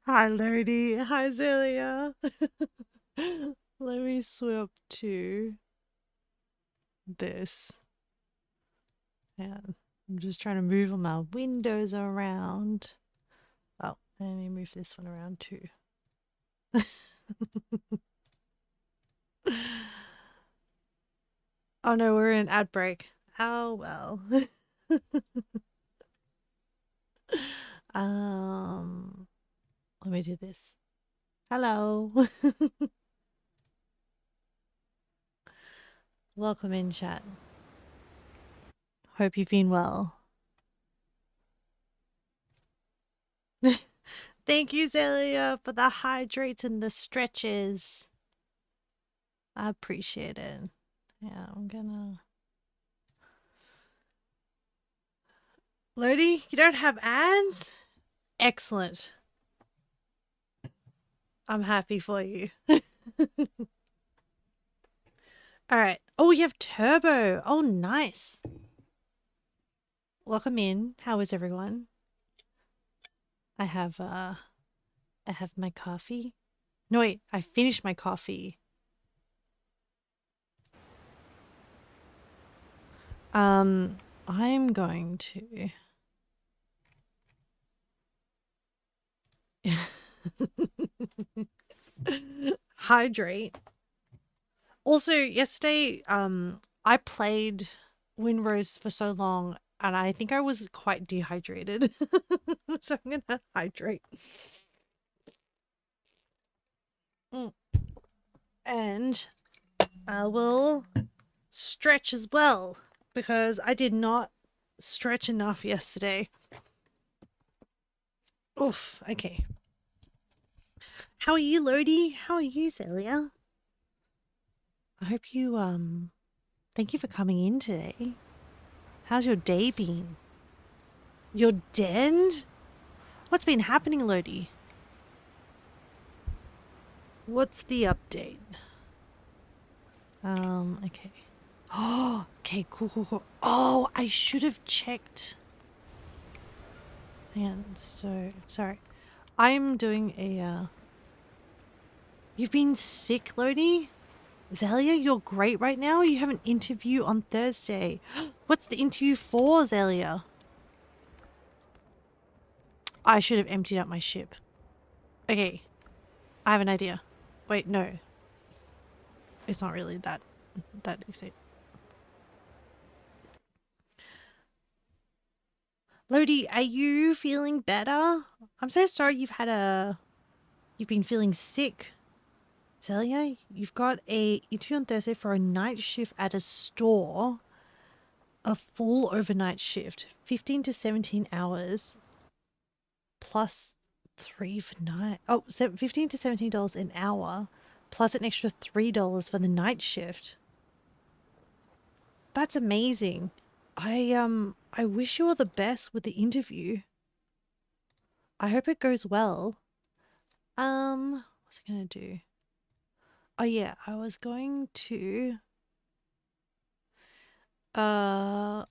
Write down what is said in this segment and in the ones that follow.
Hi, Lodi. Hi, Zelia. Let me swap to this. Yeah, I'm just trying to move all my windows around. Oh, and let me move this one around too. Oh no, we're in an ad break. Oh well. um, Let me do this. Hello. Welcome in, chat. Hope you've been well. Thank you, Zelia, for the hydrates and the stretches. I appreciate it. Yeah, I'm gonna. Lodi, you don't have ads? Excellent. I'm happy for you. All right. Oh, you have turbo. Oh, nice. Welcome in. How is everyone? I have my coffee. No, wait, I finished my coffee. I'm going to hydrate. Also, yesterday, I played Windrose for so long, and I think I was quite dehydrated. So I'm gonna hydrate. And I will stretch as well, because I did not stretch enough yesterday. Oof, okay. How are you, Lodi? How are you, Zelia? I hope you, thank you for coming in today. How's your day been? You're dead? What's been happening, Lodi? What's the update? Okay. Oh, okay, cool. Oh, I should have checked. And so, sorry. I'm doing a, You've been sick, Lodi? Zelia, you're great right now. You have an interview on Thursday. What's the interview for, Zelia? I should have emptied out my ship. Okay, I have an idea. Wait, no. It's not really that easy. Lodi, are you feeling better? I'm so sorry you've been feeling sick. Zelia, you've got a interview on Thursday for a night shift at a store. A full overnight shift, 15 to 17 hours, plus 3 for night. Oh, so $15 to $17 an hour, plus an extra $3 for the night shift. That's amazing. I wish you all the best with the interview. I hope it goes well. What's I gonna do? Oh yeah, I was going to I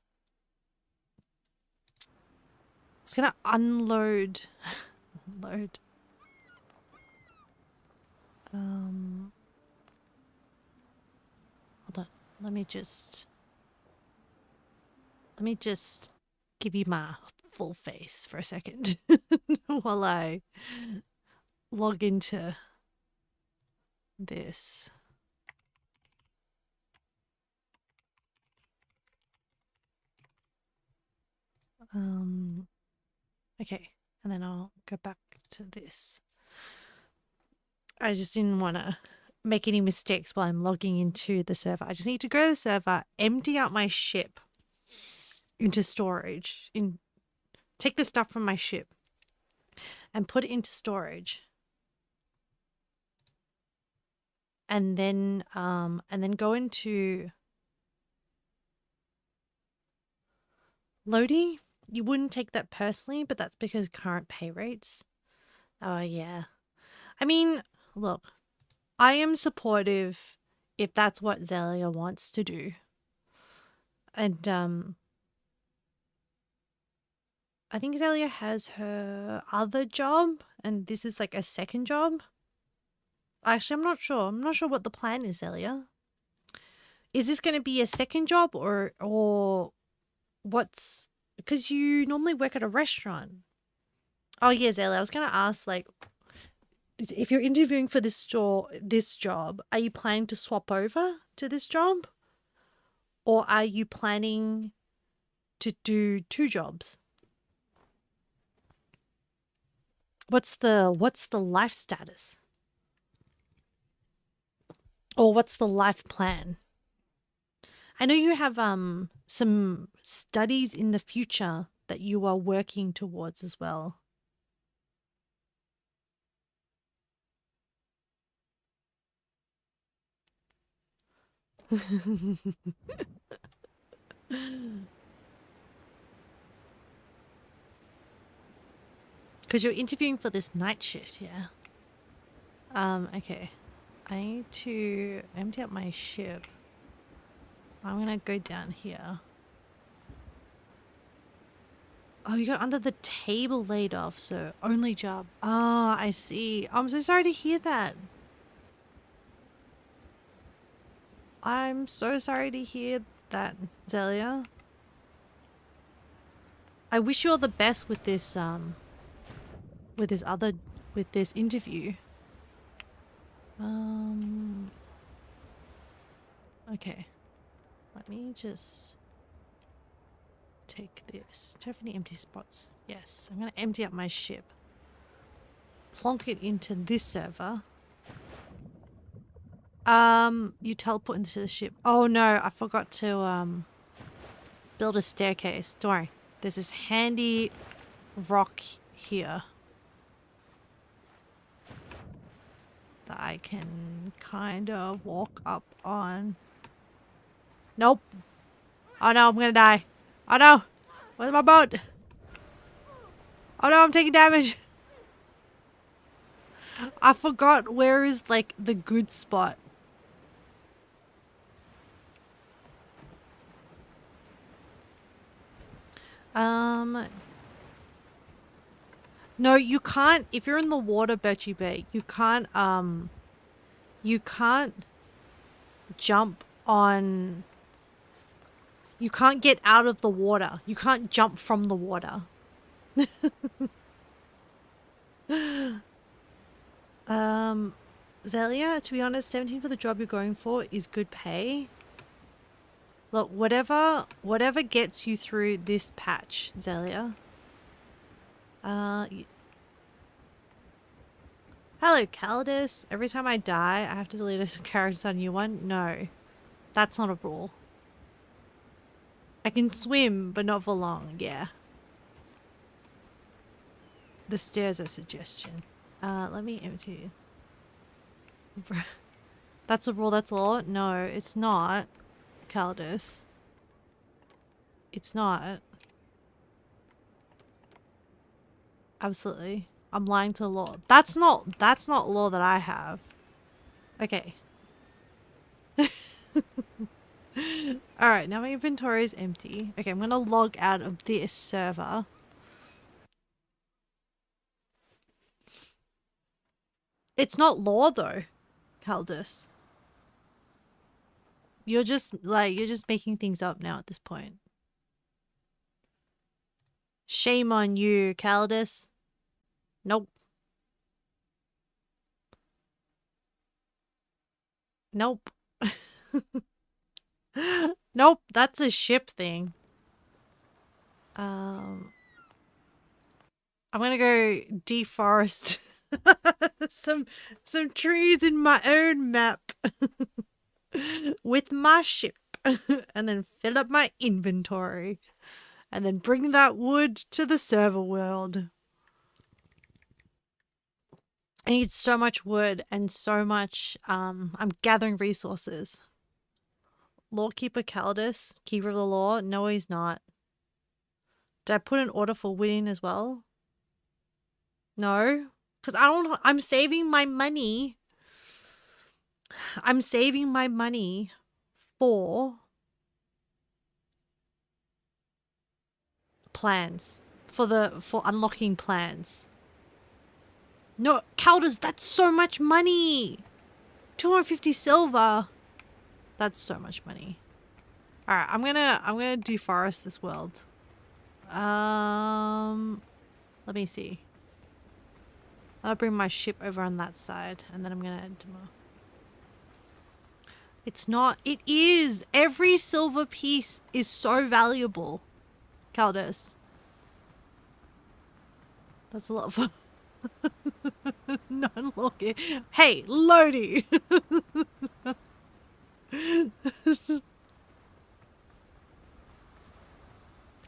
was gonna unload load. Hold on. Let me just give you my full face for a second while I log into this. Okay, and then I'll go back to this. I just didn't want to make any mistakes while I'm logging into the server. I just need to go to the server, empty out my ship into storage, take the stuff from my ship and put it into storage. And then go into Lodi. You wouldn't take that personally, but that's because current pay rates. Oh yeah. I mean, look, I am supportive if that's what Zelia wants to do. And I think Zelia has her other job, and this is like a second job. Actually, I'm not sure. I'm not sure what the plan is, Zelia. Is this going to be a second job or what's? Because you normally work at a restaurant. Oh yeah, Zelia. I was going to ask, like, if you're interviewing for this job, are you planning to swap over to this job, or are you planning to do two jobs? What's the life status? Or what's the life plan? I know you have some studies in the future that you are working towards as well. Because you're interviewing for this night shift, yeah. Okay. I need to empty out my ship. I'm gonna go down here. Oh, you got under the table laid off, so only job. Ah, I see. I'm so sorry to hear that. I'm so sorry to hear that, Zelia. I wish you all the best with this with this interview. Okay. Let me just take this. Do I have any empty spots? Yes. I'm gonna empty out my ship. Plonk it into this server. You teleport into the ship. Oh no, I forgot to build a staircase. Don't worry. There's this handy rock here that I can kind of walk up on. Nope. Oh no, I'm gonna die. Oh no. Where's my boat? Oh no, I'm taking damage. I forgot where is like the good spot. No, you can't. If you're in the water, Birchie Bay, you can't jump on. You can't get out of the water. You can't jump from the water. Zelia, to be honest, 17 for the job you're going for is good pay. Look, whatever gets you through this patch, Zelia. Hello, Calidus. Every time I die, I have to delete a character on a new one. No, that's not a rule. I can swim, but not for long. Yeah. The stairs are a suggestion. Let me empty. That's a rule. That's a law. No, it's not, Calidus. It's not. Absolutely. I'm lying to the law. That's not law that I have. Okay. Alright, now my inventory is empty. Okay, I'm gonna log out of this server. It's not law though, Caldus. You're just making things up now at this point. Shame on you, Caldus. Nope. Nope. Nope, that's a ship thing. I'm gonna go deforest some trees in my own map with my ship and then fill up my inventory and then bring that wood to the server world. I need so much wood and so much I'm gathering resources. Lawkeeper Caldus, keeper of the law. No, he's not. Did I put an order for wood in as well? No, because I'm saving my money. I'm saving my money for plans, for unlocking plans. No, Calders, that's so much money. 250 silver. That's so much money. All right, I'm gonna deforest this world. Let me see. I'll bring my ship over on that side, and then I'm gonna add more. It's not. It is. Every silver piece is so valuable. Caldus. That's a lot of fun. Not looking. Hey, Lodi.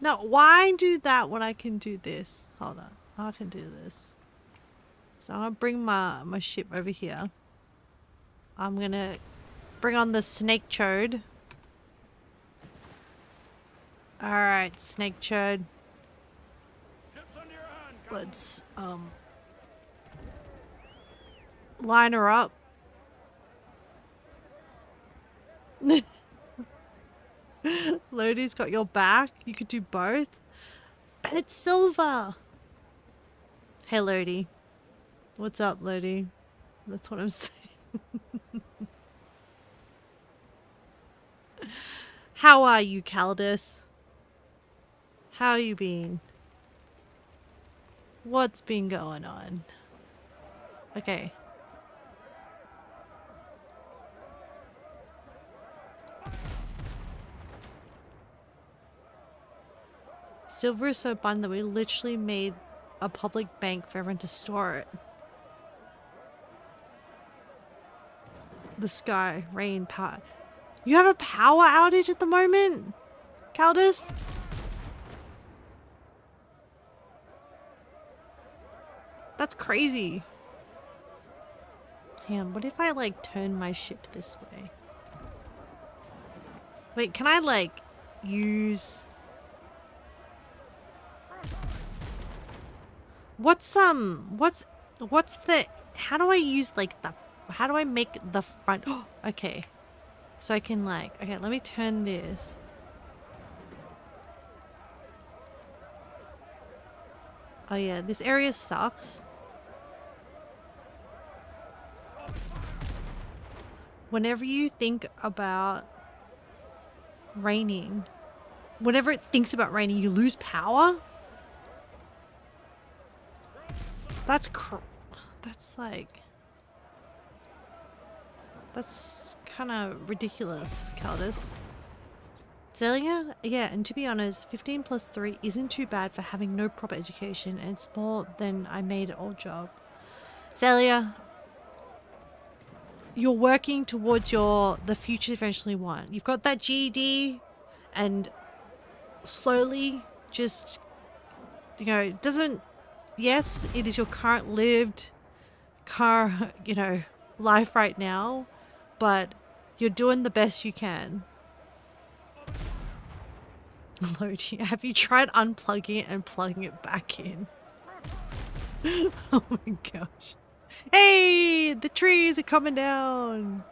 No, why do that when I can do this? Hold on. I can do this. So I'm gonna bring my ship over here. I'm gonna bring on the snake chode. Alright, snake chode. Let's line her up. Lodi's got your back. You could do both. But it's silver. Hey Lodi. What's up, Lodi? That's what I'm saying. How are you, Caldus? How you been? What's been going on? Okay. Silver is so abundant that we literally made a public bank for everyone to store it. The sky, rain, power. You have a power outage at the moment, Caldus? That's crazy. Hang on, what if I like turn my ship this way? Wait, can I like use... What's the... How do I use like the... How do I make the front... Oh, okay. So I can like... Okay, let me turn this. Oh yeah, this area sucks. Whenever you think about raining, whenever it thinks about raining, you lose power? That's like... That's kind of ridiculous, Caldus. Zelia? Yeah, and to be honest, 15 plus 3 isn't too bad for having no proper education, and it's more than I made an old job. Zelia, you're working towards the future you eventually want. You've got that GED, and slowly just, you know, it doesn't... Yes, it is your current lived life right now, but you're doing the best you can. Lodi, have you tried unplugging it and plugging it back in? Oh my gosh. Hey, the trees are coming down.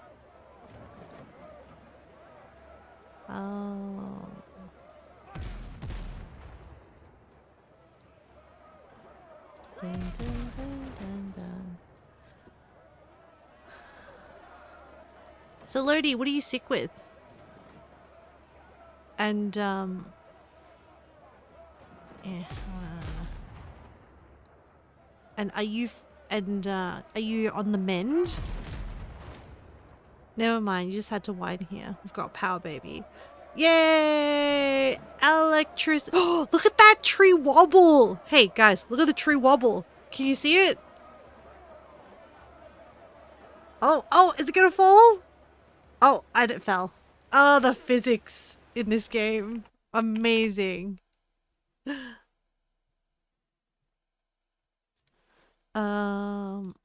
Oh. Dun, dun, dun, dun, dun. So Lodi, what are you sick with? And yeah. And are you on the mend? Never mind, you just had to widen here. We've got power, baby. Yay! Electricity. Oh, look at that tree wobble. Hey guys, look at the tree wobble. Can you see it? Oh, is it gonna fall? Oh, and it fell. Oh, the physics in this game. Amazing. Um...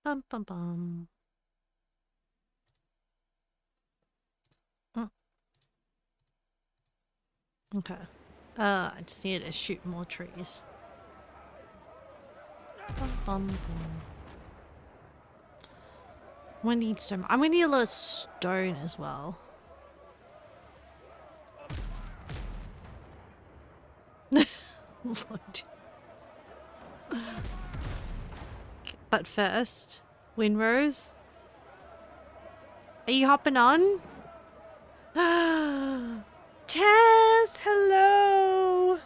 Bum bum bum. Okay. I just need to shoot more trees. Bum, bum, bum. I'm gonna need some. I'm gonna need a lot of stone as well. What? But first, Windrose, are you hopping on? Tess, hello.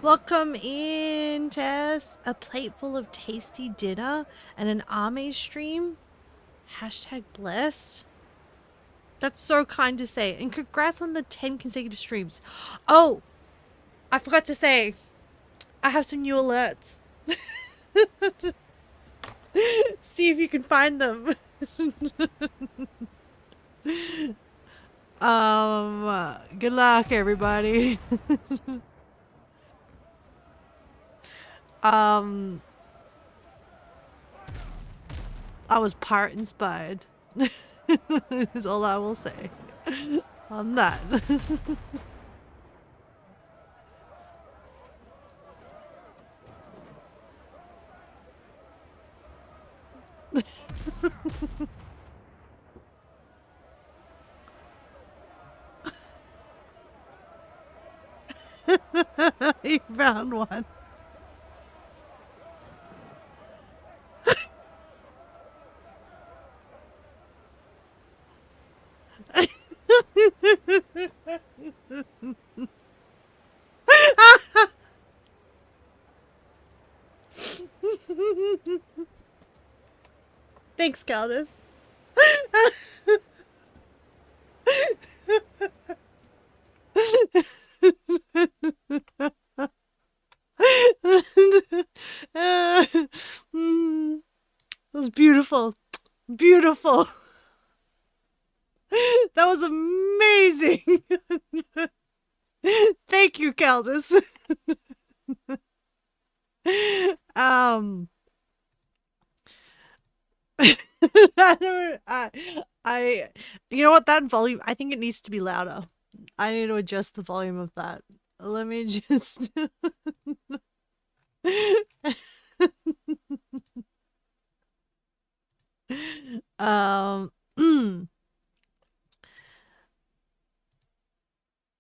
Welcome in, Tess. A plate full of tasty dinner and an army stream. Hashtag blessed. That's so kind to say. And congrats on the 10 consecutive streams. Oh, I forgot to say, I have some new alerts. See if you can find them. Good luck, everybody. I was part inspired. Is all I will say on that. You found one. Thanks, Caldas. That was beautiful. Beautiful. That was amazing. Thank you, Caldas. You know what, that volume, I think it needs to be louder. I need to adjust the volume of that. Let me just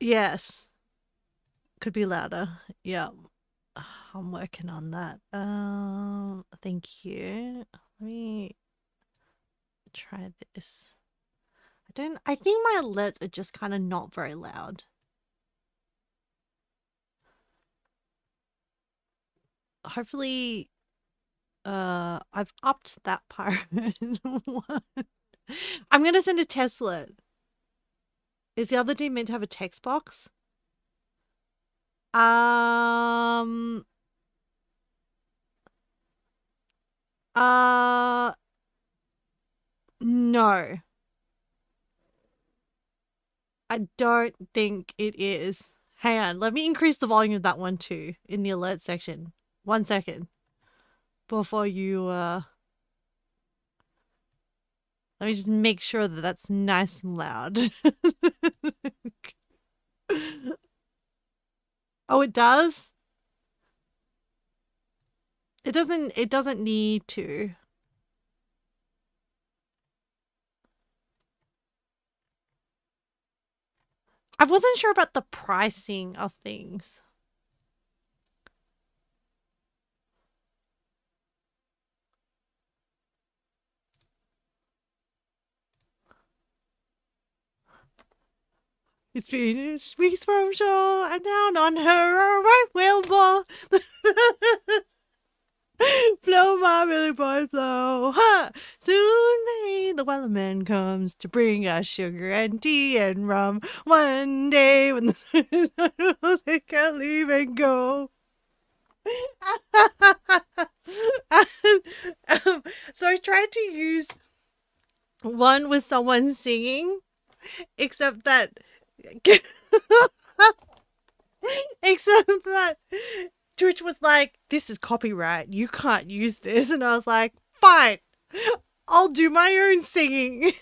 yes, could be louder. Yeah, I'm working on that. Thank you. Let me try this. I think my alerts are just kind of not very loud. Hopefully, I've upped that part. I'm gonna send a test alert. Is the other team meant to have a text box? No. I don't think it is. Hang on, let me increase the volume of that one too in the alert section. 1 second. Before you, let me just make sure that that's nice and loud. Oh, it does? It doesn't need to. I wasn't sure about the pricing of things. It's been weeks from shore and down on her right whale ball. Flow, my Billy boy, flow. Ha! Soon may the wellerman comes to bring us sugar and tea and rum. One day when the will take a leave and go. So I tried to use one with someone singing, except that Twitch was like, this is copyright, you can't use this, and I was like, fine, I'll do my own singing.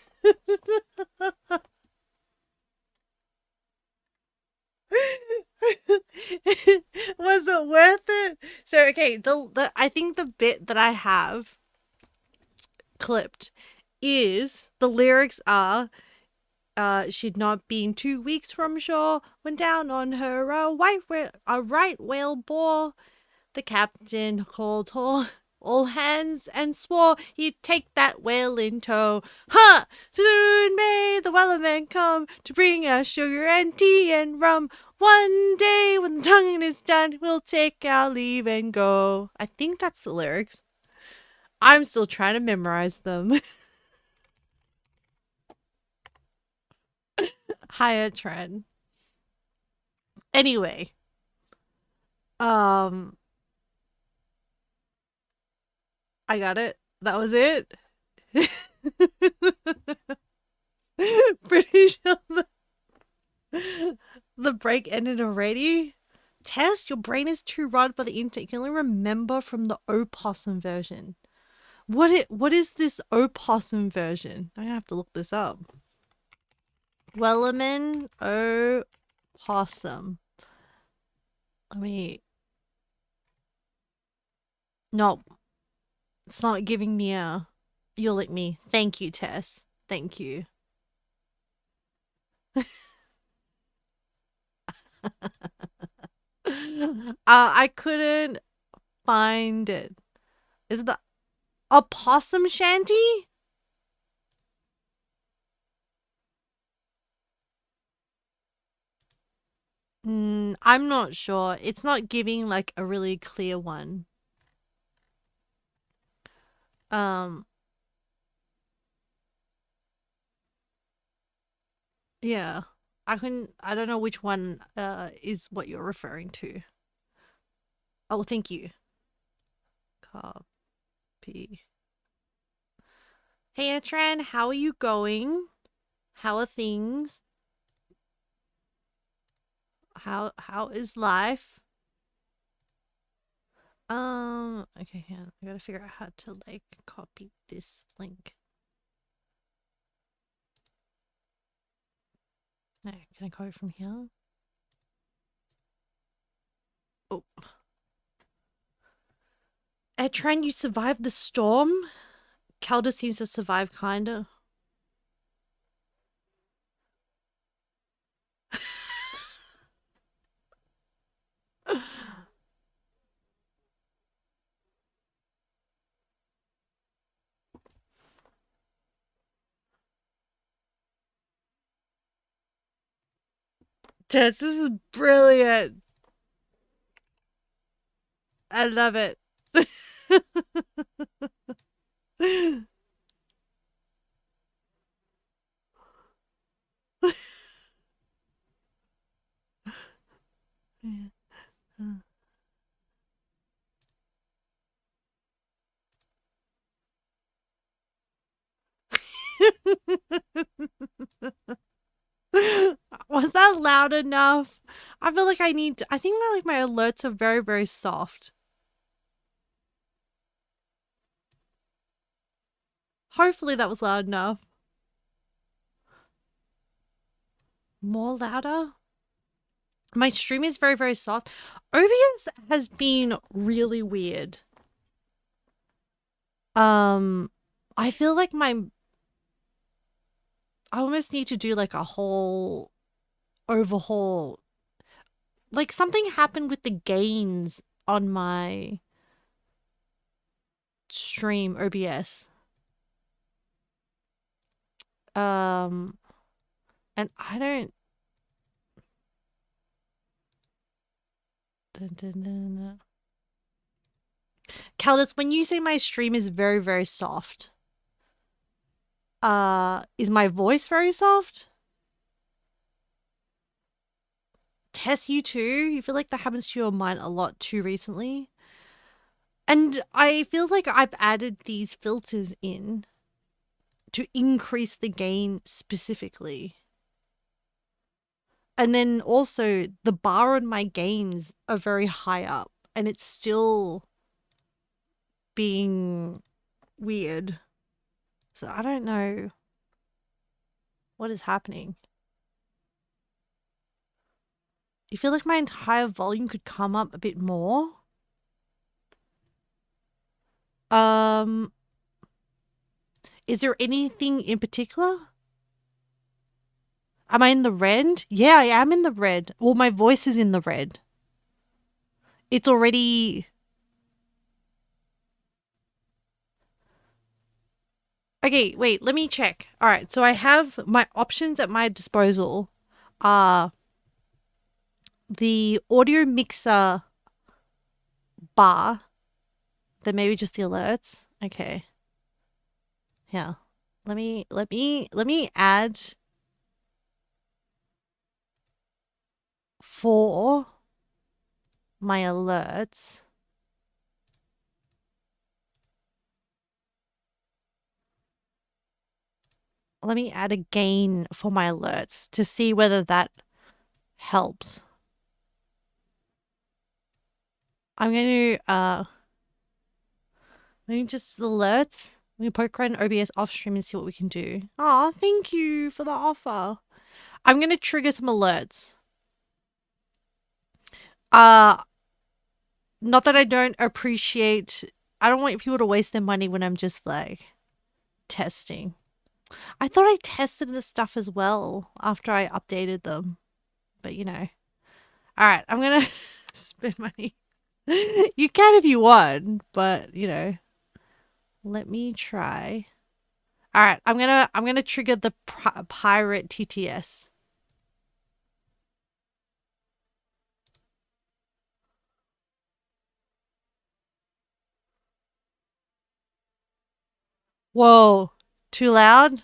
Was it worth it? So okay, the I think the bit that I have clipped is the lyrics are she'd not been 2 weeks from shore when down on her a right whale bore. The captain called all hands and swore he'd take that whale in tow. Ha! Soon may the wellerman come to bring us sugar and tea and rum. One day when the tonguing is done, we'll take our leave and go. I think that's the lyrics. I'm still trying to memorize them. Higher trend. Anyway, um, I got it. That was it. Pretty sure the break ended already. Tess, your brain is too rotted by the internet. You can only remember from the opossum version. What is this opossum version? I'm gonna have to look this up. Wellerman opossum. Let me. No, it's not giving me a. You'll lick me. Thank you, Tess. Thank you. I couldn't find it. Is it the opossum shanty? I'm not sure. It's not giving like a really clear one. Yeah. I don't know which one is what you're referring to. Oh, thank you. Copy. Hey Atran, how are you going? How are things? How is life? Okay, hang on. I gotta figure out how to like copy this link. No, can I copy from here? Oh. Atran, you survived the storm? Calder seems to survive kinda. Tess, this is brilliant. I love it. Was that loud enough? I feel like I need to, I think my alerts are very, very soft. Hopefully that was loud enough. More louder? My stream is very, very soft. OBS has been really weird. I feel like I almost need to do like a whole overhaul. Like something happened with the gains on my stream OBS. And I don't. Caldus, when you say my stream is very, very soft, is my voice very soft? Tess, you too? You feel like that happens to your mind a lot too recently? And I feel like I've added these filters in to increase the gain specifically. And then also the bar on my gains are very high up and it's still being weird. So I don't know what is happening. You feel like my entire volume could come up a bit more? Is there anything in particular? Am I in the red? Yeah, I am in the red. Well, my voice is in the red. It's already... Okay, wait, let me check. All right, so I have my options at my disposal are the audio mixer bar, then maybe just the alerts. Okay. Yeah. Let me add for my alerts. Let me add a gain for my alerts to see whether that helps. I'm going to let me just alerts. We poke around OBS off stream and see what we can do. Oh, thank you for the offer. I'm going to trigger some alerts. Not that I don't appreciate... I don't want people to waste their money when I'm just like testing. I thought I tested the stuff as well after I updated them. But you know. Alright, I'm going to spend money. You can if you want, but you know. Let me try. Alright, I'm gonna trigger the pirate TTS. Whoa, too loud?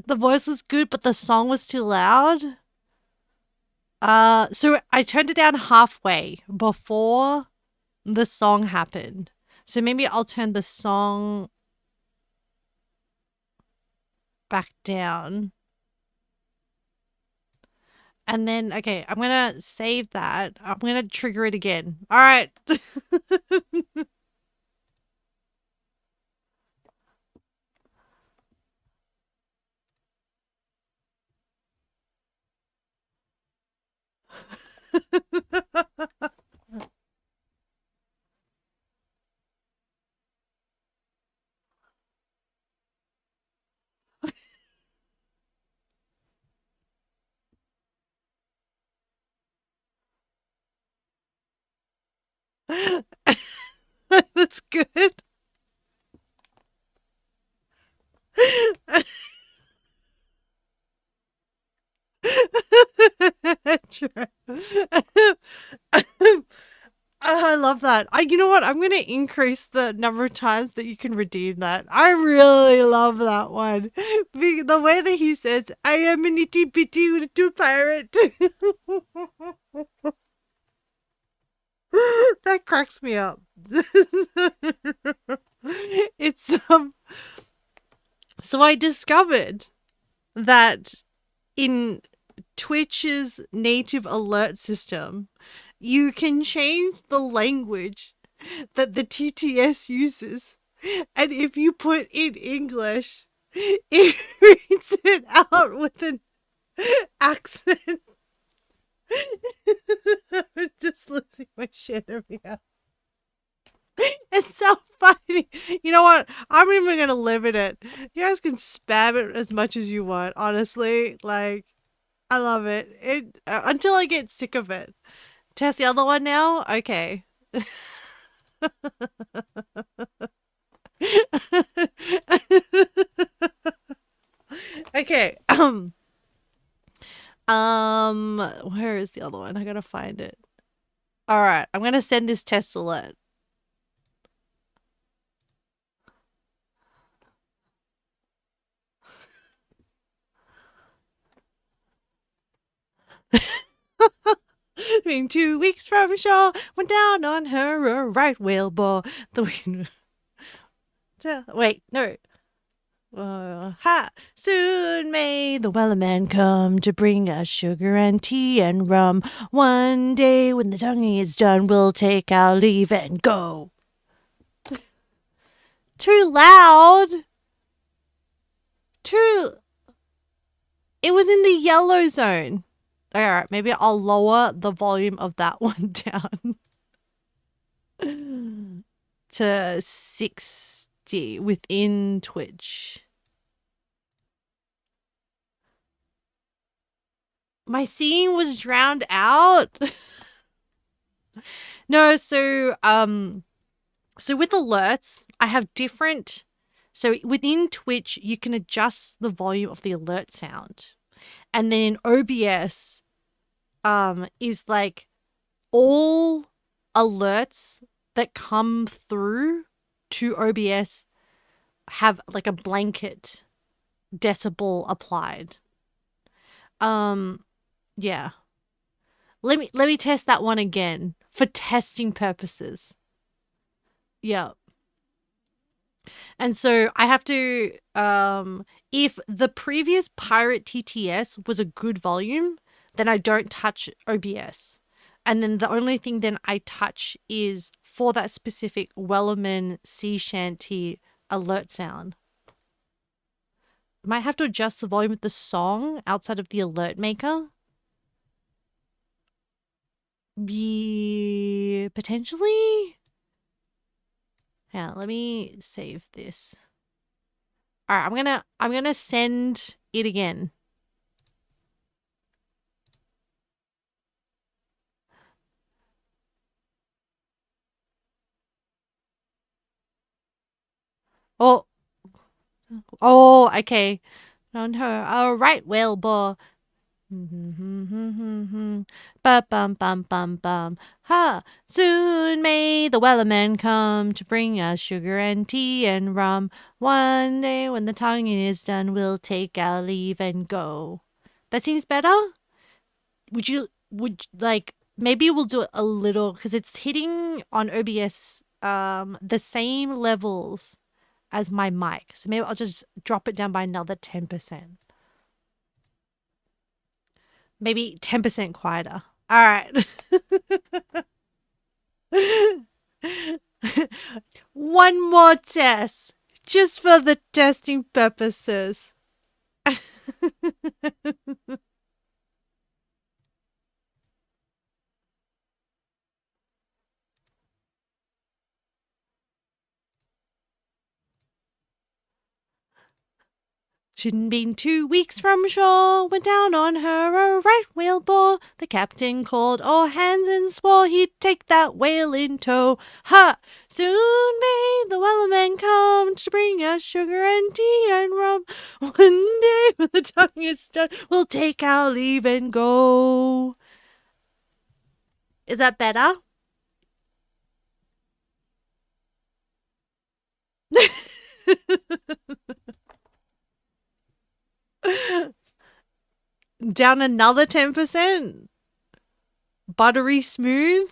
The voice was good, but the song was too loud. So I turned it down halfway before the song happened. So maybe I'll turn the song back down. And then, okay, I'm going to save that. I'm going to trigger it again. All right. That's good. True. I love that. You know what? I'm going to increase the number of times that you can redeem that. I really love that one. The way that he says, I am an itty bitty little pirate. That cracks me up. It's so I discovered that in Twitch's native alert system, you can change the language that the TTS uses. And if you put in English, it reads it out with an accent. I'm just losing my shit over here. It's so funny. You know what? I'm even going to limit it. You guys can spam it as much as you want, honestly. Like, I love it. Until I get sick of it. Test the other one now? Okay. Okay. Where is the other one? I gotta find it. All right, I'm gonna send this test alert. Being 2 weeks from shore, went down on her a right whale bore. The wind. Wait, no. Ha! Soon may the Wellerman come to bring us sugar and tea and rum. One day when the tonguing is done, we'll take our leave and go. Too loud. It was in the yellow zone. All right, maybe I'll lower the volume of that one down to 60 within Twitch. My scene was drowned out. No, so with alerts, I have different. So within Twitch, you can adjust the volume of the alert sound, and then in OBS, is like all alerts that come through to OBS have like a blanket decibel applied. Yeah. Let me test that one again for testing purposes. Yeah. And so I have to, if the previous Pirate TTS was a good volume, then I don't touch OBS. And then the only thing then I touch is for that specific Wellerman Sea Shanty alert sound. Might have to adjust the volume of the song outside of the alert maker. Potentially. Yeah, let me save this. All right, I'm gonna send it again. Oh, okay. On her. All right, well, boy. Bum bum bum bum bum. Ha! Soon may the Wellerman come to bring us sugar and tea and rum. One day when the tonguing is done, we'll take our leave and go. That seems better. Would like maybe we'll do it a little because it's hitting on OBS the same levels as my mic. So maybe I'll just drop it down by another 10%. Maybe 10% quieter. All right. One more test, just for the testing purposes. She'd been 2 weeks from shore, went down on her a right whale bore. The captain called all hands and swore he'd take that whale in tow. Ha! Soon may the Wellerman come to bring us sugar and tea and rum. One day when the tongue is done, we'll take our leave and go. Is that better? Down another 10%. Buttery smooth.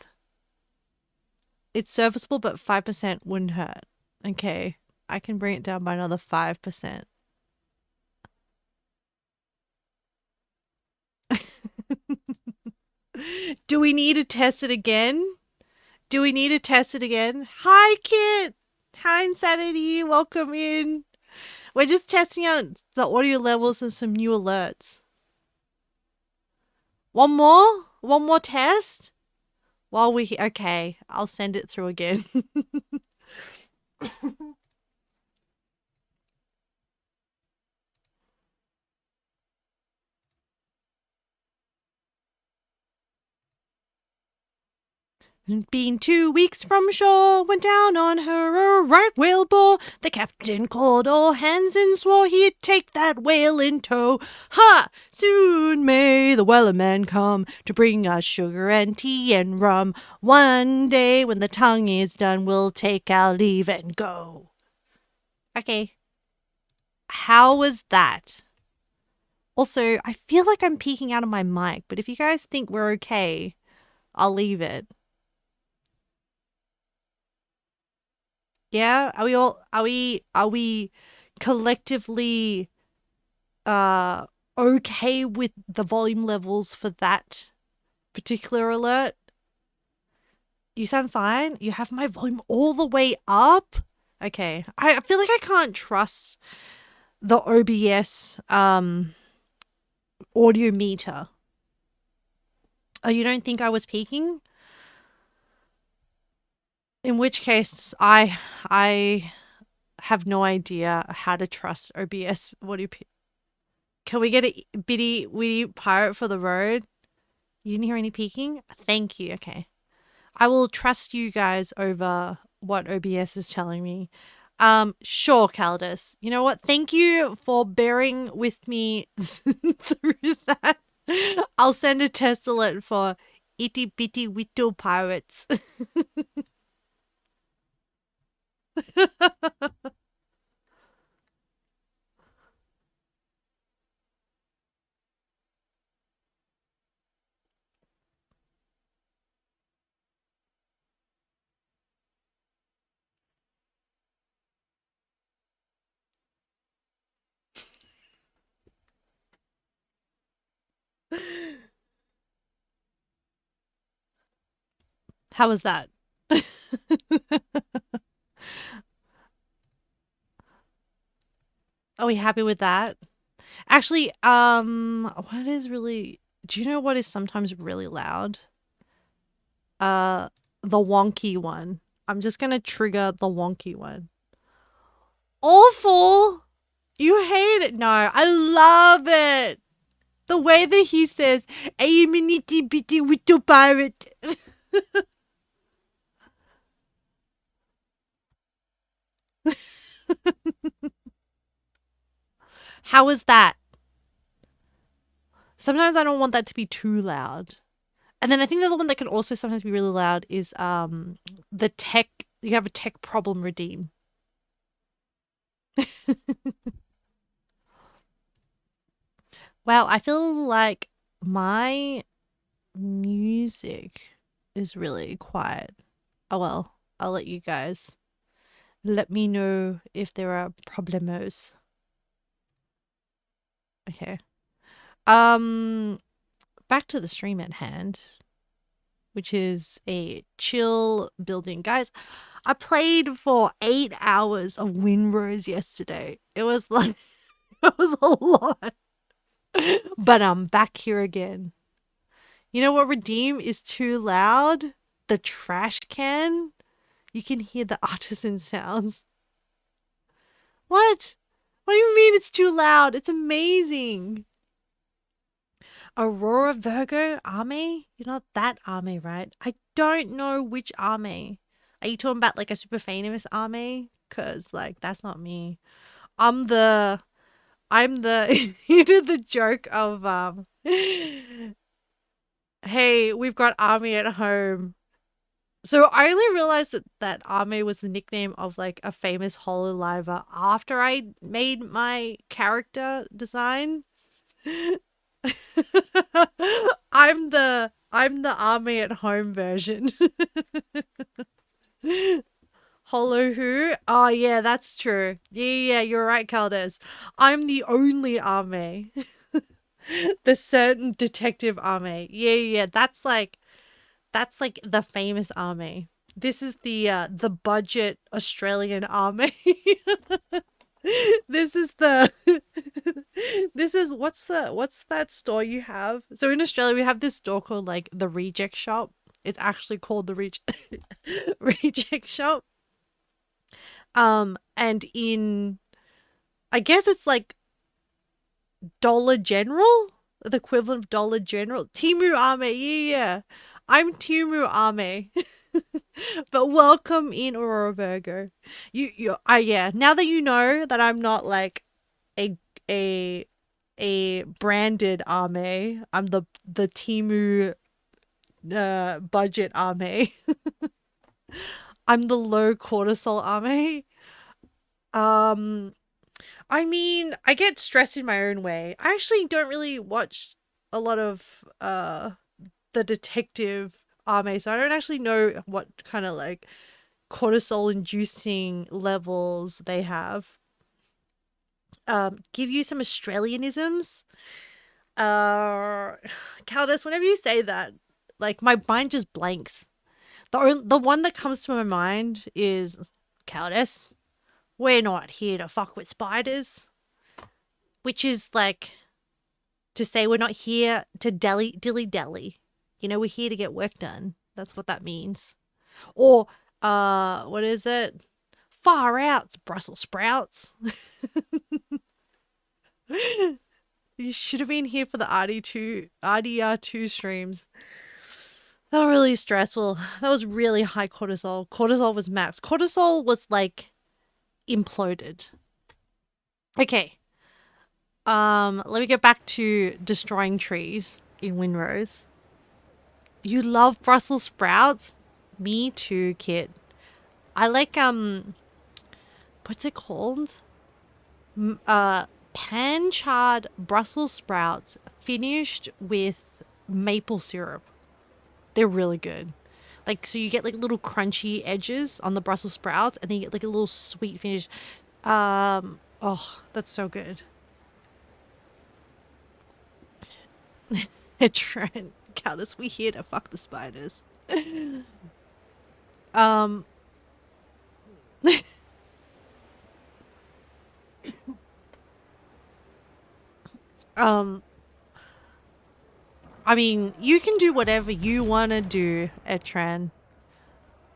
It's serviceable, but 5% wouldn't hurt. Okay, I can bring it down by another 5%. Do we need to test it again? Hi, Kit. Hi, Insanity. Welcome in. We're just testing out the audio levels and some new alerts. One more test? Okay, I'll send it through again. Been 2 weeks from shore, went down on her a right whale bore. The captain called all hands and swore he'd take that whale in tow. Ha! Soon may the Wellerman come to bring us sugar and tea and rum. One day when the tongue is done, we'll take our leave and go. Okay. How was that? Also, I feel like I'm peeking out of my mic, but if you guys think we're okay, I'll leave it. Yeah? Are we collectively uh okay with the volume levels for that particular alert? You sound fine? You have my volume all the way up? Okay. I feel like I can't trust the OBS audio meter. Oh, you don't think I was peaking? In which case I have no idea how to trust OBS. What do you Can we get a bitty witty pirate for the road? You didn't hear any peaking? Thank you. Okay. I will trust you guys over what OBS is telling me. Sure, Caldus. You know what? Thank you for bearing with me through that. I'll send a test alert for itty bitty whittle pirates. How was that? Are we happy with that? Actually, what is really, do you know what is sometimes really loud? Uh, the wonky one. I'm just gonna trigger the wonky one. Awful! You hate it. No, I love it. The way that he says, I am an itty bitty little pirate. How is that? Sometimes I don't want that to be too loud. And then I think the other one that can also sometimes be really loud is the tech, you have a tech problem redeem. Wow, I feel like my music is really quiet. Oh well, I'll let you guys let me know if there are problemos. Okay. Um Back to the stream at hand, which is a chill building. Guys, I played for 8 hours of Windrose yesterday. It was like it was a lot. But I'm back here again. You know what redeem is too loud? The trash can. You can hear the artisan sounds. What? What do you mean it's too loud? It's amazing. Aurora Virgo army? You're not that army, right? I don't know which army. Are you talking about like a super famous army? Cause like that's not me. I'm the you did the joke of hey, we've got army at home. So I only realized that that Ame was the nickname of like a famous Hololiver after I made my character design. I'm the Ame at home version. Holo who? Oh yeah, that's true. Yeah, you're right, Caldes. I'm the only Ame. The certain detective Ame. Yeah, that's like the famous army. This is the budget Australian army. This is the this is what's that store you have? So in Australia we have this store called like the Reject Shop. It's actually called the Reject Shop. And in I guess it's like Dollar General, the equivalent of Dollar General. Timu Ame, yeah. I'm Timu Ame. But welcome in Aurora Virgo. Yeah. Now that you know that I'm not like a a a branded Ame, I'm the Timu budget Ame. I'm the low cortisol Ame. Um, I mean, I get stressed in my own way. I actually don't really watch a lot of the detective Ame, so I don't actually know what kind of like cortisol inducing levels they have. Give you some Australianisms. Countess, whenever you say that, like my mind just blanks. The one that comes to my mind is Countess. We're not here to fuck with spiders, which is like to say we're not here to dilly dally. You know, we're here to get work done. That's what that means. Or what is it? Far out, Brussels sprouts. You should have been here for the RDR2 streams. That was really stressful. That was really high cortisol. Cortisol was max. Cortisol was like imploded. Okay. Let me get back to destroying trees in Windrose. You love Brussels sprouts? Me too, kid. I like what's it called? Pan-charred Brussels sprouts finished with maple syrup. They're really good. Like, so you get like little crunchy edges on the Brussels sprouts, and then you get like a little sweet finish. Oh, that's so good. Trent, Countess, we here to fuck the spiders. I mean, you can do whatever you want to do, Etran.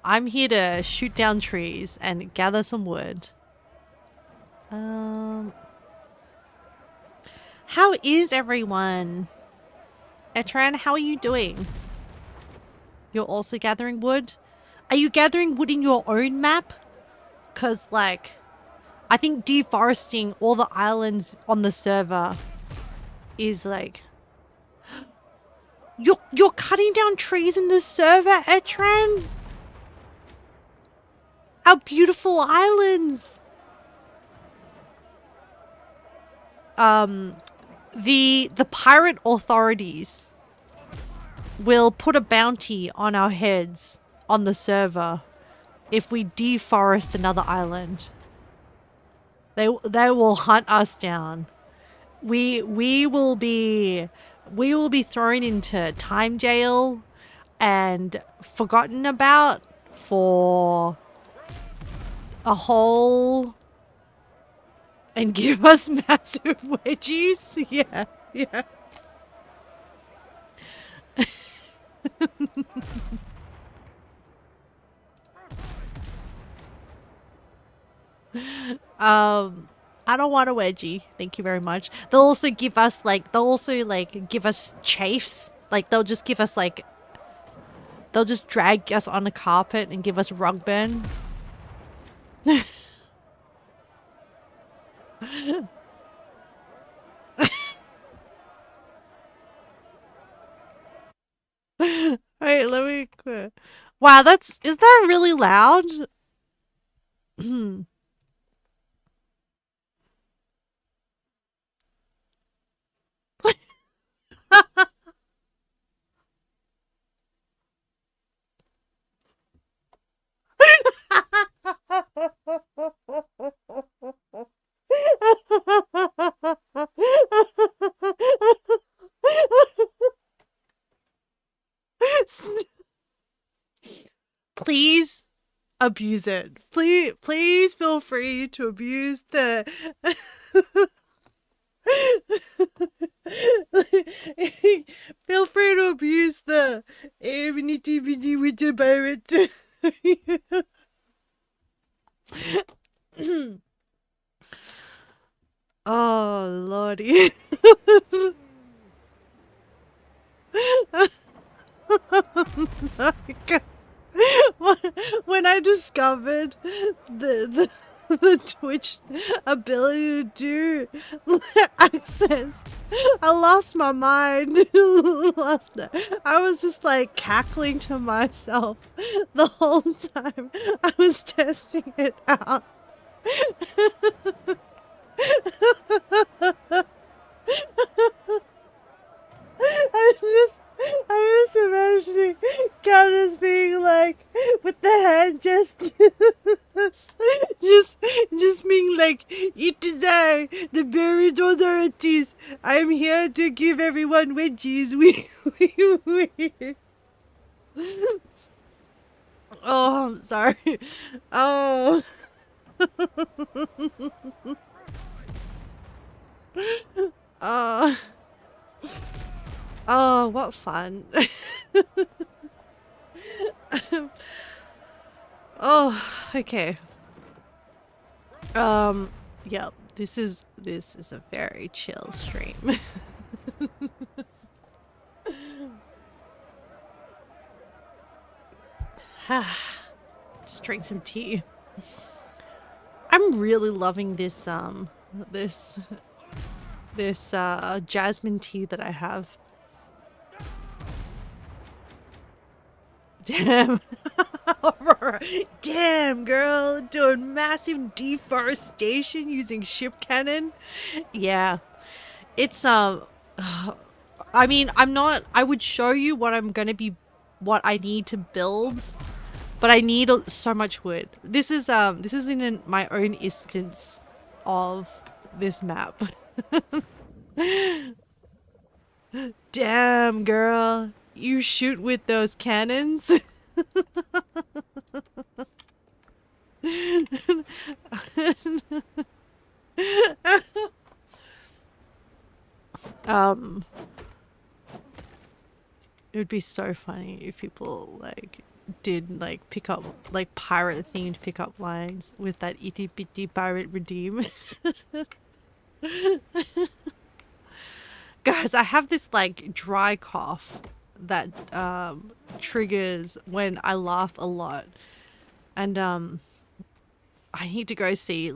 I'm here to shoot down trees and gather some wood. How is everyone? Etran, how are you doing? You're also gathering wood? Are you gathering wood in your own map? Because, like, I think deforesting all the islands on the server is, like... You're cutting down trees in the server, Etran? Our beautiful islands! The pirate authorities will put a bounty on our heads on the server if we deforest another island. They will hunt us down. We will be thrown into time jail and forgotten about for a whole, and give us massive wedgies. Yeah. I don't want a wedgie. Thank you very much. They'll also give us give us chafes. Like they'll just drag us on a carpet and give us rug burn. Wait, let me quit. Wow, is that really loud? Please abuse it. Please feel free to abuse the feel free to abuse the DVD with the pirate. Oh lordy. When I discovered the Twitch ability to do accents, I lost my mind. I was just like cackling to myself the whole time I was testing it out. I just imagining Candace being like, with the hand gestures, just being like, "It is I, the buried authorities. I'm here to give everyone wedgies." We. Oh, I'm sorry. Oh. Oh. Oh, what fun. Oh, okay. Yeah, this is a very chill stream. Just drink some tea. I'm really loving this this jasmine tea that I have. Damn. Damn, girl, doing massive deforestation using ship cannon. Yeah. It's I mean, I would show you what what I need to build, but I need so much wood. This is in my own instance of this map. Damn, girl, you shoot with those cannons. It would be so funny if people like did like pick up like pirate themed pickup lines with that itty bitty pirate redeem. Guys, I have this like dry cough that triggers when I laugh a lot, and I need to go see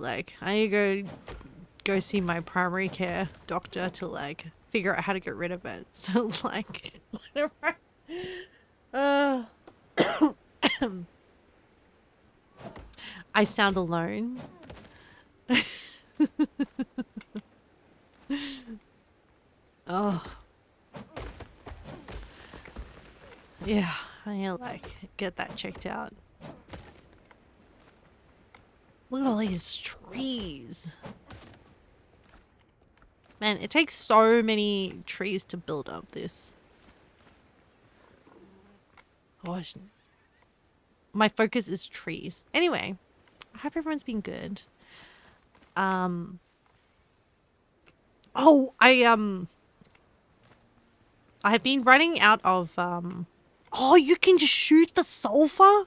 go see my primary care doctor to like figure out how to get rid of it. So like whatever. I sound alone. Oh. Yeah, I need to like get that checked out. Look at all these trees. Man, it takes so many trees to build up this. Gosh. My focus is trees. Anyway, I hope everyone's been good. Oh, I have been running out of oh, you can just shoot the sulfur?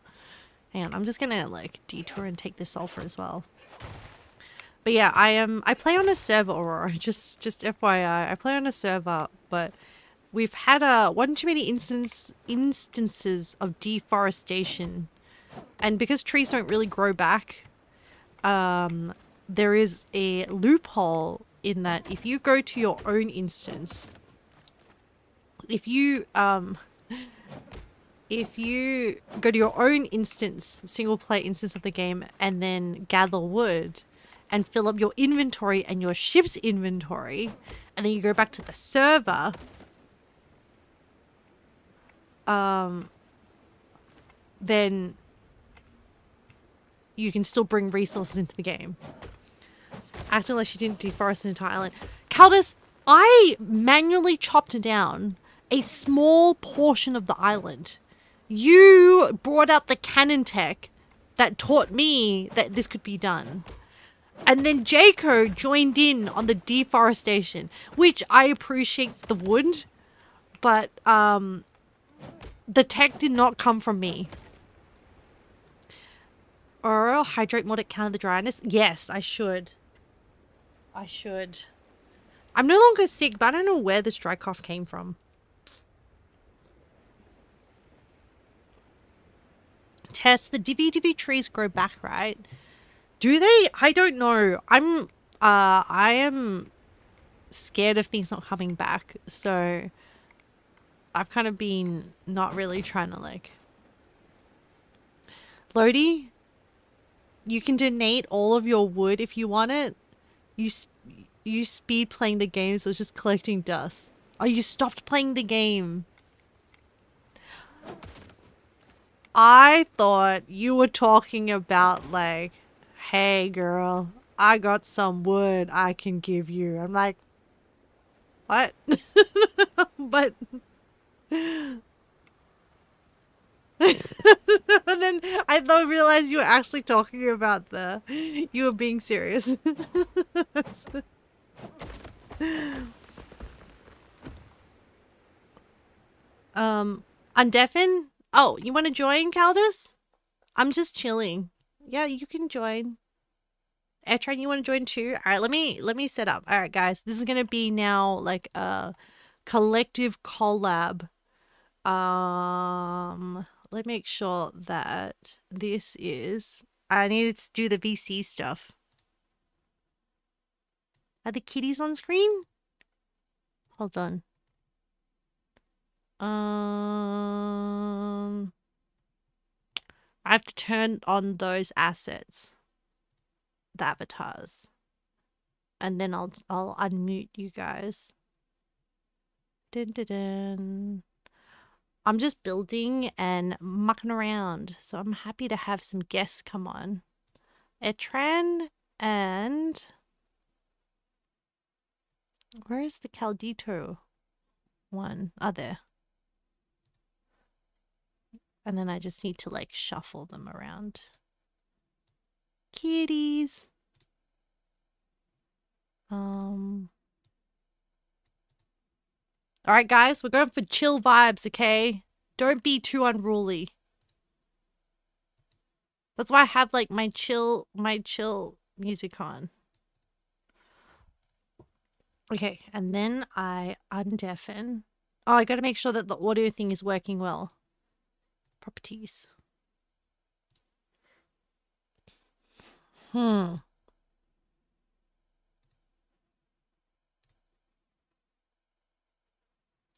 Hang on, I'm just gonna like detour and take the sulfur as well. But yeah, I play on a server, Aurora. Just FYI, I play on a server, but we've had one too many instances of deforestation, and because trees don't really grow back, there is a loophole in that if you go to your own instance, if you go to your own instance, single player instance of the game, and then gather wood and fill up your inventory and your ship's inventory, and then you go back to the server, then you can still bring resources into the game. Acting like she didn't deforest an entire island. Caldus, I manually chopped down a small portion of the island. You brought out the cannon tech that taught me that this could be done. And then Jaco joined in on the deforestation, which I appreciate the wood, but the tech did not come from me. Or hydrate more to counter the dryness. Yes, I should. I should. I'm no longer sick, but I don't know where this dry cough came from. Tess, the divvy trees grow back, right? Do they? I don't know. I am scared of things not coming back, so I've kind of been not really trying to like. Lodi, you can donate all of your wood if you want it. You speed playing the game, so it's just collecting dust. Oh, you stopped playing the game. I thought you were talking about like, hey girl, I got some wood I can give you. I'm like, what? But and then I realized you were actually talking about you were being serious. Undeafen? Oh, you want to join, Caldus? I'm just chilling. Yeah, you can join. Airtrain, you want to join too? All right, let me set up. All right, guys, this is gonna be now like a collective collab. Let me make sure that this is. I needed to do the VC stuff. Are the kitties on screen? Hold on. I have to turn on those assets, the avatars, and then I'll unmute you guys. Dun, dun, dun. I'm just building and mucking around, so I'm happy to have some guests come on. Etran and where is the Caldito one? Oh, there. And then I just need to like shuffle them around. Kitties. All right, guys, we're going for chill vibes, okay? Don't be too unruly. That's why I have like my chill music on. Okay, and then I undeafen. Oh, I gotta make sure that the audio thing is working well. Properties.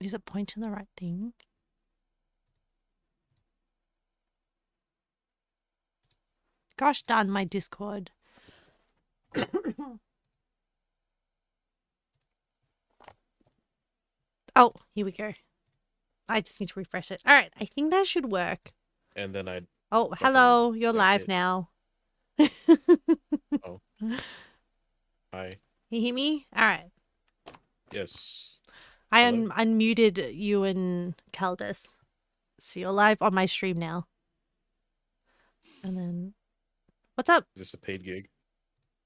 Is it pointing the right thing? Gosh darn my Discord. Oh, here we go. I just need to refresh it. All right, I think that should work. And then I. Oh, hello. You're live now. Oh. Hi. You hear me? All right. Yes. I unmuted you and Caldus. So you're live on my stream now. And then, what's up? Is this a paid gig?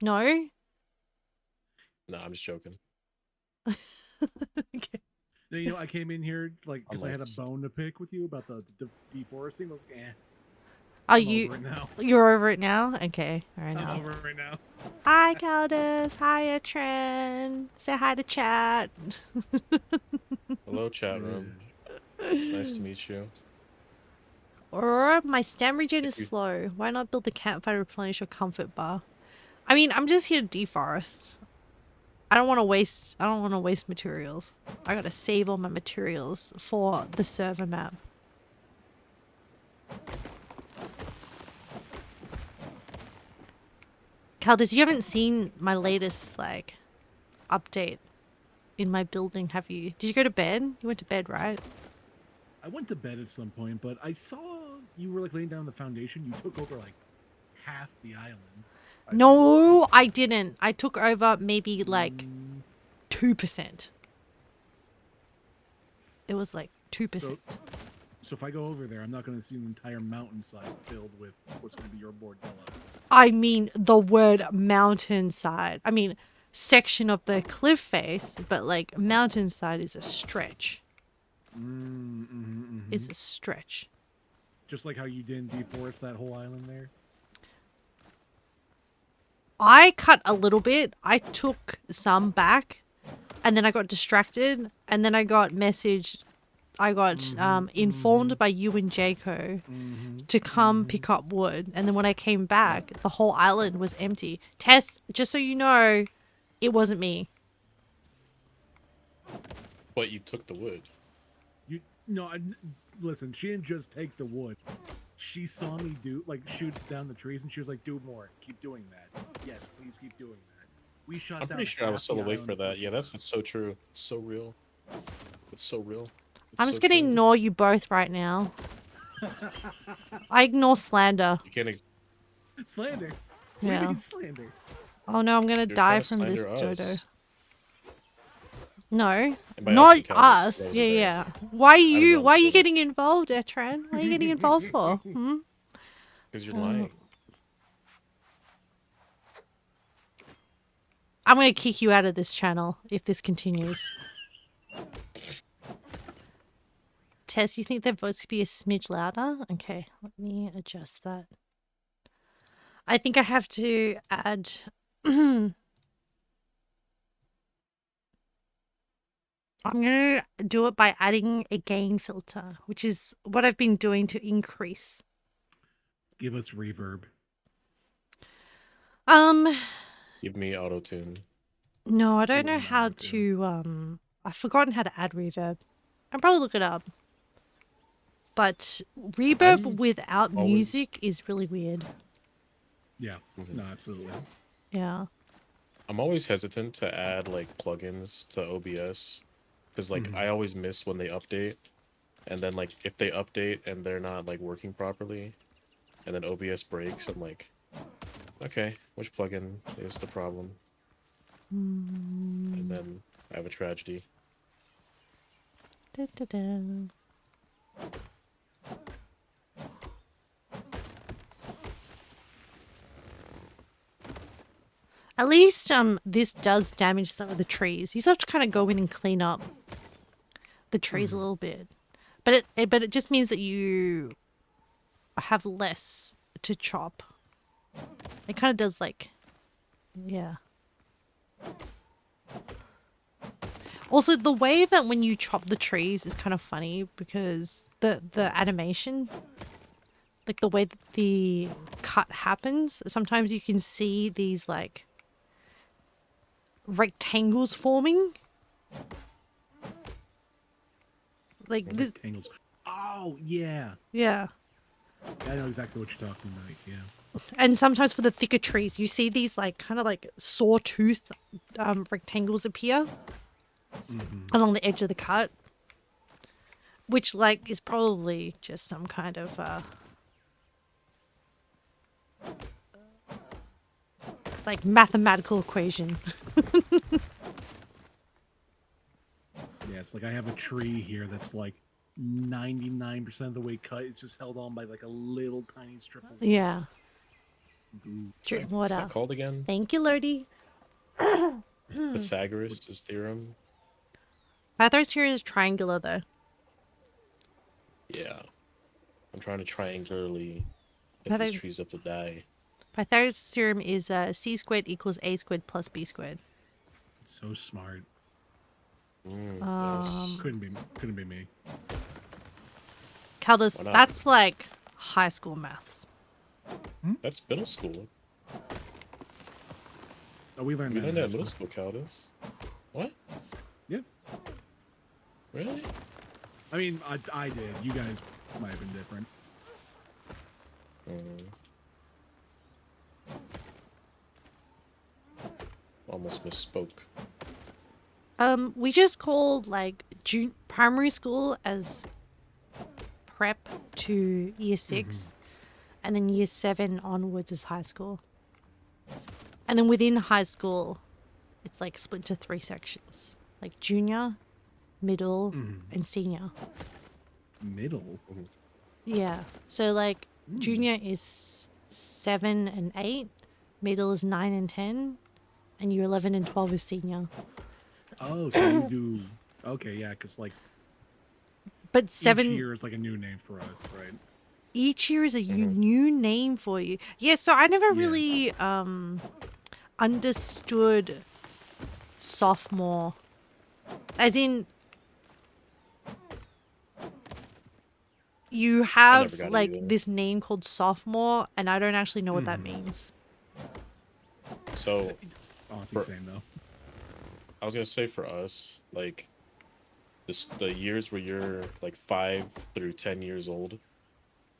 No. No, I'm just joking. Okay. You know, I came in here like because I had a bone to pick with you about the deforesting. I was like, eh. Oh, you're over it now? Okay. All right. I'm over it right now. Hi, Caldus. Hi, Etren. Say hi to chat. Hello, chat room. Nice to meet you. Or my stam regen is slow. Why not build the campfire to replenish your comfort bar? I mean, I'm just here to deforest. I don't want to waste materials. I gotta save all my materials for the server map. Caldus, you haven't seen my latest like update in my building, have you? Did you go to bed? You went to bed, right? I went to bed at some point, but I saw you were like laying down the foundation. You took over like half the island. No, I didn't. I took over maybe like 2%. It was like 2%. So if I go over there, I'm not going to see an entire mountainside filled with what's going to be your bordello. I mean the word mountainside. I mean section of the cliff face, but like mountainside is a stretch. It's a stretch. Just like how you didn't deforest that whole island there? I cut a little bit. I took some back and then I got distracted and then I got messaged. I got informed by you and Jaco to come pick up wood. And then when I came back, the whole island was empty. Tess, just so you know, it wasn't me. But you took the wood. Listen, she didn't just take the wood. She saw me shoot down the trees, and she was like, "Do more. Keep doing that. Yes, please keep doing that." We shot. I'm pretty sure I was still awake for that. Yeah, that's so true. It's so real. It's so real. I'm so just gonna true. ignore you both right now. I ignore slander. You can't. Slander. What do you Yeah. mean slander? Oh no, I'm gonna You're trying die to from this slander dodo. us. No, And by not us, you count us. us. That was Yeah, a bad. yeah. Why are I don't you? know. Why are you getting involved, Etran? Why are you getting involved for? Hmm? Because you're lying. I'm gonna kick you out of this channel if this continues. Tess, you think their votes could be a smidge louder? Okay, let me adjust that. I think I have to add. I'm going to do it by adding a gain filter, which is what I've been doing to increase. Give us reverb. Give me auto tune. No, I don't know Love how auto-tune. to, I've forgotten how to add reverb. I'll probably look it up. But reverb I'm without always- music is really weird. Yeah. Mhm. No, absolutely. Yeah. I'm always hesitant to add like plugins to OBS because like I always miss when they update, and then like if they update and they're not like working properly, and then OBS breaks, I'm like, okay, which plugin is the problem? And then I have a tragedy. Da, da, da. At least this does damage some of the trees. You still have to kind of go in and clean up the trees a little bit, but it just means that you have less to chop. It kind of does like, yeah. Also, the way that when you chop the trees is kind of funny because the animation, like the way that the cut happens, sometimes you can see these like rectangles forming. Like this, Rectangles. Oh, yeah. yeah. I know exactly what you're talking about. Yeah. And sometimes for the thicker trees, you see these like kind of like sawtooth rectangles appear along the edge of the cut, which like is probably just some kind of like mathematical equation. Yeah, it's like I have a tree here that's like 99% of the way cut. It's just held on by like a little tiny strip of Yeah. goo. Drink What's water. that called again? Thank you, Lodi. Pythagoras' theorem. Pythagoras here is triangular though. Yeah. I'm trying to triangularly get Pythag- these trees up to die. Pythagoras' theorem is c squared equals a squared plus b squared. So smart. Yes. Couldn't be me. Caldus, Why not? that's like high school maths. That's middle school. Oh, we learned We that in learned high that in school. middle school, Caldus. What? Yeah. Really? I mean, I did. You guys might have been different. Almost misspoke. We just called like primary school as prep to year 6, and then year 7 onwards is high school. And then within high school, it's like split into 3 sections, like junior, middle, and senior. Middle. Yeah. So like junior is 7 and 8, middle is 9 and 10, and year 11 and 12 is senior. Oh, so you do. Okay, yeah, because like But each 7 year is like a new name for us, right? each year is a new name for you. Yeah, so I never Yeah. really understood sophomore. As in you have got it like either. this name called sophomore and I don't actually know what that means. So, Honestly, For- same though. I was gonna say for us, like, the years where you're like 5 through 10 years old,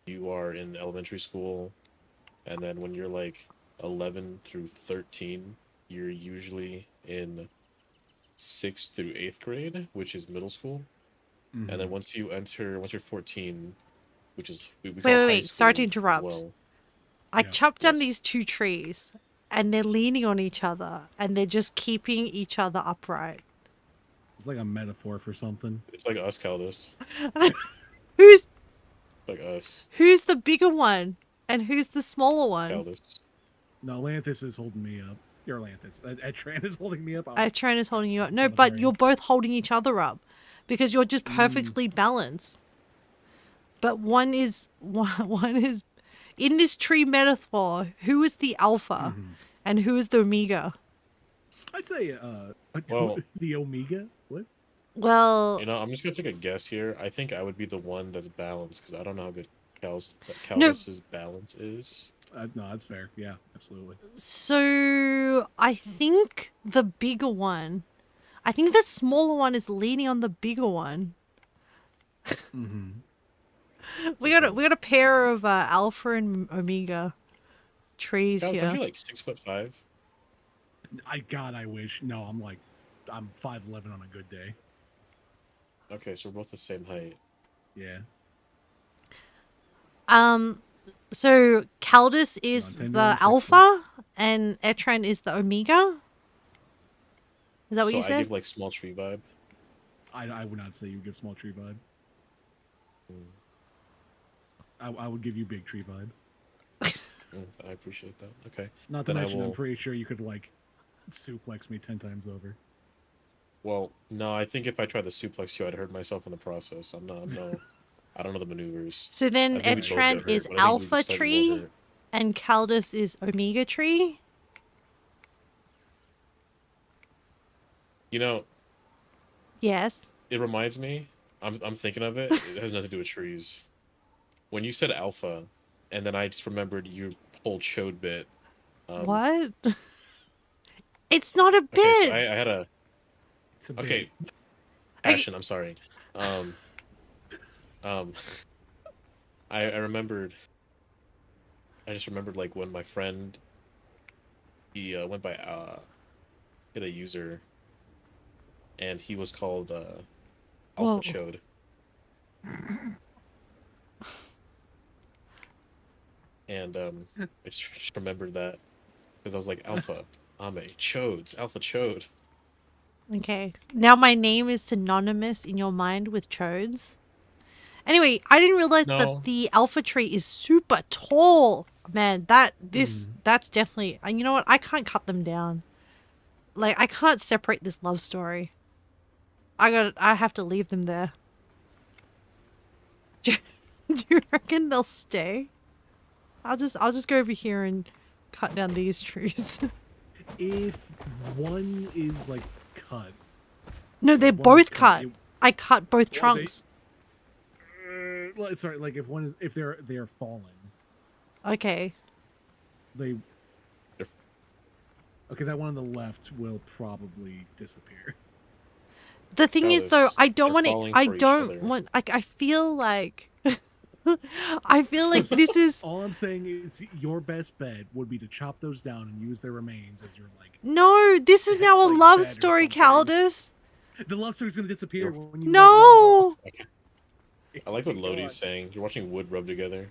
you are in elementary school, and then when you're like 11 through 13, you're usually in 6th through 8th grade, which is middle school. And then once you're 14, which is we call Wait, wait, high wait. Sorry to school as interrupt. well. I Yeah. chopped down Yes. these 2 trees, and they're leaning on each other, and they're just keeping each other upright. It's like a metaphor for something. It's like us, Caldus. Who's Like us, who's the bigger one, and who's the smaller one? Caldus. No, Lanthus is holding me up. You're Lanthus. Atran is holding me up. Atron is holding you up. I'm No, but celebrating. you're both holding each other up, because you're just perfectly balanced. But one is in this tree metaphor. Who is the alpha, and who is the omega? I'd say Well- the Omega. What? Well, You know, I'm just gonna take a guess here. I think I would be the one that's balanced because I don't know how good No. Caldus's balance is. No, that's fair. Yeah, absolutely. so I think the bigger one. I think the smaller one is leaning on the bigger one. We got a pair of alpha and omega trees Caldus, here. aren't you like 6'5"? I wish. No, I'm 5'11" on a good day. Okay, so we're both the same height. Yeah. So Caldus is Come on, 10 the million, 6 alpha, and Etran is the omega. Is that what so you I said? give like small tree vibe. I would not say you give small tree vibe. I would give you big tree vibe. I appreciate that. Okay. Not to Then I mention, I'm will- pretty sure you could like suplex me 10 times over. Well, no, I think if I tried to suplex you, I'd hurt myself in the process. I don't know the maneuvers. So then I think we both Etran get hurt, is but I think we alpha decided we'll tree, hurt. and Caldus is omega tree. You know, Yes. it reminds me. I'm thinking of it. It has nothing to do with trees. When you said alpha, and then I just remembered your whole chode bit. What? It's not a Okay, bit. so I had a It's a okay bit. passion. I'm sorry. I remembered. I just remembered like when my friend he went by hit a user, and he was called Alpha Whoa. Chode. And I just remembered that because I was like Alpha, Ame, Chodes, Alpha Chode. Okay. Now my name is synonymous in your mind with chodes. Anyway, I didn't realize No. that the alpha tree is super tall. Man, that's definitely. And you know what? I can't cut them down. Like, I can't separate this love story. I have to leave them there. Do you reckon they'll stay? I'll just go over here and cut down these trees. If one is like cut, No, they're One is both cut, cut. I cut both Well, they- trunks. sorry, like if they're fallen, Okay. they. Okay, that one on the left will probably disappear. The thing is, though, Fellas, I don't they're want to. falling I for each don't other. want. Like, I feel like. I feel like this is. All I'm saying is your best bet would be to chop those down and use their remains as your like. No, this is now a Like love bed or story, something. Caldus. The love story's gonna disappear You're- when you. No, I like what Go Lodi's on. saying. You're watching wood rub together.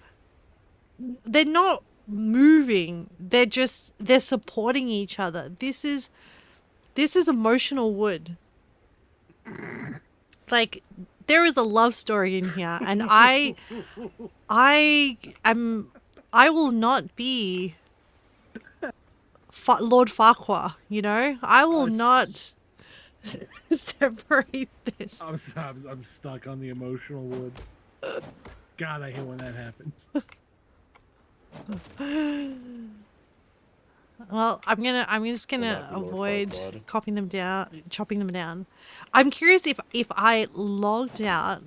they're not moving. They're supporting each other. This is emotional wood. Like, there is a love story in here, and I will not be Lord Farquhar, you know? I will not separate this. I'm stuck on the emotional wood. God, I hate when that happens. Well, I'm just gonna not be Lord avoid Farquaad. chopping them down. I'm curious if I logged out.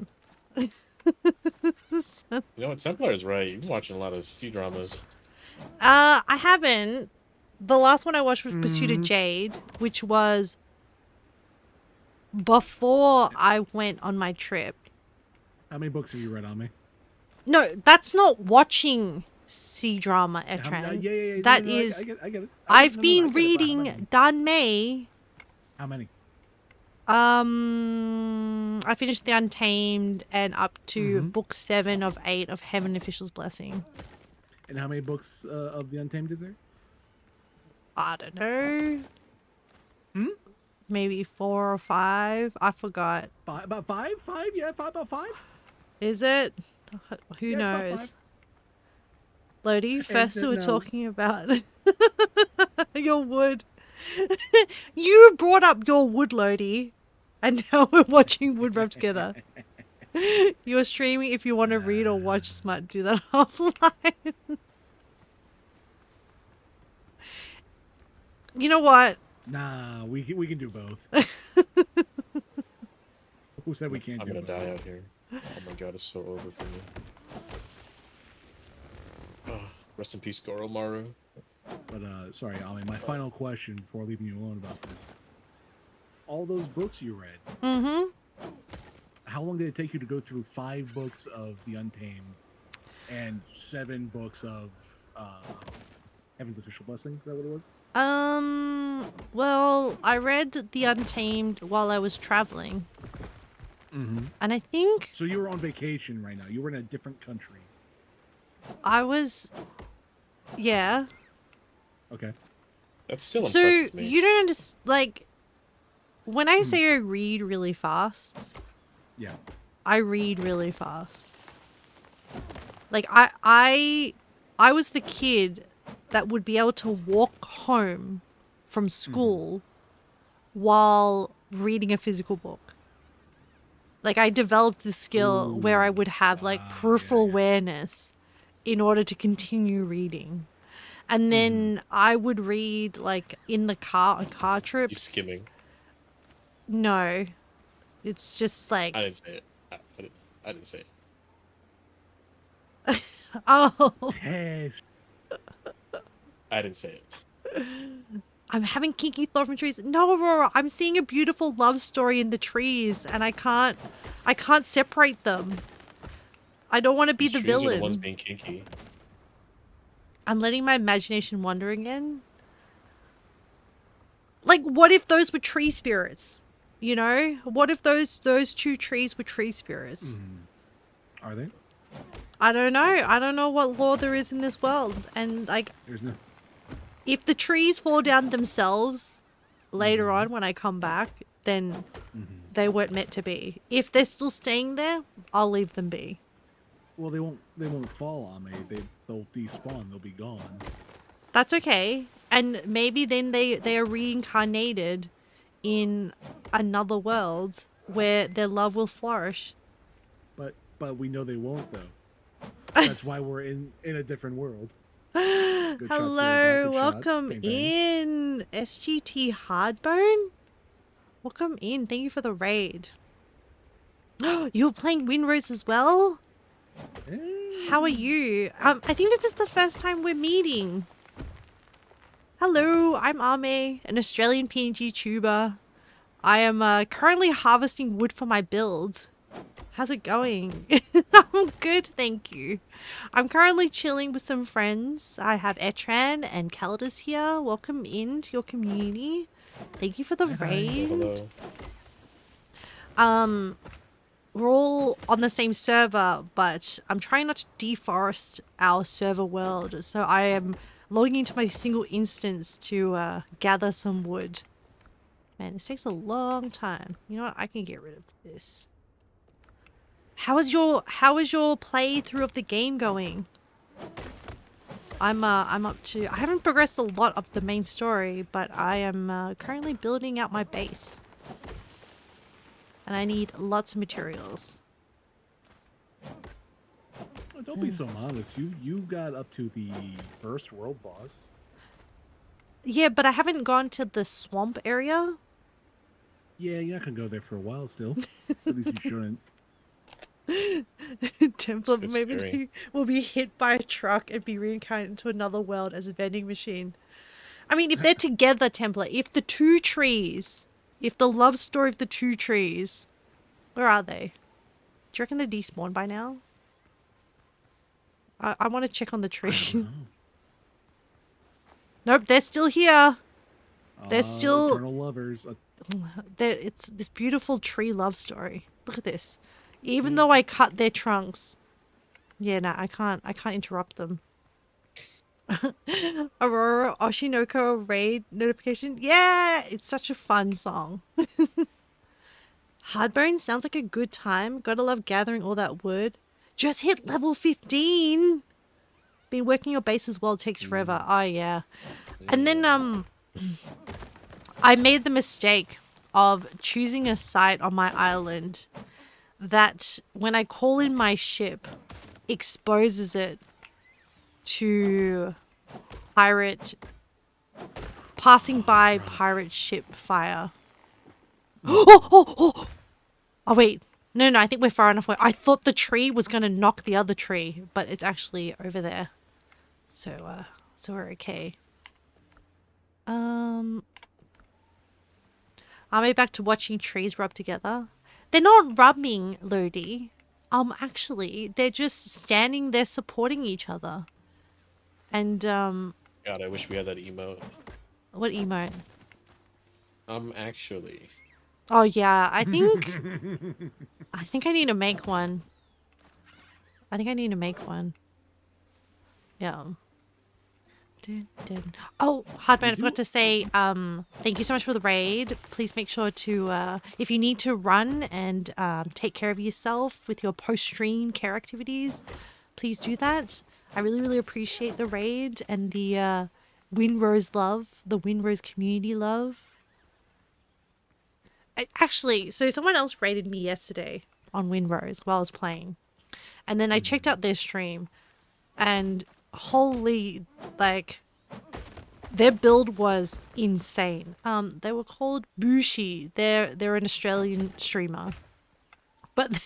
You know what? Templar's right. You've been watching a lot of C dramas. I haven't. The last one I watched was Pursuit of Jade, which was before I went on my trip. How many books have you read on me? No, that's not watching C drama, How Etran. many- That no, is. I get it. I've No, been I get it, but how reading many? Dan May. How many? I finished The Untamed and up to Mhm. book 7 of 8 of Heaven Official's Blessing. And how many books of the Untamed is there? I don't know. Hmm? Maybe 4 or 5. I forgot. About five? Five? Yeah, about five. Is it? Who Yeah, it's about knows? five. Lodi, And first we were now, talking about your wood. You brought up your wood, Lodi. And now we're watching wood rub together. You're streaming if you want to read or watch Smut. Do that offline. You know what? nah, we can do both. Who said we can't I'm do gonna both? die out here. Oh my god, it's so over for me. Oh, rest in peace, Goromaru. But sorry, Ali. My final question before leaving you alone about this: all those books you read, Mm-hmm. how long did it take you to go through 5 books of The Untamed and 7 books of Heaven's Official Blessing? Is that what it was? Well, I read The Untamed while I was traveling. Mm-hmm. And I think So you were on vacation right now. You were in a different country. I was... Yeah. Okay. That still So, impresses me. you don't understand... Like, when I say I read really fast, Yeah. I read really fast. Like, I was the kid that would be able to walk home from school while reading a physical book. Like, I developed this skill where I would have, like, Wow, peripheral yeah. awareness in order to continue reading. And then I would read, like, in the car, on car He's trips. skimming. No. It's just like, I didn't say it. I didn't say it. oh, Test. I didn't say it. I'm having kinky thought from trees. No, Aurora, I'm seeing a beautiful love story in the trees, and I can't separate them. I don't want to be These the trees are the villain. ones being kinky. I'm letting my imagination wander again. Like, what if those were tree spirits? You know? What if those 2 trees were tree spirits? Are they? I don't know. I don't know what law there is in this world. And, like, There's no. if the trees fall down themselves later on when I come back, then they weren't meant to be. If they're still staying there, I'll leave them be. Well, they won't. They won't fall on me. They'll despawn. They'll be gone. That's okay. And maybe then they are reincarnated in another world where their love will flourish. But we know they won't though. That's why we're in a different world. Good shot, Hello, Sarah. Good shot. welcome Bang, bang. in, SGT Hardbone. Welcome in. Thank you for the raid. You're playing Windrose as well? How are you? I think this is the first time we're meeting. Hello, I'm Ame, an Australian PNG tuber. I am currently harvesting wood for my build. How's it going? I'm good, thank you. I'm currently chilling with some friends. I have Etran and Calidus here. Welcome into your community. Thank you for the raid. Hello. We're all on the same server, but I'm trying not to deforest our server world. So I am logging into my single instance to gather some wood. Man, this takes a long time. You know what? I can get rid of this. How is your playthrough of the game going? I'm up to... I haven't progressed a lot of the main story, but I am currently building out my base. And I need lots of materials. Oh, don't be so modest. You got up to the first world boss. Yeah, but I haven't gone to the swamp area. Yeah, you're not gonna go there for a while still. At least you shouldn't. Temple, It's maybe scary. they will be hit by a truck and be reincarnated into another world as a vending machine. I mean, if they're together, Templar, if the 2 trees, if the love story of the 2 trees, where are they? Do you reckon they're despawned by now? I want to check on the tree. I don't know. Nope, they're still here. They're still eternal lovers. it's this beautiful tree love story. Look at this. Even though I cut their trunks. Yeah, no, I can't interrupt them. Aurora Oshinoko raid notification. Yeah, it's such a fun song. Hardbone sounds like a good time. Gotta love gathering all that wood. Just hit level 15. Been working your base as well. Takes forever. Oh yeah. And then I made the mistake of choosing a site on my island that when I call in my ship exposes it to passing by pirate ship fire. Oh wait. No, I think we're far enough away. I thought the tree was going to knock the other tree, but it's actually over there. So we're okay. Are we back to watching trees rub together? They're not rubbing, Lodi. Actually, they're just standing there supporting each other. And God, I wish we had that emote. what emote? Actually. Oh yeah, I think I need to make one. Yeah. Oh, Hardman, I forgot to say, thank you so much for the raid. Please make sure to, if you need to run and take care of yourself with your post-stream care activities, please do that. I really, really appreciate the raid and the Windrose love, the Windrose community love. Actually, so someone else raided me yesterday on Windrose while I was playing. And then I checked out their stream and holy, like, their build was insane. They were called Bushi. They're an Australian streamer. But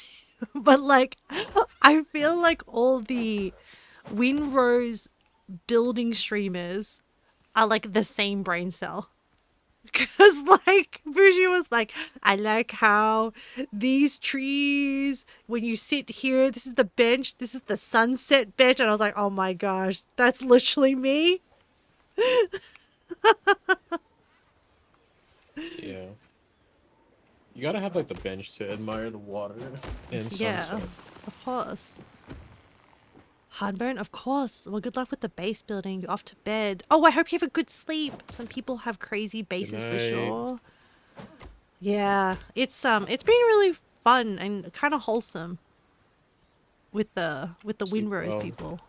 like, I feel like all the Windrose building streamers are like the same brain cell. Because, like, Bushi was like, I like how these trees, when you sit here, this is the bench, this is the sunset bench. And I was like, oh my gosh, that's literally me. Yeah. You gotta have, like, the bench to admire the water and sunset. Yeah, of course. Hardbone, of course. Well, good luck with the base building. You're off to bed. Oh, I hope you have a good sleep. Some people have crazy bases for night. sure. Yeah, it's been really fun and kind of wholesome with the Sleep Windrose well. people.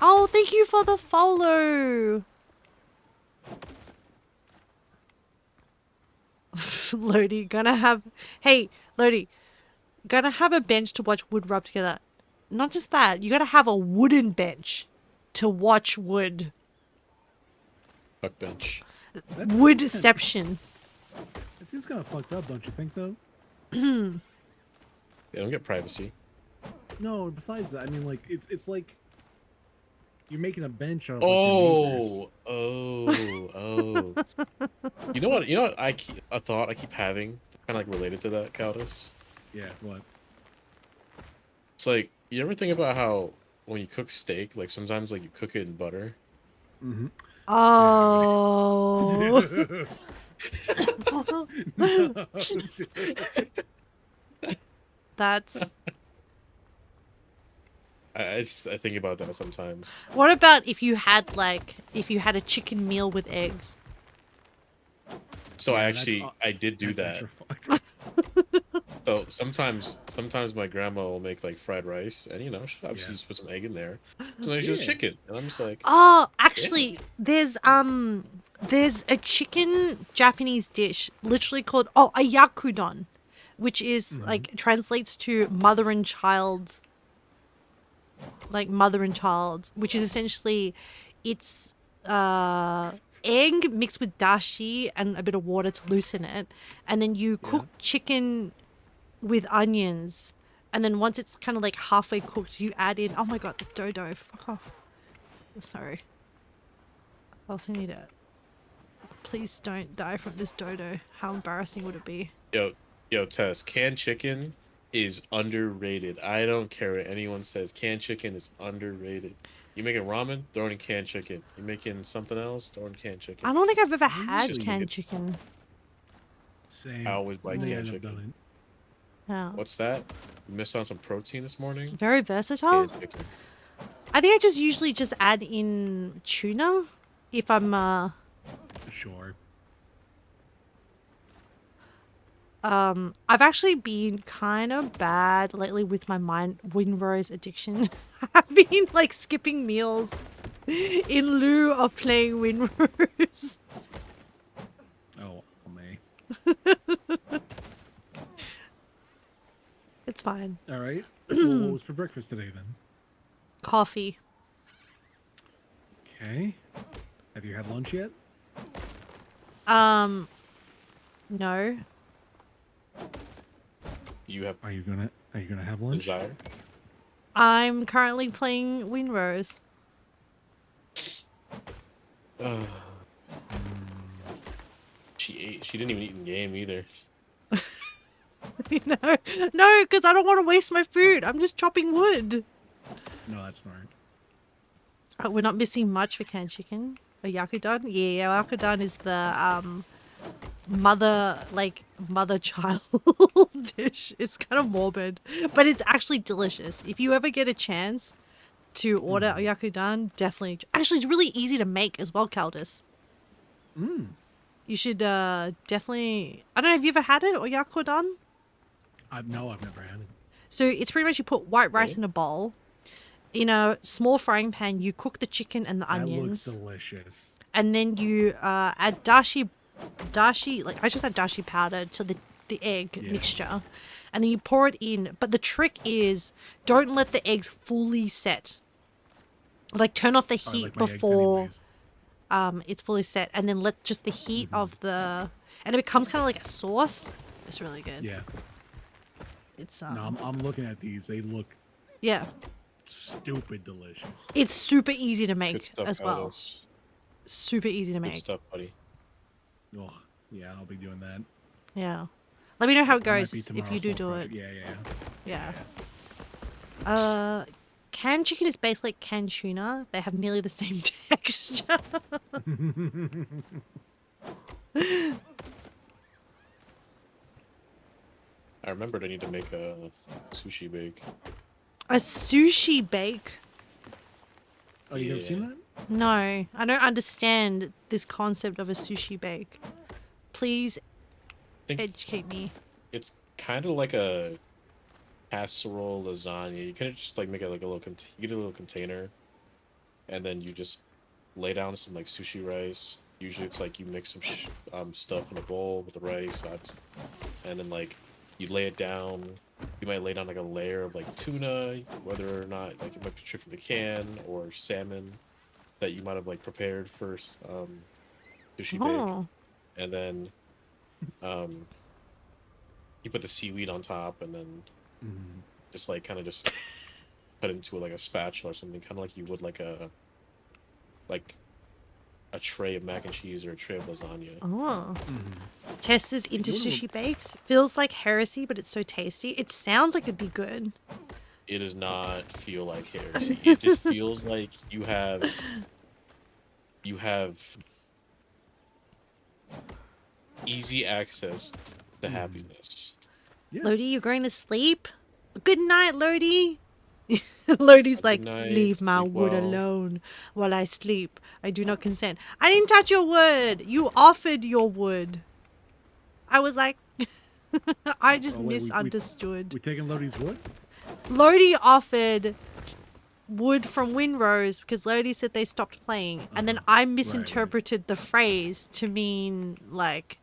Oh, thank you for the follow. Lodi, hey, Lodi, gonna have a bench to watch wood rub together. Not just that, you gotta have a wooden bench to watch wood. Fuck bench. Woodception. It seems kind of fucked up, don't you think, though? They don't get privacy. No, besides that, I mean, like, it's like you're making a bench out of, like, your neighbors. Oh. You know what a thought I keep having, kind of like related to that, Countess? Yeah, what? It's like, you ever think about how when you cook steak, like sometimes like you cook it in butter? Mm-hmm. Oh. That's... I think about that sometimes. What about if you had a chicken meal with eggs? So Yeah, I did do that's that. extra fucked. So sometimes my grandma will make like fried rice, and you know, she obviously just put some egg in there. Sometimes she does Yeah. chicken, and I'm just like, Oh, actually, there's a chicken Japanese dish literally called a yakudon, which is like translates to mother and child, which is essentially it's egg mixed with dashi and a bit of water to loosen it, and then you cook chicken with onions, and then once it's kind of like halfway cooked, you add in, oh my god, this dodo, fuck off. Sorry. I also need it. Please don't die from this dodo. How embarrassing would it be? yo, Tess, canned chicken is underrated. I don't care what anyone says. Canned chicken is underrated. You making ramen? Throw in canned chicken. You making something else? Throw in canned chicken. I don't think I've ever I had usually canned get- chicken. Same. I always buy Only canned end up chicken. done Yeah. What's that? You missed on some protein this morning? Very versatile. Canned chicken. I think I just usually just add in tuna if I'm it. Sure. I've actually been kind of bad lately with my windrose addiction. I've been like skipping meals in lieu of playing windrose. Oh, me. It's fine. All right. Well, what was for breakfast today then? Coffee. Okay. Have you had lunch yet? No. You have Are you gonna have lunch? desire? I'm currently playing windrose. She ate. She didn't even eat in game either. You know? No, because I don't want to waste my food. I'm just chopping wood. No, that's smart. We're not missing much for canned chicken. A yakudon? Yeah, yakudon is the mother child dish. It's kind of morbid, but it's actually delicious. If you ever get a chance to order a yakudon, definitely. Actually, it's really easy to make as well, Caldus. You should definitely. I don't know. Have you ever had it or yakudon? I've never had it. So it's pretty much you put white rice Okay. in a bowl. In a small frying pan, you cook the chicken and the That onions. looks delicious. And then you add dashi, like I just add dashi powder to the egg Yeah. mixture, and then you pour it in. But the trick is don't let the eggs fully set. Like turn off the I heat like my eggs before anyways. it's fully set, and then let just the heat of the, and it becomes kind of like a sauce. It's really good. Yeah. It's No, I'm looking at these. They look yeah, stupid delicious. it's super easy to Good make stuff, as well. Aldous. Super easy to Good make. stuff, buddy. Oh, yeah, I'll be doing that. Yeah. Let me know how it That might goes be if tomorrow's you do small it. project. Yeah. Canned chicken is basically like canned tuna. They have nearly the same texture. I remembered I need to make a sushi bake. A sushi bake? Oh, you never seen Yeah. that? No, I don't understand this concept of a sushi bake. Please Think educate me. it's kind of like a casserole lasagna. You kind of just like make it like a little. You get a little container, and then you just lay down some like sushi rice. Usually, it's like you mix some stuff in a bowl with the rice, and then like you lay it down. You might lay down like a layer of like tuna, whether or not like it might be straight from the can or salmon that you might have like prepared first sushi bake, Oh, and then you put the seaweed on top, and then just like kind of just put it into like a spatula or something, kind of like you would like a tray of mac and cheese or a tray of lasagna. oh. Test is into You wanna- sushi bakes. Feels like heresy, but it's so tasty. It sounds like it'd be good. It does not feel like heresy. It just feels like you have easy access to happiness. Yeah. Lodi, you're going to sleep? Good night, Lodi. Lodi's like, night, leave my sleep wood well." alone while I sleep. I do not consent. I didn't touch your wood. You offered your wood. I was like, I just Oh, wait, we- misunderstood. We taking Lodi's wood? Lodi offered wood from Windrose because Lodi said they stopped playing, and then I misinterpreted the phrase to mean like,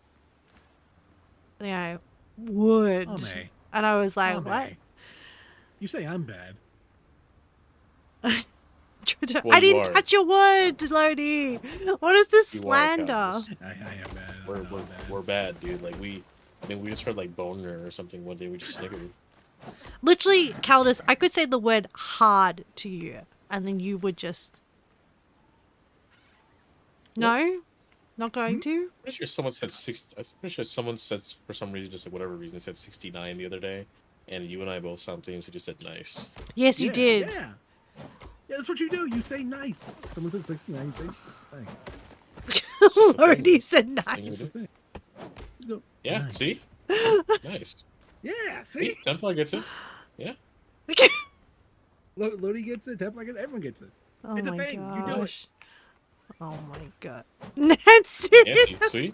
you know, wood. Oh, May. And I was like, Oh, what? May. You say I'm bad. I Well, you didn't are. touch your wood, Lodi. What is this You are, slander? Callus. I am bad. I'm We're, not we're, bad. we're bad, dude. Like we just heard like boner or something one day. We just snickered. Literally, Caldus, I could say the word hard to you, and then you would just. No? Not going to? Pretty sure someone said 60. I'm pretty sure someone said for some reason, just like whatever reason, they said 69 the other day. and you and I both simultaneously just said nice. Yes, you did. Yeah. Yeah, that's what you do. You say nice. Someone says 69, you say nice. Lodi said Thing we nice. do. Let's go. Yeah, Nice. see? Nice. Yeah, See? see? Templar gets it. Lodi gets it. Templar gets it. Everyone gets it. Oh It's a my thing. You do it. gosh. Oh my god. Nancy. Yeah, see?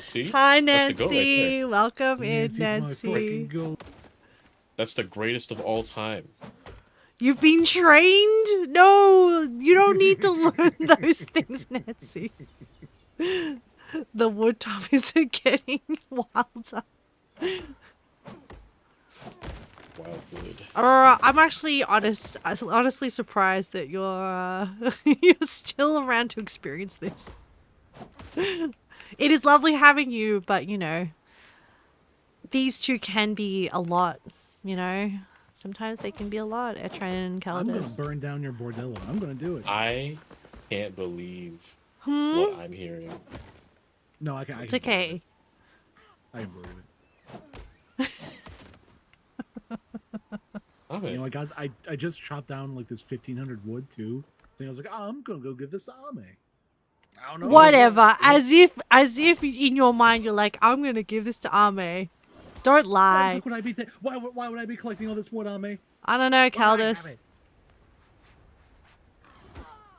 See? Hi, That's the goat right Nancy. there. Welcome in, Nancy's my Nancy. fucking goat. That's the greatest of all time. You've been trained? No, you don't need to learn those things, Nancy. The wood topics are getting wilder. Wildwood. I'm actually honestly surprised that you're you're still around to experience this. It is lovely having you, but you know, these two can be a lot. You know, sometimes they can be a lot. Etran and I'm gonna Caldas. burn down your bordello. I'm gonna do it. I can't believe what I'm hearing. No, I can't. It's okay. I can believe it. Love You it. know, I just chopped down like this 1,500 wood too. Then I was like, oh, I'm gonna go give this to Ame. I don't know. Whatever. As if in your mind you're like, I'm gonna give this to Ame. Don't Why, lie. the fuck would I be why would I be collecting all this wood, Ame? I don't know, Why would I have Caldas. it?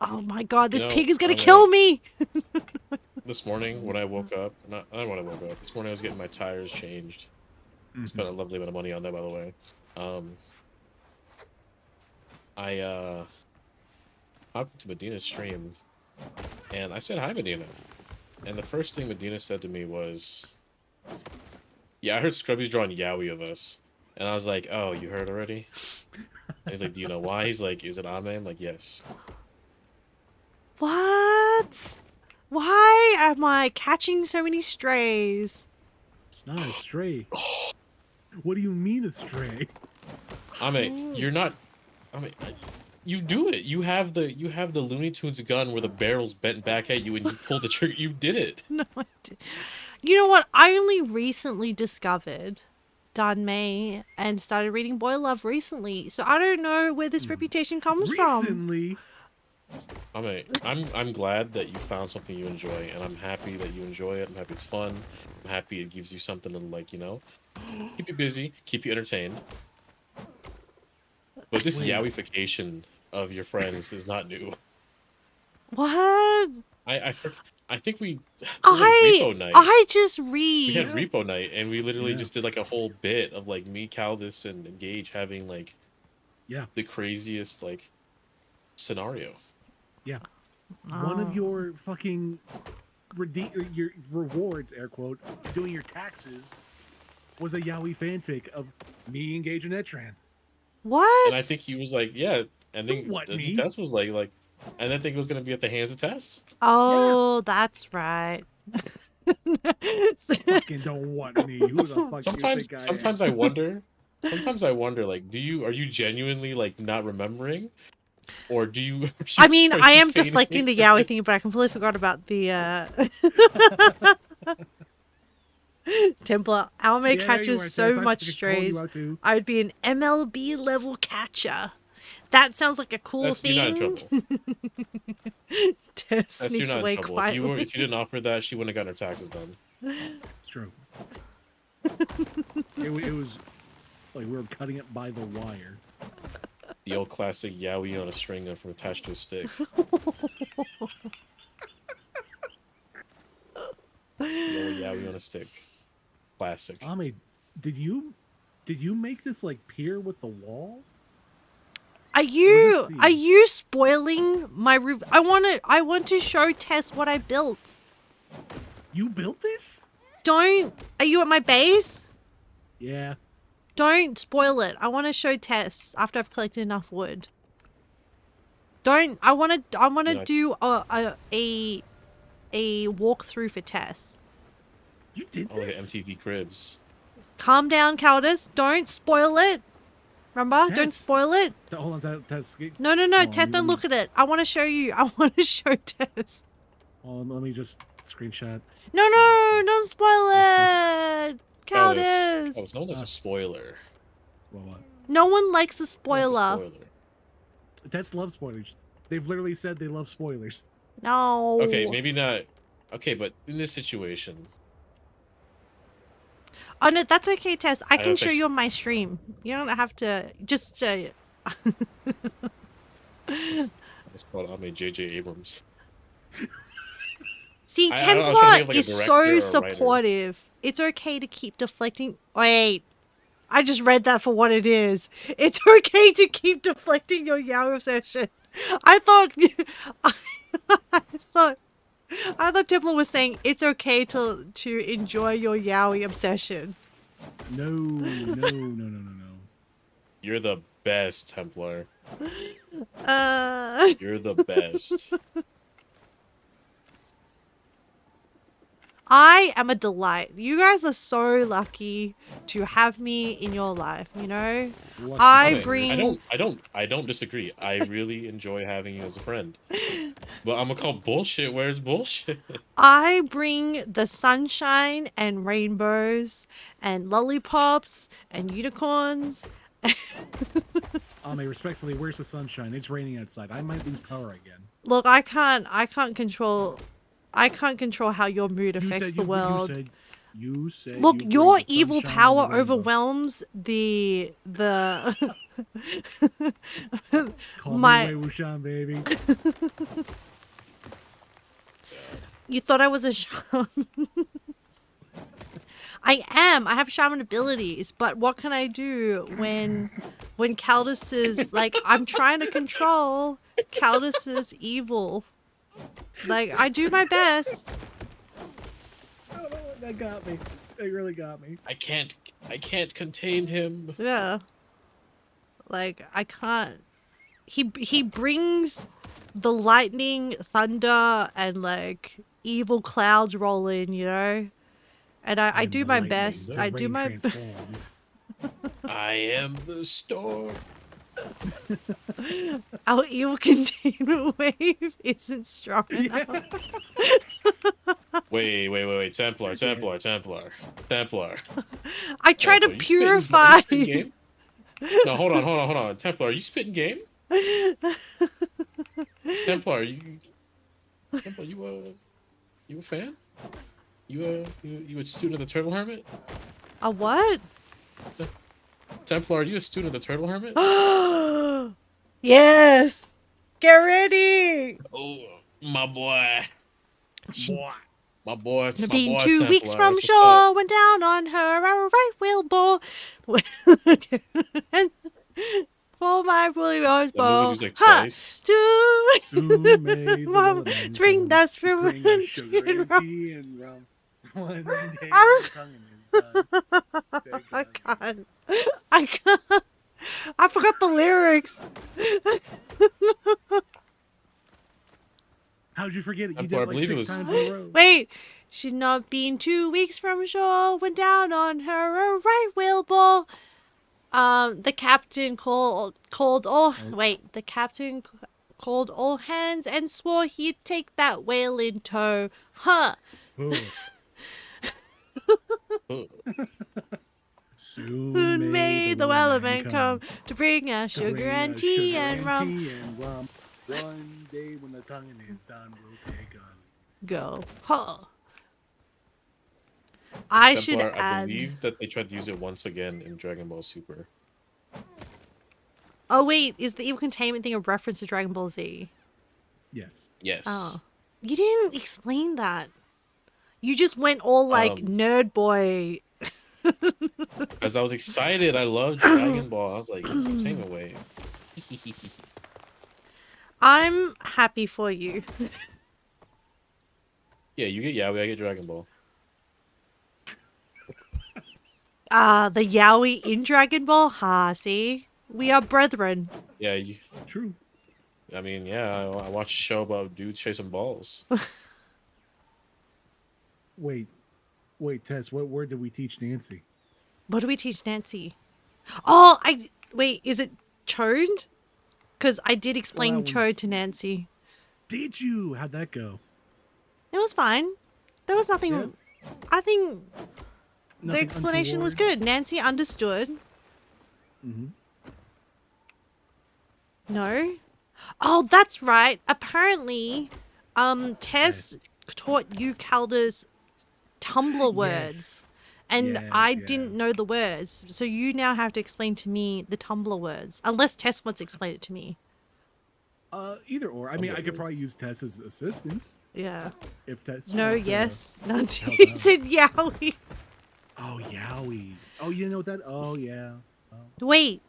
Oh my god, this You know, pig is gonna Ame, kill me! This morning when I woke up, not when I woke up. This morning I was getting my tires changed. Spent a lovely amount of money on that, by the way. I hopped into Medina's stream, and I said hi, Medina. And the first thing Medina said to me was, "Yeah, I heard Scrubby's drawing yaoi of us." And I was like, "Oh, you heard already?" And he's like, "Do you know why?" He's like, "Is it Ame?" I'm like, "Yes." What? Why am I catching so many strays? It's not a stray. What do you mean a stray? Ame, you're not. Ame, you do it. You have the Looney Tunes gun where the barrel's bent back at you and you pulled the trigger. You did it. No, I did. You know what? I only recently discovered Danmei and started reading Boy Love recently, so I don't know where this reputation comes from. Recently, Ame, I'm glad that you found something you enjoy, and I'm happy that you enjoy it. I'm happy it's fun. I'm happy it gives you something to, like, you know, keep you busy, keep you entertained. But this yaoification of your friends is not new. What? I think we repo night. I just We had read. repo night, and we literally Yeah. just did like a whole bit of like me, Caldus, and Gage having like yeah, the craziest like scenario. yeah. One Oh. of your fucking your rewards, air quote, doing your taxes was a yaoi fanfic of me engaging Etran. What? And I think he was like, yeah, and then What, the me? Tess was like, and I think it was gonna be at the hands of Tess. Oh, that's right. Fucking don't want me. Who the fuck Sometimes, do you think sometimes I I am? wonder. Sometimes I wonder, like, are you genuinely like not remembering, or do you? I mean, I am feigning deflecting the ignorance? yaoi thing, but I completely forgot about the Templar. Alme Yeah, you catches are, so Tess. I much fucking called you strays. out too. I would be an MLB level catcher. That sounds like a cool That's, you're not in thing. trouble. Tess That's, you're sneaks not away in trouble. quietly. If you didn't offer that, she wouldn't have gotten her taxes done. It's true. it was like we were cutting it by the wire. The old classic yaoi on a string from attached to a stick. The old yaoi on a stick. Classic. Ame, did you make this like pier with the wall? Are you spoiling my I want to show Tess what I built. You built this? Are you at my base? Yeah. Don't spoil it. I want to show Tess after I've collected enough wood. I want to Yeah. do a walkthrough for Tess. You did Oh, like this? MTV Cribs. Calm down, Caldus. Don't spoil it. Remember? Don't Tess. spoil it. Hold on, Tess. No, Tess, don't look at it. I want to show you. I want to show Tess. Hold on, let me just screenshot. No, don't spoil it. Caldus. Caldus. Oh, no one is a spoiler. Well, what? No one likes a That's a spoiler. Tess loves spoilers. They've literally said they love spoilers. No. Okay, maybe not. Okay, but in this situation, Oh no, that's okay, Tess. I I can don't show think- you on my stream. You don't have to just. I spelled out my J.J. Abrams. See, I was Templar trying to think of, like, a is director so or a writer. supportive. It's okay to keep deflecting. Wait, I just read that for what it is. It's okay to keep deflecting your yaoi obsession. I thought, I thought Templar was saying it's okay to enjoy your yaoi obsession. No. You're the best, Templar. Uh, You're the best. I am a delight. You guys are so lucky to have me in your life. You know, Lucky I bastard. bring. I don't disagree. I really enjoy having you as a friend. But I'm gonna call bullshit where it's bullshit. I bring the sunshine and rainbows and lollipops and unicorns. Respectfully, where's the sunshine? It's raining outside. I might lose power again. Look, I can't control how your mood You affects said the world. You said. Look, you bring your the evil sunshine power and the rainbow. overwhelms the Call my- me Wei Wuxian, baby. You thought I was a shaman. I am. I have shaman abilities, but what can I do when Caldus is like, I'm trying to control Caldus's evil. Like, I do my best. Oh, that got me. It really got me. I can't contain him. Yeah. Like, I can't. He brings the lightning, thunder, and like evil clouds roll in, you know? And I And do the my lightning, best. the I do rain my transformed. I am the storm. Our evil containment wave isn't strong enough. Wait. Templar. I try to Templar, you spitting- purify. you spitting game? No, hold on. Templar, are you spitting game? Templar, you a fan? You a student of the Turtle Hermit? A what? Templar, are you a student of the Turtle Hermit? Yes. Get ready. Oh, my boy. Boy. My boy. Been my boy 2 weeks Templar, from that's what's shore, up. went down on her a right wheel ball. And for my bully rose That ball. movie was used like twice. Soon may the Mom, weatherman bring come that to spirit bring us sugar and and rum. tea and rum. One day I'm the tonguing is done. I can't. I can't. I forgot the lyrics. How'd you forget it? You I did it like believe it 6 was- times in a row. Wait. She'd not been 2 weeks from shore, went down on her a right whale ball. The captain called all. Wait, the captain called all hands and swore he'd take that whale in tow. Huh. Oh. Oh, Soon May the Wellerman come to bring us to sugar bring and us tea sugar and rum. tea and rum. One day when the tonguing is done, we'll take on. Go. Huh. I should Templar, I add. believe that they tried to use it once again in Dragon Ball Super. Oh wait, is the evil containment thing a reference to Dragon Ball Z? Yes. Yes. Oh, you didn't explain that. You just went all like nerd boy. Because I was excited. I love Dragon Ball. I was like, entertainment wave. I'm happy for you. Yeah, you get Yaoi, I get Dragon Ball. The yaoi in Dragon Ball. Ha, see, we are brethren. Yeah, True. I mean, yeah, I watched a show about dudes chasing balls. Wait, Tess, what word did we teach Nancy? What do we teach Nancy? Oh, wait. Is it chode? Because I did explain that chode was- to Nancy. Did you? How'd that go? It was fine. There was nothing. Yeah. I think the Nothing explanation was untoward? good. Nancy understood. Mm-hmm. No? Oh, that's right. Apparently, Tess taught you Calder's Tumblr words. Yes. And I Yes, didn't yes. know the words. So you now have to explain to me the Tumblr words. Unless Tess wants to explain it to me. Either or. I mean, I could probably use Tess as assistance Yeah. if Tess No, wants to yes. Nancy help out. said yowie. Oh, Yowie. Oh, you know what that? Oh, yeah. Oh. Wait.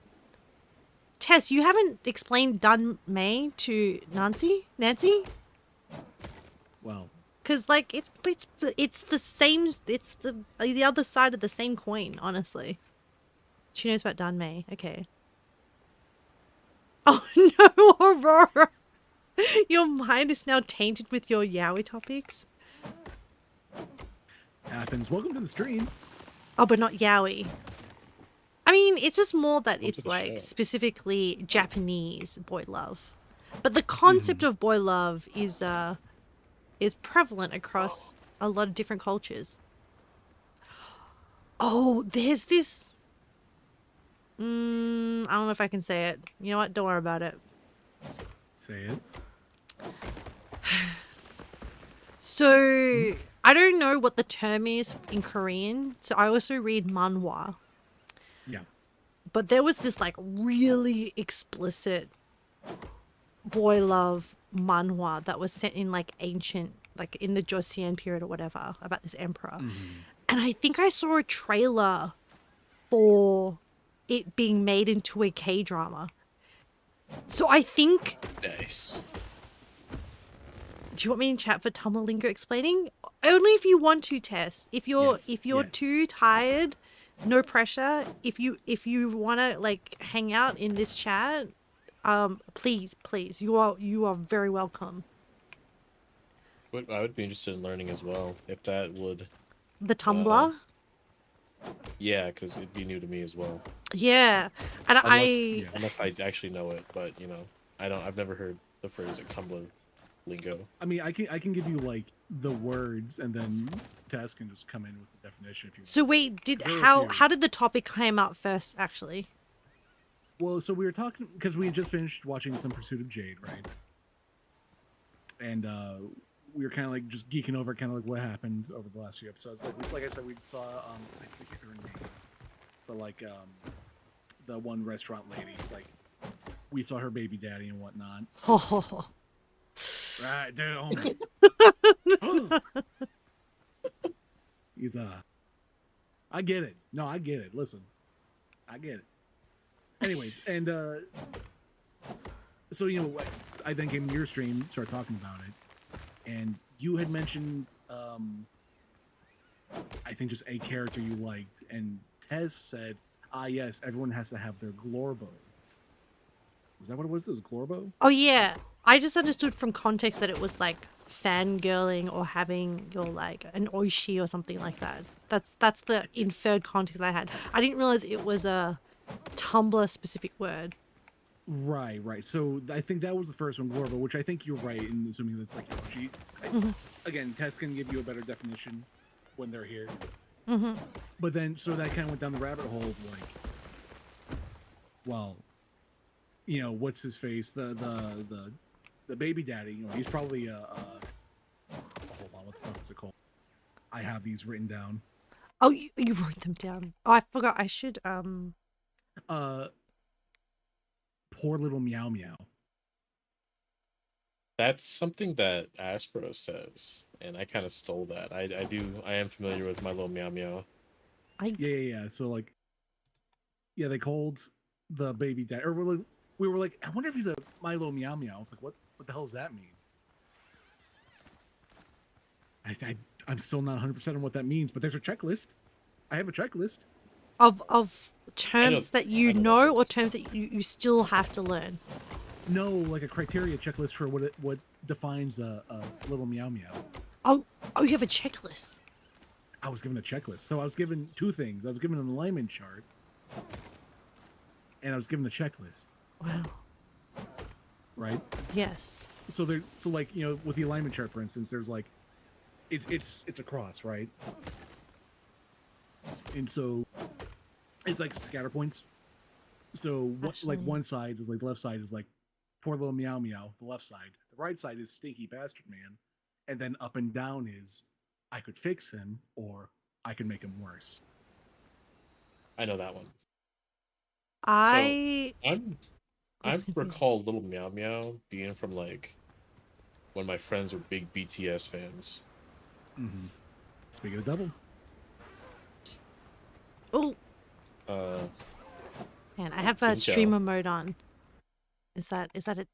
Tess, you haven't explained Dun May to Nancy? Nancy? Well, Because, like, it's the same, it's the other side of the same coin, honestly. She knows about Dun May. Okay. Oh, no, Aurora. Your mind is now tainted with your yaoi topics. happens. Welcome to the stream. Oh, but not yaoi. I mean, it's just more that Welcome to it's the like show. specifically Japanese boy love. But the concept of boy love is prevalent across a lot of different cultures. Oh, there's this. I don't know if I can say it. You know what? Don't worry about it. Say it. So I don't know what the term is in Korean. So I also read manhwa. Yeah. But there was this like really explicit boy love manhwa that was set in like ancient, like in the Joseon period or whatever, about this emperor. And I think I saw a trailer for it being made into a K-drama. So I think... Nice. Do you want me in chat for Tumblr lingo explaining? Only if you want to, Tess. If you're Yes. too tired, no pressure. If you want to like hang out in this chat, please, you are very welcome. But I would be interested in learning as well if that would. The Tumblr? Yeah, because it'd be new to me as well. Yeah. And Unless I actually know it, but you know, I've never heard the phrase like Tumblr lingo. I mean, I can give you like the words, and then Tess can just come in with the definition if you want. So wait, how did the topic come out first actually? Well, so we were talking because we had just finished watching Some Pursuit of Jade, right? And we were kind of like just geeking over kind of like what happened over the last few episodes. Like I said, we saw I forget her name, but like the one restaurant lady, like we saw her baby daddy and whatnot. Oh, Right, dude. He's I get it. No, I get it. Listen, I get it. Anyways, and so you know, I then came to your stream, started talking about it, and you had mentioned, I think just a character you liked, and Tez said, "Ah, yes, everyone has to have their Glorbo." Was that what it was? It was Glorbo? oh yeah. I just understood from context that it was like fangirling or having your like an oishi or something like that. That's the inferred context I had. I didn't realize it was a Tumblr specific word. Right. So I think that was the first one, Glorbo, which I think you're right in assuming that's like Yoshi. Again, Tess can give you a better definition when they're here. But then, so that kind of went down the rabbit hole of like, well, you know, what's his face? The baby daddy, you know, he's probably hold on, what the fuck was it called? I have these written down. Oh, you wrote them down. Oh, I forgot. I should Poor little Meow Meow. That's something that Aspero says, and I kind of stole that. I am familiar with My Little Meow Meow. Yeah. So like, yeah, they called the baby dad, or we were like, I wonder if he's a My Little Meow Meow. I was like, what the hell does that mean? I'm still not 100% on what that means, but there's a checklist. I have a checklist of terms that you know know or terms that you still have to learn. No, like a criteria checklist for what defines a little meow meow. Oh, you have a checklist. I was given a checklist, so I was given two things. I was given an alignment chart, and I was given the checklist. Wow. Right. Yes. So like, you know, with the alignment chart, for instance, there's like, it's a cross, right? And so it's like scatter points. So what? Like Actually. one side is like the left side is like poor little meow meow. The left side, the right side is stinky bastard man, and then up and down is I could fix him or I could make him worse. I know that one. I I recall Little Meow Meow being from like when my friends were big BTS fans. Mm-hmm. Speaking of double, oh Uh, man, I have Xin a chào. streamer mode on. Is that it?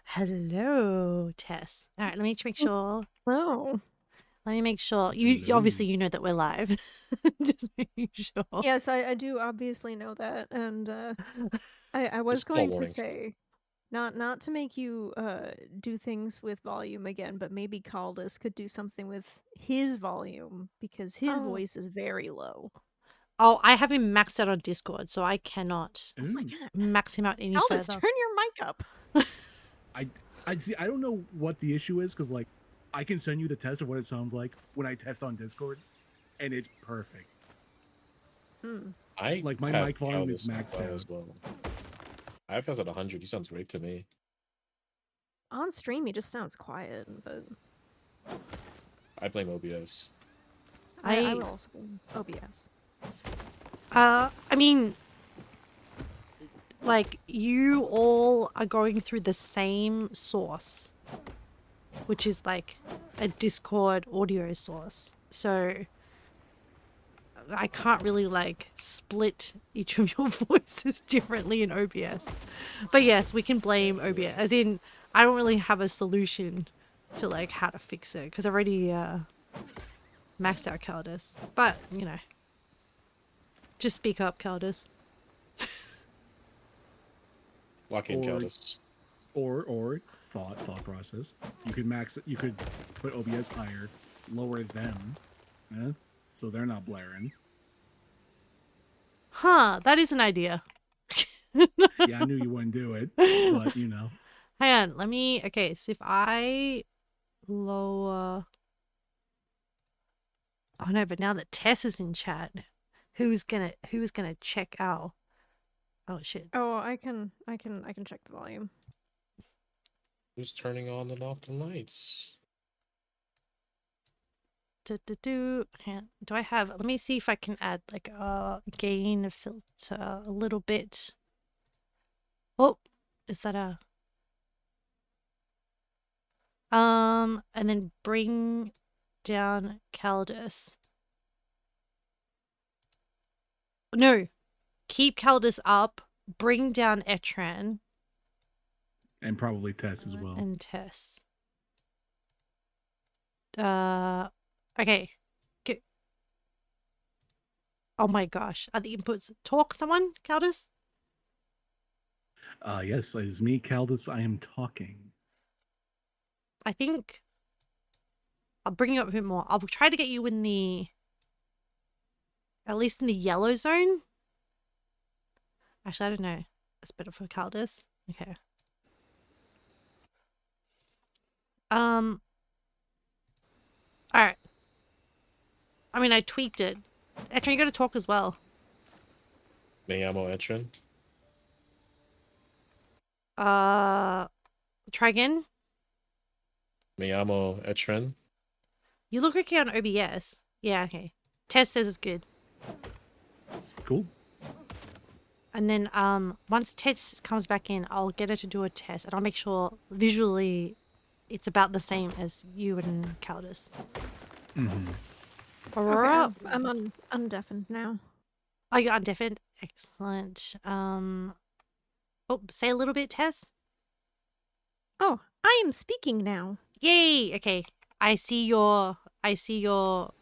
Hello, Tess. All right, let me make sure. Oh. Let me make sure. You obviously Hello. you know that we're live. Just making sure. Yes, I do obviously know that, and I was Just call going to warning. say, not to make you do things with volume again, but maybe Caldas could do something with his volume because his Oh. voice is very low. Oh, I have him maxed out on Discord, so I cannot Oh my Ooh. god, max him out any Caldas, further. turn your mic up. I see. I don't know what the issue is because like I can send you the test of what it sounds like when I test on Discord, and it's perfect. Hmm. I Like, my have mic volume is Caldas maxed out. as well. I have Caldas at 100. He sounds great to me. On stream, he just sounds quiet, but I blame OBS. I would also blame OBS. I mean, like, you all are going through the same source, which is like a Discord audio source. So I can't really like split each of your voices differently in OBS. But yes, we can blame OBS. As in, I don't really have a solution to like how to fix it because I've already maxed out Caldas. But, you know, just speak up, Caldas. Lock in Or- Caldas. Or thought process. You could max it. You could put OBS higher, lower them, so they're not blaring. Huh, that is an idea. Yeah, I knew you wouldn't do it, but you know. Hang on, let me. Okay, so if I lower. Oh no, but now that Tess is in chat, who's gonna check out? Oh shit. Oh, I can check the volume. Who's turning on and off the lights? Do I have? Let me see if I can add like a gain filter a little bit. Oh, is that a? And then bring down Caldas. No, keep Caldas up. Bring down Etran. And probably Tess as well. And Tess. Okay. Oh my gosh. Are the inputs talk someone, Caldas? Yes, it is me, Caldas. I am talking. I think I'll bring you up a bit more. I'll try to get you in at least in the yellow zone. Actually, I don't know. That's better for Caldas. Okay. All right. I mean, I tweaked it. Etran, you got to talk as well. Me llamo Etrin. Try again. Me llamo Etrin. You look okay on OBS. Yeah, okay. Tess says it's good. Cool. And then once Tess comes back in, I'll get her to do a test and I'll make sure visually it's about the same as you and Caldas. Mm-hmm. Aurora? Okay, I'm undeafened now. Oh, you're undeafened? Excellent. Oh, say a little bit, Tess. Oh, I am speaking now. Yay! Okay. I see you're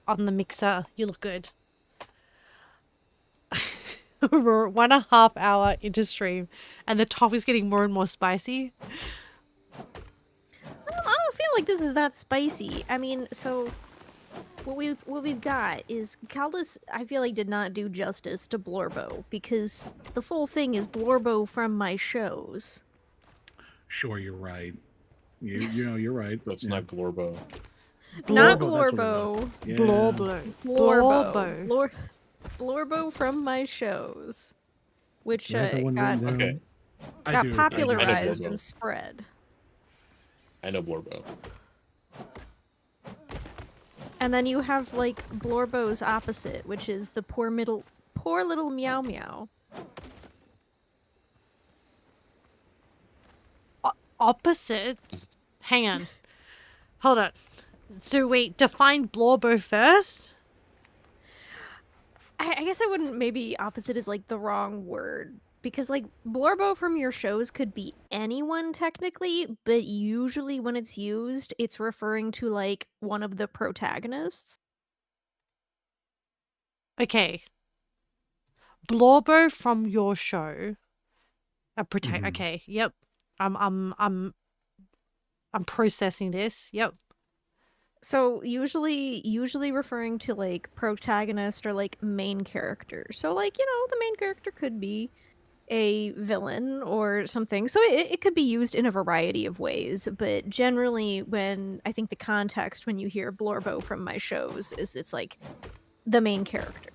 on the mixer. You look good. We're 1.5 hour into stream and the top is getting more and more spicy. I don't feel like this is that spicy. I mean, so what we've got is Caldas. I feel like did not do justice to Blorbo because the full thing is Blorbo from my shows. Sure, you're right. You know, you're right. So it's Yeah. not Glorbo. Not Blorbo, that's what it Glorbo. Yeah. Blorbo. Blorbo. Blorbo. Blorbo from my shows. which Do I have that one got written down? Okay. I got do. popularized Blorbo. and spread. I know Blorbo. And then you have like Blorbo's opposite, which is the poor little meow meow. Opposite? Hang on. Hold on. So wait, define Blorbo first? I guess I wouldn't, maybe opposite is like the wrong word. Because like Blorbo from your shows could be anyone technically, but usually when it's used, it's referring to like one of the protagonists. Okay. Blorbo from your show. Okay, yep. I'm processing this. Yep. So usually referring to like protagonist or like main character. So like, the main character could be a villain or something. So it could be used in a variety of ways, but generally when I think the context when you hear Blorbo from my shows is it's like the main character.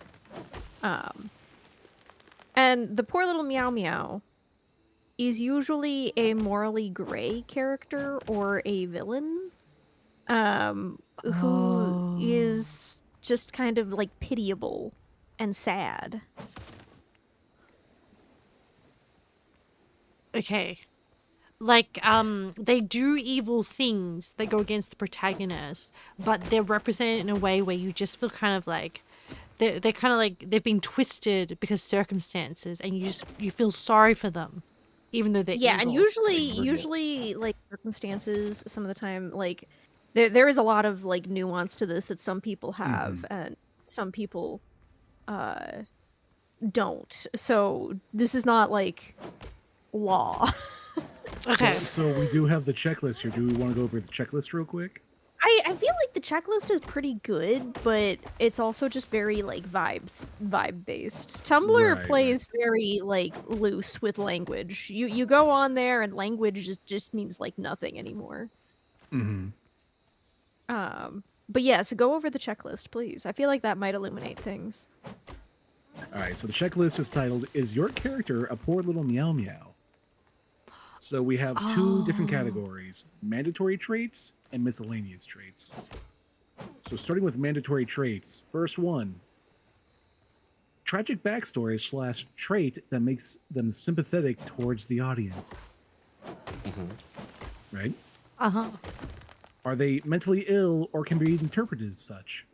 And the poor little meow meow is usually a morally gray character or a villain. Who is just kind of like pitiable and sad. Okay. Like, they do evil things that go against the protagonist, but they're represented in a way where you just feel kind of like they're kind of like they've been twisted because circumstances, and you feel sorry for them, even though they're Yeah, evil. and usually like circumstances some of the time like there is a lot of like nuance to this that some people have and some people don't. So this is not like law. Okay. Well, so we do have the checklist here. Do we want to go over the checklist real quick? I feel like the checklist is pretty good, but it's also just very like vibe based. Tumblr Right, plays very like loose with language. You go on there and language just means like nothing anymore. But yeah, so go over the checklist, please. I feel like that might illuminate things. All right, so the checklist is titled, Is Your Character a Poor Little Meow Meow? So we have two different categories, mandatory traits and miscellaneous traits. So starting with mandatory traits, first one, tragic backstory / trait that makes them sympathetic towards the audience. Right? Uh-huh. Are they mentally ill or can be interpreted as such?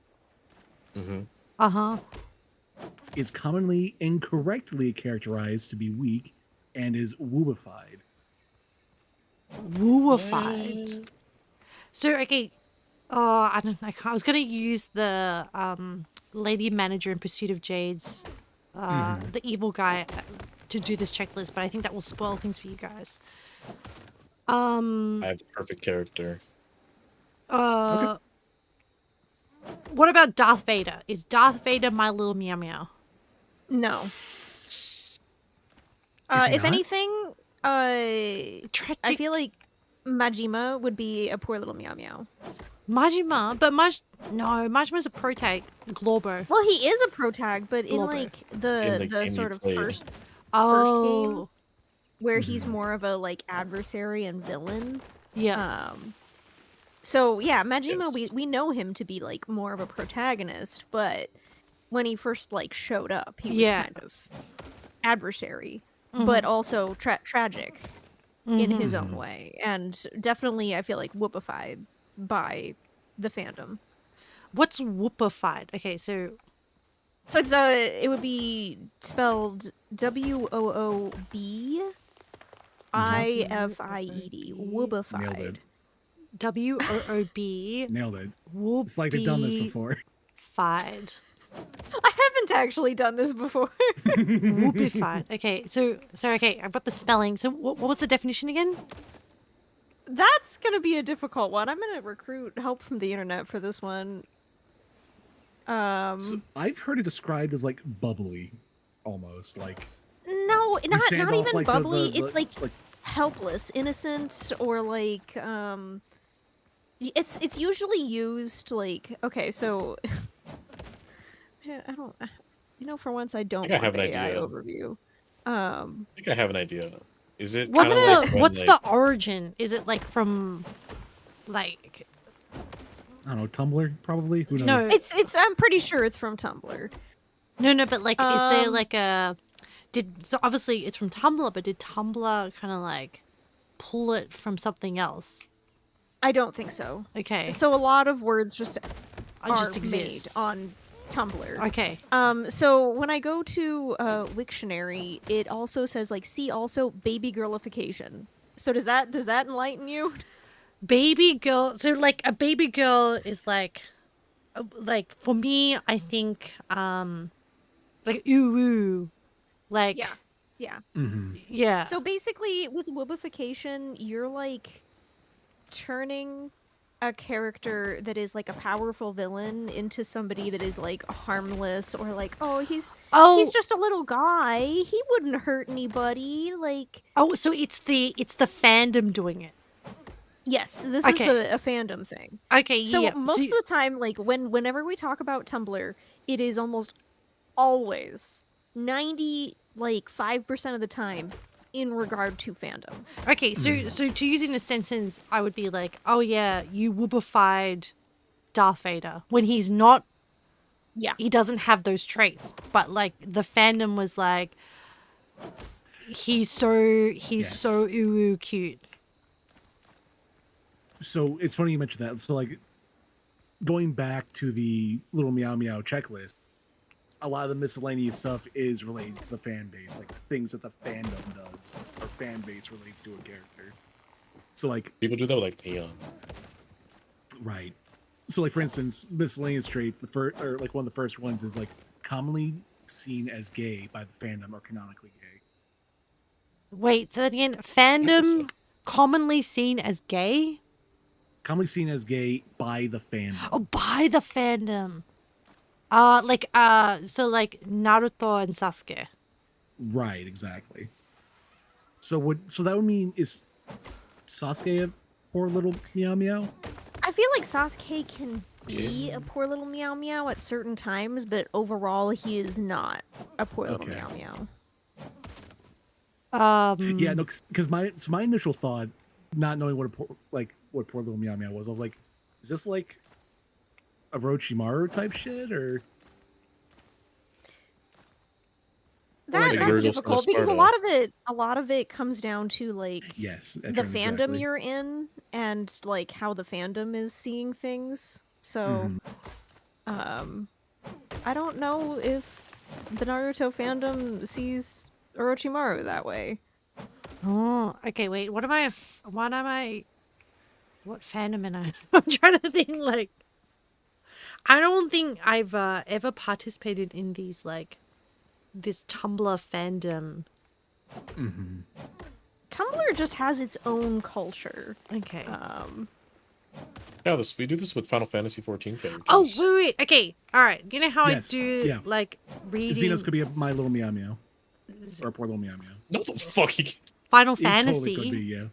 Uh-huh. Is commonly incorrectly characterized to be weak and is woobified. Wooified. So okay, I was gonna use the lady manager in Pursuit of Jade's the evil guy to do this checklist, but I think that will spoil things for you guys. I have the perfect character. What about Darth Vader? Is Darth Vader my little meow meow? No. Is he If not? anything, Tragic I feel like Majima would be a poor little meow meow. Majima, but Majima's a protag Glorbo. Well, he is a protag, but in Glorbo. like In the the game sort you of played. first game Oh, where he's more of a like adversary and villain. yeah. So yeah, Majima, Yes. we know him to be like more of a protagonist, but when he first like showed up, he was Yeah. kind of adversary, but also tragic in his own way, and definitely I feel like whoopified by the fandom. What's whoopified? Okay, so So it would be spelled WOOBIFIED, Nailed whoopified. it. WOOB. Nailed it. It's like they've done this before. Whoopified. I haven't actually done this before. Whoopified. Okay, so okay, I've got the spelling. So what was the definition again? That's gonna be a difficult one. I'm gonna recruit help from the internet for this one. So I've heard it described as like bubbly, almost like No, you not sand off, even like, bubbly. the- It's like helpless, innocent, or like it's usually used like okay, so yeah, I don't for once I don't I think I want have the an AI idea. overview. I think I have an idea. Is it kind What's of the like when, what's like, the origin? Is it like from like I don't know, Tumblr probably. Who No. knows? It's. I'm pretty sure it's from Tumblr. no, but like is there Um, like so obviously it's from Tumblr, but did Tumblr kind of like pull it from something else? I don't think so. Okay. So a lot of words just I are just made exist. on Tumblr. Okay. So when I go to Wiktionary, it also says like see also baby girlification. So does that enlighten you? Baby girl. So like a baby girl is like for me, I think like ooh, like Yeah. Yeah. yeah. So basically, with woobification, you're like turning a character that is like a powerful villain into somebody that is like harmless or like, oh, he's just a little guy. He wouldn't hurt anybody. Like, So it's the fandom doing it. yes, this Okay. is a fandom thing. Okay, So yeah. most of the time, like whenever we talk about Tumblr, it is almost always 95% of the time in regard to fandom. Okay, so to use in a sentence, I would be like, oh yeah, you woobified Darth Vader when he's not. Yeah. He doesn't have those traits, but like the fandom was like, he's so ooh cute. So it's funny you mentioned that. So like going back to the little meow meow checklist, a lot of the miscellaneous stuff is related to the fan base, like things that the fandom does or fan base relates to a character. So like people do that with like Leon? right. So like for instance, miscellaneous trait, the first or like one of the first ones is like commonly seen as gay by the fandom or canonically gay. Wait, so that again, fandom commonly seen as gay? Commonly seen as gay by the fandom. Oh, by the fandom. So like Naruto and Sasuke. Right, exactly. So that would mean is Sasuke a poor little meow meow? I feel like Sasuke can be a poor little meow meow at certain times, but overall he is not a poor little meow meow. Yeah, no, because my initial thought, not knowing what poor little meow meow was, I was like, is this like a Orochimaru type shit or? That's Virgil's difficult from because Sparta. a lot of it comes down to like Yes, the Etron, fandom exactly. you're in and like how the fandom is seeing things. So I don't know if the Naruto fandom sees Orochimaru that way. Oh, okay, wait. What fandom am I? I'm trying to think like I don't think I've ever participated in these like this Tumblr fandom. Tumblr just has its own culture. Okay. Yeah, we do this with Final Fantasy 14 characters. Oh, wait. Okay. All right. You know how Yes, I do yeah. like reading Xenos could be a my little meow meow or a poor little meow meow. No, the fuck. Final It Fantasy. totally could be, yeah.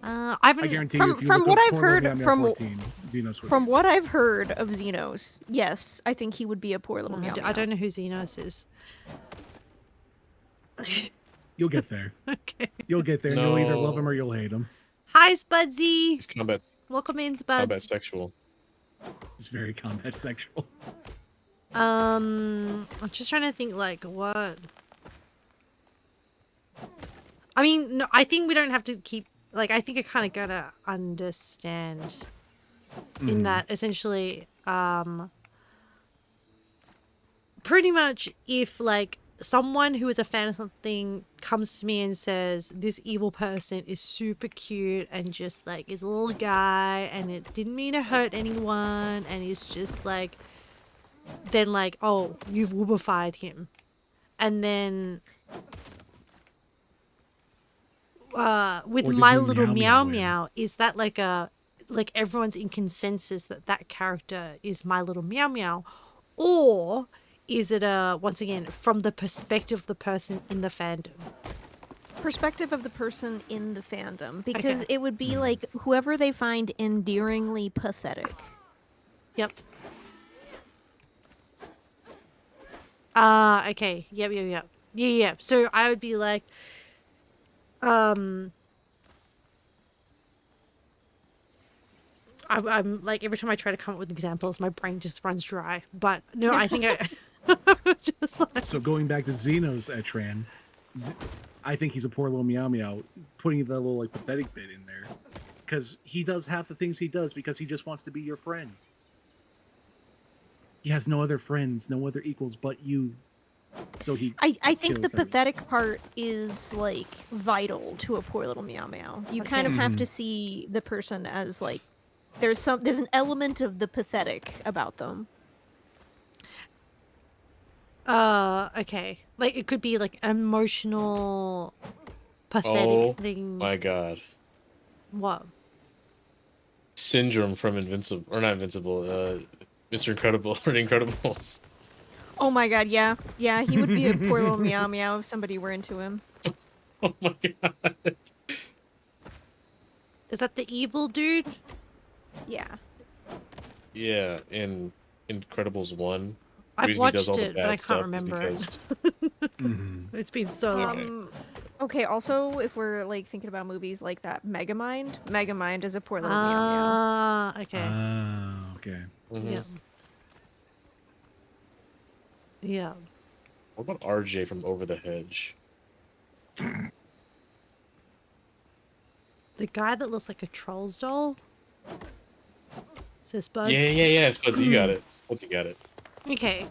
I I haven't. guarantee you, if you from look what up I've poor little heard meow meow from 14, Xenos would From be. what I've heard of Xenos, yes, I think he would be a poor little meow. I don't know who Xenos is. You'll get there. Okay. You'll get there, and you'll either love No. him or you'll hate him. Hi, Spudsy. He's combat Welcome in, Spuds. sexual. It's very combat sexual. I'm just trying to think like what. I mean, no, I think we don't have to keep like. I think I kind of gotta understand in that essentially, pretty much if like someone who is a fan of something comes to me and says this evil person is super cute and just like is a little guy and it didn't mean to hurt anyone and it's just like then like, oh, you've woobified him. And then with Or did My you Little meow Meow meow him? Meow, is that like everyone's in consensus that that character is My Little Meow Meow, or is it once again from the perspective of the person in the fandom? Perspective of the person in the fandom, because Okay. it would be like whoever they find endearingly pathetic. Yep. Okay. Yep. Yeah. So I would be like, I'm like every time I try to come up with examples, my brain just runs dry. But no, I think I just like So going back to Xenos Etran, I think he's a poor little meow meow, putting that little like pathetic bit in there, because he does half the things he does because he just wants to be your friend. He has no other friends, no other equals but you. So I think the kills everyone. pathetic part is like vital to a poor little meow meow. You kind of have to see the person as like there's an element of the pathetic about them. okay. Like it could be like an emotional, pathetic Oh thing. my god. What? Syndrome from Invincible, or not Invincible, Mr. Incredible, or The Incredibles. Oh my god, yeah. Yeah, he would be a poor little meow meow if somebody were into him. Oh my god. Is that the evil dude? Yeah. Yeah, in Incredibles 1. the I've reason he does all watched the it, but bad I can't stuff is remember it. because- It's been so long. Okay. Okay, also if we're like thinking about movies like that, Megamind is a poor little meow meow. Ah, okay. Ah, okay. Mhm. Yeah. Yeah. What about RJ from Over the Hedge? The guy that looks like a Trolls doll. Says Buds. Yeah. Spuds, you got it. Spuds, you got it. Okay.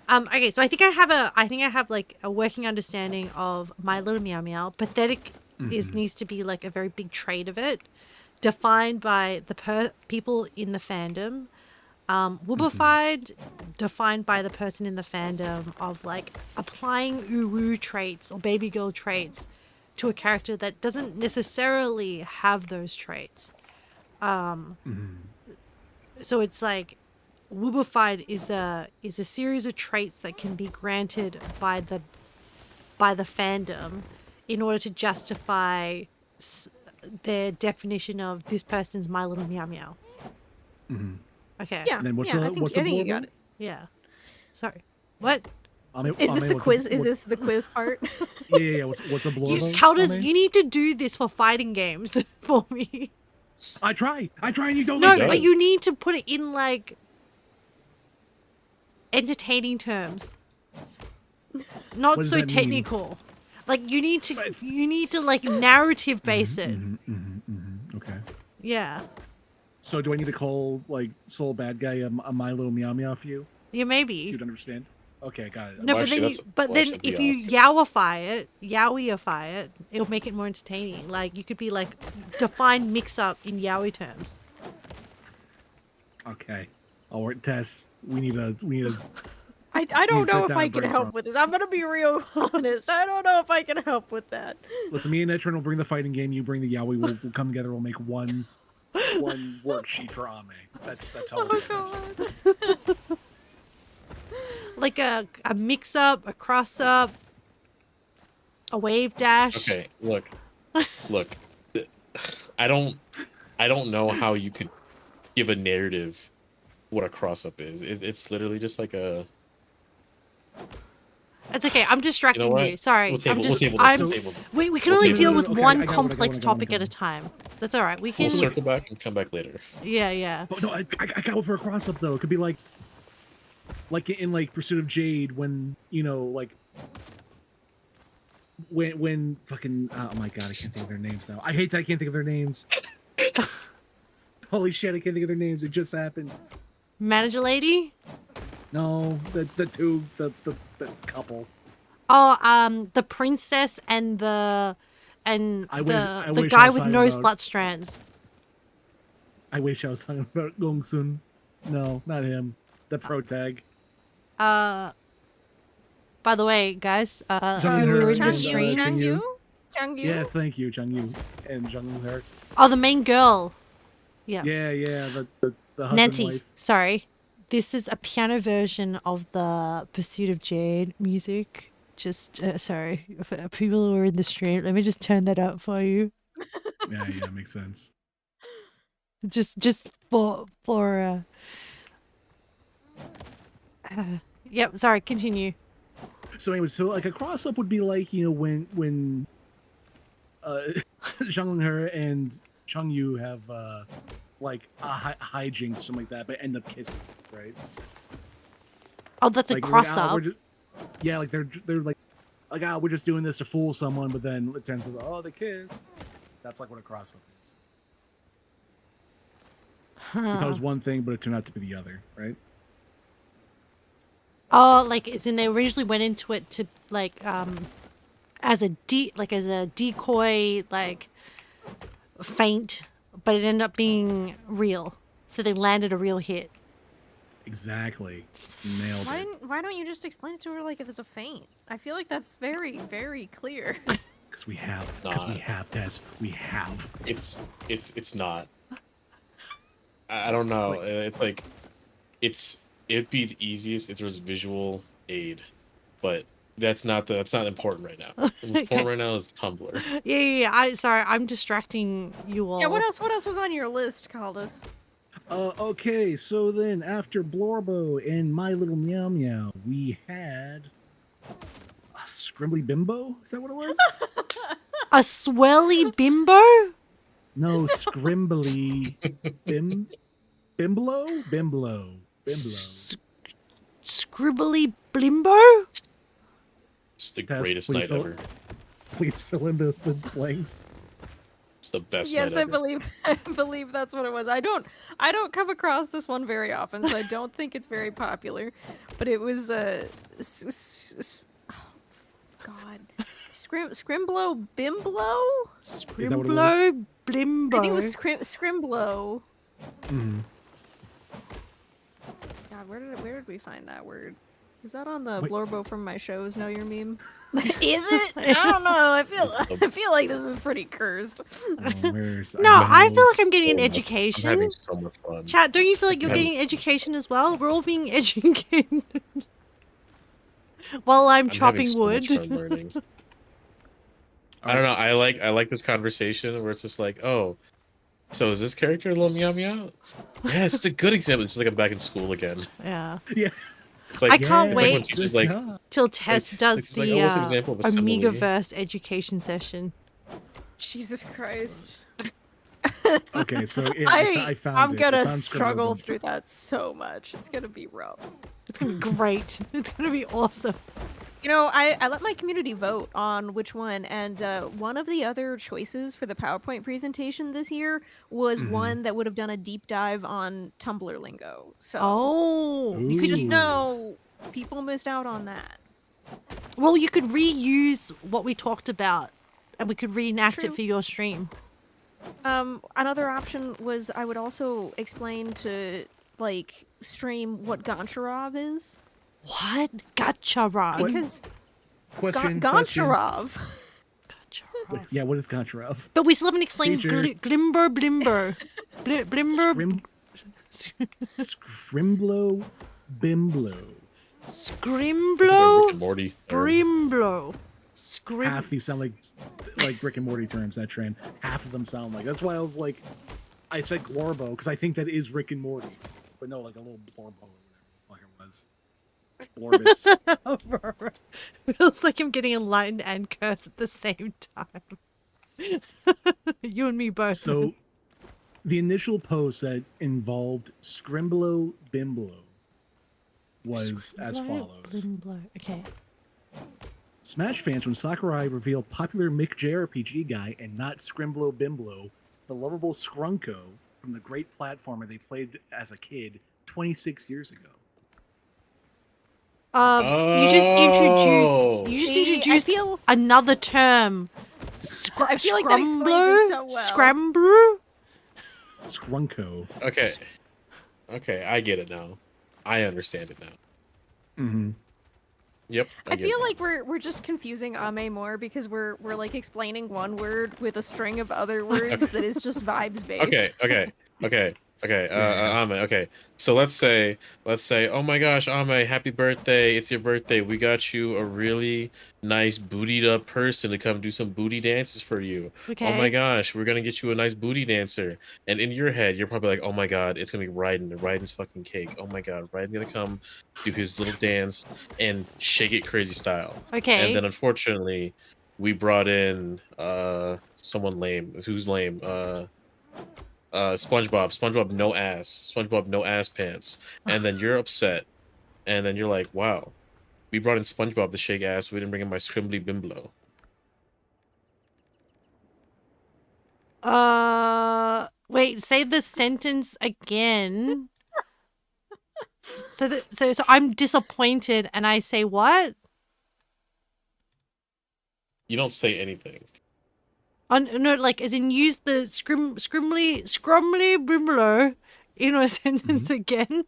Okay, so I think I have like a working understanding of My Little Meow Meow. Pathetic needs to be like a very big trait of it, defined by the people in the fandom. Woobified, defined by the person in the fandom of like applying uwu traits or baby girl traits to a character that doesn't necessarily have those traits. So it's like Woobified is a series of traits that can be granted by the fandom in order to justify their definition of this person's My Little Meow Meow. Okay. Yeah. And then what's yeah, the I think, what's I the think you blue got one? it. Yeah. Sorry. What? Is this the quiz? Is this the quiz part? Yeah. What's a blue? Counters, you need to do this for fighting games for me. I try, and you don't No, listen. but you need to put it in like entertaining terms. Not What does so that mean? technical. Like you need to like narrative base it. Okay. Yeah. So do I need to call like Soul Bad Guy a My Little Meow Meow for you? Yeah, maybe. You'd understand. Okay, got it. No, Well, but actually, then that's- but well, then actually, if yeah. you Yowieify it, it'll make it more entertaining. Like you could be like define mix up in Yowie terms. Okay. All right, Tess. We need a. I You don't sit know if down I and can brainstorm. help with this. I'm gonna be real honest. I don't know if I can help with that. Listen, me and Etron will bring the fighting game. You bring the Yowie. We'll come together. We'll make one worksheet for Ame. That's how Oh it is. god. Like a mix up, a cross up, a wave dash. Okay, look. I don't know how you could give a narrative what a cross up is. It's literally just like a. It's okay. I'm distracting you. what? Sorry. We'll table. I'm We'll just. table. I'm. We'll table. We can we'll only table deal this. with Okay, one I got it, complex I got it. topic at a time. That's all right. We can. We'll circle back and come back later. Yeah. But no, I got one for a cross up though. It could be like in like Pursuit of Jade when like when fucking oh my god, I can't think of their names now. I hate that I can't think of their names. Holy shit, I can't think of their names. It just happened. Manager lady. No, the couple. Oh, the princess and the I wish I guy was with talking no about- slut strands. I wish I was talking about Gong Sun. No, not him. The pro tag. By the way, guys, Jung we were in Eun the and, stream. Changyu? Changyu? Yes, thank you, Chung Yu and Jung Eun. Oh, the main girl. Yeah. Yeah, the husband Nancy, wife. sorry. This is a piano version of the Pursuit of Jade music. Just, sorry, for people who are in the stream, let me just turn that up for you. Yeah, makes sense. Just for yep, sorry, continue. So anyway, so like a cross up would be like, you know, when Zhang He and Chung Yu have like a hijinks, something like that, but end up kissing, right? Oh, that's a Like, cross ah, up. yeah, like they're like ah, we're just doing this to fool someone, but then it turns out, oh, they kissed. That's like what a cross up is. You thought it was one thing, but it turned out to be the other, right? Oh, like it's in they originally went into it to like as a decoy like feint, but it ended up being real. So they landed a real hit. Exactly. Nailed it. Why don't you just explain it to her like it's a feint? I feel like that's very, very clear. Because we have. Because we have, Tess. We have. It's not. I don't know. It's like, it'd be the easiest if there was visual aid, but that's not important right now. What's important right now is Tumblr. Yeah. Sorry, I'm distracting you all. Yeah, what else was on your list, Caldus? Okay, so then after Blorbo and My Little Meow Meow, we had a Scrimbly Bimbo? Is that what it was? A swirly bimbo? No, Scrimbly Bimblo? Bimblo. Scribbly blimbo? It's the Tess, greatest please night ever. Please fill in the blanks. It's the best Yes, night I ever. believe that's what it was. I don't come across this one very often, so I don't think it's very popular. But it was oh, God, Scrimblo Bimblo. Is that what it was? Scrimblo blimbo. I think it was Scrimblo. Mhm. God, where did we find that word? Is that on the Wait. Blorbo from my shows? Know your meme? Is it? I don't know. I feel like this is pretty cursed. Oh, where's No, I know. feel like I'm getting an I'm education. having so much fun. Chat, don't you feel like you're having- getting education as well? We're all being educated. While I'm I'm chopping having so wood. much fun learning. I don't know. I like this conversation where it's just like, oh, so is this character a little meow meow? Yeah, it's a good example. It's just like I'm back in school again. Yeah. Yeah. It's like I can't it's like when wait teachers like, till Tess like, does she's like, the oh, what's an example of a simile? Amigaverse education session. Jesus Christ. Okay, so yeah, I found I'm it. I gonna found struggle Scrimbly through that so much. It's gonna be rough. It's gonna be great. It's gonna be awesome. You know, I let my community vote on which one, and one of the other choices for the PowerPoint presentation this year was one that would have done a deep dive on Tumblr lingo. So Oh, you could just Ooh. know people missed out on that. well, you could reuse what we talked about, and we could reenact it True. for your stream. Another option was I would also explain to like stream what Goncharov is, What? Gotcha, Rob. because Question. Goncharov. Gotcha. Wait, yeah, what is Goncharov? But we still haven't explained Teacher. Glimber Blimber. Blimber. Scrimblo Bimblo. It's like Scrimblo. Rick and Morty. Or, Brimblo. Half these sound like Rick and Morty terms, that trend. Half of them sound like. That's why I was like, I said Glorbo, because I think that is Rick and Morty. But no, like a little Blorbo or whatever the fuck it was. Blorbus. Feels like I'm getting enlightened and cursed at the same time. You and me both. So, the initial post that involved Scrimblo Bimblo was as follows. Blimblo. Okay. Smash fans, when Sakurai revealed popular Mick JRPG guy and not Scrimblo Bimblo, the lovable Scrunko from the great platformer they played as a kid 26 years ago. You just Oh. introduced I feel another term. I feel like that explains it so well. Scrambler? Scrunko. Okay, I get it now. I understand it now. Mm-hmm. Yep. I get feel it. like we're just confusing Ame more because we're like explaining one word with a string of other words that is just vibes based. Okay. Okay, Yeah. Ame, okay. So let's say, oh my gosh, Ame, happy birthday! It's your birthday. We got you a really nice bootied up person to come do some booty dances for you. Oh my Okay. gosh, we're gonna get you a nice booty dancer. And in your head, you're probably like, oh my god, it's gonna be Raiden. Raiden's fucking cake. Oh my god, Raiden's gonna come do his little dance and shake it crazy style. And Okay. then unfortunately, we brought in someone lame. Who's lame? SpongeBob no ass pants, and then you're upset, and then you're like, wow, we brought in SpongeBob to shake ass, we didn't bring in my scrimbly bimblo. Wait, say the sentence again. So I'm disappointed and I say what? You don't say anything. No, like as in use the scrumly brimlo in a sentence again.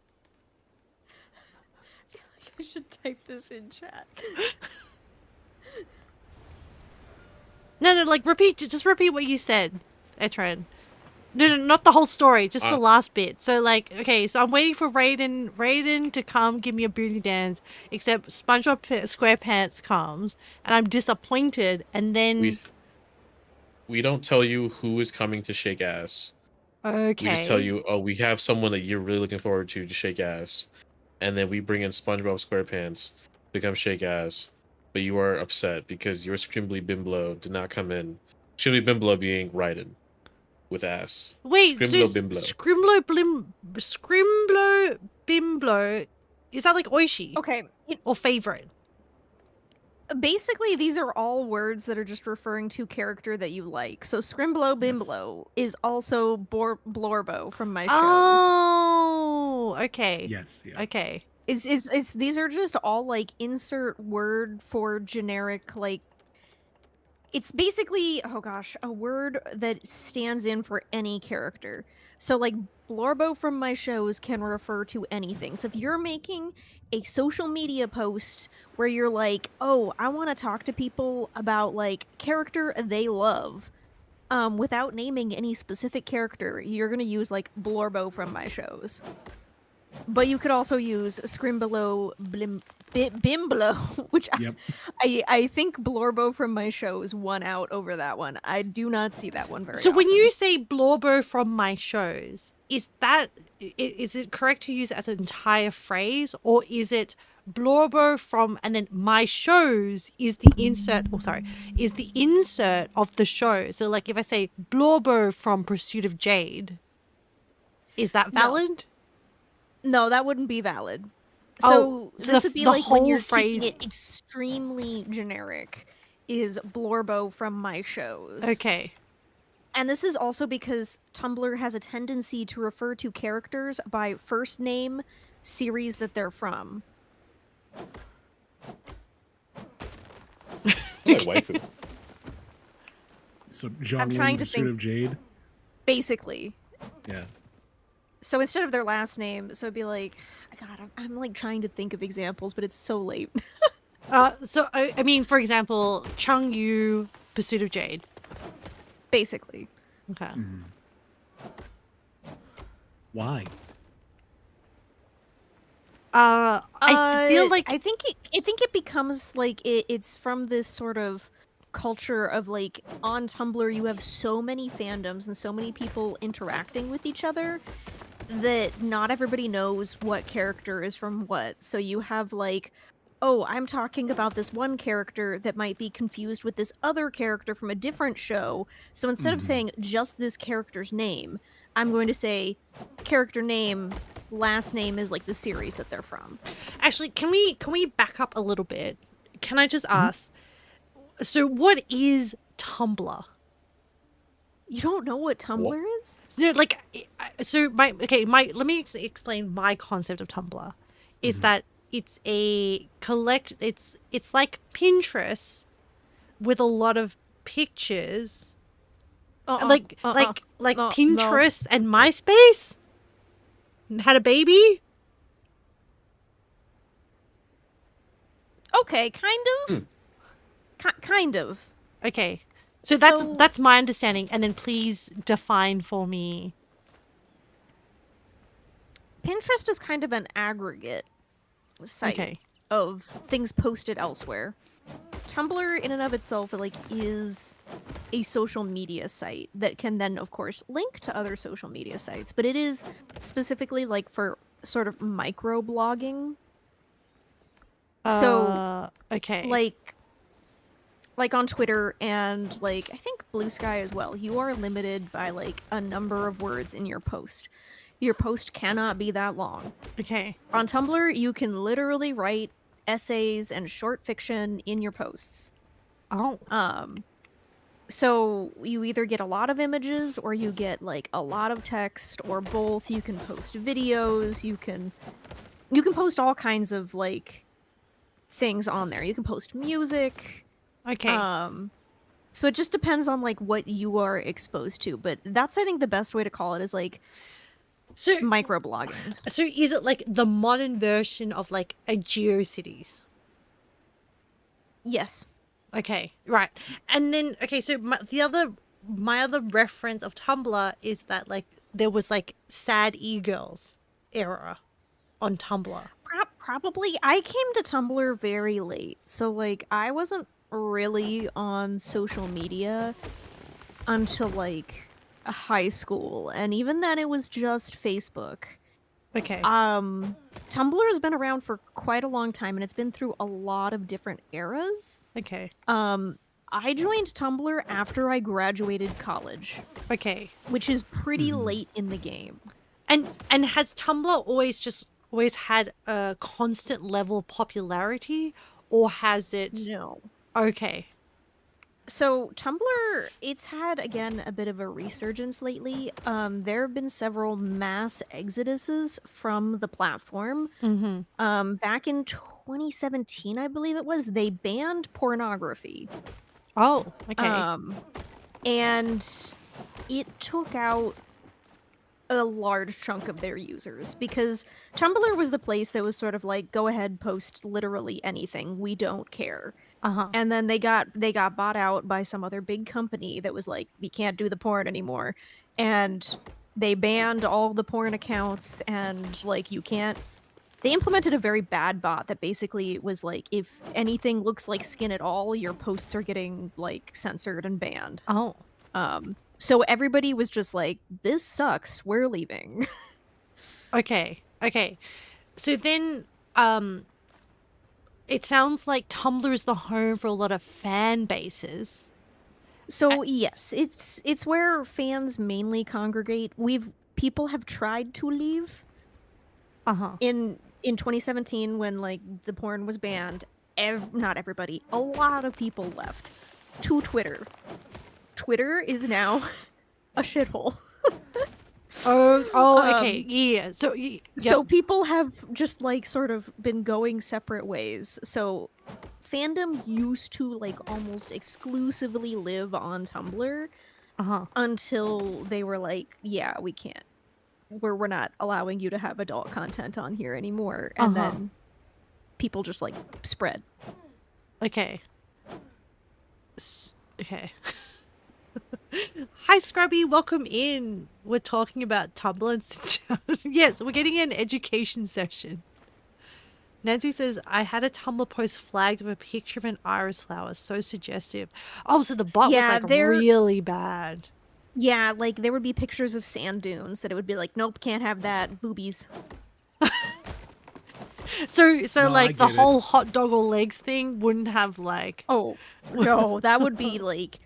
I should type this in chat. No, like just repeat what you said, Etran. No, not the whole story, just the last bit. So like, okay, so I'm waiting for Raiden to come give me a booty dance, except SpongeBob SquarePants comes, and I'm disappointed, and then We don't tell you who is coming to shake ass. okay, We just tell you, oh, we have someone that you're really looking forward to shake ass, and then we bring in SpongeBob SquarePants to come shake ass, but you are upset because your scrimbly bimblo did not come in. Scrimbly bimblo being Raiden with ass. Wait, so Scrimblo bimblo. Scrimblo Bimblo, is that like Oishi? Okay. Or favorite? Basically, these are all words that are just referring to character that you like. So Scrimblo Bimblo is also Blorbo from my shows. Oh, okay. Yes. Yeah. Okay. It's these are just all like insert word for generic like. It's basically, oh gosh, a word that stands in for any character. So like Blorbo from my shows can refer to anything. So if you're making a social media post where you're like, oh, I want to talk to people about like character they love, without naming any specific character, you're gonna use like Blorbo from my shows. But you could also use Scrimblo Bimblo, which Yep. I think Blorbo from my shows won out over that one. I do not see that one very So when often. you say Blorbo from my shows, is it correct to use it as an entire phrase, or is it Blorbo from and then my shows is the insert? Oh, sorry, is the insert of the show. So like if I say Blorbo from Pursuit of Jade, is that valid? No, that wouldn't be valid. Oh, So so this the- would be the like when whole you're phrase- keeping it extremely generic. Is Blorbo from my shows? Okay. And this is also because Tumblr has a tendency to refer to characters by first name, series that they're from. Like waifu. So John I'm trying Wayne to Pursuit think- of Jade. Basically. Yeah. So instead of their last name, so it'd be like, God, I'm like trying to think of examples, but it's so late. So I mean, for example, Chung Yu, Pursuit of Jade. Basically. Okay. Why? I feel like I think it becomes like it's from this sort of culture of like on Tumblr you have so many fandoms and so many people interacting with each other that not everybody knows what character is from what. So you have like, oh, I'm talking about this one character that might be confused with this other character from a different show. So instead of saying just this character's name, I'm going to say character name, last name is like the series that they're from. actually, can we back up a little bit? Can I just ask? So, what is Tumblr? You don't know what Tumblr is? No, like, so let me explain my concept of Tumblr. Is that it's a it's like Pinterest with a lot of pictures, like No, Pinterest and MySpace had a baby. Okay, kind of. Kind of. Okay, so So- that's my understanding, and then please define for me. Pinterest is kind of an aggregate site Okay. of things posted elsewhere. Tumblr in and of itself like is a social media site that can then of course link to other social media sites, but it is specifically like for sort of micro blogging. So Okay. like on Twitter and like I think Blue Sky as well, you are limited by like a number of words in your post. Your post cannot be that long. Okay. On Tumblr, you can literally write essays and short fiction in your posts. Oh. So you either get a lot of images or you get like a lot of text or both. You can post videos, you can post all kinds of like things on there. You can post music. Okay. So it just depends on like what you are exposed to, but that's I think the best way to call it is like So microblogging. So is it like the modern version of like a GeoCities? Yes. Okay, right. And then okay, so my other reference of Tumblr is that like there was like sad e-girls era on Tumblr. Probably. I came to Tumblr very late, so like I wasn't really on social media until like high school, and even then it was just Facebook. Okay. Tumblr has been around for quite a long time, and it's been through a lot of different eras. Okay. I joined Tumblr after I graduated college, Okay. which is pretty late in the game. And has Tumblr always had a constant level of popularity, or has it? No. Okay. So Tumblr, it's had again a bit of a resurgence lately. There have been several mass exoduses from the platform. Back in 2017, I believe it was, they banned pornography. Oh. Okay. And it took out a large chunk of their users because Tumblr was the place that was sort of like, go ahead, post literally anything. We don't care. And then they got bought out by some other big company that was like, we can't do the porn anymore. And they banned all the porn accounts and like you can't. They implemented a very bad bot that basically was like, if anything looks like skin at all, your posts are getting like censored and banned. Oh. So everybody was just like, this sucks, we're leaving. Okay. Okay. So then it sounds like Tumblr is the home for a lot of fan bases. So yes, it's where fans mainly congregate. People have tried to leave. In 2017 when like the porn was banned, not everybody, a lot of people left to Twitter. Twitter is now a shithole. Okay. Yeah. So So people have just like sort of been going separate ways. So fandom used to like almost exclusively live on Tumblr until they were like, yeah, we can't. We're not allowing you to have adult content on here anymore. And then people just like spread. Okay. Okay. Hi, Scrubby. Welcome in. We're talking about Tumblr and sit down. Yes, we're getting an education session. Nancy says, I had a Tumblr post flagged with a picture of an iris flower. So suggestive. Oh, so the bot was like really bad. Yeah, like there would be pictures of sand dunes that it would be like, nope, can't have that. Boobies. So No, like the whole hot dog or legs thing wouldn't have like. Oh, no, that would be like.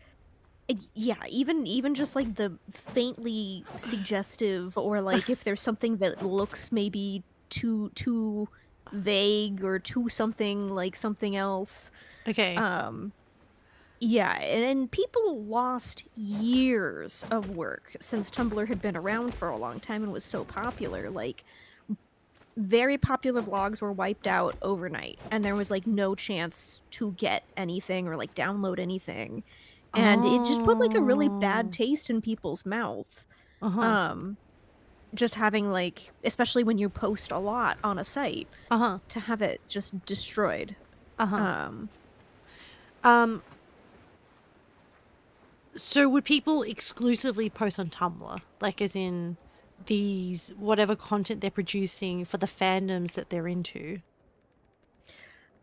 Yeah, even just like the faintly suggestive, or like if there's something that looks maybe too vague or too something like something else. Okay. Yeah, and people lost years of work since Tumblr had been around for a long time and was so popular. Like very popular blogs were wiped out overnight, and there was like no chance to get anything or like download anything. And it just put like a really bad taste in people's mouth. Just having like, especially when you post a lot on a site, to have it just destroyed. So would people exclusively post on Tumblr? Like as in these whatever content they're producing for the fandoms that they're into?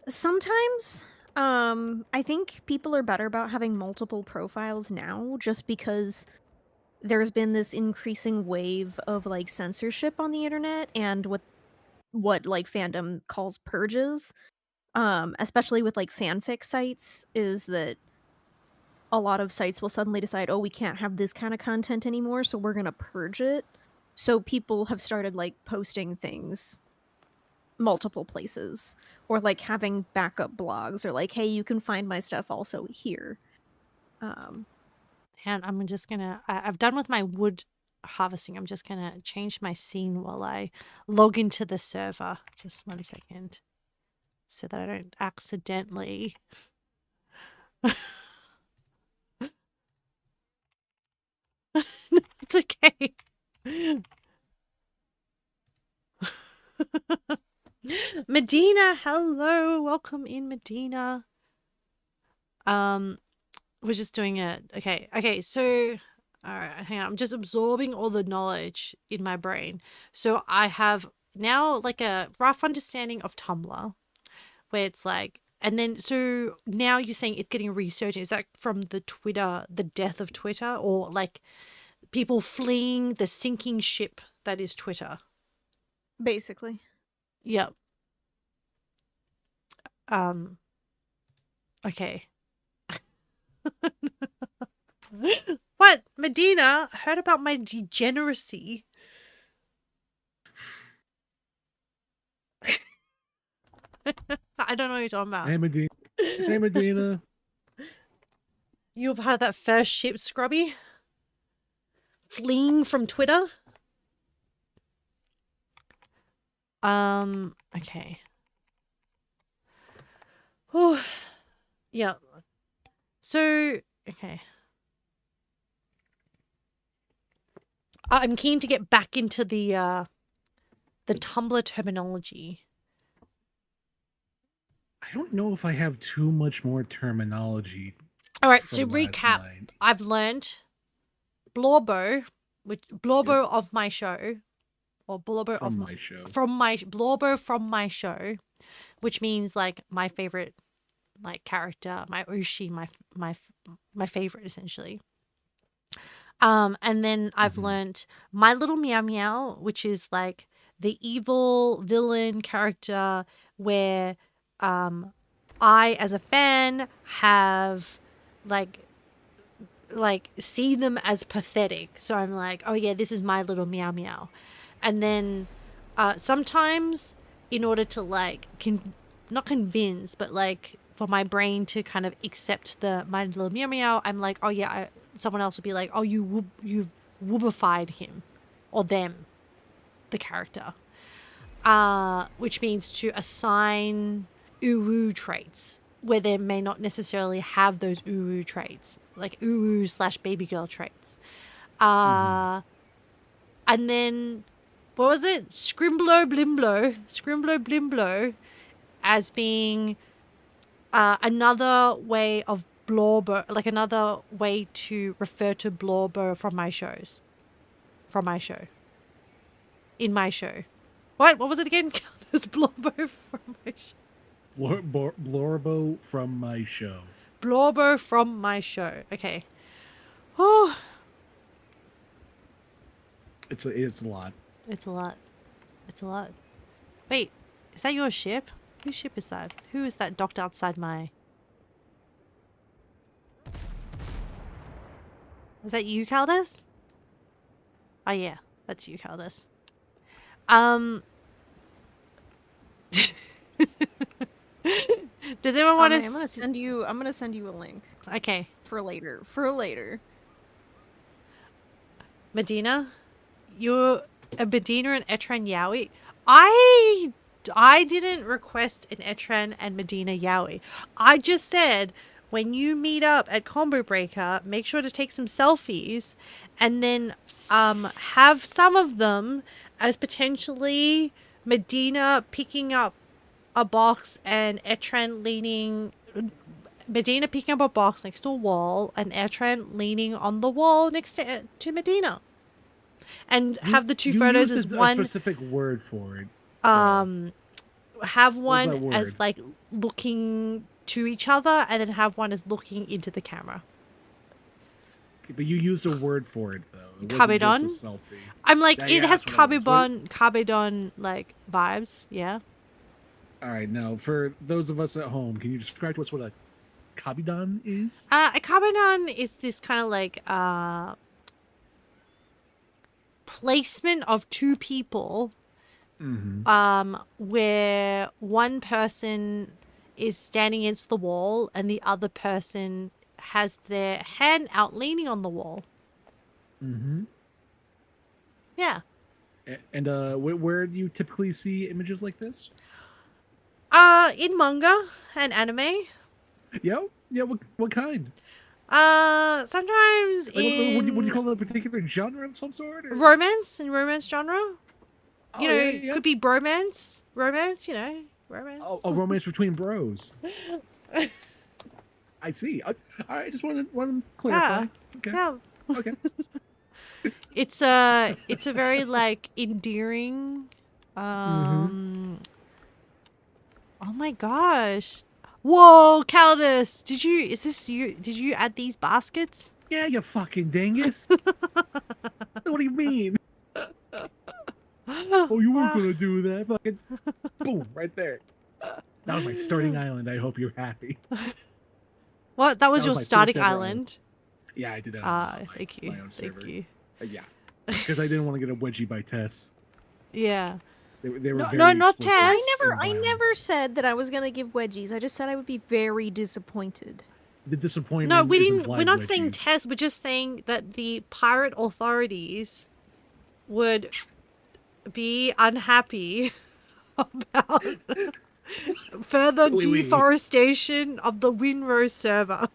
Sometimes, I think people are better about having multiple profiles now, just because there's been this increasing wave of like censorship on the internet and what like fandom calls purges. Especially with like fanfic sites, is that a lot of sites will suddenly decide, oh, we can't have this kind of content anymore, so we're gonna purge it. So people have started like posting things multiple places, or like having backup blogs, or like, hey, you can find my stuff also here. And I'm just gonna, I've done with my wood harvesting. I'm just gonna change my scene while I log into the server. Just 1 second. So that I don't accidentally. No, it's okay. Medina, hello. Welcome in, Medina. We're just doing it. Okay, so all right, hang on. I'm just absorbing all the knowledge in my brain. So I have now like a rough understanding of Tumblr, where it's like, and then so now you're saying it's getting a resurgence. Is that from the Twitter, the death of Twitter, or like people fleeing the sinking ship that is Twitter? Basically. Yep. Okay. What? Medina heard about my degeneracy. I don't know what you're talking about. Hey, Medina. Hey, Medina. You were part of that first ship, Scrubby? Fleeing from Twitter? Okay. Oh, yeah. So, okay. I'm keen to get back into the Tumblr terminology. I don't know if I have too much more terminology. All right, for so last recap. night. I've learned Blorbo, which Blorbo of my show, or Blorbo From of my show. Blorbo from my show, which means like my favorite like character, my Oshi, my favorite essentially. And then I've learned My Little Meow Meow, which is like the evil villain character where I as a fan have like see them as pathetic. So I'm like, oh yeah, this is My Little Meow Meow. And then sometimes in order to like not convince, but like for my brain to kind of accept the My Little Meow Meow, I'm like, oh yeah, someone else would be like, oh, you've woobified him or them, the character, which means to assign uwu traits where they may not necessarily have those uwu traits, like uwu / baby girl traits. And then what was it? Scrimblo Blimblo as being another way of Blorbo, like another way to refer to Blorbo from my shows. From my show. In my show. What was it again? There's Blorbo from my show. Blorbo from my show. Blorbo from my show. Okay. Oh. It's a lot. It's a lot. It's a lot. Wait, is that your ship? Whose ship is that? Who is that docked outside my... Is that you, Caldas? Oh yeah, that's you, Caldas. Does anyone want to... I'm gonna send you a link. Okay. For later. Medina? You're a Medina and Etran Yowie? I didn't request an Etran and Medina Yowie. I just said, when you meet up at Combo Breaker, make sure to take some selfies and then have some of them as potentially Medina picking up a box and Etran leaning... Medina picking up a box next to a wall and Etran leaning on the wall next to Medina. and have the two You photos used as a one. specific word for it. Have What was that one as word? like looking to each other, and then have one as looking into the camera. But you used a word for it though. It wasn't just Cabedon. a selfie. I'm like, Yeah, it yeah, has that's what it was. Cabedon like vibes. Yeah. All right, now for those of us at home, can you describe to us what a kabidon is? A Cabedon is this kind of like placement of two people, where one person is standing against the wall and the other person has their hand out leaning on the wall. Yeah. And where do you typically see images like this? In manga and anime. Yeah. What kind? Sometimes Like, would you in call it a particular genre of some sort? Or? romance genre. You know, Yeah. could be bromance. Romance, romance. A romance between bros. I see. All right, just want to clarify. Okay. Yeah. Okay. It's a very like endearing. Oh my gosh. Whoa, Caldus, did you add these baskets? Yeah, you fucking dingus. What do you mean? Oh, you weren't gonna do that. Fucking boom, right there. That was my starting island. I hope you're happy. What? That was That your was my first starting ever island? Yeah, I did that. On Thank you. my own server. Thank you. Yeah, because I didn't want to get a wedgie by Tess. Yeah. They were No, very not explicit Tess. in I violence. never said that I was gonna give wedgies. I just said I would be very disappointed. The disappointment. No, we is didn't. implied We're not saying wedgies. Tess. We're just saying that the pirate authorities would be unhappy about further Oui, oui. deforestation of the windrose server.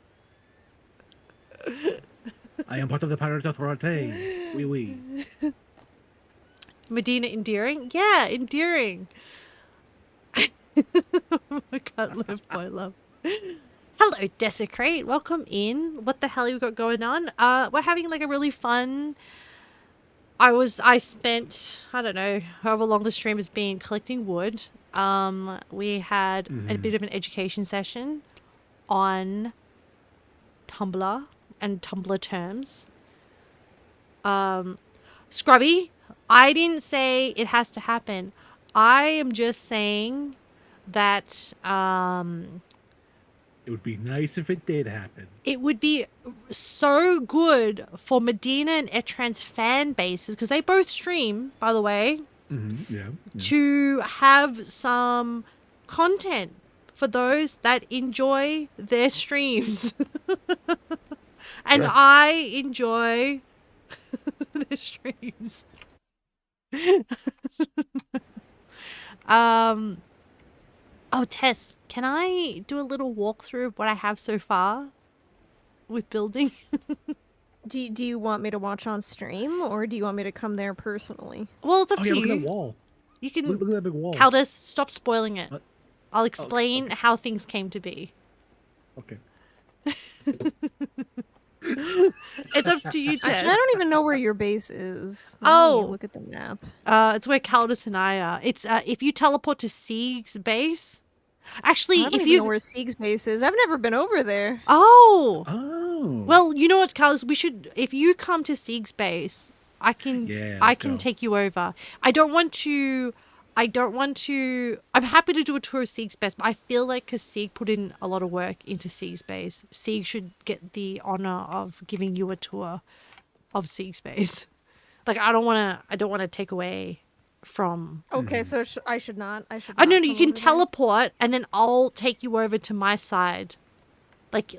I am part of the pirate authority. Oui. Medina endearing? Yeah, endearing. I can't live my love. Hello, Desecrate. Welcome in. What the hell have you got going on? We're having like a really fun. I spent, I don't know, however long the stream has been collecting wood. We had a bit of an education session on Tumblr and Tumblr terms. Scrubby, I didn't say it has to happen. I am just saying that It would be nice if it did happen. it would be so good for Medina and Etran's fan bases, because they both stream, by the way, Yeah. to have some content for those that enjoy their streams. And Sure. I enjoy their streams. Oh, Tess, can I do a little walkthrough of what I have so far with building? Do you want me to watch on stream, or do you want me to come there personally? Well, it's up Oh to yeah, look at that you. wall. You can. Look at that big wall. Caldus, stop spoiling it. What? I'll explain okay. how things came to be. Okay. It's up to you, Tess. Actually, I don't even know where your base is. Let me Oh. look at the map. It's where Caldus and I are. It's if you teleport to Sieg's base. Actually, I don't if even you know where Sieg's base is. I've never been over there. oh Oh. well, you know what, Caldus, we should. If you come to Sieg's base, I can. Yeah, I let's can go. take you over. I don't want to. I'm happy to do a tour of Sieg's base, but I feel like because Sieg put in a lot of work into Sieg's base, Sieg should get the honor of giving you a tour of Sieg's base. Like I don't want to take away from. Okay, so I should not. Oh no, not you come can over there? teleport, and then I'll take you over to my side. Like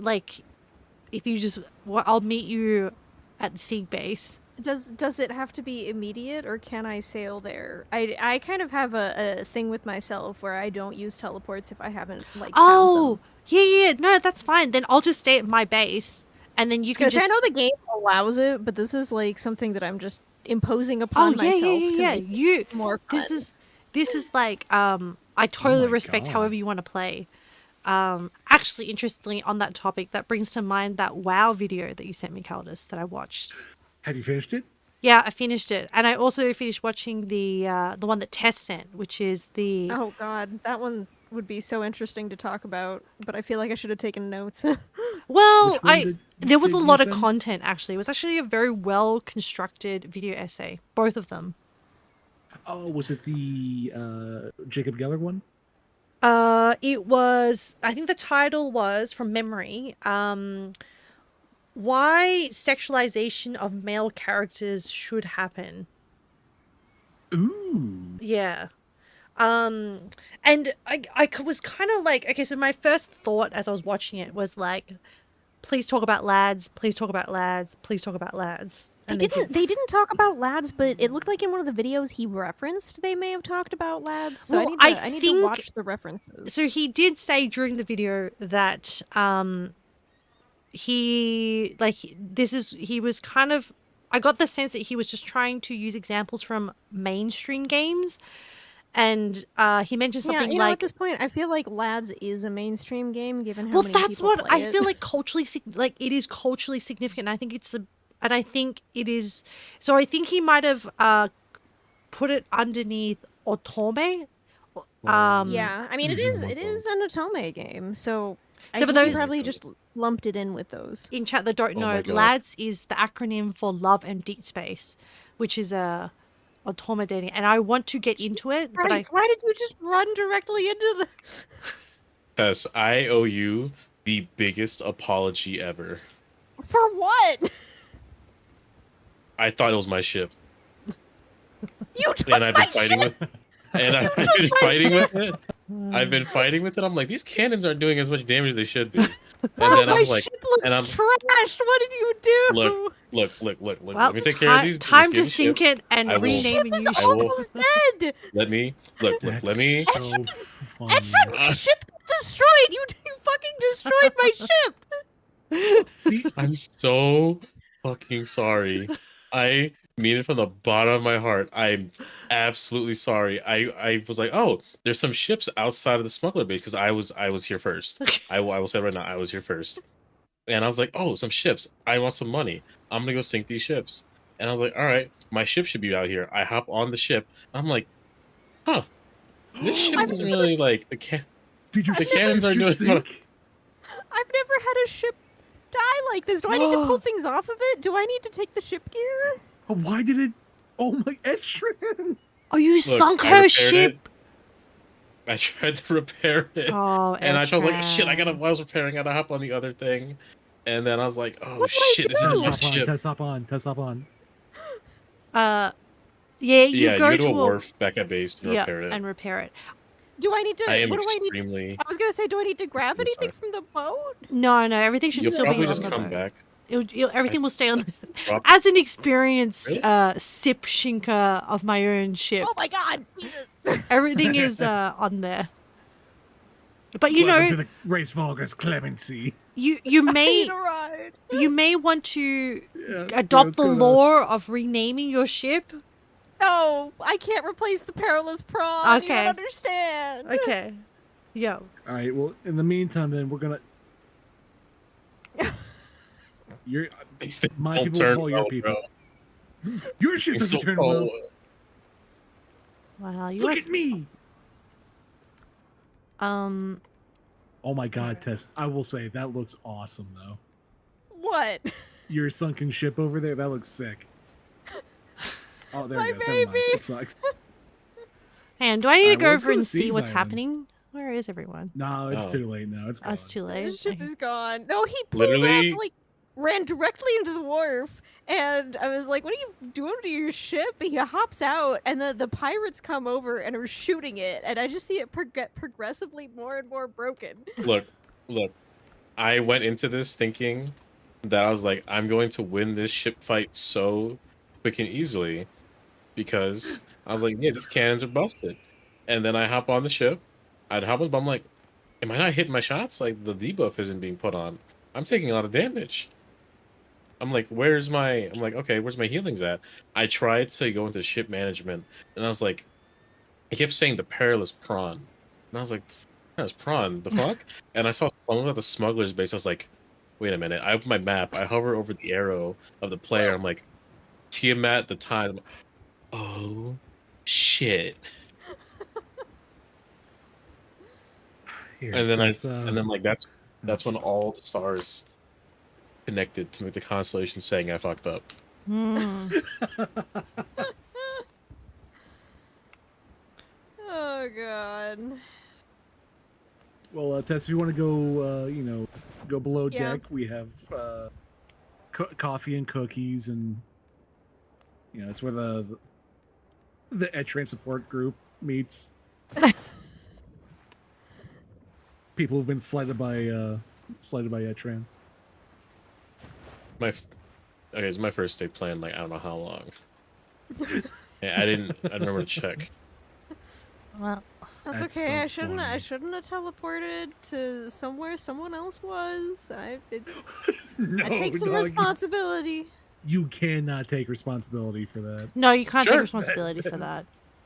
if you just, I'll meet you at the Sieg base. Does it have to be immediate, or can I sail there? I kind of have a thing with myself where I don't use teleports if I haven't like. Oh, yeah, no, that's fine. Then I'll just stay at my base, and then you can Because just. I know the game allows it, but this is like something that I'm just imposing upon myself to make it more fun. This is like I totally my respect God. however you want to play. Actually, interestingly, on that topic, that brings to mind that WoW video that you sent me, Caldus, that I watched. Have you finished it? Yeah, I finished it, and I also finished watching the one that Tess sent, which is the Oh god, that one would be so interesting to talk about, but I feel like I should have taken notes. well, Which one there was a did you lot of send? content actually. It was actually a very well constructed video essay, both of them. Oh, was it the Jacob Geller one? It was, I think the title was from memory, why sexualization of male characters should happen. Ooh. Yeah. And I was kind of like, okay, so my first thought as I was watching it was like, please talk about lads, please talk about lads, please talk about lads. They And didn't talk about lads, but it looked like in one of the videos he referenced they may have talked about lads. So Well, I need to watch the references. so he did say during the video that he like he was kind of, I got the sense that he was just trying to use examples from mainstream games, and he mentioned Yeah, something you know, at like, this point, I feel like Lads is a mainstream game given how well, many that's people what play I it. feel like culturally like it is culturally significant. I think it's and I think it is, so I think he might have put it underneath Otome. Yeah, I mean, it is an Otome game, so I So for think he those probably just lumped it in with those. in chat that don't Oh know, my God. LADS is the acronym for Love and Deep Space, which is a Otome dating, and I want to get into it, but Christ, why did you just run directly into the? Tess, I owe you the biggest apology ever. For what? I thought it was my ship, You took and I've my been fighting shit! with, and I've been fighting with it. I've been fighting with it. I'm like, these cannons aren't doing as much damage as they should be. And Oh, then my I'm like, ship looks and I'm trashed. What did you do? look. well, Let me take care of these. time to these sink ships. it and I will- rename a Ship is new I will- almost dead. Let me look. That's Let me. so Edson, funny. my ship got destroyed. You fucking destroyed my ship. See, I'm so fucking sorry. I mean it from the bottom of my heart. I'm absolutely sorry. I was like, oh, there's some ships outside of the smuggler base because I was here first. I will say right now, I was here first. And I was like, oh, some ships. I want some money. I'm gonna go sink these ships. And I was like, all right, my ship should be out here. I hop on the ship. I'm like, huh, this ship doesn't really like the did you The cannons are just doing- sink? I've never had a ship die like this. Do I need to pull things off of it? Do I need to take the ship gear? Oh, why did it? Oh my, Edstrin! Oh, you Look, sunk I her repaired ship. I tried to repair it. Oh, And I was like, shit, Edtran. while I was repairing, I gotta hop on the other thing. And then I was like, oh What do I shit, this do? is my Tess, hop on, ship. Tess, hop on, Tess, hop on. Yeah, Yeah, you go go to a a wharf back at base to yeah, repair it. and repair it. Do I need to? I am What do I need? extremely. I was gonna say, do I need to grab I'm anything sorry. from the boat? No, everything should You'll still be probably on just the come boat. back. Everything will stay on. Drop- As an experienced Really? sip shinker of my own ship, Oh my god, Jesus! everything is on there. But you Welcome know, to the Race Vulgar's clemency. you I may need a ride. you may want to Yeah, adopt what's the going on? law of renaming your ship. No, I can't replace the perilous prawn. You Okay. don't understand. Okay. Yeah. All right. Well, in the meantime, then we're gonna. Your These things my don't people turn call your well, people. bro. Your ship Things doesn't don't turn well. go- Wow. You Look are, at me. Oh my Alright. God, Tess! I will say that looks awesome, though. What? Your sunken ship over there, that looks sick. Oh, there My it goes. Never mind. baby. It sucks. and do I need to Alright, go well, let's over go and to see Seas what's Island. happening? Where is everyone? No, it's Oh. too late now. It's Oh, gone. it's too late. His ship Okay. is gone. No, he pulled Literally- up, like, ran directly into the wharf, and I was like, what are you doing to your ship? And he hops out, and the pirates come over and are shooting it, and I just see it get progressively more and more broken. Look. I went into this thinking that I was like, I'm going to win this ship fight so quick and easily because I was like, yeah, these cannons are busted. And then I hop on the ship. I'd hop on, but I'm like, am I not hitting my shots? Like the debuff isn't being put on. I'm taking a lot of damage. I'm like, where's my? I'm like, okay, where's my healings at? I tried to go into ship management, and I was like, I kept saying the perilous prawn, and I was like, perilous prawn, the fuck? And I saw someone at the smuggler's base. I was like, wait a minute. I open my map. I hover over the arrow of the player. I'm like, Tiamat the time. Oh shit! Here, And then Tess, like that's when all the stars connected to make the constellation saying I fucked up. Hmm. Oh god. well, Tess, if you want to go, go below Yeah. deck, we have coffee and cookies, and that's where the Etran support group meets. People who've been slighted by Etran. Okay, it's my first day playing. Like I don't know how long. Yeah, I didn't remember to check. Well, That's That's okay. so I funny. shouldn't have teleported to somewhere someone else was. No, I take some dog, responsibility. You cannot take responsibility for that. no, you can't Sure. take responsibility for that.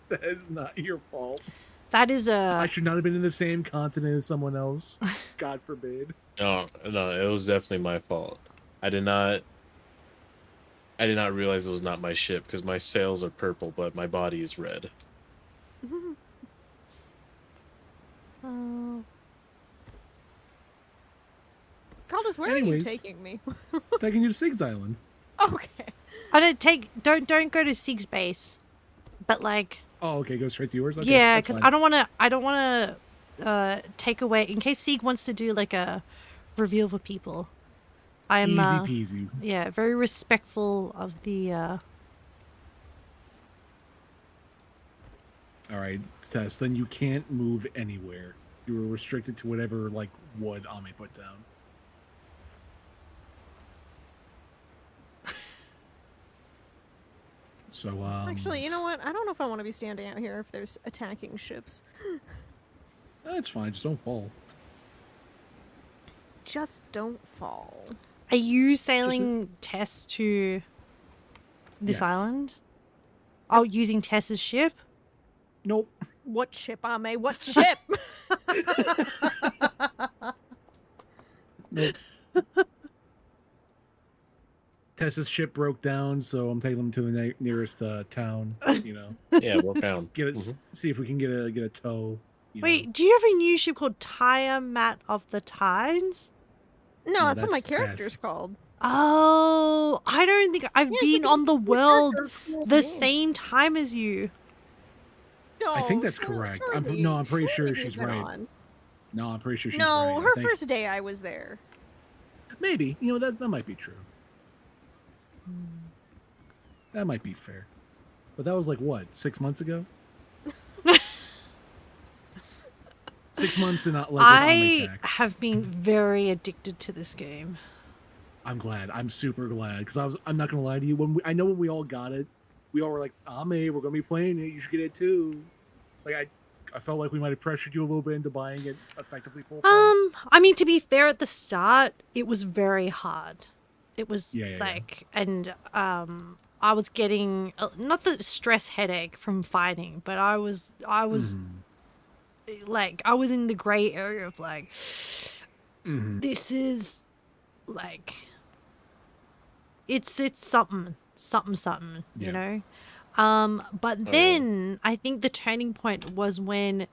That is not your fault. That is I a. should not have been in the same continent as someone else. God forbid. No, it was definitely my fault. I did not realize it was not my ship because my sails are purple, but my body is red. Caldus, where are Anyways. you taking me? Taking you to Sig's Island. Okay. I don't go to Sig's base, but like Oh, okay. Go straight to yours. Okay, yeah, that's because fine. I don't want to take away in case Sig wants to do like a reveal for people. I am Easy peasy. yeah, very respectful of the. All right, Tess. Then you can't move anywhere. You were restricted to whatever like wood Ame put down. So Actually, you know what? I don't know if I want to be standing out here if there's attacking ships. it's fine. Just don't fall. Just don't fall. Are you sailing Tess to this Yes. island? Oh, using Tess's ship? Nope. What ship, Ame? What ship? Nope. Tessa's ship broke down, so I'm taking them to the nearest town. Yeah, broke down. Get it. See if we can get a tow. Wait, do you have a new ship called Tiamat of the Tides? No, No, that's what my that's character's Tess. called. Oh, I don't think I've Yeah, been but on the your world character's cool the name. same time as you. I think that's sure- correct. surely- I'm pretty sure surely she's we've been right. on. No, I'm pretty sure she's No, right. I her think first day I was there. maybe that might be true. That might be fair. But that was like what, 6 months ago? 6 months and not like I tax. have been very addicted to this game. I'm glad. I'm super glad because I'm not gonna lie to you. I know when we all got it, we all were like, "Ame, we're gonna be playing it. You should get it too." Like I felt like we might have pressured you a little bit into buying it effectively full price. I mean, to be fair, at the start, it was very hard. It was Yeah. like, and I was getting not the stress headache from fighting, but I was like, I was in the gray area of like, this is like, it's something, you know. But then I think the turning point was when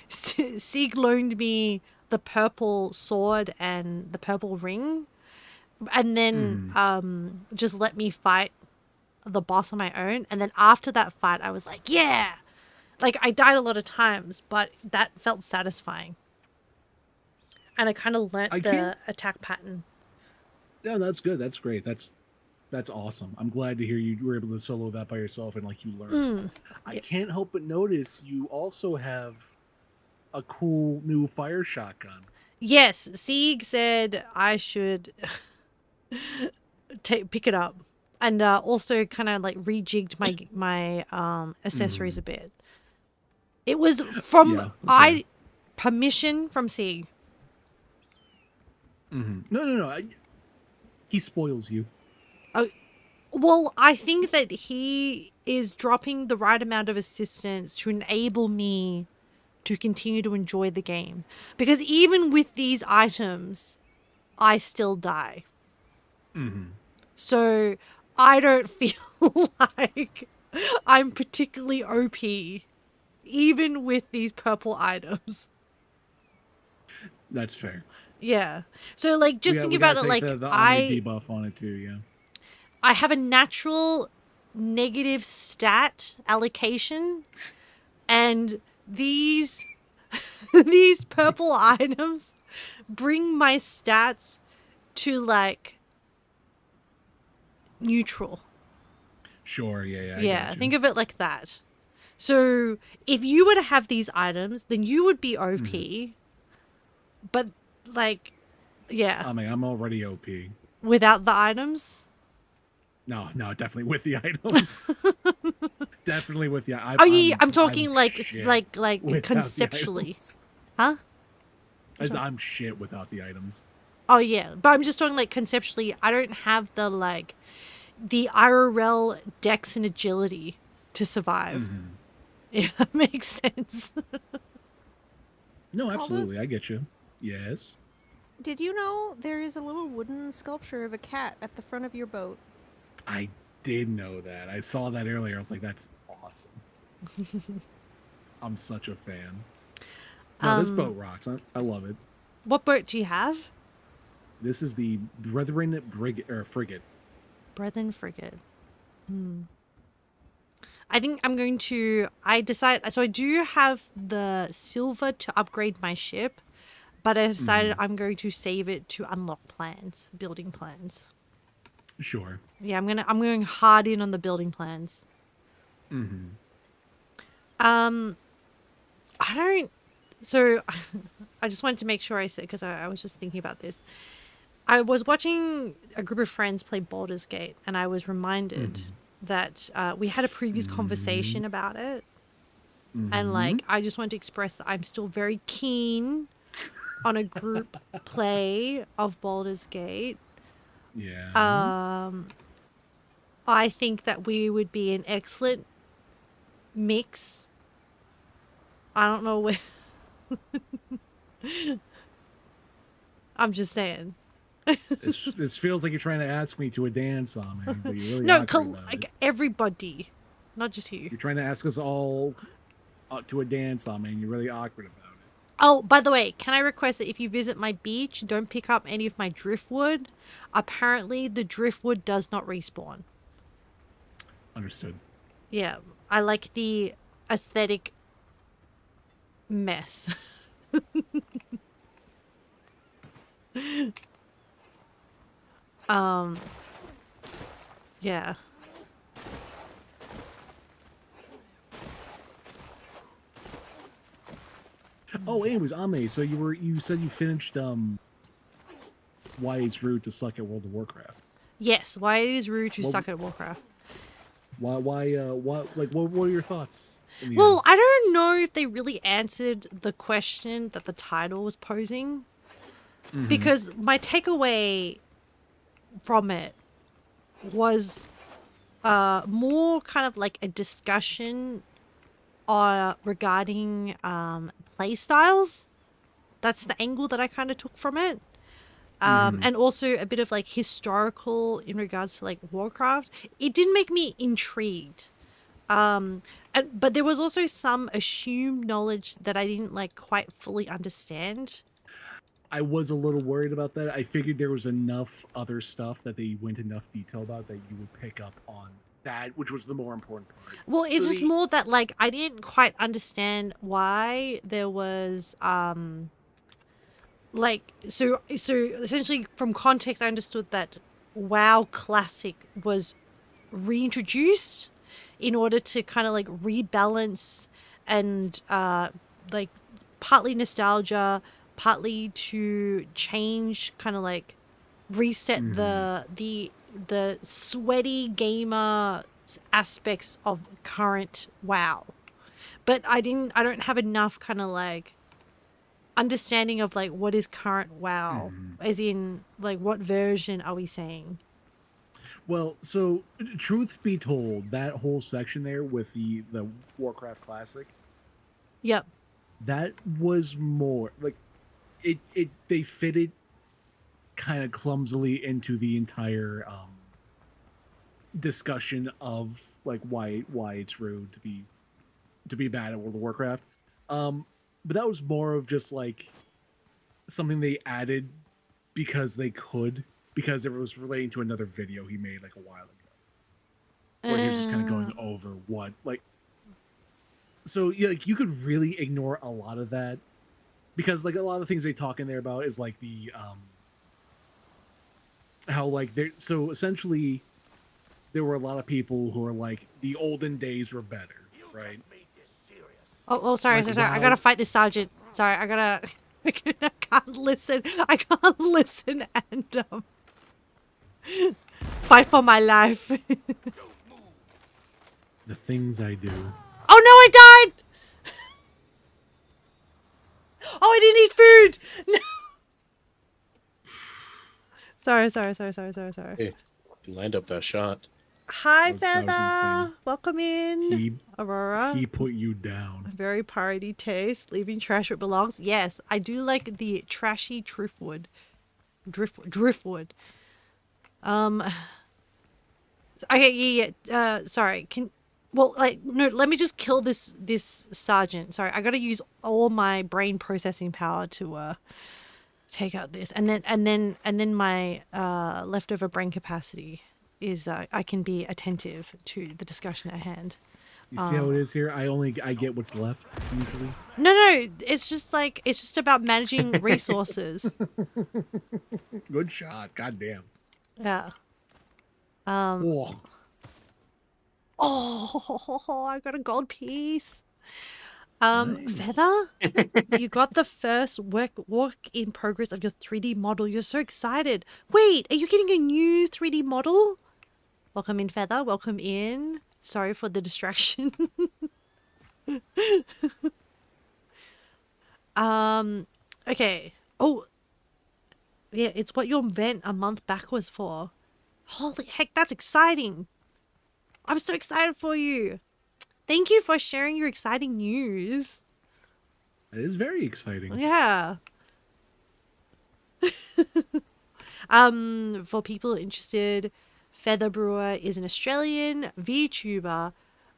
Sieg loaned me the purple sword and the purple ring, and then just let me fight the boss on my own. And then after that fight, I was like, yeah, like I died a lot of times, but that felt satisfying. And I kind of learnt the attack pattern. Yeah, that's good. That's great. That's awesome. I'm glad to hear you were able to solo that by yourself and like you learned. I can't help but notice you also have a cool new fire shotgun. Yes, Sieg said I should pick it up, and also kind of like rejigged my accessories a bit. It was from permission from Sieg. No. He spoils you. Well, I think that he is dropping the right amount of assistance to enable me to continue to enjoy the game. Because even with these items, I still die. So I don't feel like I'm particularly OP, even with these purple items. That's fair. Yeah. So like, just think we about gotta it. take Like, the Ame debuff on it too. Yeah. I have a natural negative stat allocation, and these these purple items bring my stats to like neutral. Sure. Yeah. Yeah, Gotcha. think of it like that. So if you were to have these items, then you would be OP. But like, yeah, I mean, I'm already OP. without the items. No, definitely with the items. Definitely with the. Oh yeah, I'm talking like shit like without the conceptually, items. huh? I'm shit without the items. Oh yeah, but I'm just talking like conceptually. I don't have the like the IRL dex and agility to survive. If that makes sense. No, absolutely. I Aldous? get you. Yes. Did you know there is a little wooden sculpture of a cat at the front of your boat? I did know that. I saw that earlier. I was like, that's awesome. I'm such a fan. No, this boat rocks. I love it. What boat do you have? This is the Brethren Frigate. Brethren frigate. I think I'm going to. I decide. So I do have the silver to upgrade my ship, but I decided I'm going to save it to unlock plans, building plans. Sure. Yeah, I'm going hard in on the building plans. I don't. So, I just wanted to make sure I said, because I was just thinking about this. I was watching a group of friends play Baldur's Gate, and I was reminded that we had a previous conversation about it. And like, I just want to express that I'm still very keen on a group play of Baldur's Gate. Yeah. I think that we would be an excellent mix. I don't know where. I'm just saying. This feels like you're trying to ask me to a dance on me, but you're really No, awkward about like it. everybody, not just you. You're trying to ask us all to a dance on me, and you're really awkward about it. Oh, by the way, can I request that if you visit my beach, don't pick up any of my driftwood? Apparently, the driftwood does not respawn. Understood. Yeah, I like the aesthetic mess. Yeah. Oh, anyways, Ame, so you said you finished Wyatt's route to suck at World of Warcraft. Yes, why it is rude to Well, suck at Warcraft. What were your thoughts? In the Well, end? I don't know if they really answered the question that the title was posing. Because my takeaway from it was more kind of like a discussion regarding play styles. That's the angle that I kind of took from it. And also a bit of like historical in regards to like Warcraft. It did make me intrigued. But there was also some assumed knowledge that I didn't like quite fully understand. I was a little worried about that. I figured there was enough other stuff that they went enough detail about that you would pick up on that, which was the more important part. Well, it's So just more that like I didn't quite understand why there was like so essentially from context I understood that WoW Classic was reintroduced in order to kind of like rebalance and like partly nostalgia, partly to change, kind of like reset the sweaty gamer aspects of current WoW. But I don't have enough kind of like understanding of like what is current WoW, as in like what version are we saying? Well, so truth be told, that whole section there with the Warcraft Classic, Yep. that was more like they fitted kind of clumsily into the entire discussion of like why it's rude to be bad at World of Warcraft. But that was more of just like something they added because they could, because it was relating to another video he made like a while ago, where he was just kind of going over what like. So yeah, like you could really ignore a lot of that, because like a lot of the things they talk in there about is like the how like they're so essentially there were a lot of people who are like the olden days were better, right? Sorry, Like, sorry. I wow. gotta fight this sergeant. Sorry, I gotta. I can't listen. I can't listen and fight for my life. The things I do. Oh no, I died! Oh, I didn't eat food! No. Sorry. Hey, you lined up that shot. Hi, That was Feather. insane. Welcome in. Aurora. He put you down. Very party taste. Leaving trash where it belongs. Yes, I do like the trashy driftwood. Driftwood. Okay, yeah. Sorry. No. Let me just kill this sergeant. Sorry, I gotta use all my brain processing power to take out this, and then my leftover brain capacity is I can be attentive to the discussion at hand. You see how it is here? I get what's left usually. No, it's just about managing resources. Good shot. Goddamn. Yeah. Whoa. Oh, I got a gold piece. Nice. Feather, you got the first work in progress of your 3D model. You're so excited. Wait, are you getting a new 3D model? Welcome in, Feather. Welcome in. Sorry for the distraction. Okay. Oh, yeah, it's what your vent a month back was for. Holy heck, that's exciting. I'm so excited for you. Thank you for sharing your exciting news. It is very exciting. Yeah. For people interested, Feather Brewer is an Australian VTuber.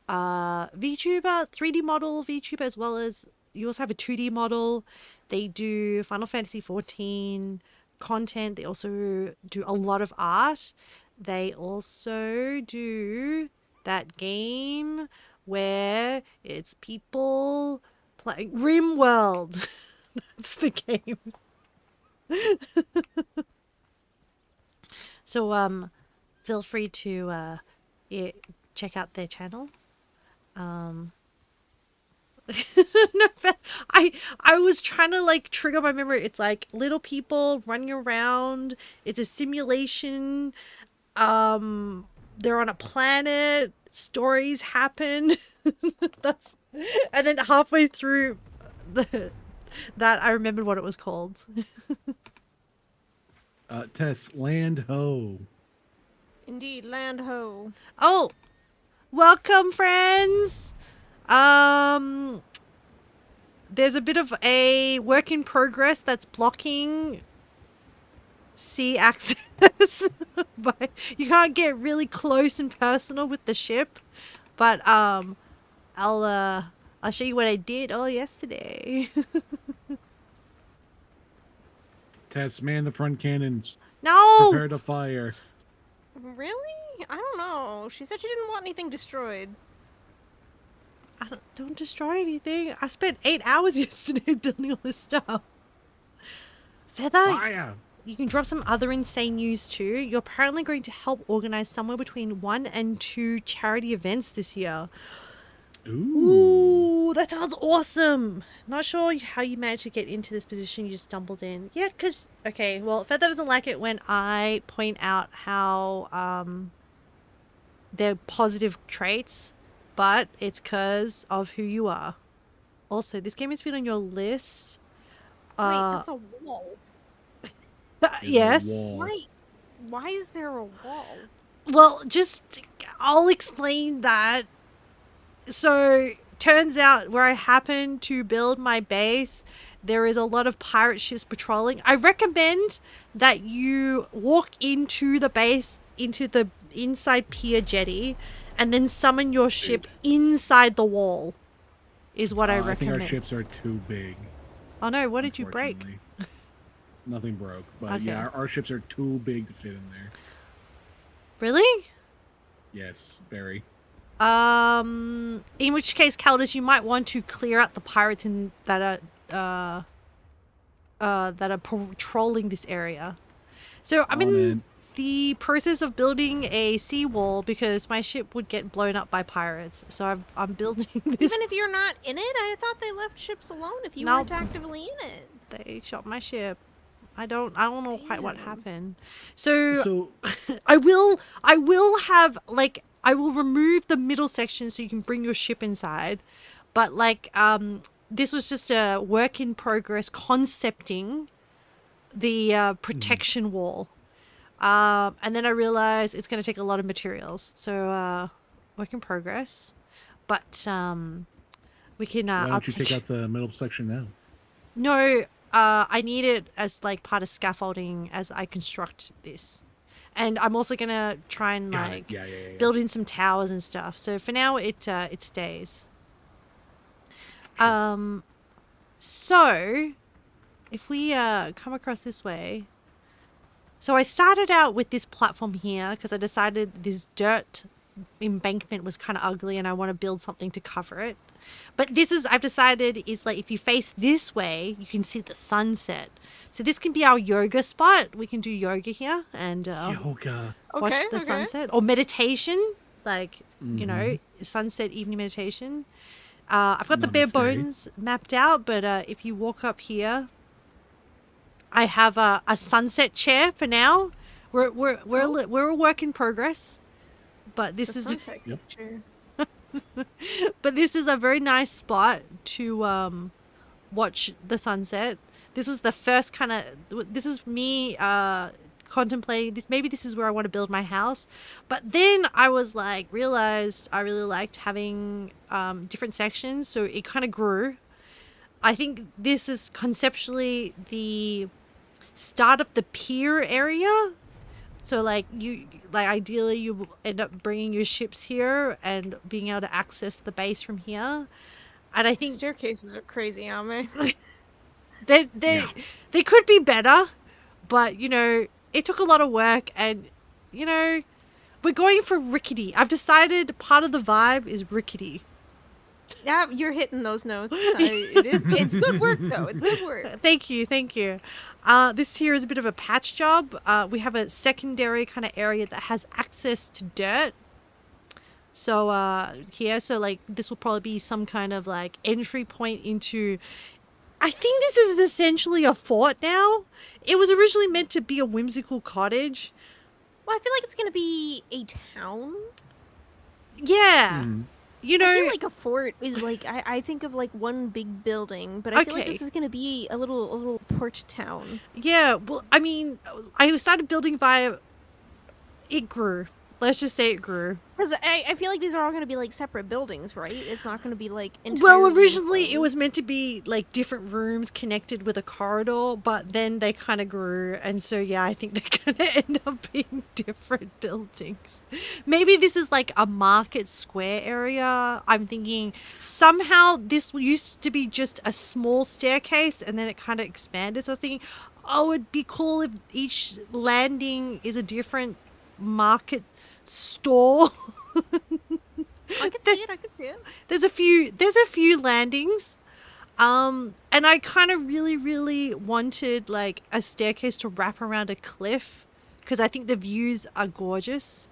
VTuber, 3D model VTuber, as well as you also have a 2D model. They do Final Fantasy 14 content. They also do a lot of art. They also do that game where it's people playing RimWorld. That's the game. So feel free to check out their channel. No, I was trying to like trigger my memory. It's like little people running around. It's a simulation. They're on a planet. Stories happen. And then halfway through that I remembered what it was called. Tess, land ho. Indeed, land ho. Oh, welcome, friends. There's a bit of a work in progress that's blocking sea access. But you can't get really close and personal with the ship. But I'll show you what I did all yesterday. Tess, man the front cannons. No. Prepare to fire. Really? I don't know. She said she didn't want anything destroyed. Don't destroy anything. I spent 8 hours yesterday building all this stuff. Feather, Fire. you can drop some other insane news too. You're apparently going to help organize somewhere between 1 and 2 charity events this year. Ooh, that sounds awesome. Not sure how you managed to get into this position. You just stumbled in. Yeah, because, okay, well, Feather doesn't like it when I point out how they're positive traits, but it's because of who you are. Also, this game has been on your list. Wait, that's a wall. Yes. Wall. Why is there a wall? Well, I'll explain that. So, turns out where I happen to build my base, there is a lot of pirate ships patrolling. I recommend that you walk into the base, into the inside pier jetty, and then summon your ship inside the wall. Is what I I think recommend. our ships are too big. Oh no! What did you break? Unfortunately. Nothing broke, but Okay. yeah, our ships are too big to fit in there. Really? Yes, very. In which case, Caldus, you might want to clear out the pirates that are patrolling this area. So I'm On in it. the process of building a seawall because my ship would get blown up by pirates. So I'm building this. Even if you're not in it, I thought they left ships alone if you No. weren't actively in it. They shot my ship. I don't know quite what Damn. happened. So So I will have like I will remove the middle section so you can bring your ship inside. But like this was just a work in progress concepting the protection wall. And then I realized it's going to take a lot of materials. So work in progress. But we can why I'll don't you take out the middle section now? No, I need it as like part of scaffolding as I construct this. And I'm also gonna try and Got it. like Yeah. build in some towers and stuff. So for now it stays. Sure. So if we come across this way. So I started out with this platform here because I decided this dirt embankment was kind of ugly and I want to build something to cover it. But I've decided is like if you face this way, you can see the sunset. So this can be our yoga spot. We can do yoga here and Yoga. watch Okay, the okay. sunset or meditation, like, you know, sunset evening meditation. I've got the bare Namaste. bones mapped out, but if you walk up here, I have a sunset chair for now. We're a work in progress, but this The is sunset Yep. picture. but this is a very nice spot to watch the sunset. This is the first kind of this is me contemplating this. Maybe this is where I want to build my house. But then I was like realized I really liked having different sections, so it kind of grew. I think this is conceptually the start of the pier area. So like ideally you will end up bringing your ships here and being able to access the base from here. And I think Staircases are crazy on me. they Yeah. they could be better, but you know, it took a lot of work and you know, we're going for rickety. I've decided part of the vibe is rickety. Yeah, you're hitting those notes. It's good work though. It's good work. Thank you. This here is a bit of a patch job. We have a secondary kind of area that has access to dirt. So here, so like this will probably be some kind of like entry point into. I think this is essentially a fort now. It was originally meant to be a whimsical cottage. Well, I feel like it's gonna be a town. Yeah, Mhm. you know. I feel like a fort is like I think of like one big building, but I feel like Okay. this is gonna be a little port town. Yeah, well, I mean, I started building via. It grew. Let's just say it grew. Because I feel like these are all gonna be like separate buildings, right? It's not gonna be like Well, entirely originally it enclosed. was meant to be like different rooms connected with a corridor, but then they kind of grew, and so yeah, I think they're gonna end up being different buildings. Maybe this is like a market square area. I'm thinking somehow this used to be just a small staircase, and then it kind of expanded. So I was thinking, oh, it'd be cool if each landing is a different market store. I could see it. I could see it. There's a few landings. And I kind of really wanted like a staircase to wrap around a cliff because I think the views are gorgeous.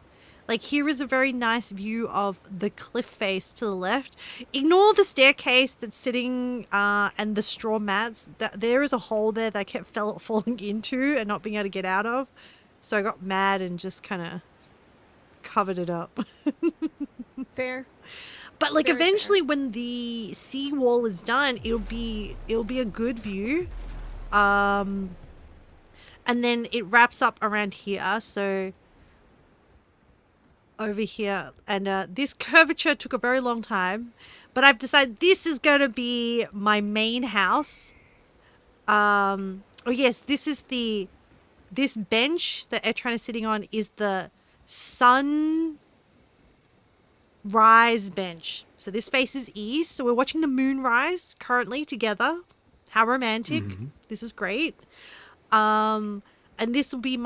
Like here is a very nice view of the cliff face to the left. Ignore the staircase that's sitting and the straw mats. There is a hole there that I kept falling into and not being able to get out of. So I got mad and just kind of covered it up. Fair. But like Very fair. eventually when the seawall is done, it'll be a good view. And then it wraps up around here, so over here. And this curvature took a very long time, but I've decided this is going to be my main house. Oh yes, this bench that Etran is sitting on is the sunrise bench. So this faces east. So we're watching the moon rise currently together. How romantic. This is great. And this will be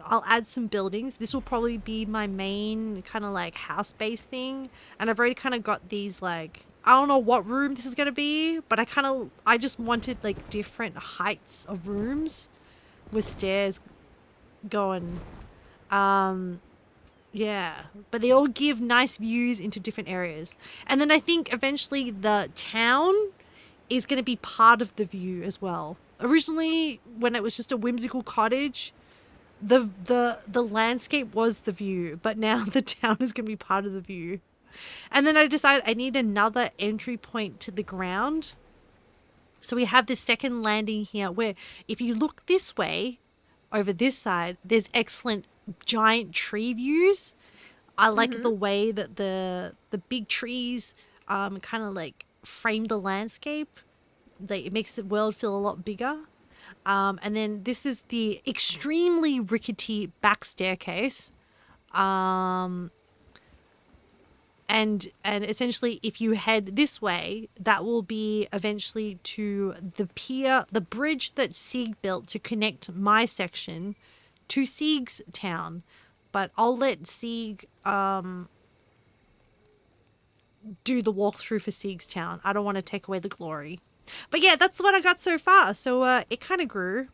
I'll add some buildings. This will probably be my main kind of like house base thing. And I've already kind of got these like, I don't know what room this is going to be, but I just wanted like different heights of rooms with stairs going. Yeah, but they all give nice views into different areas. And then I think eventually the town is going to be part of the view as well. Originally, when it was just a whimsical cottage, the landscape was the view, but now the town is going to be part of the view. And then I decided I need another entry point to the ground. So we have this second landing here where if you look this way, over this side, there's excellent giant tree views. I like the way that the big trees kind of like frame the landscape. It makes the world feel a lot bigger. And then this is the extremely rickety back staircase. And essentially if you head this way, that will be eventually to the pier, the bridge that Sieg built to connect my section to Sieg's town. But I'll let Sieg do the walkthrough for Sieg's town. I don't want to take away the glory. But yeah, that's what I got so far. So it kind of grew.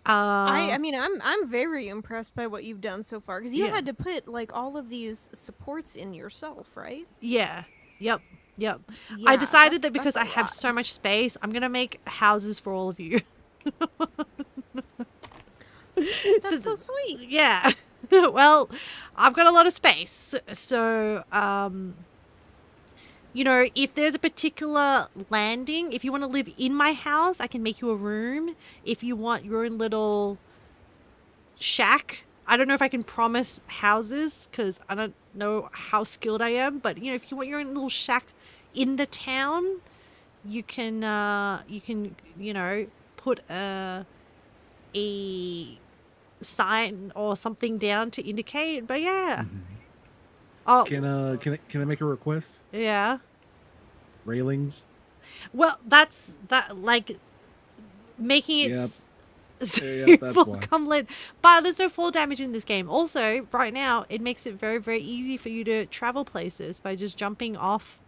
I mean, I'm very impressed by what you've done so far because you Yeah. had to put like all of these supports in yourself, right? Yeah. Yep. I Yeah, decided that's that because a I have lot. so much space, I'm going to make houses for all of you. That's so sweet. Yeah. Well, I've got a lot of space. So, you know, if there's a particular landing, if you want to live in my house, I can make you a room. If you want your own little shack, I don't know if I can promise houses because I don't know how skilled I am. But, you know, if you want your own little shack in the town, you can, you know, put a sign or something down to indicate. But yeah. Oh, Can I make a request? yeah. Railings. Well, that's like making it Yep. so Yeah, you that's will why. come late. But there's no fall damage in this game. Also, right now, it makes it very, very easy for you to travel places by just jumping off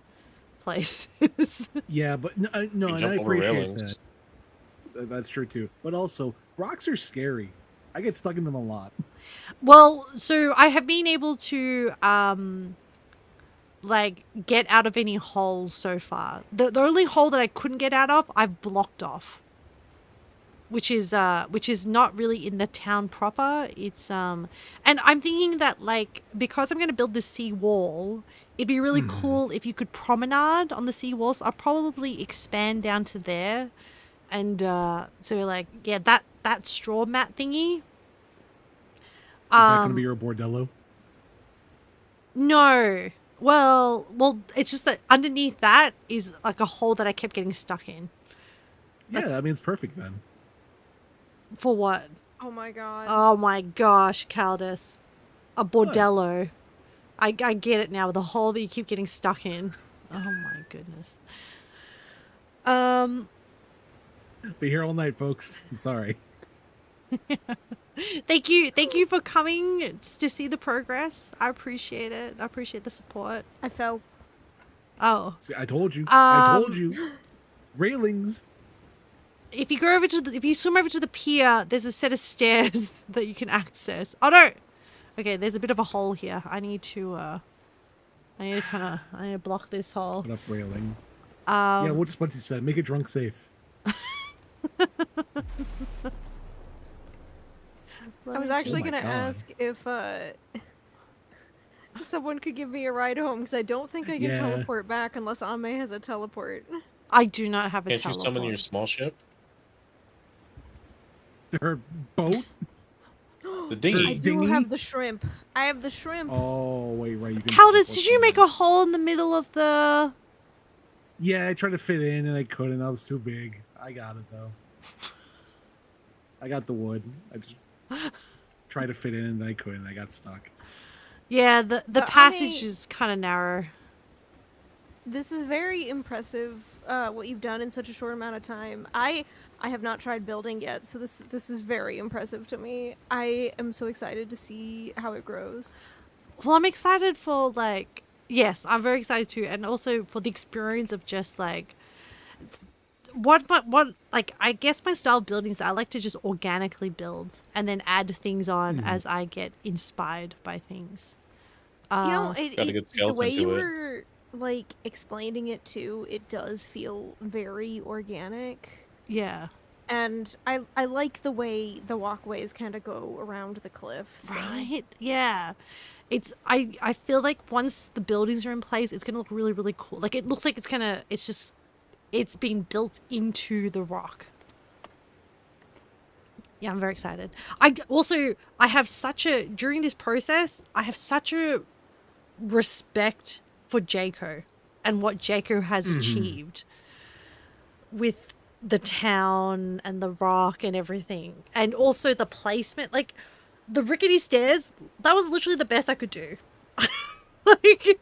places. Yeah, but no, You and I jump over appreciate railings. that. That's true too. But also, rocks are scary. I get stuck in them a lot. Well, so I have been able to like get out of any holes so far. The only hole that I couldn't get out of, I've blocked off. Which is not really in the town proper. It's and I'm thinking that like because I'm going to build this sea wall, it'd be really cool if you could promenade on the sea wall. So I'll probably expand down to there, and so like yeah, that straw mat thingy. Is that going to be your bordello? No. Well, it's just that underneath that is like a hole that I kept getting stuck in. Yeah, I mean it's perfect then. For what? Oh my god. Oh my gosh, Caldus. A bordello. I get it now, the hole that you keep getting stuck in. Oh my goodness. Be here all night, folks. I'm sorry. Thank you for coming to see the progress. I appreciate it. I appreciate the support. I fell. Oh. See, I told you. I told you. Railings. If you go over if you swim over to the pier, there's a set of stairs that you can access. Oh no. Okay, there's a bit of a hole here. I need to block this hole. Put up railings. Yeah, what's what he said? Make it drunk safe. I was actually my gonna God. ask if someone could give me a ride home because I don't think I can Yeah. teleport back unless Ame has a teleport. I do not have a Can't you teleport. summon your small ship? Her boat? The I dinghy. do Dinghy? have the shrimp. I have the shrimp. Oh, wait, right. You can Caldus, teleport did you from make there. a hole in the middle of the... Yeah, I tried to fit in and I couldn't. I was too big. I got it though. I got the wood. I just tried to fit in and I couldn't. I got stuck. Yeah, the I passage mean- is kind of narrow. This is very impressive, what you've done in such a short amount of time. I have not tried building yet, so this is very impressive to me. I am so excited to see how it grows. Well, I'm excited for like, yes, I'm very excited too, and also for the experience of just like what like I guess my style of building is that I like to just organically build and then add things on as I get inspired by things. You know, Got a good the skeleton way you to it. were like explaining it too, it does feel very organic. Yeah. And I like the way the walkways kind of go around the cliff. So. Right? Yeah. It's I feel like once the buildings are in place, it's gonna look really, really cool. Like it looks like it's being built into the rock. Yeah, I'm very excited. I have such a during this process, I have such a respect for Jaco and what Jaco has achieved with the town and the rock and everything. And also the placement. Like the rickety stairs, that was literally the best I could do. Like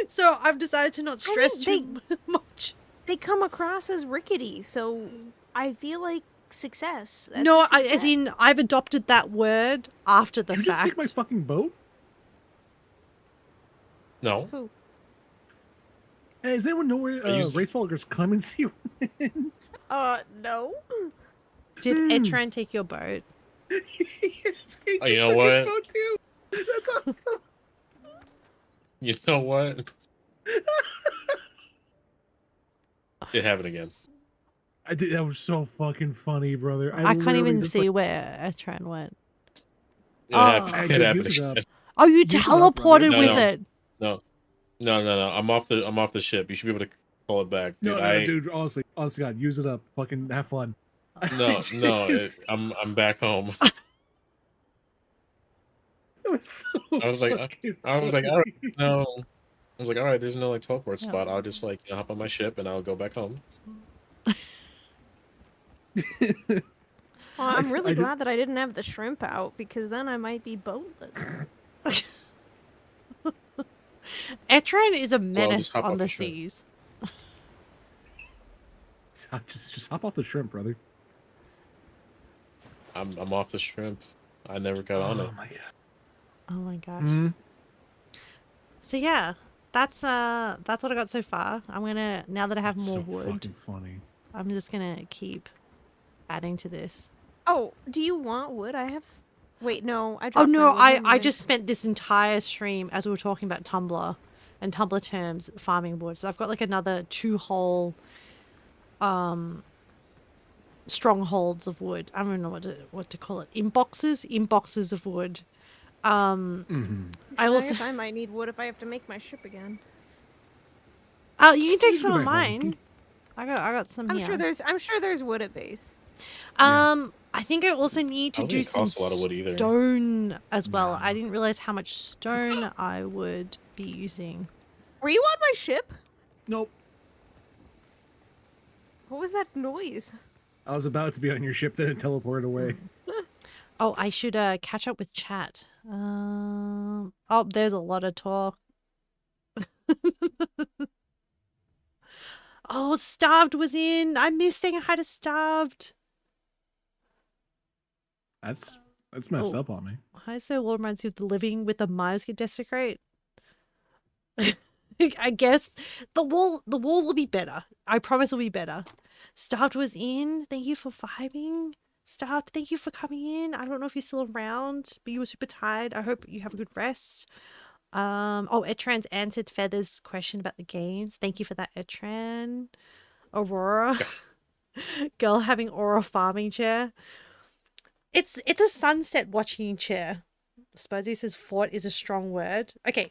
so I've decided to not stress too much. They come across as rickety, so I feel like success. That's No, a as success. in I've adopted that word after the Did you fact. just take my fucking boat? No. Who? Hey, does anyone know where used it. Racefolger's clemency went? No. Did Etran take your boat? He Oh, you just know took what? his boat too. That's awesome. You know what? It happened again. I did. That was so fucking funny, brother. I can't literally even just, see like, where Etran went. It Oh. happened. I It could happened use it again. up. Oh, you Use it up, brother. teleported No, with no. it. No. I'm off the ship. You should be able to pull it back, dude. No, dude. Honestly, God, use it up. Fucking have fun. No. Just- I'm back home. It was so I was like, fucking I was like, funny. all right, no. I was like, all right, there's no like teleport Yeah. spot. I'll just like hop on my ship and I'll go back home. Well, I'm really I did- glad that I didn't have the shrimp out because then I might be boatless. Etran is a just menace hop on off the the ship. seas. Just hop off the shrimp, brother. I'm off the shrimp. I never got on it. Oh my god. Oh my gosh. Mhm. So yeah, that's what I got so far. I'm gonna now that I have That's more so wood, fucking funny. I'm just gonna keep adding to this. Oh, do you want wood? I have. Wait, no. I Oh dropped no, my wood, I didn't just spent this entire stream as we were talking about Tumblr and Tumblr terms farming wood. So I've got like another 2 whole strongholds of wood. I don't know what to call it. Inboxes of wood. Mhm. I I also guess I might need wood if I have to make my ship again. you can take Just some go of back home. mine. I got some I'm here. sure there's wood at base. I think I also need to I don't do think it some costs a lot of wood either. stone as well. I No. didn't realize how much stone I would be using. Were you on my ship? Nope. What was that noise? I was about to be on your ship, then it teleported away. Oh, I should catch up with chat. Oh, there's a lot of talk. Oh, Starved was in. I missed saying hi to Starved. That's messed Oh. up on me. Hi, so Lord reminds you of the living with the mimes get desecrate. I guess the wall will be better. I promise it'll be better. Starved was in. Thank you for vibing. Starved, thank you for coming in. I don't know if you're still around, but you were super tired. I hope you have a good rest. Oh, Etran's answered Feather's question about the games. Thank you for that, Etran. Aurora. Girl having Aura farming chair. It's a sunset watching chair. Spudsy says fort is a strong word. Okay,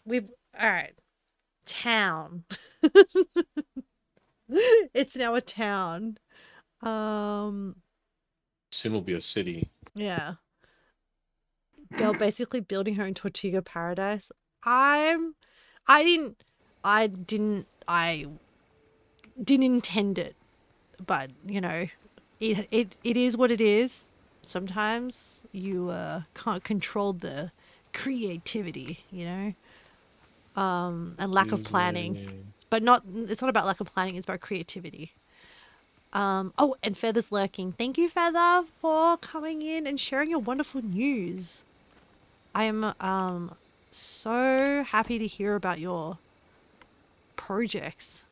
alright. Town. It's now a town. Soon will be a city. Yeah. Girl basically building her own Tortuga paradise. I didn't intend it, but you know, it is what it is. Sometimes you can't control the creativity, you know, and lack of planning. Tuesday. But not. It's not about lack of planning. It's about creativity. Oh, and Feather's lurking. Thank you, Feather, for coming in and sharing your wonderful news. I am so happy to hear about your projects.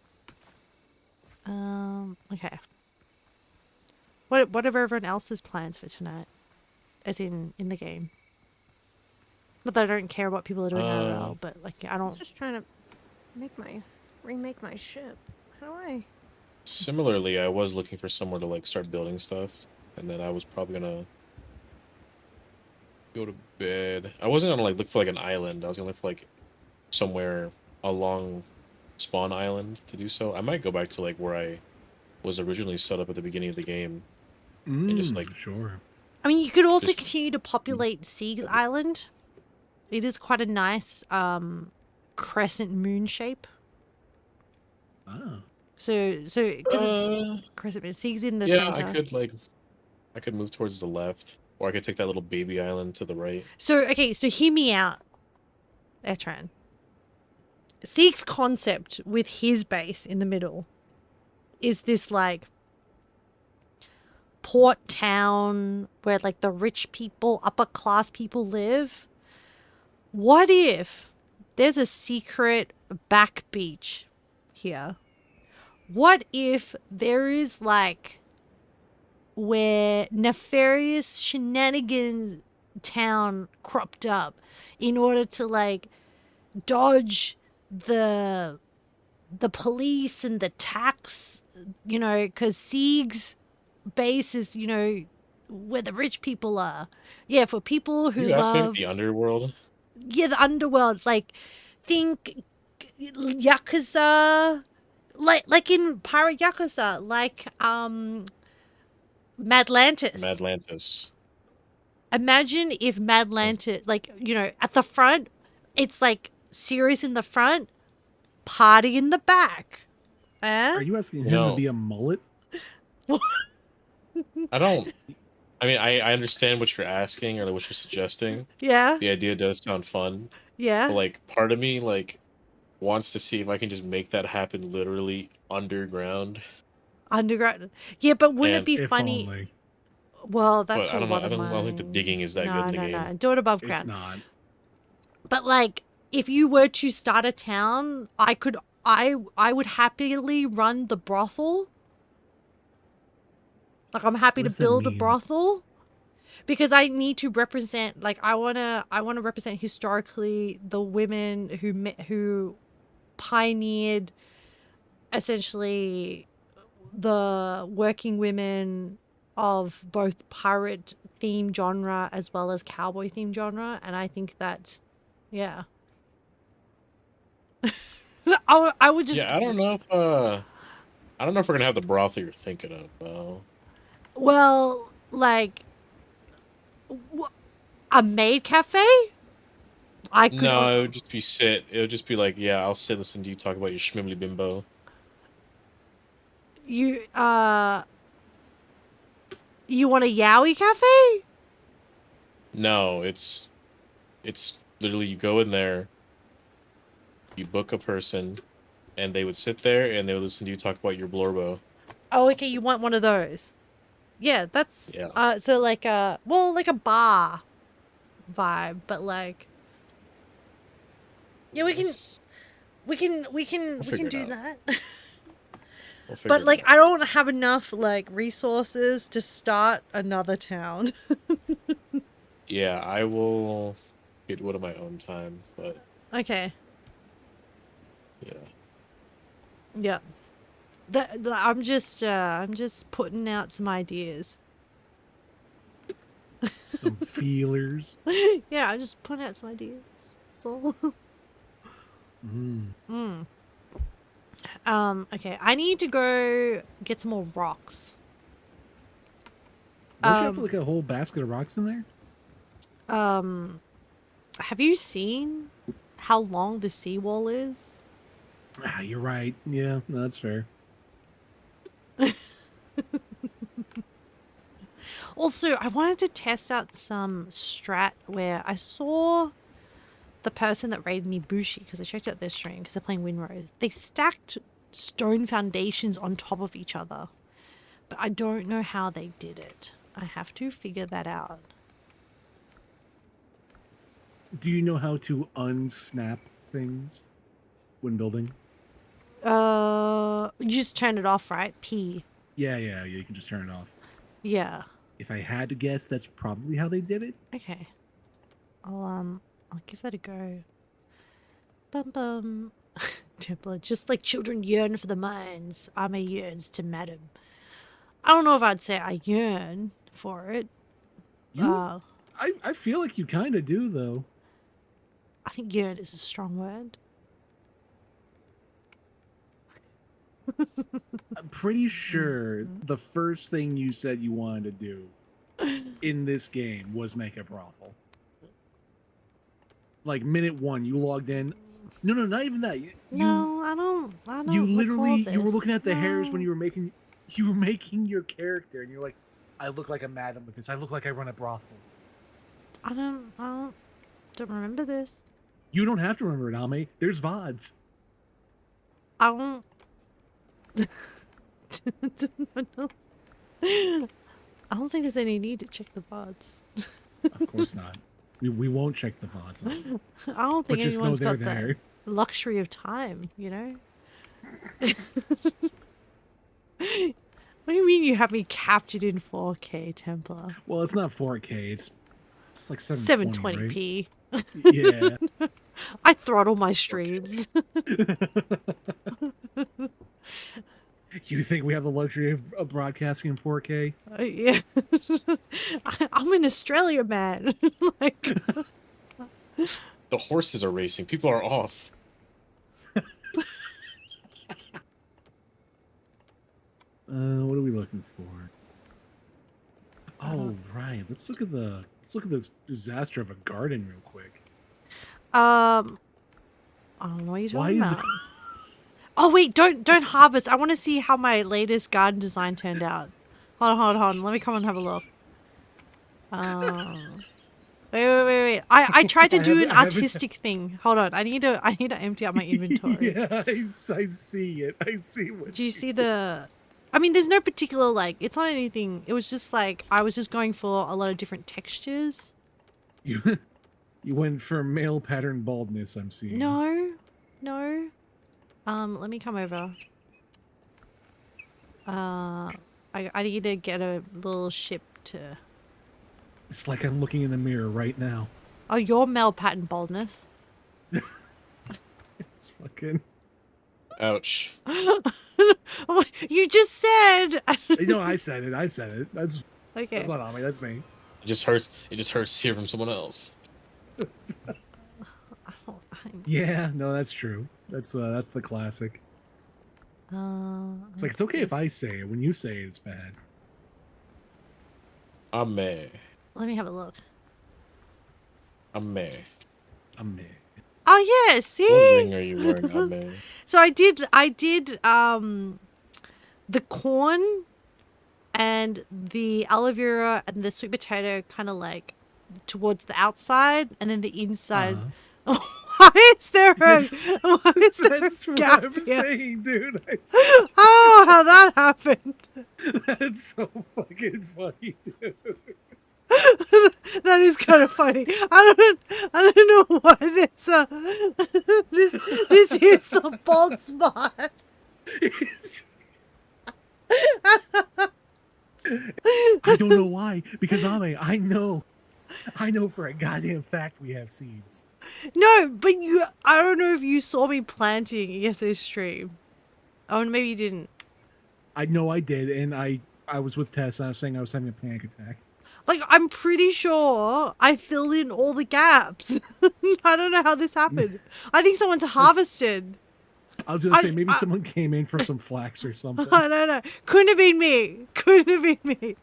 Okay. What are everyone else's plans for tonight? As in the game. Not that I don't care what people are doing IRL, but like I I was don't. just trying to remake my ship. How do I? Similarly, I was looking for somewhere to like start building stuff, and then I was probably gonna go to bed. I wasn't gonna like look for like an island. I was gonna look for like somewhere along spawn island to do so. I might go back to like where I was originally set up at the beginning of the game and just like Sure. I mean, you could also Just- continue to populate Sieg's Island. It is quite a nice crescent moon shape. Ah. So because it's crescent moon, Sieg's in the yeah, center. I could move towards the left, or I could take that little baby island to the right. So okay, so hear me out, Etran. Sieg's concept with his base in the middle is this like port town where like the rich people, upper class people live. What if there's a secret back beach here? What if there is like where nefarious shenanigans town cropped up in order to like dodge the police and the tax, you know, because Sieg's base is, you know, where the rich people are. Yeah, for people who You asked me about love the underworld. the underworld, like think Yakuza, like in Pirate Yakuza, like Madlantis. Madlantis. Imagine if Madlantis, like, you know, at the front, it's like serious in the front, party in the back. Are you asking him No. to be a mullet? I don't. I mean, I understand what you're asking or like, what you're suggesting. Yeah, The idea does sound fun, yeah. but like part of me like wants to see if I can just make that happen literally underground. Underground. Yeah, but wouldn't it And- be If funny? only. Well, that's But I a don't know. lot I of don't money. think the digging is that no, good in the no, game. No, do it above It's ground. not. But like, if you were to start a town, I would happily run the brothel. Like, I'm happy What to does that build a mean? brothel because I need to represent. Like, I wanna represent historically the women who pioneered essentially the working women of both pirate theme genre as well as cowboy theme genre, and I think that, yeah. I would just Yeah, I don't know if we're gonna have the brothel you're thinking of though. well, like a maid cafe. I could No, it would just be sit. It would just be like, yeah, I'll sit, listen to you talk about your schmimly bimbo. you you want a yaoi cafe? No, it's literally you go in there, you book a person, and they would sit there and they would listen to you talk about your blorbo. Oh, okay, you want one of those. Yeah, that's Yeah. so like well, like a bar vibe, but like yeah, we can figure it do out. that. We'll figure But it like out. I don't have enough like resources to start another town. Yeah, I will get one of my own time, but Okay. yeah. Yeah. I'm just putting out some ideas. Some feelers. Yeah, I'm just putting out some ideas. That's all. Okay, I need to go get some more rocks. Don't you have like a whole basket of rocks in there? Have you seen how long the seawall is? Ah, you're right. Yeah, no, that's fair. Also, I wanted to test out some strat where I saw the person that raided me, Bushi, because I checked out their stream because they're playing Windrose. They stacked stone foundations on top of each other, but I don't know how they did it. I have to figure that out. Do you know how to unsnap things when building? You just turn it off, right? P. Yeah, you can just turn it off. Yeah. If I had to guess, that's probably how they did it. Okay. I'll give that a go. Bum bum. Templar, just like children yearn for the mines, Ame yearns to madam. I don't know if I'd say I yearn for it. I feel like you kind of do, though. I think yearn is a strong word. I'm pretty sure the first thing you said you wanted to do in this game was make a brothel. Like minute 1, you logged in. No, not even that. No, I don't. You literally, recall you were this. looking at the hairs when No. you were making your character, and you're like, I look like a madam with this. I look like I run a brothel. I don't remember this. You don't have to remember it, Ame. There's VODs. I don't. I don't think there's any need to check the VODs. Of course not. We won't check the VODs. I don't But think just know anyone's they're got there. the luxury of time, you know? What do you mean you have me captured in 4K, Templar? Well, it's not 4K. It's like 720, 720p. right? Yeah. I throttle my streams. You think we have the luxury of broadcasting in 4K? Yeah. I'm in Australia, man. Like, The horses are racing. People are off. What are we looking for? Oh, right. Let's look at this disaster of a garden real quick. I don't know what you're Why talking is about. Oh wait, don't harvest. I want to see how my latest garden design turned out. Hold on. Let me come and have a look. Wait. I tried to do an artistic thing. Hold on. I need to empty out my inventory. Yeah, I see it. I see what. Do you see the? I mean, there's no particular like. It's not anything. It was just like I was just going for a lot of different textures. You went for male pattern baldness. I'm seeing. No. Let me come over. I need to get a little ship to. It's like I'm looking in the mirror right now. Oh, your male pattern baldness. It's fucking. Ouch. You just said. No, I said it. That's Okay. not on me. That's me. It just hurts to hear from someone else. Yeah, no, that's true. That's the classic. It's like it's okay if I say it. When you say it, it's bad. Ame. Let me have a look. Ame. Oh yeah, see. What ring are you wearing, Ame? So I did the corn and the aloe vera and the sweet potato kind of like towards the outside, and then the inside. Why is there That's a what gap I'm here? saying, dude. Oh, how that happened. That's so fucking funny, dude. That is kind of funny. I don't know why this is the bald spot. I don't know why. Because Ame, I know for a goddamn fact we have seeds. No, but I don't know if you saw me planting yesterday's stream. Oh, and maybe you didn't. I know I did, and I was with Tess, and I was saying I was having a panic attack. Like, I'm pretty sure I filled in all the gaps. I don't know how this happened. I think someone's harvested. I was gonna say maybe someone came in for some flax or something. I don't know. Couldn't have been me. Couldn't have been me.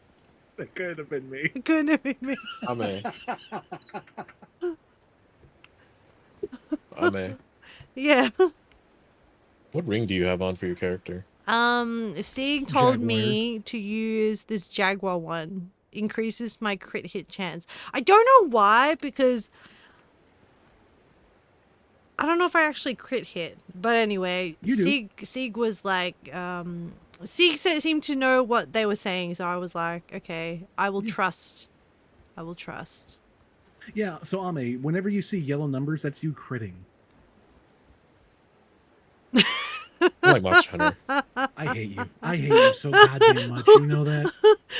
That could have been me. Couldn't have been me. Ame. Yeah. What ring do you have on for your character? Seeing told Jaguar. me to use this Jaguar one. Increases my crit hit chance. I don't know why, because I don't know if I actually crit hit, but anyway, You do. Sig was like, Sig seemed to know what they were saying, so I was like, okay, I will Yeah. trust. I will trust. Yeah, so Ame, whenever you see yellow numbers, that's you critting. I like Monster Hunter. I hate you. I hate you so goddamn much. You know that?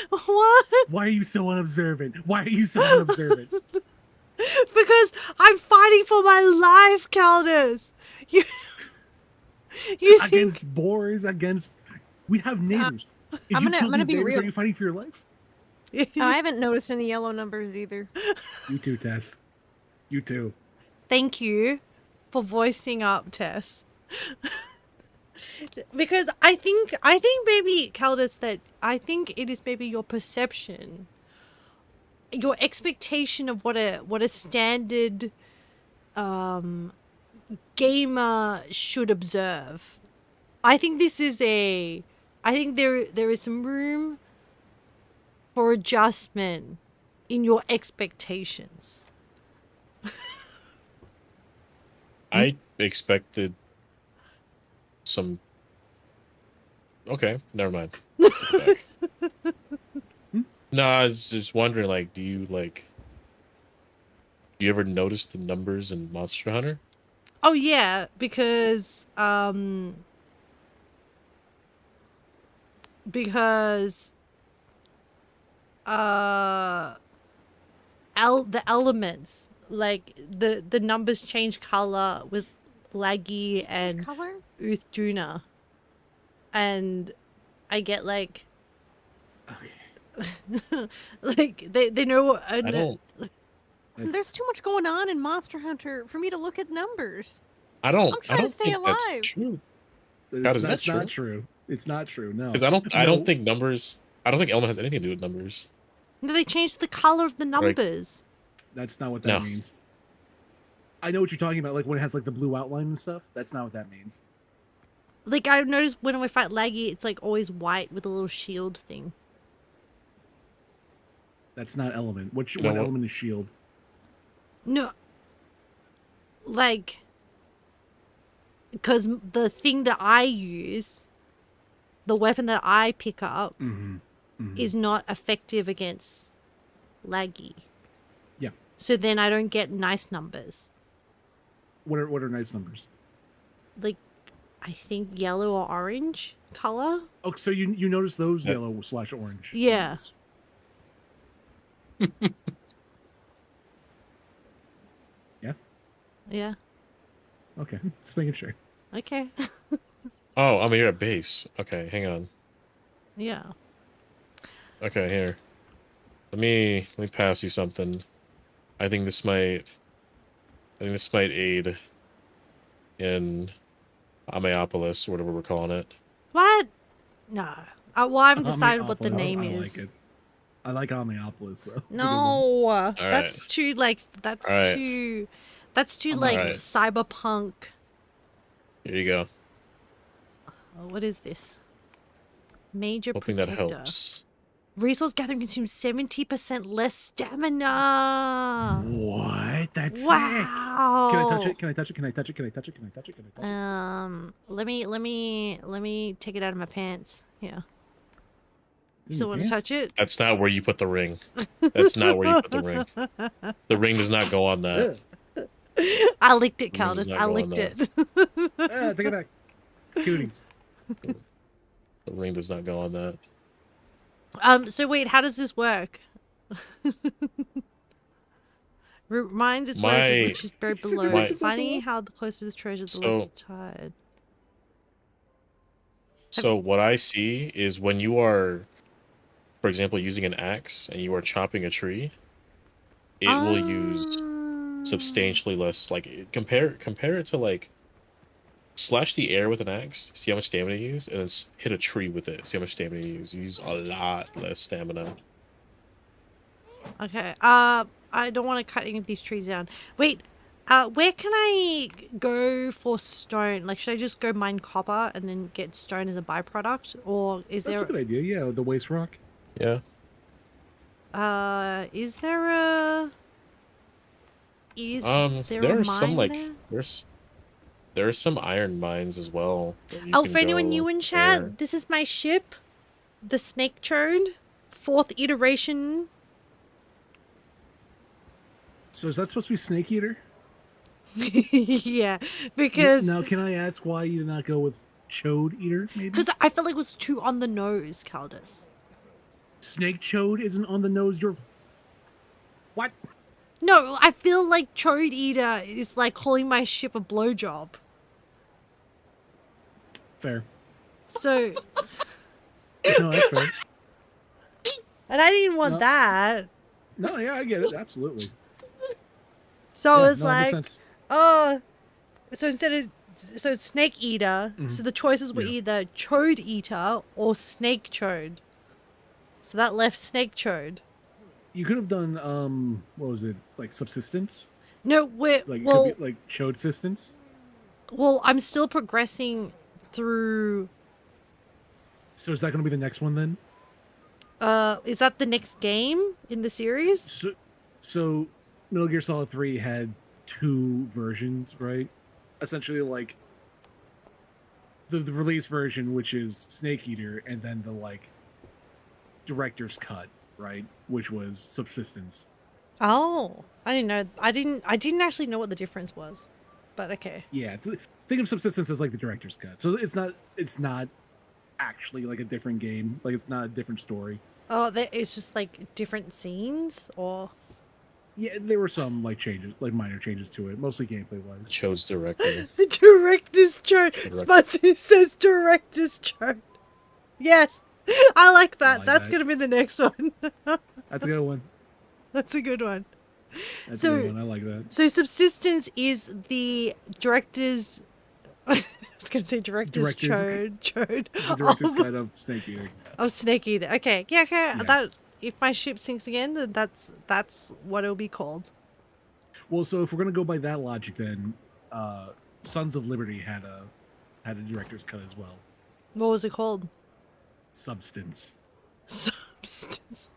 What? Why are you so unobservant? Why are you so unobservant? Because I'm fighting for my life, Caldus. You think Against boars, against... We have neighbors. If I'm you gonna- kill I'm gonna these be neighbors, real. are you fighting for your life? I haven't noticed any yellow numbers either. You too, Tess. You too. Thank you for voicing up, Tess. Because I think maybe, Caldus, that I think it is maybe your perception, your expectation of what a standard gamer should observe. I think there is some room for adjustment in your expectations. I expected some. Okay, never mind. Take it back. No, I was just wondering, like, do you ever notice the numbers in Monster Hunter? Oh yeah, because uh the elements, like the numbers change color with Laggy Which and color? Uthduna, and I get like Okay. like they know I don't. Listen, there's too much going on in Monster Hunter for me to look at numbers. I don't. I'm I trying to don't stay think alive. that's true. That's, is that that's not true? true. It's not true. No. Because I don't. I No. don't think numbers. I don't think element has anything to do with numbers. no, they changed the color of the numbers. That's not what that No. means. I know what you're talking about, like when it has like the blue outline and stuff. That's not what that means. Like I've noticed when we fight Laggy, it's like always white with a little shield thing. That's not element. What You know what? element is shield? No, like, because the thing that I use, the weapon that I pick up, is not effective against Laggy. Yeah. So then I don't get nice numbers. What are nice numbers? Like, I think yellow or orange color. Oh, so you notice those Yep. yellow/orange? Yeah. numbers. Yeah. Yeah. Okay. Just making sure. Okay. Oh, I mean you're at base. Okay, hang on. Yeah. Okay, here. Let me pass you something. I think this might aid in Ameopolis, or whatever we're calling it. What? No. Well, I haven't decided what the Ameopolis, name I is. like it. I like Ameopolis though. It's a good one. No, that's right. too like that's All right. too that's too I'm like alright. cyberpunk. Here you go. Oh, what is this? Major Hoping protector. that helps. Resource gathering consumes 70% less stamina. What? That's sick. Wow. Can I touch it? Can I touch it? Can I touch it? Can I touch it? Can I touch it? Can I touch it? Let me take it out of my pants. Yeah. It's in Still your want to pants? touch it? That's not where you put the ring. That's not where you put the ring. The ring does not go on that. Ugh. I licked it, The ring does Caldus. not I go on licked that. it. Take it back. Cooties. The ring does not go on that. So wait, how does this work? Reminds its My- ways which is buried below. my- Finding how the closer to the treasure, the less So- tired. So what I see is when you are, for example, using an axe and you are chopping a tree, it will use substantially less. Like compare it to like slash the air with an axe, see how much stamina you use, and then hit a tree with it, see how much stamina you use. You use a lot less stamina. Okay. I don't want to cut any of these trees down. Wait. Where can I go for stone? Like, should I just go mine copper and then get stone as a byproduct, or is That's a good idea. Yeah, the waste rock. Yeah. Is there a There are some mine like there? There are some iron mines as well. That you Oh, can for anyone go new in there. chat, this is my ship, the Snake Chode, 4th iteration. So is that supposed to be Snake Eater? Yeah, because Now, can I ask why you did not go with Chode Eater? Maybe I felt like it was too on the nose, Caldus. Snake Chode isn't on the nose. You're what? No, I feel like Chode Eater is like calling my ship a blowjob. Fair. So, No, that's fair. and I didn't want No. that. No, yeah, I get it. Absolutely. So Yeah, it was no, that makes like, sense. oh, so instead of, so it's Snake Eater. So the choices were Yeah. either Chode Eater or Snake Chode. So that left Snake Chode. You could have done what was it, like subsistence? No, we're Like it well, could be like Chode assistance. well, I'm still progressing through. So is that going to be the next one then? Is that the next game in the series? So Metal Gear Solid 3 had 2 versions, right? Essentially, like the release version, which is Snake Eater, and then the like director's cut, right, which was subsistence. Oh, I didn't know. I didn't actually know what the difference was, but okay. Yeah, think of subsistence as like the director's cut. So it's not actually like a different game. Like it's not a different story. Oh, it's just like different scenes, or Yeah, there were some like changes, like minor changes to it, mostly gameplay wise. Chode's director. the director's chart. Direct- Sponsor says director's chart. Yes, I like that. like That's that. gonna be the next one. That's a good one. That's a good one. That's So- a good one. I like that. So subsistence is the director's. I was gonna say director's chode The director's of, cut of Snake Eater. of Snake Eater. Okay, yeah, okay. Yeah. That if my ship sinks again, then that's what it'll be called. Well, so if we're gonna go by that logic, then Sons of Liberty had a director's cut as well. What was it called? Substance. Substance.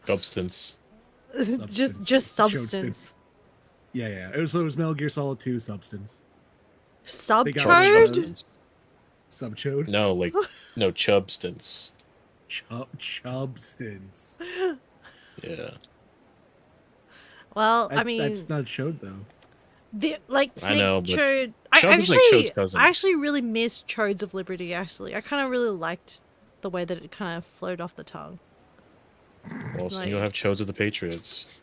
Substance. Just Chode substance. Yeah. It was Metal Gear Solid 2 Substance. Subchode? Chubstance. Subchode? No, like no Chubstance. Chubstance. Yeah. Well, I mean, that's not chode though. the like I Snake know, but Chode. Chode is like Chode's cousin. I actually really miss Chodes of Liberty. Actually, I kind of really liked the way that it kind of flowed off the tongue. Well, so like- you'll have Chodes of the Patriots.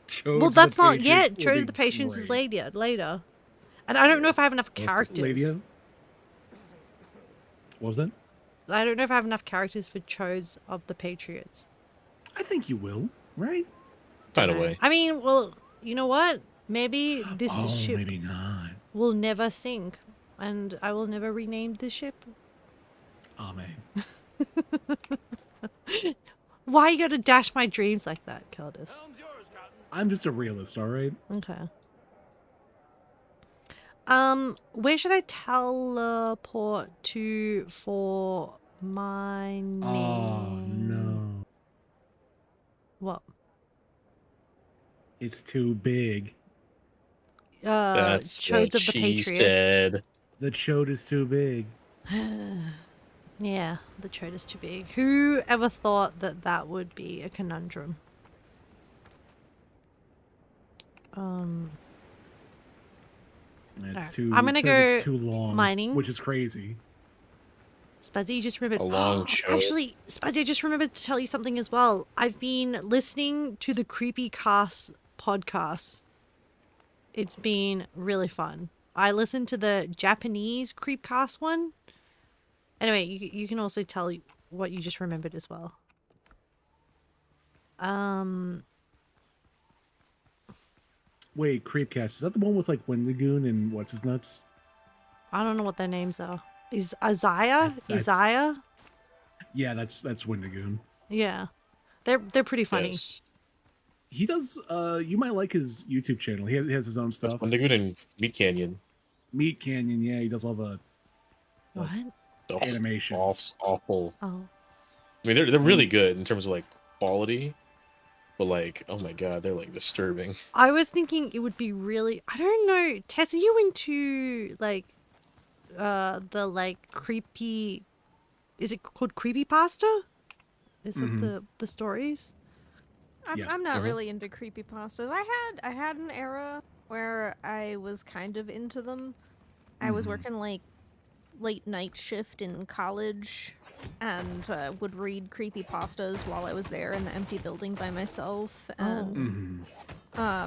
Chode Well, of the that's not Patriots yet. would Chode be of the Patience is great. later. And I don't know if I have enough characters. Ladia? What was that? I don't know if I have enough characters for Chodes of the Patriots. I think you will, right? Find a way. I mean, well, you know what? Maybe this Oh, ship maybe not. will never sink, and I will never rename the ship. Amen. Why you gotta dash my dreams like that, Caldus? I'm just a realist, all right? Okay. Where should I teleport to for my name? Oh no, What? it's too big. That's Chodes what of the she Patriots. said. The chode is too big. Yeah, the chode is too big. Who ever thought that that would be a conundrum? It's Alright, too. I'm it gonna says it's go too long, mining. which is crazy. Spudzy, you just remembered. A long chode. Actually, Spudzy, I just remembered to tell you something as well. I've been listening to the Creepy Cast podcast. It's been really fun. I listened to the Japanese Creepcast one. Anyway, you can also tell what you just remembered as well. Wait, Creepcast, is that the one with like Wendigoon and what's his nuts? I don't know what their names are. Is Isaiah? That's- Isaiah? Yeah, that's Wendigoon. Yeah. They're pretty funny. Yes. He does. You might like his YouTube channel. He has his own stuff. When they go in Meat Canyon. Meat Canyon. Yeah, he does all the What? Oh, animations. Awful. Oh. I mean, they're really good in terms of like quality, But like, oh my god, they're like disturbing. I was thinking it would be really. I don't know. Tess, are you into like the like creepy? Is it called creepypasta? Is it the stories? Yeah. I'm not really into creepypastas. I had an era where I was kind of into them. I was working like late night shift in college and would read creepypastas while I was there in the empty building by myself. And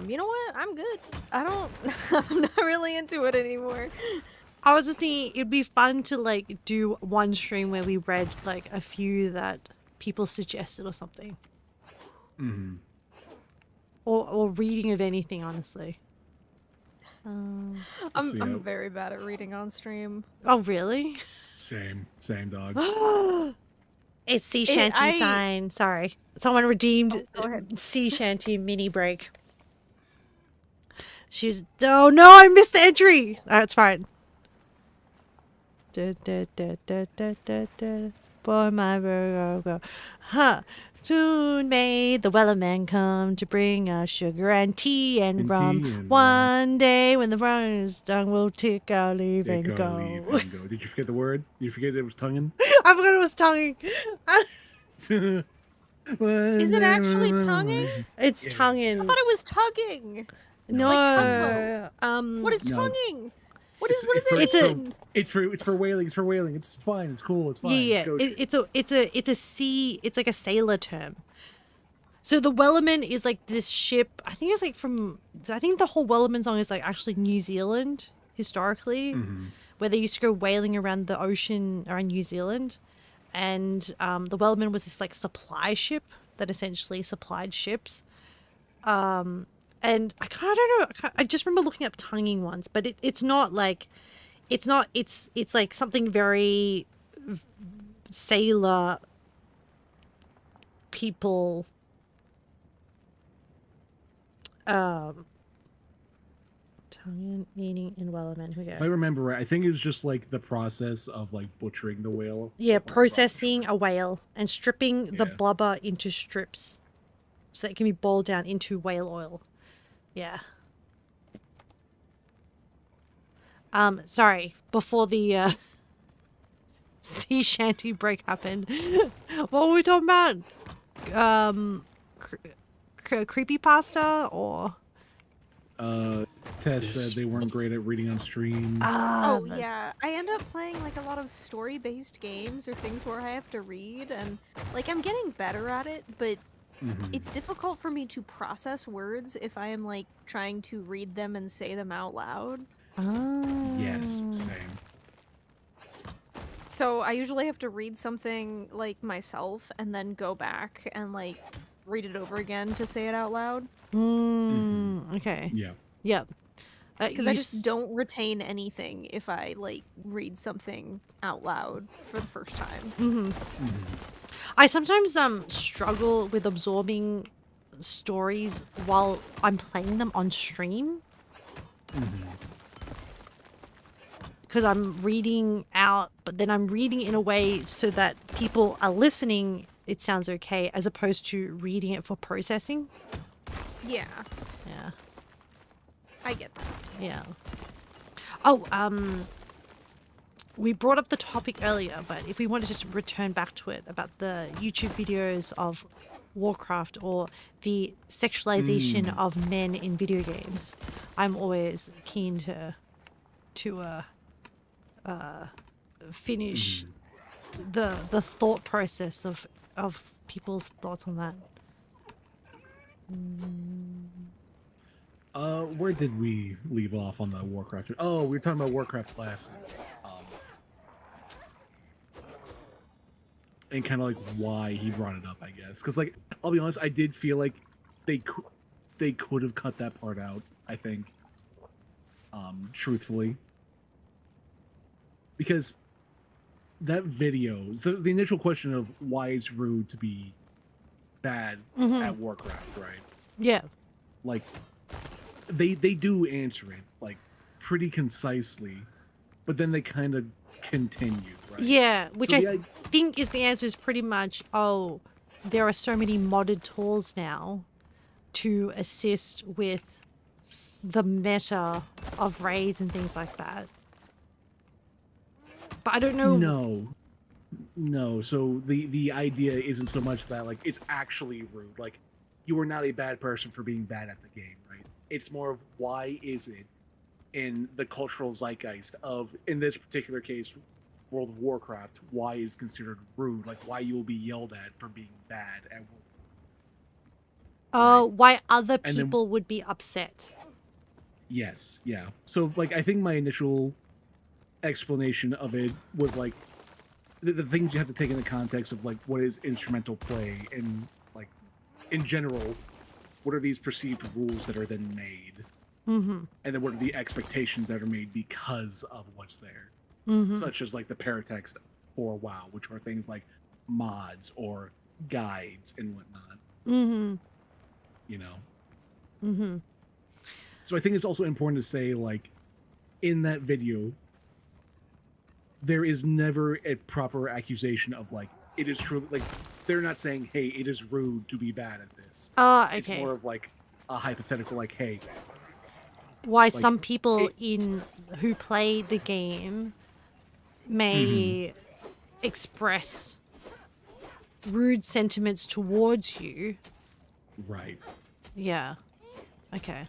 you know what? I'm good. I don't. I'm not really into it anymore. I was just thinking it'd be fun to like do one stream where we read like a few that people suggested or something. Or reading of anything, honestly. I'm very bad at reading on stream. Oh, really? Same dog. It's sea shanty sign. Sorry. Someone redeemed go ahead. sea shanty mini break. She's... Oh, no, I missed the entry. That's fine. For my Virgo. Huh. Soon may the Wellerman come to bring us sugar and tea and rum. One day when the run is done, we'll take our leave and go. Did you forget the word? Did you forget it was tonguing? I forgot it was tonguing. Is it actually tonguing? It's Yes. tonguing. I thought it was tugging. No. Like What is No. tonguing? What does It's it a- mean? It's for whaling. It's for whaling. It's fine. It's cool. It's fine. Yeah, Go shit. it's a sea. It's like a sailor term. So the Wellerman is like this ship. I think it's like from. I think the whole Wellerman song is like actually New Zealand historically, where they used to go whaling around the ocean around New Zealand, and the Wellerman was this like supply ship that essentially supplied ships. And I don't know. I just remember looking up tonguing once, but it's not like, it's like something very sailor people. Tonguing meaning in Wellerman. Here we If I go. remember right, I think it was just like the process of like butchering the whale. Yeah, That was the processing a whale and stripping the Yeah. blubber into strips, so that it can be boiled down into whale oil. Yeah. Sorry, before the sea shanty break happened. What were we talking about? Creepypasta or Tess said they weren't great at reading on stream. Oh yeah, I end up playing like a lot of story-based games or things where I have to read, and like I'm getting better at it, but it's difficult for me to process words if I am like trying to read them and say them out loud. Yes, same. So I usually have to read something like myself and then go back and like read it over again to say it out loud. Okay. Yeah. Yep. Because I just don't retain anything if I like read something out loud for the first time. I sometimes struggle with absorbing stories while I'm playing them on stream. Because I'm reading out, but then I'm reading in a way so that people are listening, it sounds okay, as opposed to reading it for processing. Yeah, Yeah. I get that. Yeah. Oh, we brought up the topic earlier, but if we wanted to just return back to it about the YouTube videos of Warcraft or the sexualization of men in video games, I'm always keen to finish the thought process of people's thoughts on that. Where did we leave off on the Warcraft? Oh, we were talking about Warcraft Classic. And kind of like why he brought it up, I guess. Because, like, I'll be honest, I did feel like they could have cut that part out, I think. Truthfully. Because that video, so the initial question of why it's rude to be bad at Warcraft, right? Yeah. Like, they do answer it, like, pretty concisely, but then they kind of continue, right? Yeah, which So I think is the answer is pretty much, oh, there are so many modded tools now to assist with the meta of raids and things like that. But I don't know. No. So the idea isn't so much that like it's actually rude. Like you are not a bad person for being bad at the game, right? It's more of why is it in the cultural zeitgeist of, in this particular case, World of Warcraft, why it's considered rude, like why you'll be yelled at for being bad at World. Why other And then- people would be upset. Yes, yeah. So like I think my initial explanation of it was like the things you have to take into context of like what is instrumental play and like in general, what are these perceived rules that are then made, Mm-hmm. and then what are the expectations that are made because of what's there, Mm-hmm. such as like the paratext for WoW, which are things like mods or guides and whatnot. Mm-hmm. You know. Mm-hmm. So I think it's also important to say, like, in that video, there is never a proper accusation of like it is true. Like they're not saying, "Hey, it is rude to be bad at this." Okay. It's more of like a hypothetical, like, "Hey, Why some people who play the game may Mm-hmm. express rude sentiments towards you." right, Yeah. Okay.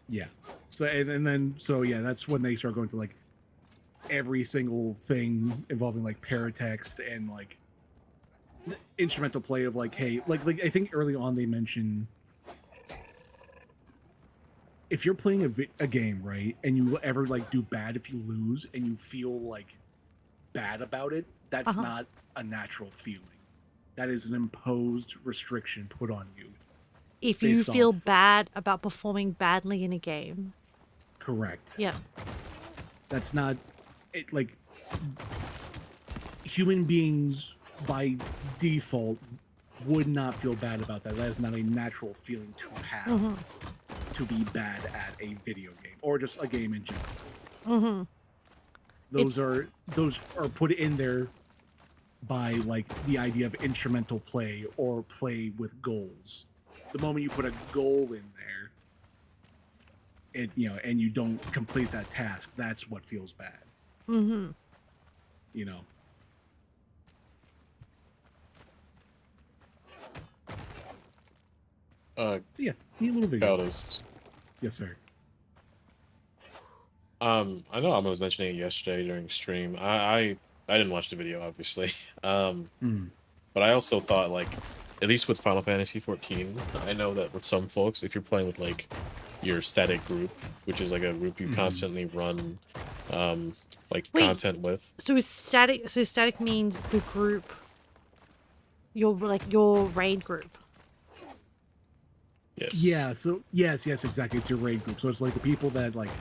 yeah." So and then yeah, that's when they start going to like every single thing involving like paratext and like instrumental play of like, hey, like I think early on they mentioned if you're playing a game, right, and you ever like do bad if you lose and you feel like bad about it, that's Uh-huh. not a natural feeling. That is an imposed restriction put on you. If you Based feel off- bad about performing badly in a game. Correct. Yeah. That's not it. Like human beings by default would not feel bad about that. That is not a natural feeling to have Mhm. to be bad at a video game or just a game in general. Mm-hmm. Those are put in there by like the idea of instrumental play or play with goals. The moment you put a goal in there, and you don't complete that task, that's what feels bad. Mm-hmm. You know. Yeah, neat little video. Caldus. Yes, sir. I know I was mentioning it yesterday during stream. I didn't watch the video, obviously. But I also thought, like, at least with Final Fantasy 14, I know that with some folks, if you're playing with like your static group, which is like a group you constantly run like Wait. content with. So static means the group, your raid group. Yes. Yeah. So yes, exactly. It's your raid group. So it's like the people that like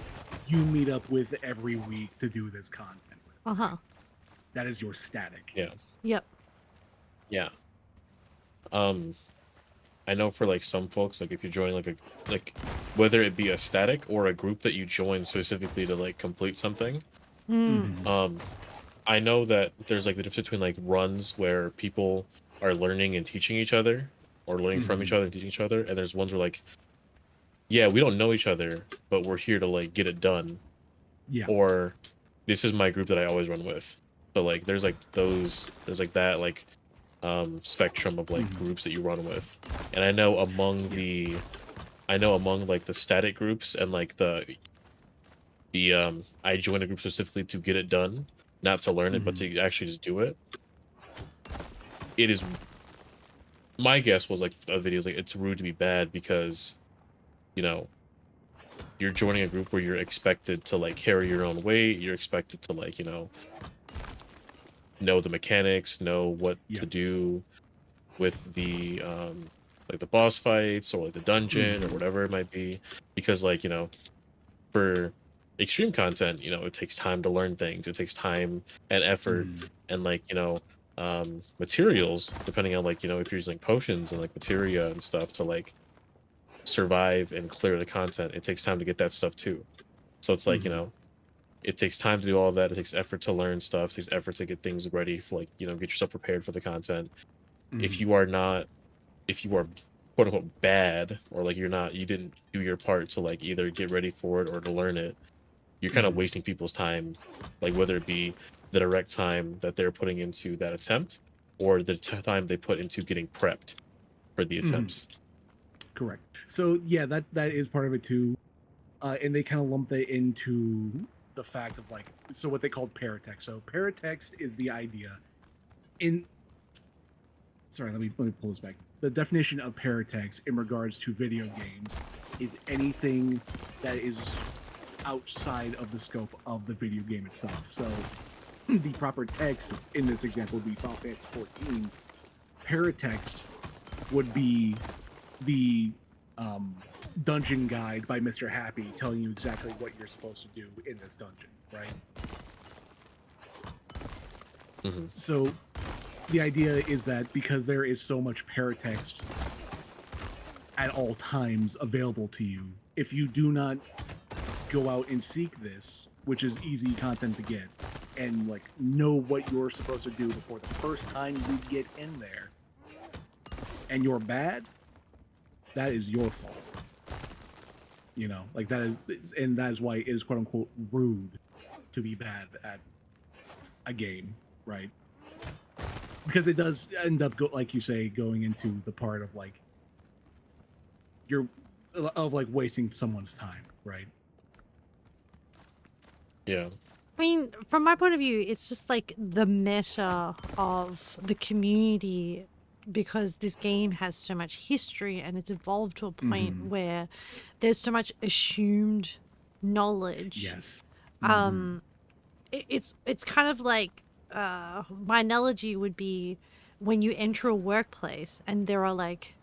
you meet up with every week to do this content with. Uh-huh. That is your static. Yeah. Yep. Yeah. I know for like some folks, like if you join like whether it be a static or a group that you join specifically to like complete something, I know that there's like the difference between like runs where people are learning and teaching each other, or learning from each other and teaching each other, and there's ones where like, yeah, we don't know each other, but we're here to like get it done. Yeah. Or this is my group that I always run with. So like there's like that like spectrum of like groups that you run with. And I know among like the static groups and like the I joined a group specifically to get it done, not to learn it, but to actually just do it. It is, my guess was like a video is like it's rude to be bad because, you know, you're joining a group where you're expected to like carry your own weight, you're expected to like, you know the mechanics, know what to do with the like the boss fights or like the dungeon or whatever it might be, because like, you know, for extreme content, you know, it takes time to learn things, it takes time and effort and like, you know, materials, depending on like, you know, if you're using potions and like materia and stuff to like survive and clear the content, it takes time to get that stuff too. So it's like, you know, it takes time to do all of that. It takes effort to learn stuff. It takes effort to get things ready for like, you know, get yourself prepared for the content. If you are quote unquote bad, or like you didn't do your part to like either get ready for it or to learn it, you're kind of wasting people's time, like whether it be the direct time that they're putting into that attempt or the time they put into getting prepped for the attempts. Correct. So yeah, that is part of it too, and they kind of lump that into the fact of like, so what they called paratext. So paratext is the idea in. Sorry, let me pull this back. The definition of paratext in regards to video games is anything that is outside of the scope of the video game itself. So the proper text in this example would be Final Fantasy 14. Paratext would be the dungeon guide by Mr. Happy telling you exactly what you're supposed to do in this dungeon, right? So the idea is that because there is so much paratext at all times available to you, if you do not go out and seek this, which is easy content to get, and like know what you're supposed to do before the first time you get in there, and you're bad, that is your fault. You know, like that is, and that is why it is quote unquote rude to be bad at a game, right? Because it does end up, like you say, going into the part of like wasting someone's time, right? Yeah. I mean, from my point of view, it's just like the meta of the community, because this game has so much history and it's evolved to a point where there's so much assumed knowledge. Yes. It's kind of like, my analogy would be when you enter a workplace and there are like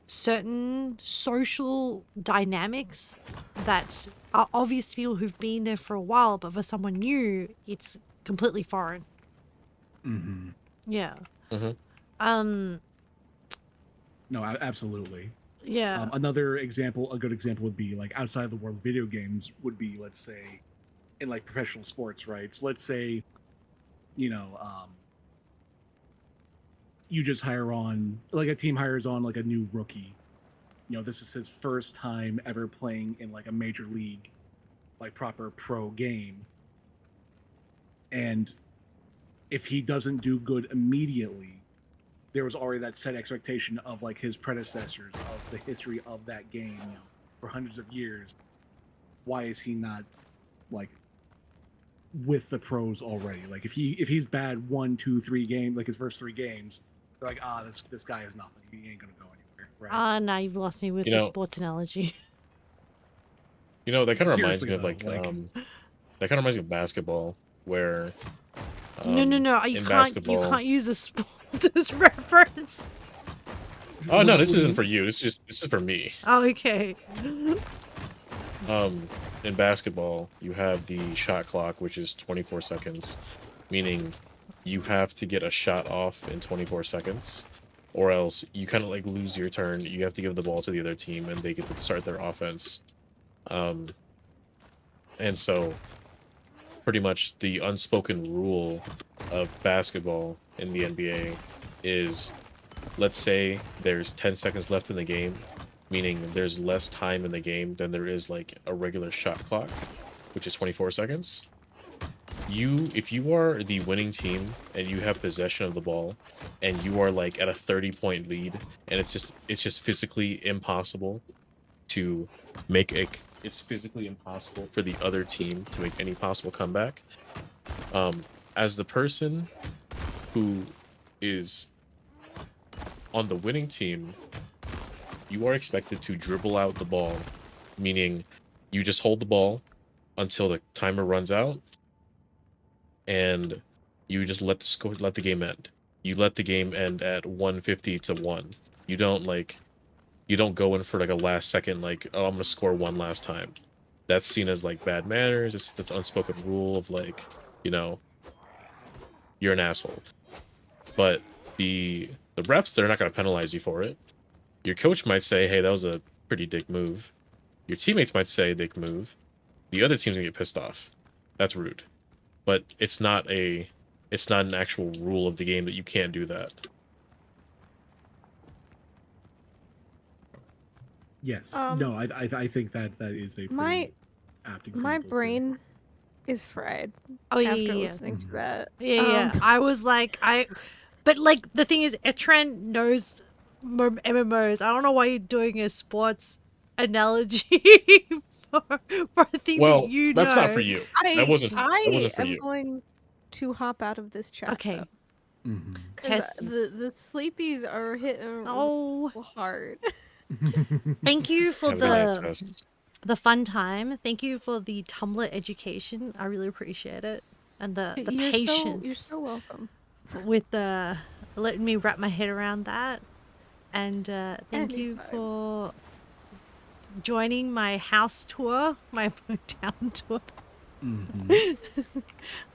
certain social dynamics that are obvious to people who've been there for a while, but for someone new, it's completely foreign. Yeah. No, absolutely. Yeah. Another example, a good example would be like outside of the world of video games would be, let's say, in like professional sports, right? So let's say, you know, you just hire on, like a team hires on like a new rookie. You know, this is his first time ever playing in like a major league, like proper pro game. And if he doesn't do good immediately, there was already that set expectation of like his predecessors, of the history of that game, you know, for hundreds of years. Why is he not like with the pros already? Like if he's bad 1, 2, 3 games, like his first 3 games, they're like, this guy is nothing. He ain't gonna go anywhere, right? Now you've lost me with the sports analogy. You know, that kind of reminds Seriously, me of though, like, like- that kind of reminds me of basketball, where No, you in can't basketball, use a sports reference. Oh no, this isn't for you. This is for me. Oh, okay. In basketball, you have the shot clock, which is 24 seconds, meaning you have to get a shot off in 24 seconds, or else you kind of like lose your turn. You have to give the ball to the other team, and they get to start their offense. And so, pretty much the unspoken rule of basketball in the NBA is, let's say there's 10 seconds left in the game, meaning there's less time in the game than there is like a regular shot clock, which is 24 seconds. If you are the winning team and you have possession of the ball and you are like at a 30-point lead, and it's just physically impossible to make it's physically impossible for the other team to make any possible comeback. As the person who is on the winning team, you are expected to dribble out the ball, meaning you just hold the ball until the timer runs out, and you just let the game end. You let the game end at 150 to 1. You don't go in for like a last second, like, oh, I'm gonna score one last time. That's seen as like bad manners. It's this unspoken rule of like, you know, you're an asshole. But the refs, they're not gonna penalize you for it. Your coach might say, hey, that was a pretty dick move. Your teammates might say dick move. The other team's gonna get pissed off. That's rude. But it's not an actual rule of the game that you can't do that. Yes. Um, No, I think that is a pretty My apt example. my too. brain is fried Oh yeah, after yeah, yeah. listening to that. Yeah, yeah. I was like, but like the thing is, Etran knows MMOs. I don't know why you're doing a sports analogy for, for a thing that Well, you that's not for know. you. That I wasn't. That I wasn't for am you. going to hop out of this chat though, Okay, Mhm. because Tess. the sleepies are hitting Oh, real hard. thank you for Have a good night, Tess. the fun time. Thank you for the Tumblr education. I really appreciate it, and the You're patience so welcome. with letting me wrap my head around that. And thank you Anytime. for joining my house tour, my town tour. Mhm.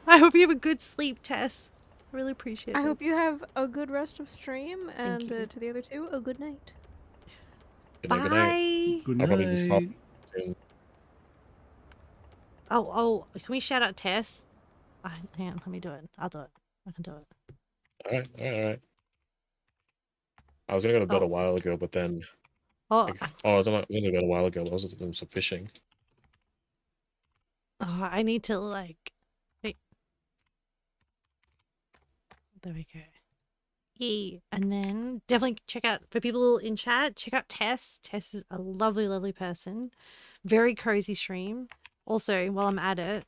I hope you have a good sleep, Tess. I really appreciate I it. hope you have a good rest of stream, and you. to the other two, a good night. Good night. Good night. Bye. Good I'll probably be night. following soon. Oh, can we shout out Tess? Hang on, let me do it. I'll do it. I can do it. All right. All right. All right. I was gonna go to bed Oh. a while ago, but then. Oh, I was gonna go to bed a while ago. I was doing some fishing. I need to like. Wait. There we go. And then definitely check out, for people in chat, check out Tess. Tess is a lovely, lovely person. Very cozy stream. Also, while I'm at it,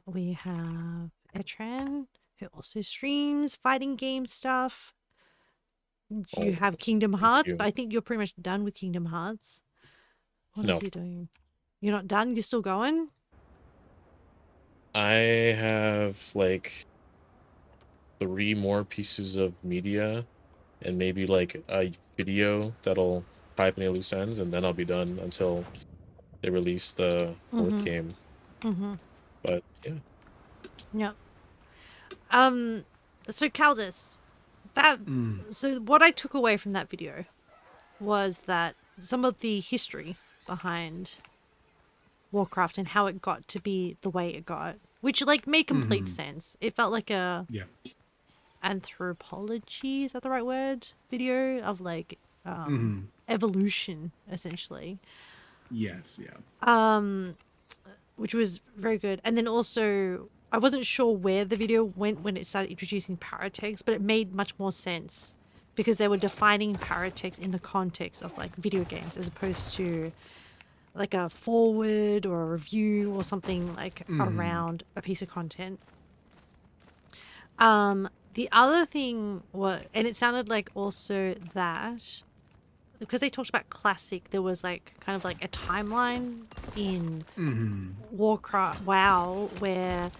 we have Etran, who also streams fighting game stuff. You Oh, have Kingdom thank Hearts, you. but I think you're pretty much done with Kingdom Hearts. What No. else are you doing? You're not done? You're still going? I have like 3 more pieces of media and maybe like a video that'll tie up any loose ends, and then I'll be done until they release the 4th game. Mm-hmm. But yeah. Yep. So Caldus, Mm. so what I took away from that video was that some of the history behind Warcraft and how it got to be the way it got, which like made complete sense. It felt like a Yeah. anthropology, is that the right word? Video of like evolution, essentially. Yes. Yeah. Which was very good. And then also, I wasn't sure where the video went when it started introducing paratext, but it made much more sense because they were defining paratext in the context of like video games as opposed to like a forward or a review or something like around a piece of content. The other thing was, and it sounded like also that because they talked about classic, there was like kind of like a timeline in Warcraft WoW where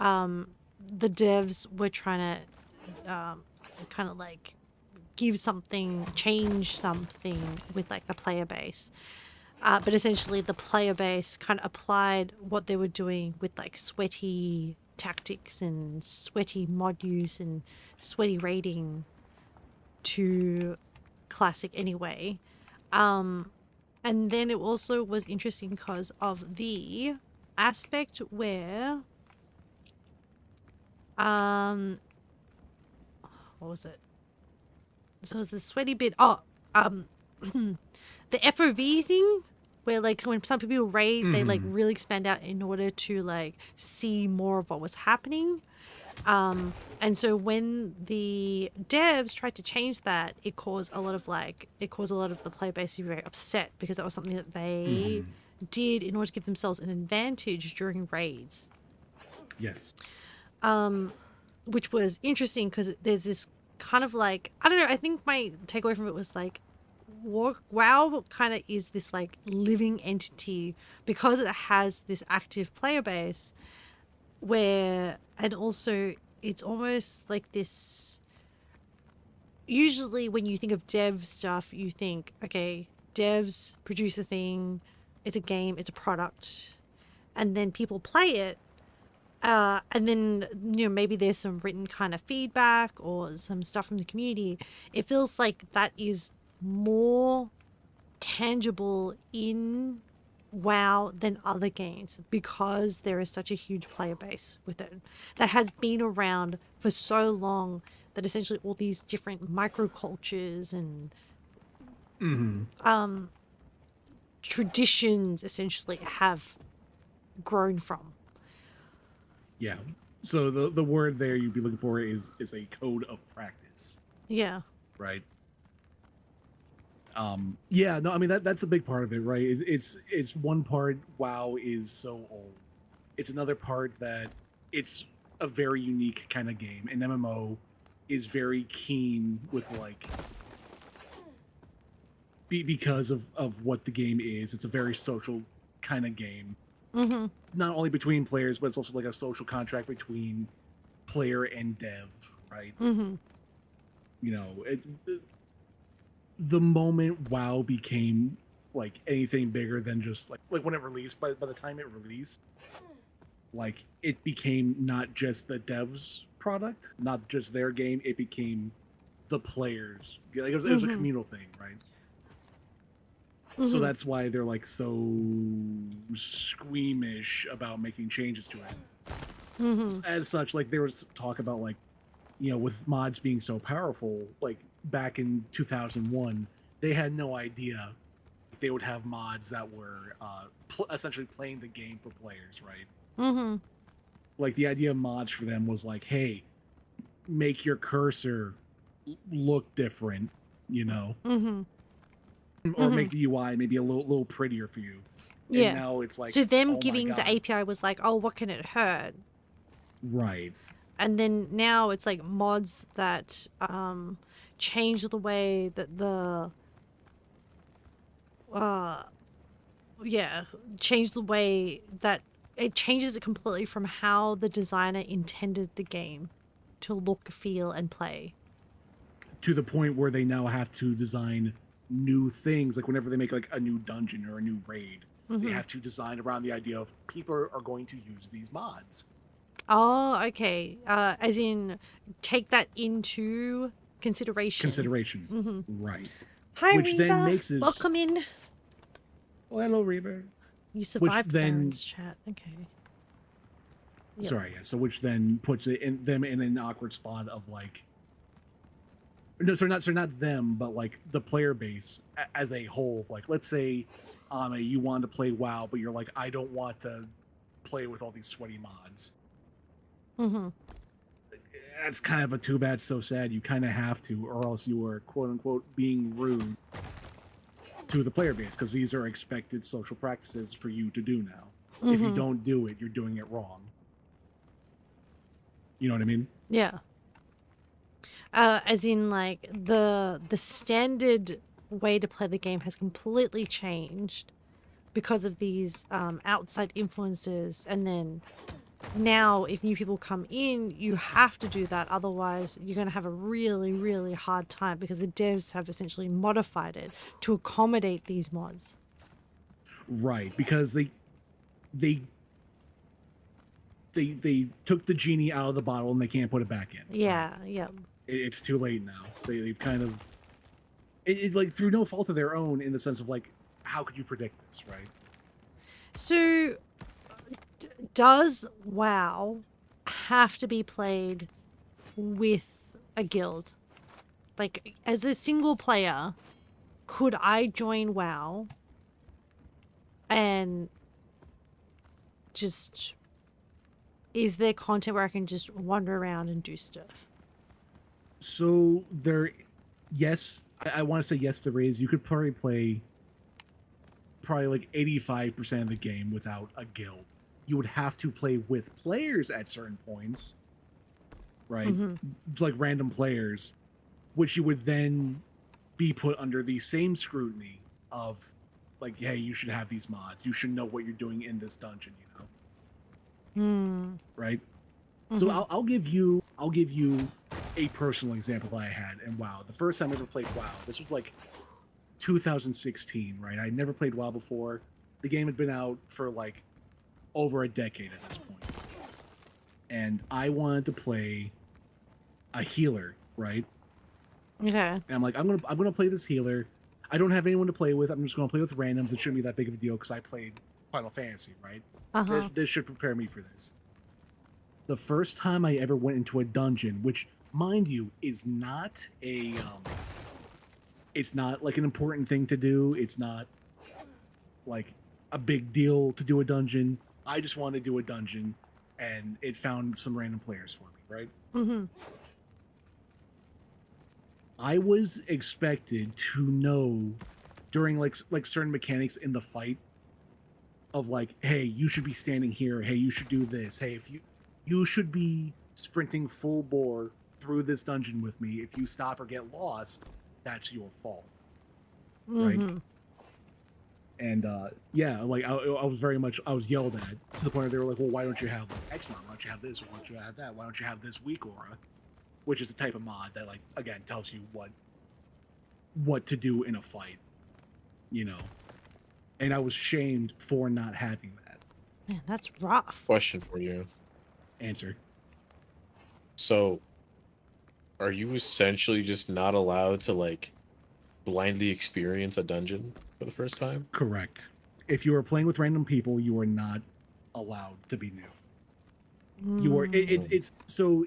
the devs were trying to kind of like change something with like the player base. But essentially the player base kind of applied what they were doing with like sweaty tactics and sweaty mod use and sweaty raiding to classic anyway. And then it also was interesting because of the aspect where what was it? So it was the sweaty bit. The FOV thing where like when some people raid, they like really expand out in order to like see more of what was happening. And so when the devs tried to change that, it caused a lot of the player base to be very upset because that was something that they did in order to give themselves an advantage during raids. Yes. Which was interesting because there's this kind of like, I don't know, I think my takeaway from it was like WoW kind of is this like living entity because it has this active player base where, and also it's almost like this, usually when you think of dev stuff, you think, okay, devs produce a thing, it's a game, it's a product, and then people play it. And then, you know, maybe there's some written kind of feedback or some stuff from the community. It feels like that is more tangible in WoW than other games because there is such a huge player base with it that has been around for so long that essentially all these different microcultures and traditions essentially have grown from. Yeah. So the word there you'd be looking for is a code of practice, Yeah. right? Yeah, no, I mean that's a big part of it, right? It's one part WoW is so old. It's another part that it's a very unique kind of game. An MMO is very keen with like because of what the game is. It's a very social kind of game. Mm-hmm. Not only between players, but it's also like a social contract between player and dev, right? Mm-hmm. You know, the moment WoW became like anything bigger than just like when it released, by the time it released, like it became not just the devs product, not just their game, it became the players. Like it was a communal thing, right? So that's why they're like so squeamish about making changes to it. As such, like there was talk about like, you know, with mods being so powerful, like back in 2001, they had no idea they would have mods that were essentially playing the game for players, right? Like the idea of mods for them was like, hey, make your cursor look different, you know, or make the UI maybe a little prettier for you. Yeah. And now it's like, so them oh my giving the God. API was like, oh, what can it hurt? Right. And then now it's like mods that change the way that change the way that it changes it completely from how the designer intended the game to look, feel, and play. To the point where they now have to design new things. Like whenever they make like a new dungeon or a new raid, they have to design around the idea of people are going to use these mods. Oh, okay. As in, take that into consideration. Right. Hi, Which Reva. then makes it Welcome in. Oh, hello, Reaper. You survived then- Baron's chat. Okay. Yep. Sorry, yeah. So which then puts it in them in an awkward spot of like, no, so not them, but like the player base as a whole. Like, let's say, you want to play WoW, but you're like, I don't want to play with all these sweaty mods. That's kind of a too bad, so sad. You kind of have to, or else you are quote unquote being rude to the player base, because these are expected social practices for you to do now. If you don't do it, you're doing it wrong. You know what I mean? Yeah. As in, like, the standard way to play the game has completely changed because of these outside influences, and then now if new people come in, you have to do that, otherwise you're going to have a really, really hard time, because the devs have essentially modified it to accommodate these mods. Right, because they took the genie out of the bottle and they can't put it back in. Yeah, yeah. It's too late now. They've kind of it like through no fault of their own, in the sense of like, how could you predict this, right? So does WoW have to be played with a guild? Like, as a single player, could I join WoW and just, is there content where I can just wander around and do stuff? So yes, I want to say yes, there is. You could probably play like 85% of the game without a guild. You would have to play with players at certain points, right? Like random players, which you would then be put under the same scrutiny of like, hey, you should have these mods. You should know what you're doing in this dungeon, you know? Right? So I'll give you a personal example that I had. And WoW, the first time I ever played WoW, this was like 2016, right? I'd never played WoW before. The game had been out for like over a decade at this point. And I wanted to play a healer, right? Okay. And I'm like, I'm gonna play this healer. I don't have anyone to play with. I'm just gonna play with randoms. It shouldn't be that big of a deal because I played Final Fantasy, right? This should prepare me for this. The first time I ever went into a dungeon, which, mind you, is not it's not like an important thing to do. It's not like a big deal to do a dungeon. I just want to do a dungeon, and it found some random players for me, right? Mm-hmm. I was expected to know during like certain mechanics in the fight of like, hey, you should be standing here. Hey, you should do this. Hey, if you should be sprinting full bore through this dungeon with me. If you stop or get lost, that's your fault, right? Mm-hmm. And yeah, like I was yelled at to the point where they were like, well, why don't you have like X mod? Why don't you have this? Why don't you have that? Why don't you have this weak aura? Which is a type of mod that, like, again, tells you what to do in a fight, you know. And I was shamed for not having that. Man, that's rough. Question for you. Answer. So, are you essentially just not allowed to like blindly experience a dungeon for the first time? Correct. If you are playing with random people, you are not allowed to be new. You are. It's so.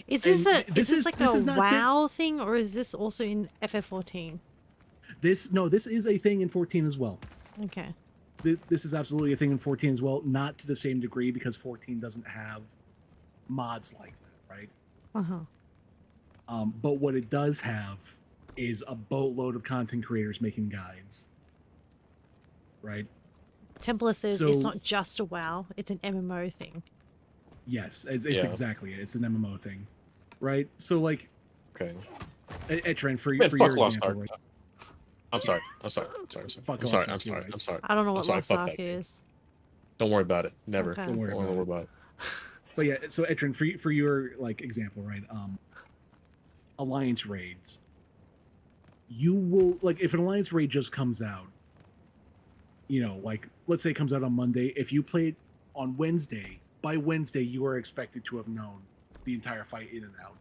Is this and is this like this a is not WoW thing, or is this also in FF14? This is a thing in 14 as well. Okay. This is absolutely a thing in 14 as well, not to the same degree because 14 doesn't have mods like that, right? Uh-huh. But what it does have is a boatload of content creators making guides, right? Templar says So- it's not just a WoW, it's an MMO thing. Yes, it's Yeah. exactly it. It's an MMO thing, right? So like, Okay. Trent, for Man, your fuck Lost example, Ark. right? I'm sorry. I'm sorry. Fuck I'm sorry. Lost Ark, you're right. I'm sorry. I don't know I'm what sorry, Lost fuck Ark that game. is. Don't worry about it. Never. Okay. Don't worry Don't about it. about it. But yeah, so Trent, for your like example, right? Alliance raids. You will like if an alliance raid just comes out, you know, like let's say it comes out on Monday. If you play it on Wednesday, by Wednesday you are expected to have known the entire fight in and out.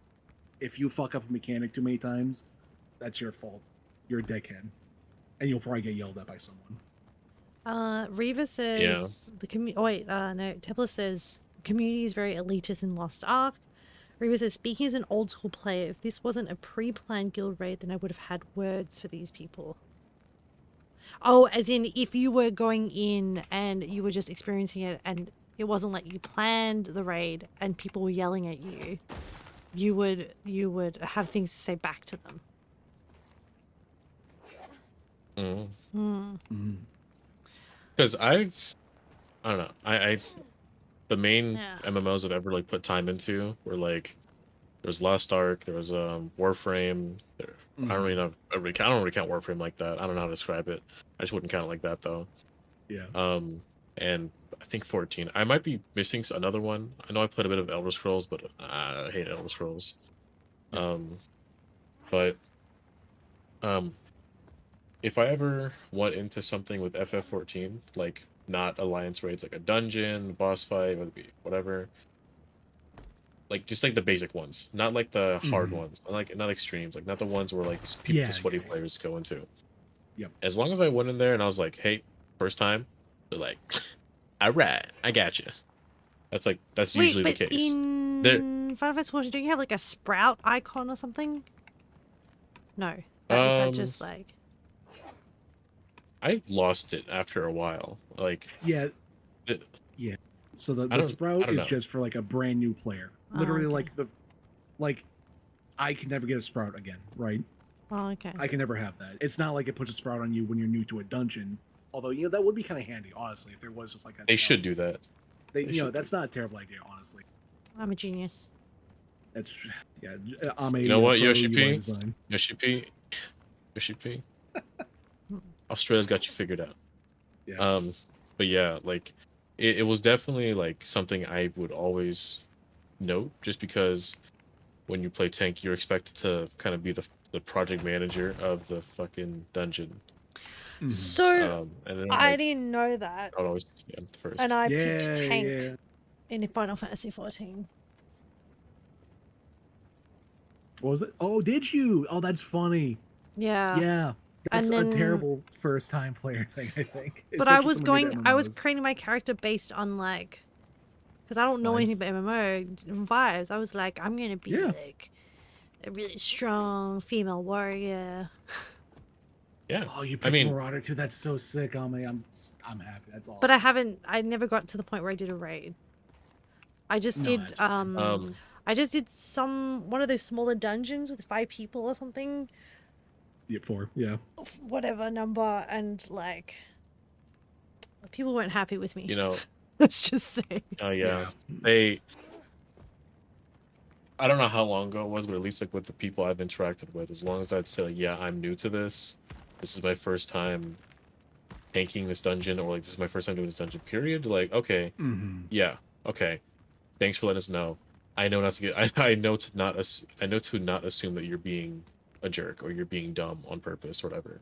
If you fuck up a mechanic too many times, that's your fault. You're a dickhead, and you'll probably get yelled at by someone. Reva says the community. Oh wait, no. Templar says community is very elitist in Lost Ark. Reva says, speaking as an old school player, if this wasn't a pre-planned guild raid, then I would have had words for these people. Oh, as in if you were going in and you were just experiencing it and it wasn't like you planned the raid and people were yelling at you, you would have things to say back to them. Because I don't know. I the main Yeah. MMOs I've ever like put time into were like there was Lost Ark, there was Warframe. I don't really know. I don't really count Warframe like that. I don't know how to describe it. I just wouldn't count it like that though. Yeah. And I think 14. I might be missing another one. I know I played a bit of Elder Scrolls, but I hate Elder Scrolls. But if I ever went into something with FF14, like not alliance raids, like a dungeon, boss fight, whether it be whatever, like just like the basic ones, not like the hard ones, not extremes, like not the ones where like people, the sweaty players go into. Yep. As long as I went in there and I was like, hey, first time, they're like, all right, I got you. That's usually the case. In Final Fantasy 14, don't you have like a sprout icon or something? No. Is that just like... I lost it after a while. Like Yeah. it- Yeah. So the I sprout don't is know. just for like a brand new player. Literally okay. like I can never get a sprout again, right? Oh, okay. I can never have that. It's not like it puts a sprout on you when you're new to a dungeon. Although, you know, that would be kind of handy, honestly, if there was just like a they should do that. you know, should that's not a terrible idea, honestly. I'm a genius. That's yeah, I'm a You know what, pro Yoshi UI P? design. Yoshi P. Australia's got you figured out. Yeah. But yeah, like it was definitely like something I would always note, just because when you play tank, you're expected to kind of be the project manager of the fucking dungeon. So, And then, I like, didn't know that. I would always stand first. And I Yeah, picked tank yeah. in Final Fantasy 14. What was it? Oh, did you? Oh, that's funny. Yeah. Yeah. That's And a then- terrible first time player thing, I think. But I Especially was someone new to I was MMOs. creating my character based on like, because I don't know anything about MMO vibes. I was like, I'm gonna be Yeah. like a really strong female warrior. Yeah. Oh, you I picked mean, Marauder too. That's so sick, Ame. I'm happy. That's awesome. But I never got to the point where I did a raid. I just No, did that's fine. I just did one of those smaller dungeons with 5 people or something, Yeah, 4. Yeah. whatever number, and like people weren't happy with me. you know, Let's just say. yeah, Yeah. they. I don't know how long ago it was, but at least like with the people I've interacted with, as long as I'd say, like, yeah, I'm new to this. This is my first time tanking this dungeon, or like this is my first time doing this dungeon. Period. Like, okay, yeah, okay. Thanks for letting us know. I know not to get. I know to not. I know to not assume that you're being a jerk or you're being dumb on purpose or whatever.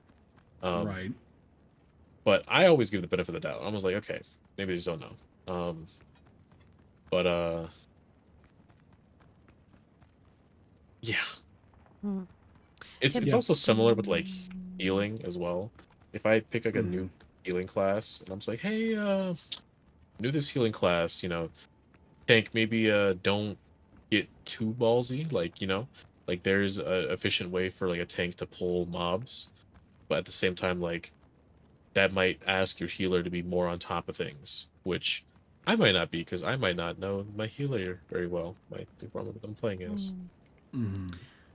Right. But I always give the benefit of the doubt. I was like, okay, maybe they just don't know. But yeah. Hmm. It's Yeah. also similar with like healing as well. If I pick like a new healing class and I'm just like, hey, new this healing class, tank, maybe don't get too ballsy. Like, like there's a efficient way for like a tank to pull mobs, but at the same time, like that might ask your healer to be more on top of things, which I might not be because I might not know my healer very well. The problem that I'm playing is.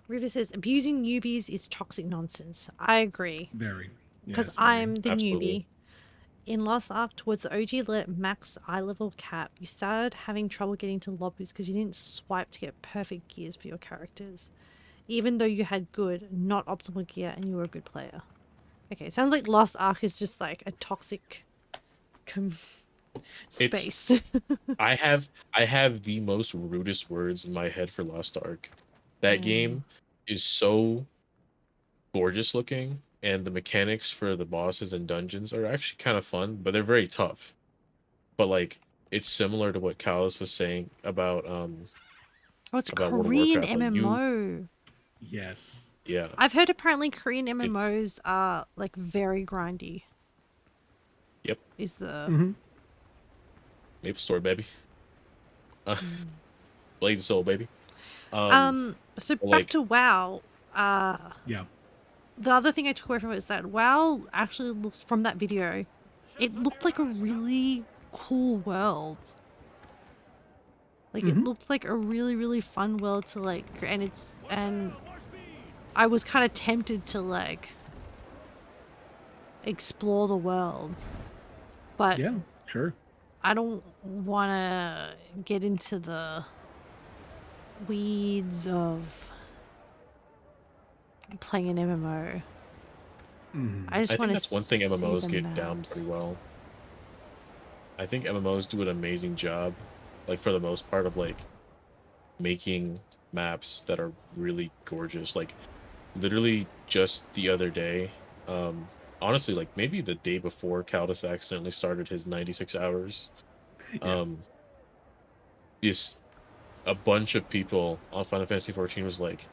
River says abusing newbies is toxic nonsense. I agree. Very. Because Yes, very. I'm the Absolutely. newbie. In last arc, towards the OG max eye level cap, you started having trouble getting to lobbies because you didn't swipe to get perfect gears for your characters. Even though you had good, not optimal gear and you were a good player. Okay, sounds like last arc is just like a toxic space. I have the most rudest words in my head for Lost Ark. That game is so gorgeous looking, and the mechanics for the bosses and dungeons are actually kind of fun, but they're very tough. But like it's similar to what Callus was saying about Oh, it's about World of Korean Warcraft. Like MMO. Yes. yeah. I've heard apparently Korean MMOs are like very grindy. Yep. Is the Maple Story, baby. Blade and Soul, baby. So back like- to WoW. Yeah. The other thing I took away from it is that WoW actually looks, from that video, it looked like a really cool world. Like it looked like a really, really fun world to like, and I was kind of tempted to like explore the world, but Yeah. Sure. I don't want to get into the weeds of playing an MMO. I just I want think to that's one thing MMOs the get down maps. pretty well. I think MMOs do an amazing job, like for the most part, of like making maps that are really gorgeous. Like literally just the other day, honestly, like maybe the day before Caldus accidentally started his 96 hours, this a bunch of people on Final Fantasy 14 was like,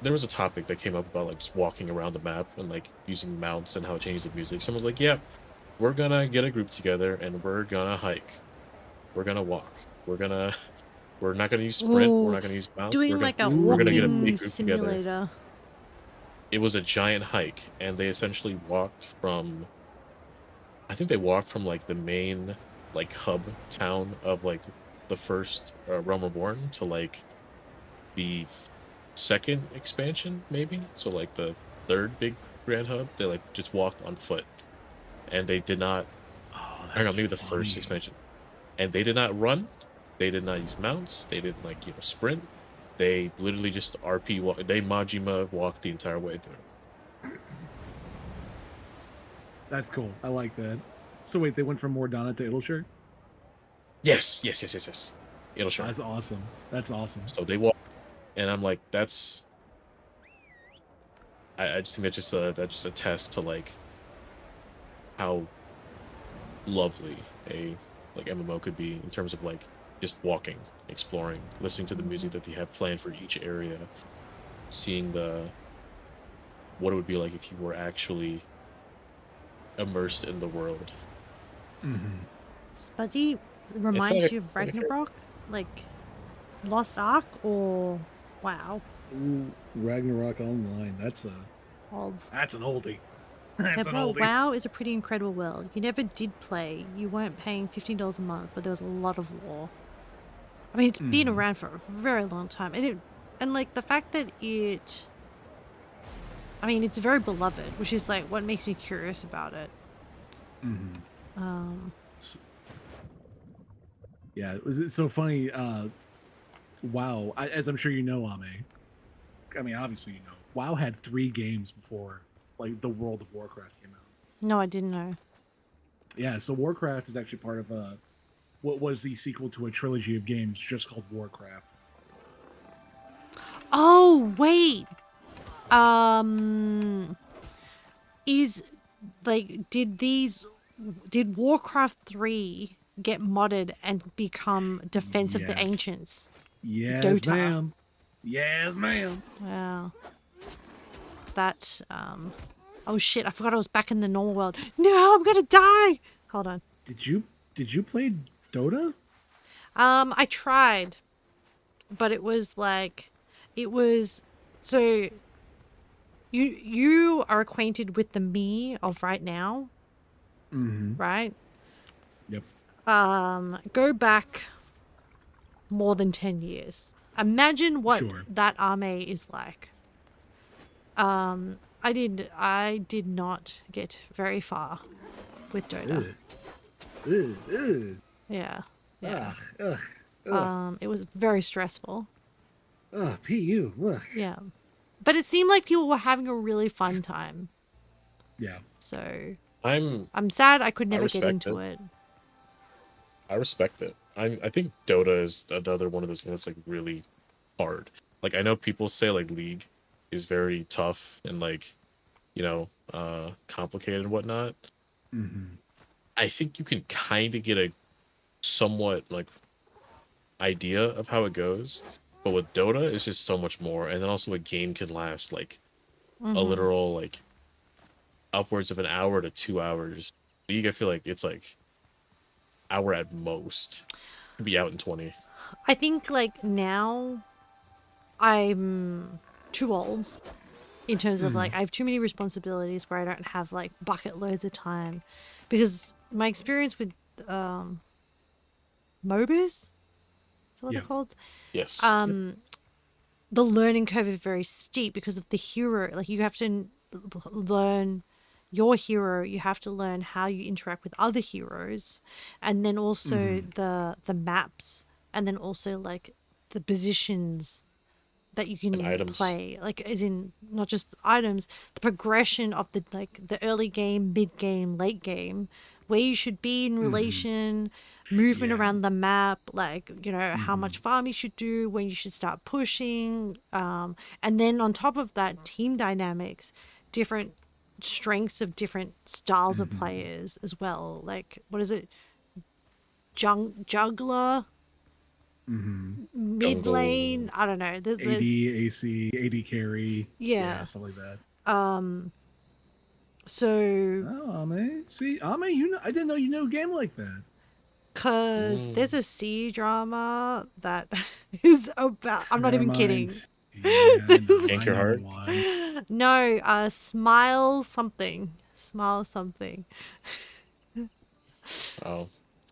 there was a topic that came up about like just walking around the map and like using mounts and how it changes the music. Someone was like, "Yep, we're gonna get a group together and we're gonna hike. We're gonna walk. We're not gonna use sprint. We're not gonna use mounts. Doing we're like a gonna get a walking big group together." simulator. It was a giant hike, and they essentially walked from. I think they walked from like the main like hub town of like the first Realm Reborn to like the second expansion, maybe. So like the third big grand hub, they like just walked on foot, and they did not. Oh, Hang on, maybe the first expansion, and they did not run. They did not use mounts. They didn't like sprint. They literally just RP walk. They Majima walked the entire way through. That's cool. I like that. So wait, they went from Mordana to Ilshire? Yes. It'll show. That's awesome. That's awesome. So they walk, and I'm like, that's. I just think that's just a test to like how lovely a like MMO could be in terms of like just walking, exploring, listening to the music that they have planned for each area, seeing what it would be like if you were actually immersed in the world. Spuddy reminds like you of like a Ragnarok? Like Lost Ark or WoW? Ooh, Ragnarok Online. That's a Old. That's an oldie. Yeah, That's an but oldie. WoW is a pretty incredible world. You never did play. You weren't paying $15 a month, but there was a lot of lore. I mean, it's been around for a very long time, and like the fact that it. I mean, it's very beloved, which is like what makes me curious about it. Yeah, it's so funny. WoW, as I'm sure you know, Ame. I mean, obviously you know. WoW had 3 games before, like, the World of Warcraft came out. No, I didn't know. Yeah, so Warcraft is actually part of what was the sequel to a trilogy of games just called Warcraft. Oh wait, is like did Warcraft 3 get modded and become Defense of the Yes. Ancients? Yes, Dota. ma'am. Yes, ma'am. Wow. That oh shit, I forgot I was back in the normal world. No, I'm gonna die. Hold on. Did you play Dota? I tried, but it was so you are acquainted with the me of right now, right? Yep. Go back more than 10 years. Imagine what Sure. that army is like. I did not get very far with Dota. Yeah. Yeah. It was very stressful. PU. Ugh. Yeah. But it seemed like people were having a really fun time. Yeah. So I'm I'm sad I could never get respect into it. I respect it. I think Dota is another one of those games that's like really hard. Like I know people say like League is very tough and like, complicated and whatnot. I think you can kind of get a somewhat like idea of how it goes, but with Dota it's just so much more. And then also a game can last like a literal like upwards of an hour to 2 hours. League, I feel like it's like hour at most. Could be out in 20. I think like now I'm too old in terms of like I have too many responsibilities where I don't have like bucket loads of time, because my experience with MOBAs, is that what Yeah. they're called? Yes. The learning curve is very steep because of the hero. Like you have to learn your hero, you have to learn how you interact with other heroes, and then also the maps, and then also like the positions that you can items. play, like as in not just items, the progression of the early game, mid game, late game, where you should be in relation, movement Yeah. around the map, like how much farm you should do, when you should start pushing, and then on top of that, team dynamics, different strengths of different styles of players as well. Like what is it, juggler, mid Jungle. lane, I don't know. AD, AC, AD carry. Yeah. Stuff like that. So Oh, Ame. See, Ame, I didn't know you knew a game like that. because there's a C drama that is about, I'm not Never even kidding. mind. Yeah, I know, Yank I your know heart? one. No, smile something. Oh.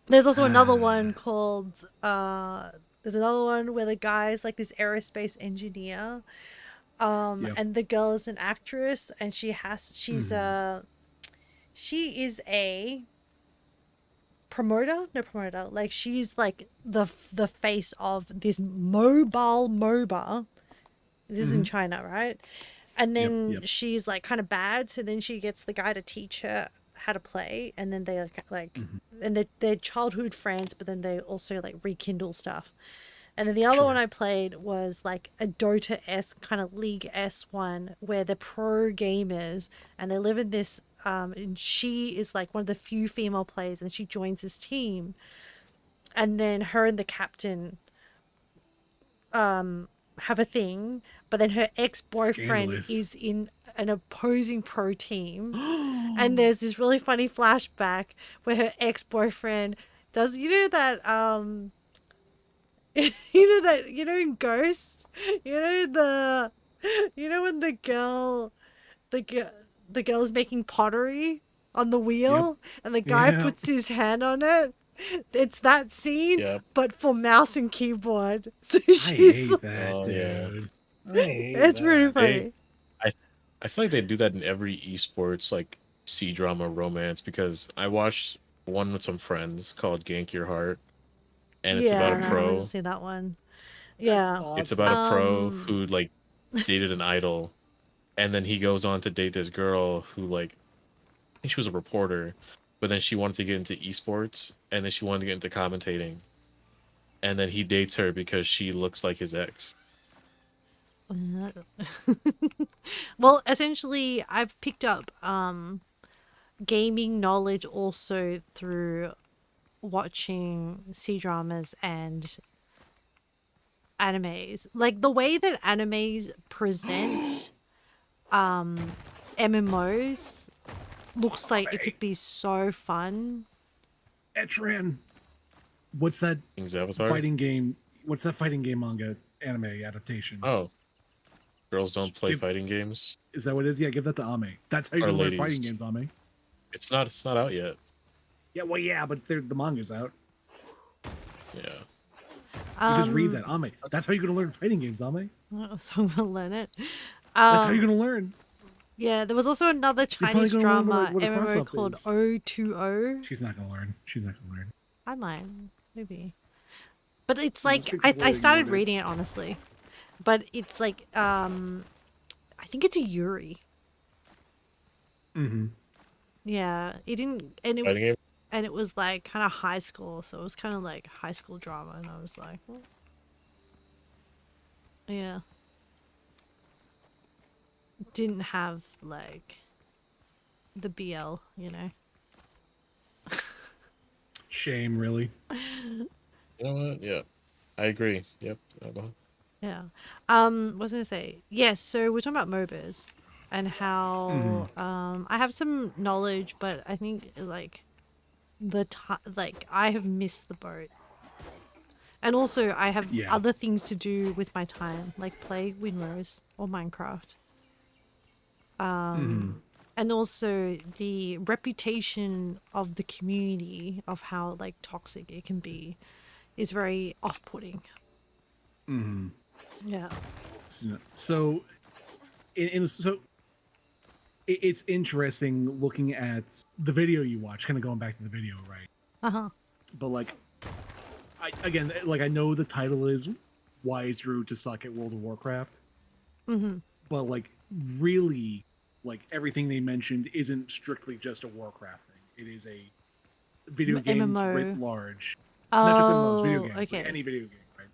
There's also another one called there's another one where the guy's like this aerospace engineer, Yep. and the girl is an actress, and she is a promoter, like she's like the face of this mobile MOBA. This is in China, right? And then Yep. she's like kind of bad, so then she gets the guy to teach her how to play, and then they like and they're childhood friends, but then they also like rekindle stuff. And then the other one I played was like a Dota-esque kind of League-esque one where they're pro gamers and they live in this and she is like one of the few female players, and she joins this team, and then her and the captain have a thing, but then her ex-boyfriend Scandalous. is in an opposing pro team. And there's this really funny flashback where her ex-boyfriend does that in Ghost, when the girl the girl's making pottery on the wheel, and the guy Yep. puts his hand on it. It's that scene, Yep. but for mouse and keyboard. So I she's hate that, Oh, yeah. dude. I hate it's pretty that. funny. I feel like they do that in every esports like C-drama romance because I watched one with some friends called Gank Your Heart, and it's about a Yeah, I pro. want to see that one. That's Yeah. awesome. It's about a pro Um, who like dated an idol, and then he goes on to date this girl who like I think she was a reporter, but then she wanted to get into esports, and then she wanted to get into commentating, and then he dates her because she looks like his ex. well, essentially, I've picked up gaming knowledge also through watching C dramas and animes. Like the way that animes present MMOs looks like it could be so fun. Etran. What's that King's Avatar. fighting game? What's that fighting game manga anime adaptation? Oh, girls don't play Give- fighting games. Is that what it is? Yeah, give that to Ame. That's how you Or can learn ladies. fighting games, Ame. It's not out yet. Yeah, well, yeah, but the manga's out. Yeah. You just read that, Ame. That's how you're gonna learn fighting games, Ame. So I'm gonna learn it. That's how you're gonna learn. Yeah, there was also another finally Chinese gonna learn drama what a MMO cross-up called is. O2O. She's not gonna learn. She's not gonna learn. I might, maybe. But it's Well, like think I of what started you reading it honestly. But it's like I think it's a Yuri. Mm-hmm. Yeah, it didn't Fighting game. and it was like kind of high school, so it was kind of like high school drama, and I was like, well, yeah, didn't have like the BL, you know. Shame, really. You know what? Yeah, I agree. Yep. Yeah. What was I gonna say? Yes, so we're talking about MOBAs and how I have some knowledge, but I think like like I have missed the boat. And also I have Yeah. other things to do with my time, like play Windrose or Minecraft. And also the reputation of the community of how like toxic it can be is very off-putting. Mm-hmm. Yeah. So, it's interesting looking at the video you watch. Kind of going back to the video, right? Uh-huh. But like, I know the title is "Why It's Rude to Suck at World of Warcraft," but like, really, like everything they mentioned isn't strictly just a Warcraft thing. It is a video games MMO. writ large, not just MMOs, video Oh, games, like okay. any video game, right?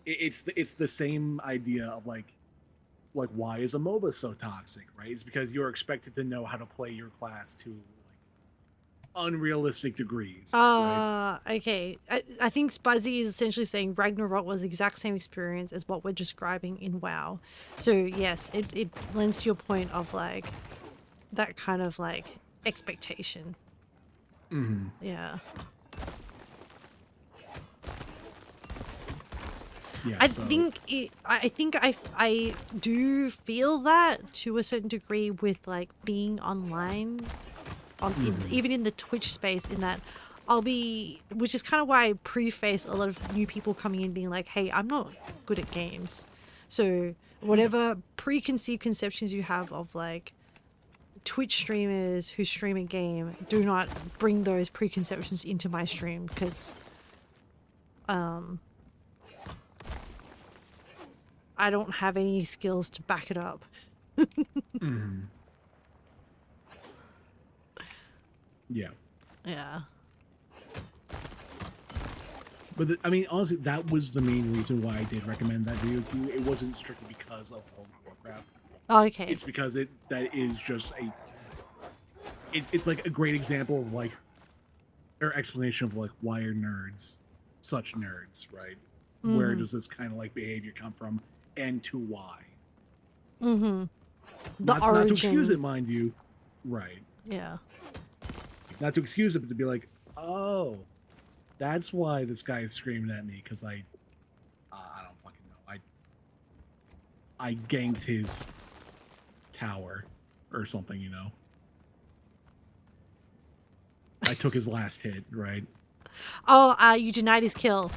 It's the same idea of like why is a MOBA so toxic, right? It's because you're expected to know how to play your class to like unrealistic degrees, right? Okay. I think Spuzzy is essentially saying Ragnarok was the exact same experience as what we're describing in WoW. So yes, it lends to your point of like that kind of like expectation. Mm-hmm. Yeah. Yeah, I so- think I do feel that to a certain degree with like being online even in the Twitch space, in that which is kind of why I preface a lot of new people coming in being like, hey, I'm not good at games. So whatever preconceived conceptions you have of like Twitch streamers who stream a game, do not bring those preconceptions into my stream, because I don't have any skills to back it up. Yeah. Yeah. But I mean, honestly, that was the main reason why I did recommend that video to you. It wasn't strictly because of World of Warcraft. Oh, okay. It's because that is just it's like a great example of like, or explanation of like, why are nerds such nerds, right? Where does this kind of like behavior come from, and to why? The Not to origin. excuse it, mind you, right? Yeah. Not to excuse it, but to be like, oh, that's why this guy is screaming at me, because I don't fucking know. I ganked his tower or something, you know. I took his last hit, right? Oh, you denied his kill.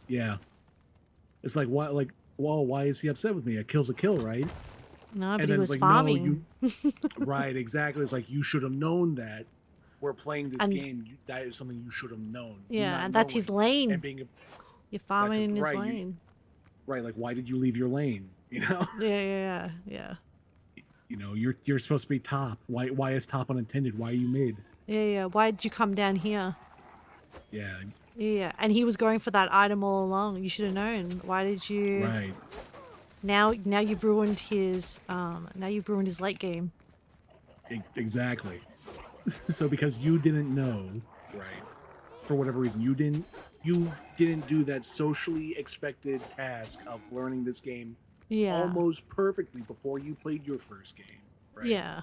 Yeah. It's like, why? Like, well, why is he upset with me? A kill's a kill, right? No, but And he then was it's like, farming. no, you. Right, exactly. It's like you should have known that. We're playing this And- game. That is something you should have known. You Yeah, not and that's his knowing lane. And being You're farming his- in his right, you- lane. right, like, why did you leave your lane? You know, Yeah. you know, you're supposed to be top. Why is top unintended? Why are you mid? Yeah. Why did you come down here? Yeah, Yeah, and he was going for that item all along. You should have known. Why did you? right. Now you've ruined his. Now you've ruined his late game. Exactly. So because you didn't know, right? For whatever reason, you didn't do that socially expected task of learning this game Yeah. almost perfectly before you played your first game, right? Yeah.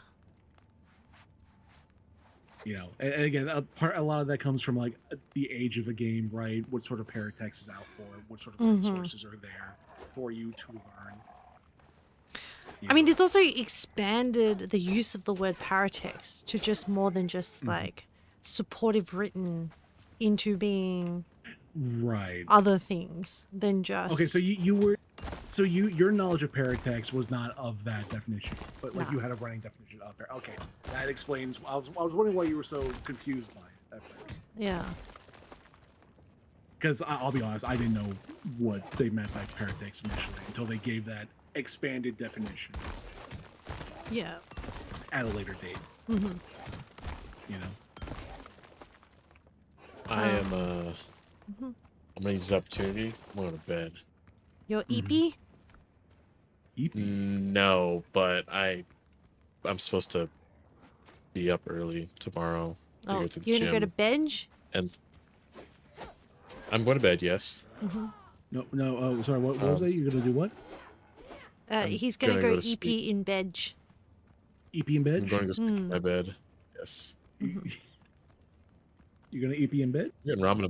You know, and again, a lot of that comes from like the age of a game, right? What sort of paratext is out for? What sort of resources are there for you to learn? I mean, it's also expanded the use of the word paratext to just more than just like supportive written into being right other things than just. Okay, so your knowledge of paratext was not of that definition, but like No. you had a running definition out there. Okay, that explains. I was wondering why you were so confused by it at first. Yeah. Because I'll be honest, I didn't know what they meant by paratext initially until they gave that expanded definition Yeah. at a later date. Mm-hmm. You know. I am I'm gonna use this opportunity. I'm going to bed. Your EP? Eep. No, but I'm supposed to be up early tomorrow to Oh, go to the you're gym. gonna go to bench? And I'm going to bed, yes. No. Oh, sorry. What was that? You're gonna do what? He's gonna gonna go go to EP sleep. in bench. EP in bed? I'm going to go sleep in my bed. Yes. You're gonna EP in bed? I'm getting ramen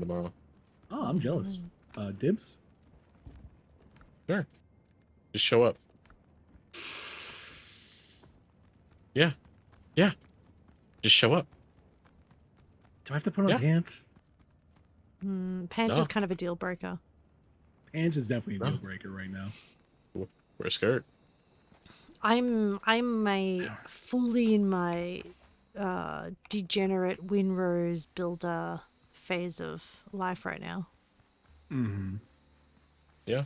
tomorrow. Oh, I'm jealous. Dibs? Sure. Just show up. Yeah. Just show up. Do I have to put on Yeah. pants? Pants No. is kind of a deal breaker. Pants is definitely a No. deal breaker right now. Wear a skirt. I'm fully in my degenerate windrose builder phase of life right now. Mm-hmm. Yeah.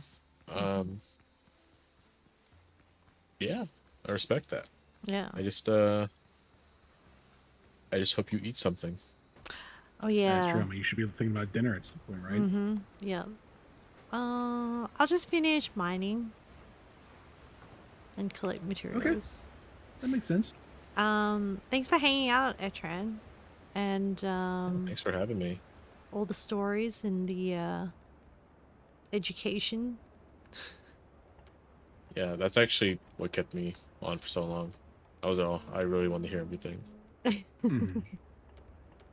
Yeah. I respect that. Yeah. I just hope you eat something. Oh yeah. That's true. I mean, you should be thinking about dinner at some point, right? Mm-hmm. Yeah. I'll just finish mining and collect materials. That makes sense. Thanks for hanging out, Etran, and Thanks for having me. all the stories and the education. Yeah, that's actually what kept me on for so long. That was all. I really wanted to hear everything. Mhm.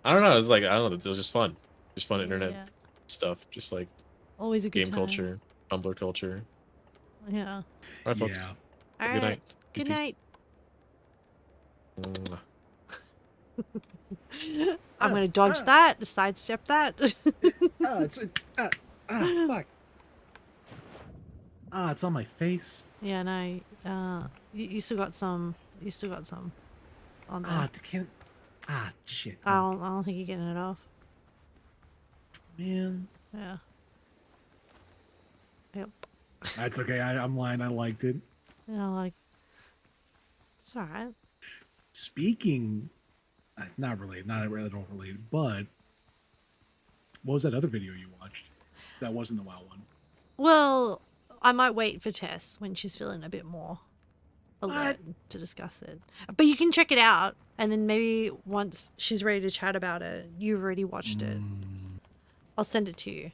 I don't know. It was like, I don't know. It was just fun. Just fun internet Yeah. stuff. Just like Always a good game time. culture, Tumblr culture. Yeah. All right, folks. Yeah. All Have a right. good night. Good Peace, night. peace. I'm gonna dodge that, sidestep that. Fuck. It's on my face. Yeah, no. You still got some. You still got some on there. Can't. Shit. I don't think you're getting it off. Man. Yeah. Yep. That's okay. I'm lying. I liked it. Yeah, like it's all right. Speaking, not related, not really at all related, but what was that other video you watched? That wasn't the WoW one. Well, I might wait for Tess when she's feeling a bit more alert to discuss it. But you can check it out, and then maybe once she's ready to chat about it, you've already watched it. I'll send it to you.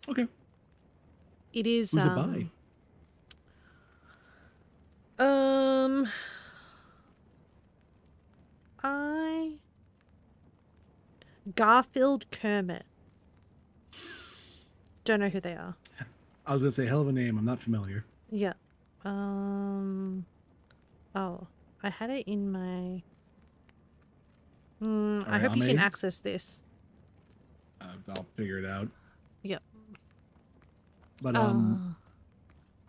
Okay. It is. Who's it by? Garfield Kermit. Don't know who they are. I was gonna say hell of a name. I'm not familiar. Yeah. Oh, I had it in my. I Alright, hope you can Ame, access this. I'll figure it out. Yep. But Uh,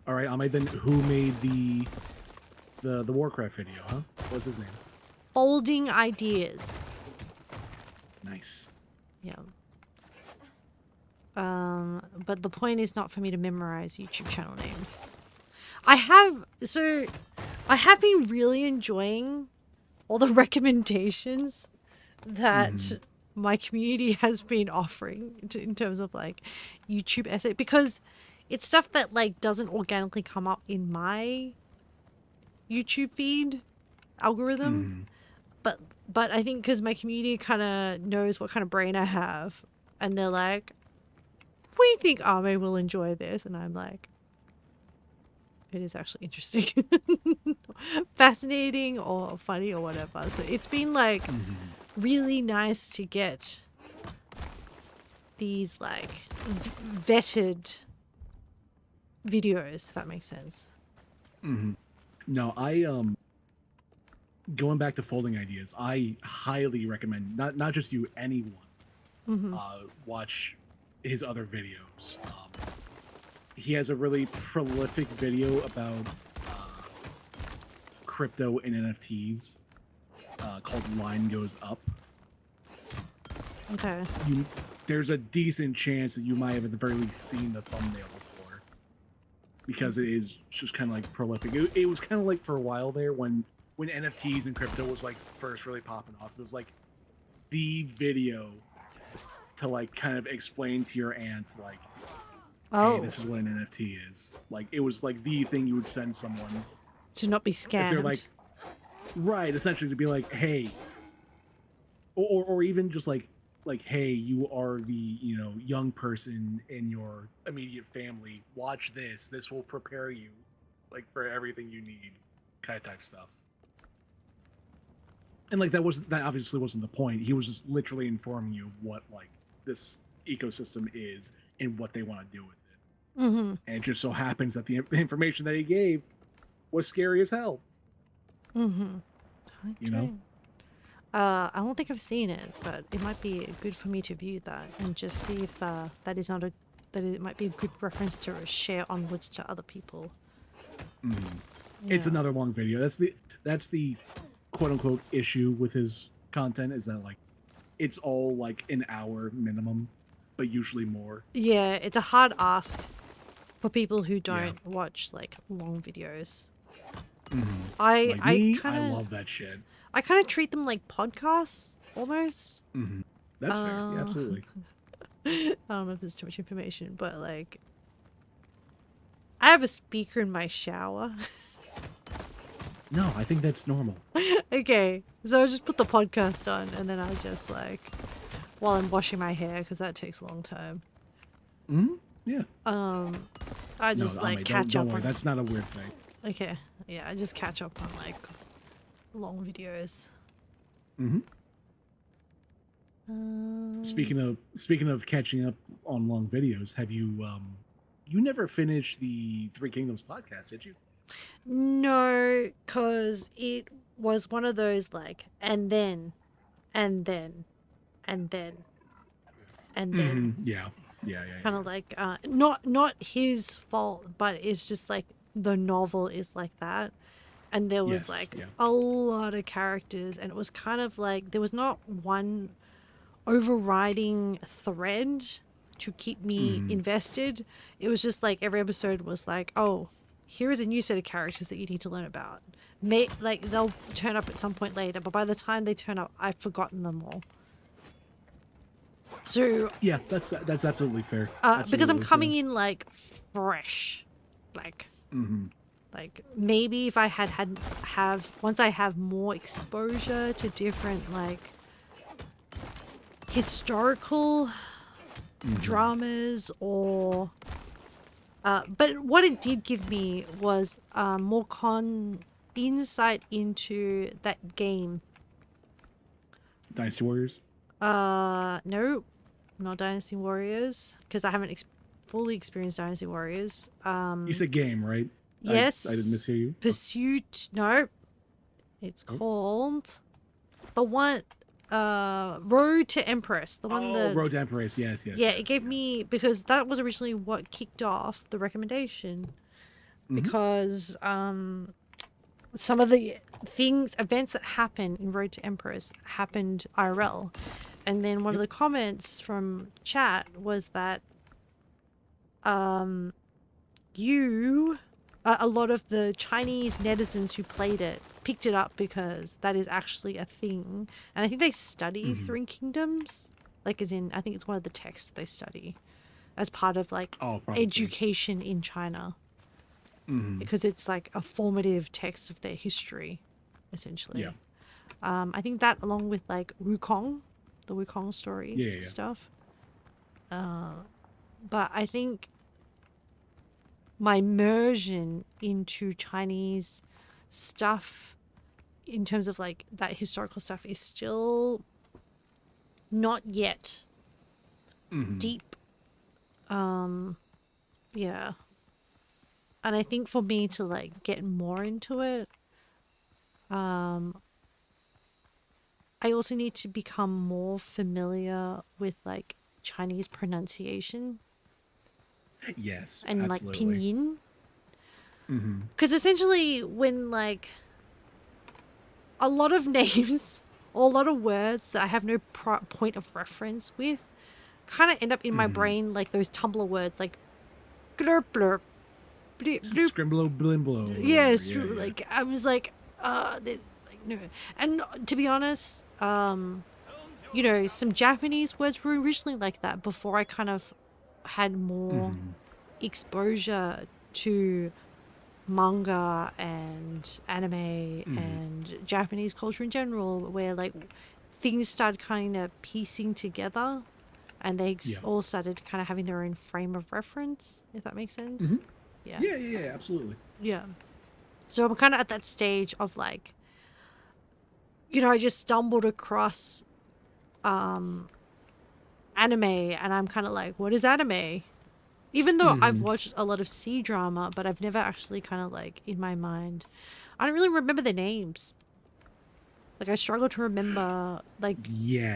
all right, Ame, then who made the Warcraft video, huh? What's his name? Folding ideas. Nice. Yeah. But the point is not for me to memorize YouTube channel names. I have been really enjoying all the recommendations that my community has been offering in terms of like YouTube essay, because it's stuff that like doesn't organically come up in my YouTube feed algorithm, but I think because my community kind of knows what kind of brain I have, and they're like, we think Ame will enjoy this, and I'm like, it is actually interesting, fascinating or funny or whatever. So it's been like really nice to get these like vetted videos, if that makes sense. No, I going back to folding ideas, I highly recommend not just you, anyone watch his other videos. He has a really prolific video about crypto and NFTs called Line Goes Up. Okay. There's a decent chance that you might have at the very least seen the thumbnail before, because it is just kind of like prolific. It was kind of like for a while there when NFTs and crypto was like first really popping off. It was like the video to like kind of explain to your aunt like, hey, this is what an NFT is. Like, it was like the thing you would send someone to not be scammed. if they're like, right, essentially to be like, hey, or even just like, hey, you are the, you know, young person in your immediate family. Watch this. This will prepare you, like, for everything you need, kind of type stuff. And like that obviously wasn't the point. He was just literally informing you what like this ecosystem is and what they want to do with it. And it just so happens that the information that he gave was scary as hell. Okay. You know? I don't think I've seen it, but it might be good for me to view that and just see if that it might be a good reference to share onwards to other people. It's another long video. That's the quote unquote issue with his content, is that like it's all like an hour minimum, but usually more. Yeah, it's a hard ask for people who don't watch like long videos. I love that shit. I kind of treat them like podcasts almost. That's fair. Yeah, absolutely. I don't know if there's too much information, but like I have a speaker in my shower. No, I think that's normal. Okay, so I just put the podcast on, and then I just like, while I'm washing my hair, because that takes a long time. Yeah. I just catch don't up worry, on. that's not a weird thing. Okay, yeah, I just catch up on like long videos. Speaking of catching up on long videos, have you you never finished the Three Kingdoms podcast, did you? No, because it was one of those like, and then. Yeah. Kind of like, not his fault, but it's just like the novel is like that. And there was a lot of characters, and it was kind of like there was not one overriding thread to keep me invested. It was just like every episode was like, oh, here is a new set of characters that you need to learn about. Like they'll turn up at some point later, but by the time they turn up, I've forgotten them all. So yeah, that's absolutely fair. Because I'm coming in like fresh, like like maybe if I have once I have more exposure to different like historical dramas or but what it did give me was more insight into that game. Dynasty Warriors? No, not Dynasty Warriors, because I haven't fully experienced Dynasty Warriors. You said game, right? Yes. I didn't mishear you. Pursuit, no. It's called the one Road to Empress. The one that Road to Empress. Yes. yeah, it gave me because that was originally what kicked off the recommendation. Because some of the events that happened in Road to Empress happened IRL. And then one of the comments from chat was that a lot of the Chinese netizens who played it picked it up because that is actually a thing. And I think they study Three Kingdoms. Like, as in, I think it's one of the texts they study as part of, like, education in China. Because it's, like, a formative text of their history, essentially. Yeah. I think that, along with, like, Wukong, the Wukong story Yeah. stuff. But I think my immersion into Chinese stuff in terms of like that historical stuff is still not yet deep. Yeah. And I think for me to like get more into it, I also need to become more familiar with like Chinese pronunciation. Yes, And absolutely. like pinyin. Because essentially when like a lot of names or a lot of words that I have no point of reference with kind of end up in my brain like those Tumblr words like blurp blurp bloop, bloop. Scrimblow blimblow. Yes, Yeah. like I was like like no. And to be honest, you know, some Japanese words were originally like that before I kind of had more exposure to manga and anime and Japanese culture in general, where like things started kind of piecing together and they all started kind of having their own frame of reference, if that makes sense. Yeah, Absolutely. yeah. So I'm kind of at that stage of like, you know, I just stumbled across anime and I'm kind of like, what is anime? Even though I've watched a lot of C-drama, but I've never actually kind of like in my mind, I don't really remember the names. Like I struggle to remember like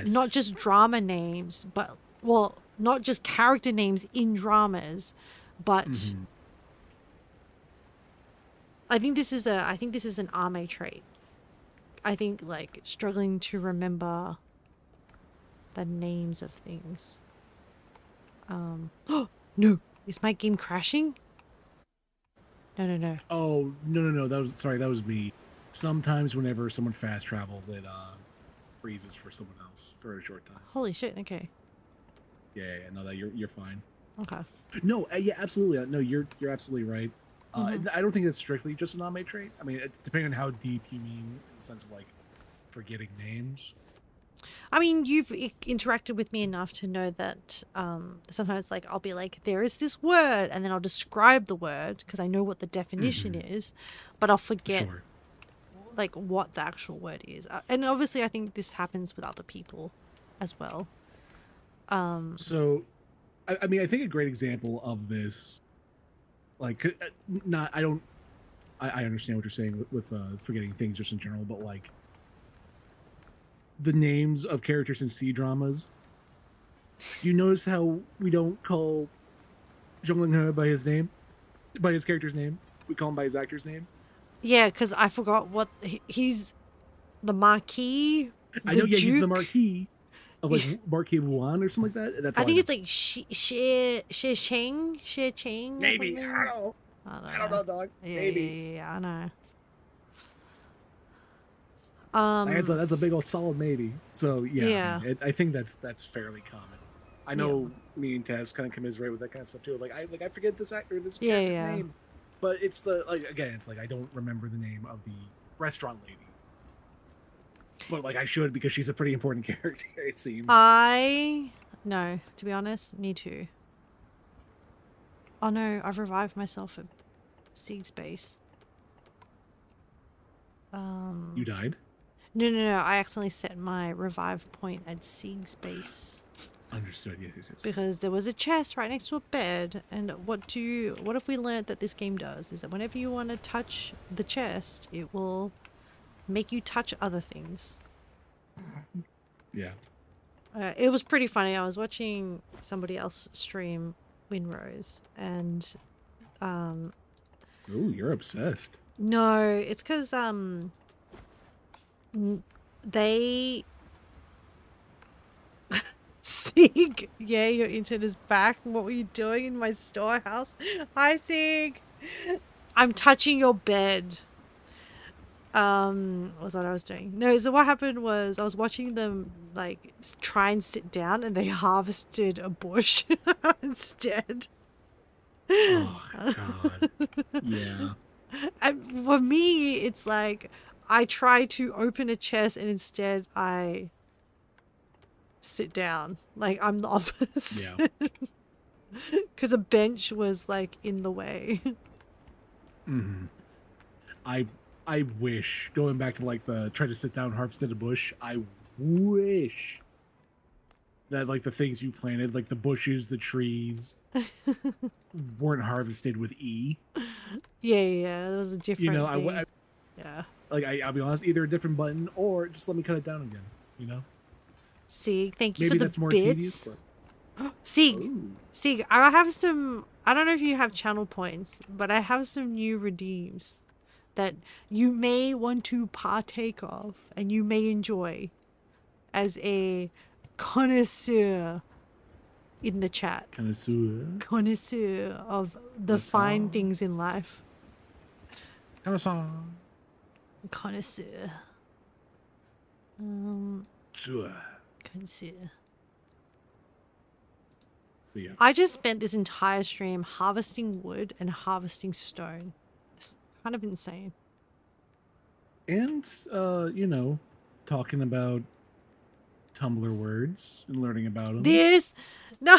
not just drama names, but well, not just character names in dramas, but I think this is an anime trait. I think like struggling to remember the names of things. No, is my game crashing? No. Oh, no. That was me. Sometimes whenever someone fast travels, it freezes for someone else for a short time. Holy shit, okay. Yeah, no, that you're fine. Okay. No, yeah, absolutely. No, you're absolutely right. I don't think that's strictly just an anime trait. I mean, depending on how deep you mean in the sense of like forgetting names. I mean, you've interacted with me enough to know that sometimes like I'll be like, there is this word, and then I'll describe the word because I know what the definition is, but I'll forget like what the actual word is. And obviously I think this happens with other people as well. So, I mean, I think a great example of this, like, I understand what you're saying with forgetting things just in general, but like the names of characters in C-dramas. You notice how we don't call Zhongling He by his name, by his character's name. We call him by his actor's name. Yeah, because I forgot what he's the Marquis. I know, yeah, he's the Marquis of like Marquis of Wuhan or something like that. That's I think it's like She Cheng. Maybe, I don't know, dog. Maybe. Yeah, I know. That's a big old solid maybe. So yeah. I mean, I think that's fairly common. I know me and Taz kind of commiserate with that kind of stuff too. Like I forget this actor, this character's name, but it's the like again, it's like I don't remember the name of the restaurant lady, but like I should because she's a pretty important character. It seems. No, to be honest, me too. Oh no, I've revived myself at Seed Space. You died? No. I accidentally set my revive point at Seed Space. Understood. Yes. Because there was a chest right next to a bed, and what if we learned that this game does is that whenever you want to touch the chest, it will make you touch other things. Yeah. It was pretty funny. I was watching somebody else stream Windrose, and Ooh, you're obsessed. no, it's because they Sig, yeah, your internet is back. What were you doing in my storehouse? Hi, Sig. I'm touching your bed. Was what I was doing. No, so what happened was I was watching them like try and sit down, and they harvested a bush instead. Oh God. Yeah. And for me, it's like I try to open a chest, and instead I sit down. Like I'm the opposite. Yeah. Because a bench was like in the way. Mm-hmm. I wish, going back to like the try to sit down, harvested a bush, I wish that like the things you planted, like the bushes, the trees, weren't harvested with E. Yeah. There was a different You know, thing. Yeah. like I'll be honest, either a different button or just let me cut it down again. You know, Sig, thank you maybe for that's the more bits. tedious. But... Sig, Ooh. Sig, I have some. I don't know if you have channel points, but I have some new redeems that you may want to partake of and you may enjoy as a connoisseur in the chat. Connoisseur of the fine things in life. Connoisseur. Connoisseur. Yeah. I just spent this entire stream harvesting wood and harvesting stone. It's kind of insane. And you know, talking about Tumblr words and learning about them. This, no.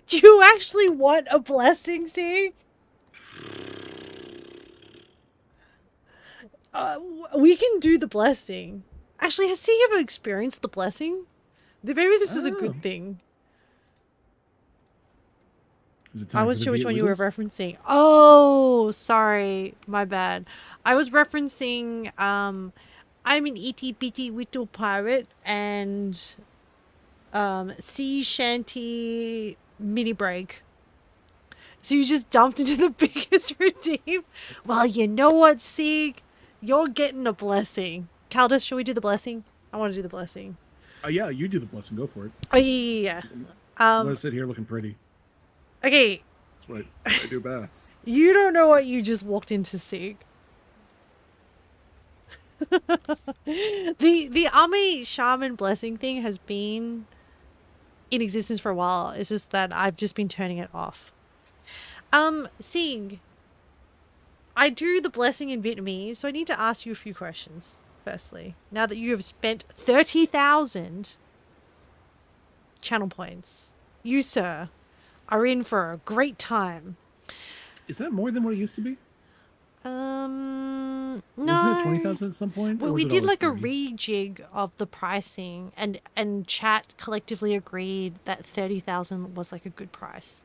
Do you actually want a blessing, Sig? We can do the blessing. Actually, has Sig ever experienced the blessing? Maybe this is a good thing. I wasn't sure which one you were referencing. Oh, sorry. My bad. I was referencing, I'm an itty bitty little pirate and, sea shanty mini break. So you just dumped into the biggest redeem? Well, you know what, Sig? You're getting a blessing. Caldus, shall we do the blessing? I want to do the blessing. Yeah, you do the blessing. Go for it. Oh, yeah. I'm gonna sit here looking pretty. Okay. That's what I do best. You don't know what you just walked into, Sig. The Ami Shaman blessing thing has been in existence for a while. It's just that I've just been turning it off. Sig, I do the blessing in Vietnamese, so I need to ask you a few questions. Firstly, now that you have spent 30,000 channel points, you, sir, are in for a great time. Is that more than what it used to be? No. Wasn't it 20,000 at some point? Well, we did like a rejig of the pricing, and chat collectively agreed that 30,000 was like a good price.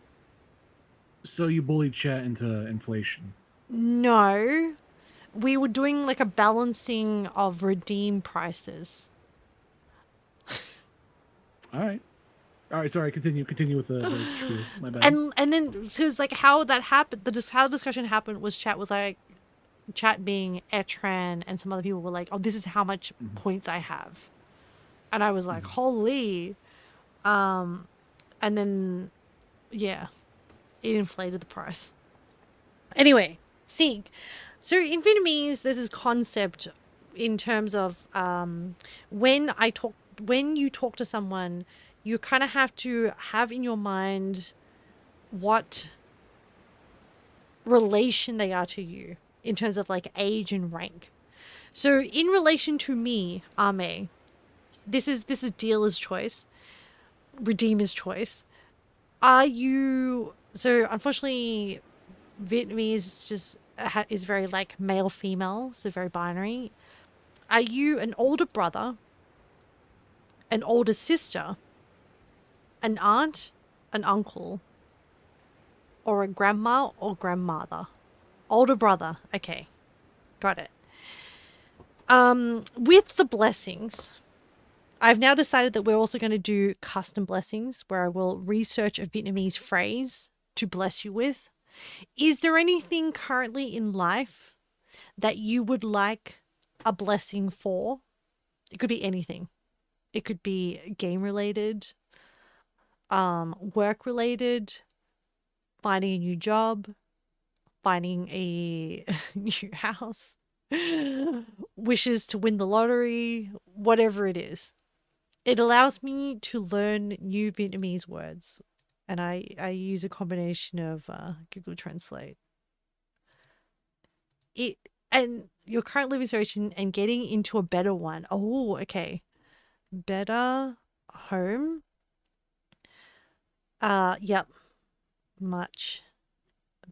So you bullied chat into inflation? No, we were doing like a balancing of redeem prices. All right. Sorry. Continue with the spiel. My bad. And then because like how that happened, how the discussion happened was chat being Etran and some other people were like, oh, this is how much points I have, and I was like, holy, and then yeah, it inflated the price. Anyway, Sig. So in Vietnamese, there's this concept in terms of when you talk to someone, you kind of have to have in your mind what relation they are to you in terms of like age and rank. So in relation to me, Ame, this is dealer's choice, redeemer's choice. Are you, so unfortunately Vietnamese just is very like male female, so very binary. Are you an older brother, an older sister, an aunt, an uncle, or a grandma or grandmother? Older brother. Okay. Got it. With the blessings, I've now decided that we're also going to do custom blessings where I will research a Vietnamese phrase to bless you with. Is there anything currently in life that you would like a blessing for? It could be anything. It could be game related, work related, finding a new job, finding a new house, wishes to win the lottery, whatever it is. It allows me to learn new Vietnamese words, and I use a combination of Google Translate. And your current living situation and getting into a better one. Oh, okay. Better home. Yep. Much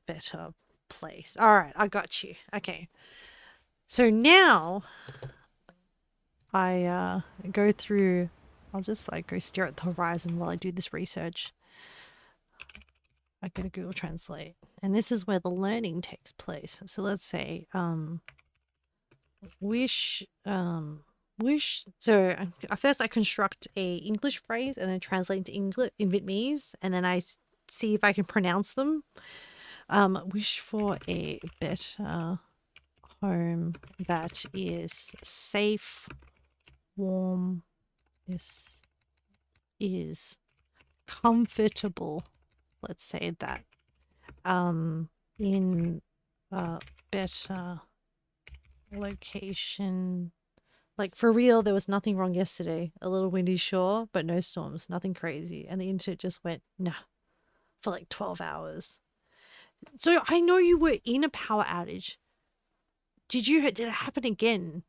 better place. All right, I got you. Okay. So now I go through, I'll just like go stare at the horizon while I do this research. I go to Google Translate, and this is where the learning takes place. So let's say wish. So first I construct a English phrase and then translate into English in Vietnamese, and then I see if I can pronounce them. Wish for a better home that is safe, warm, is comfortable. Let's say that. In a better location. Like, for real, there was nothing wrong yesterday. A little windy, sure, but no storms, nothing crazy. And the internet just went, nah, for like 12 hours. So I know you were in a power outage. Did it happen again?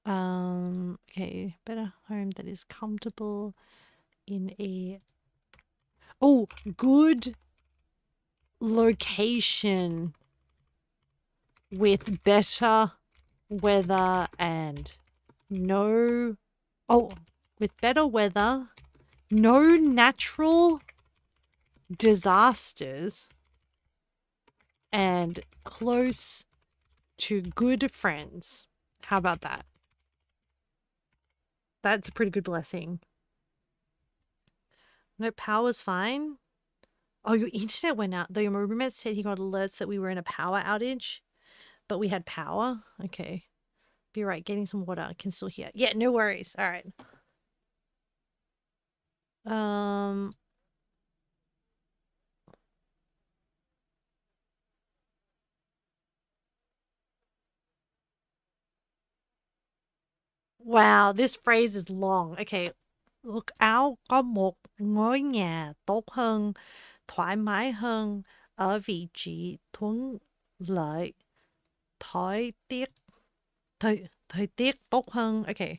Okay, better home that is comfortable in a good location with better weather and with better weather, no natural disasters, and close to good friends. How about that? That's a pretty good blessing. No, power's fine. Oh, your internet went out. Though your roommate said he got alerts that we were in a power outage, but we had power. Okay. Be right. Getting some water. I can still hear. Yeah, no worries. All right. Wow, this phrase is long. Okay. Ước áo có một ngôi nhà tốt hơn, thoải mái hơn, ở vị trí thuận lợi, thời tiết thời tiết tốt hơn. Okay.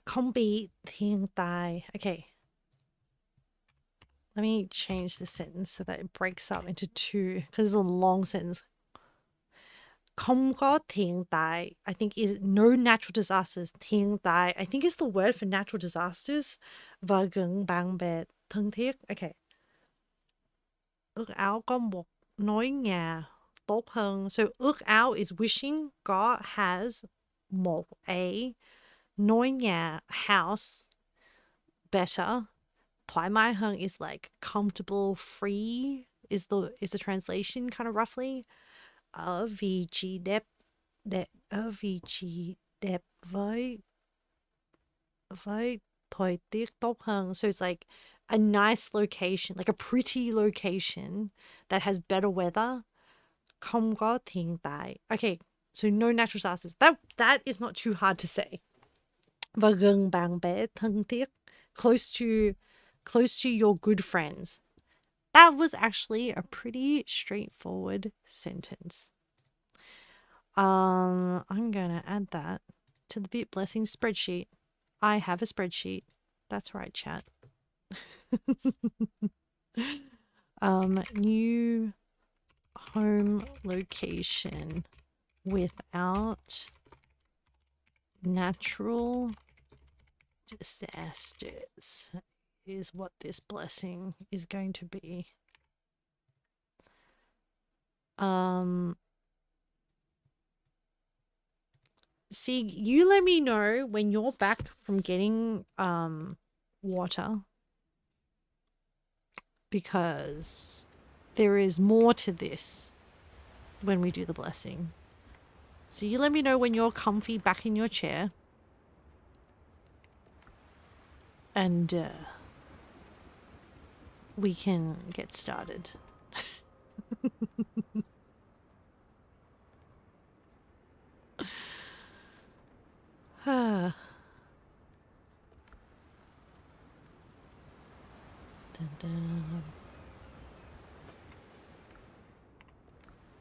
Không bị thiên tai. Okay. Let me change the sentence so that it breaks up into two, because it's a long sentence. Không có thiên tai, I think, is no natural disasters. Thiên tai, I think, is the word for natural disasters. Và gần bạn bè thân thiết. Okay. Ước áo có một ngôi nhà tốt hơn. So ước áo is wishing. God has một a ngôi nhà, house, better. Thoải mái hơn is like comfortable, free is the translation, kind of roughly. Ở vị trí đẹp với thời tiết tốt hơn. So it's like a nice location, like a pretty location that has better weather. Không có thiên tai. Okay, so no natural disasters. That is not too hard to say. Và gần bạn bè thân thiết, close to your good friends. That was actually a pretty straightforward sentence. I'm gonna add that to the Bit Blessing spreadsheet. I have a spreadsheet. That's right, chat. New home location without Natural disasters is what this blessing is going to be. See, you let me know when you're back from getting water, because there is more to this when we do the blessing. So you let me know when you're comfy back in your chair, and we can get started. Dun, dun.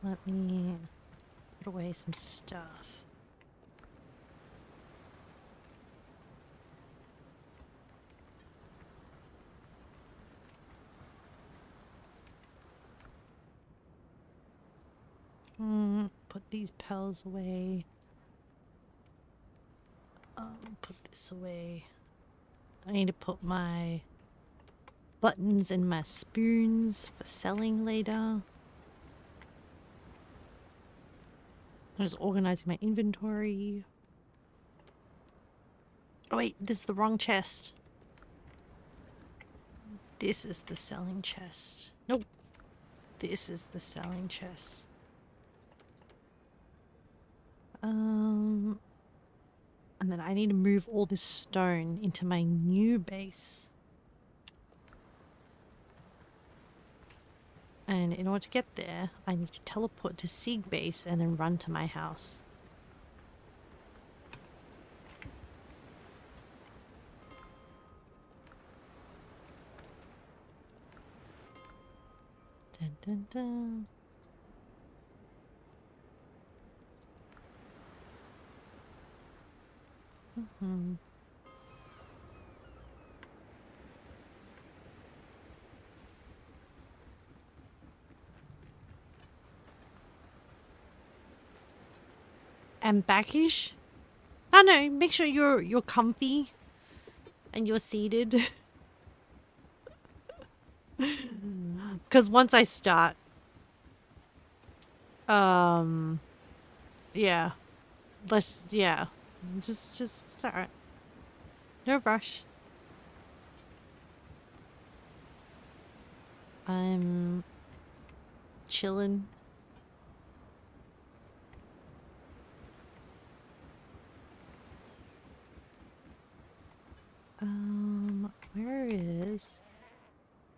Let me put away some stuff. Put these pels away. Put this away. I need to put my buttons and my spoons for selling later. I'm just organizing my inventory. Oh wait, this is the wrong chest. This is the selling chest. Nope. This is the selling chest. And then I need to move all this stone into my new base. And in order to get there, I need to teleport to Sieg base and then run to my house. Dun, dun, dun. And backish? Oh no, make sure you're comfy and you're seated. Because once I start, yeah, just start. No rush. I'm chilling. Where is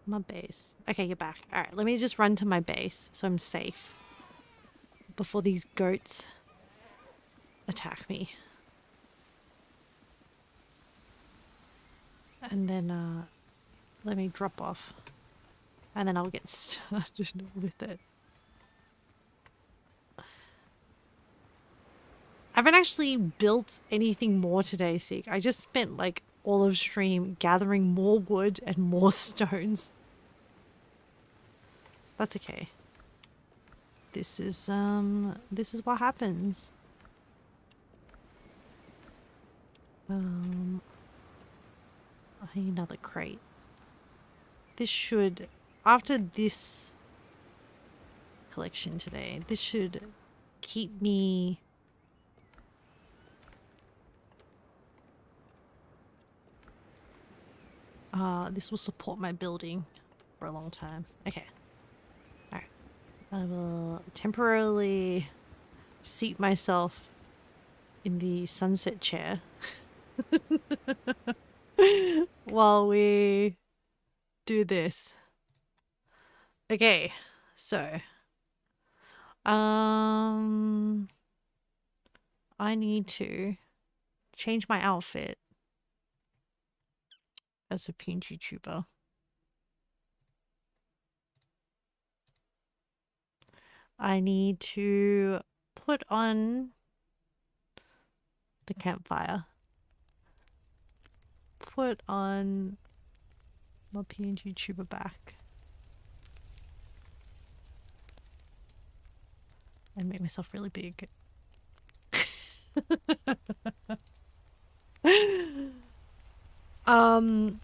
my base? Okay, you're back. All right, let me just run to my base so I'm safe before these goats attack me. And then let me drop off, and then I'll get started with it. I haven't actually built anything more today, Seek. I just spent like all of stream gathering more wood and more stones. That's okay. This is what happens. I need another crate. This should, after this collection today, this should keep me this will support my building for a long time. Okay. Alright. I will temporarily seat myself in the sunset chair while we do this. Okay, so I need to change my outfit as a PNG tuber. I need to put on the campfire. Put on my PNG tuber back. And make myself really big. Um,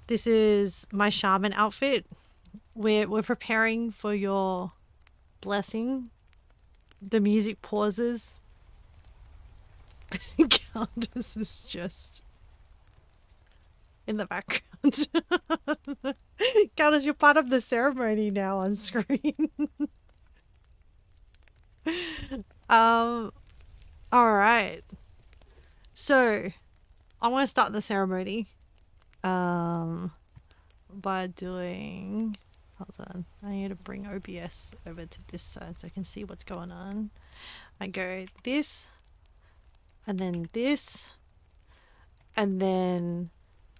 this is my shaman outfit. We're preparing for your blessing. The music pauses. Countess is just in the background. Countess, you're part of the ceremony now on screen. All right. So, I want to start the ceremony. By doing. Hold on. I need to bring OBS over to this side so I can see what's going on. I go this, and then this, and then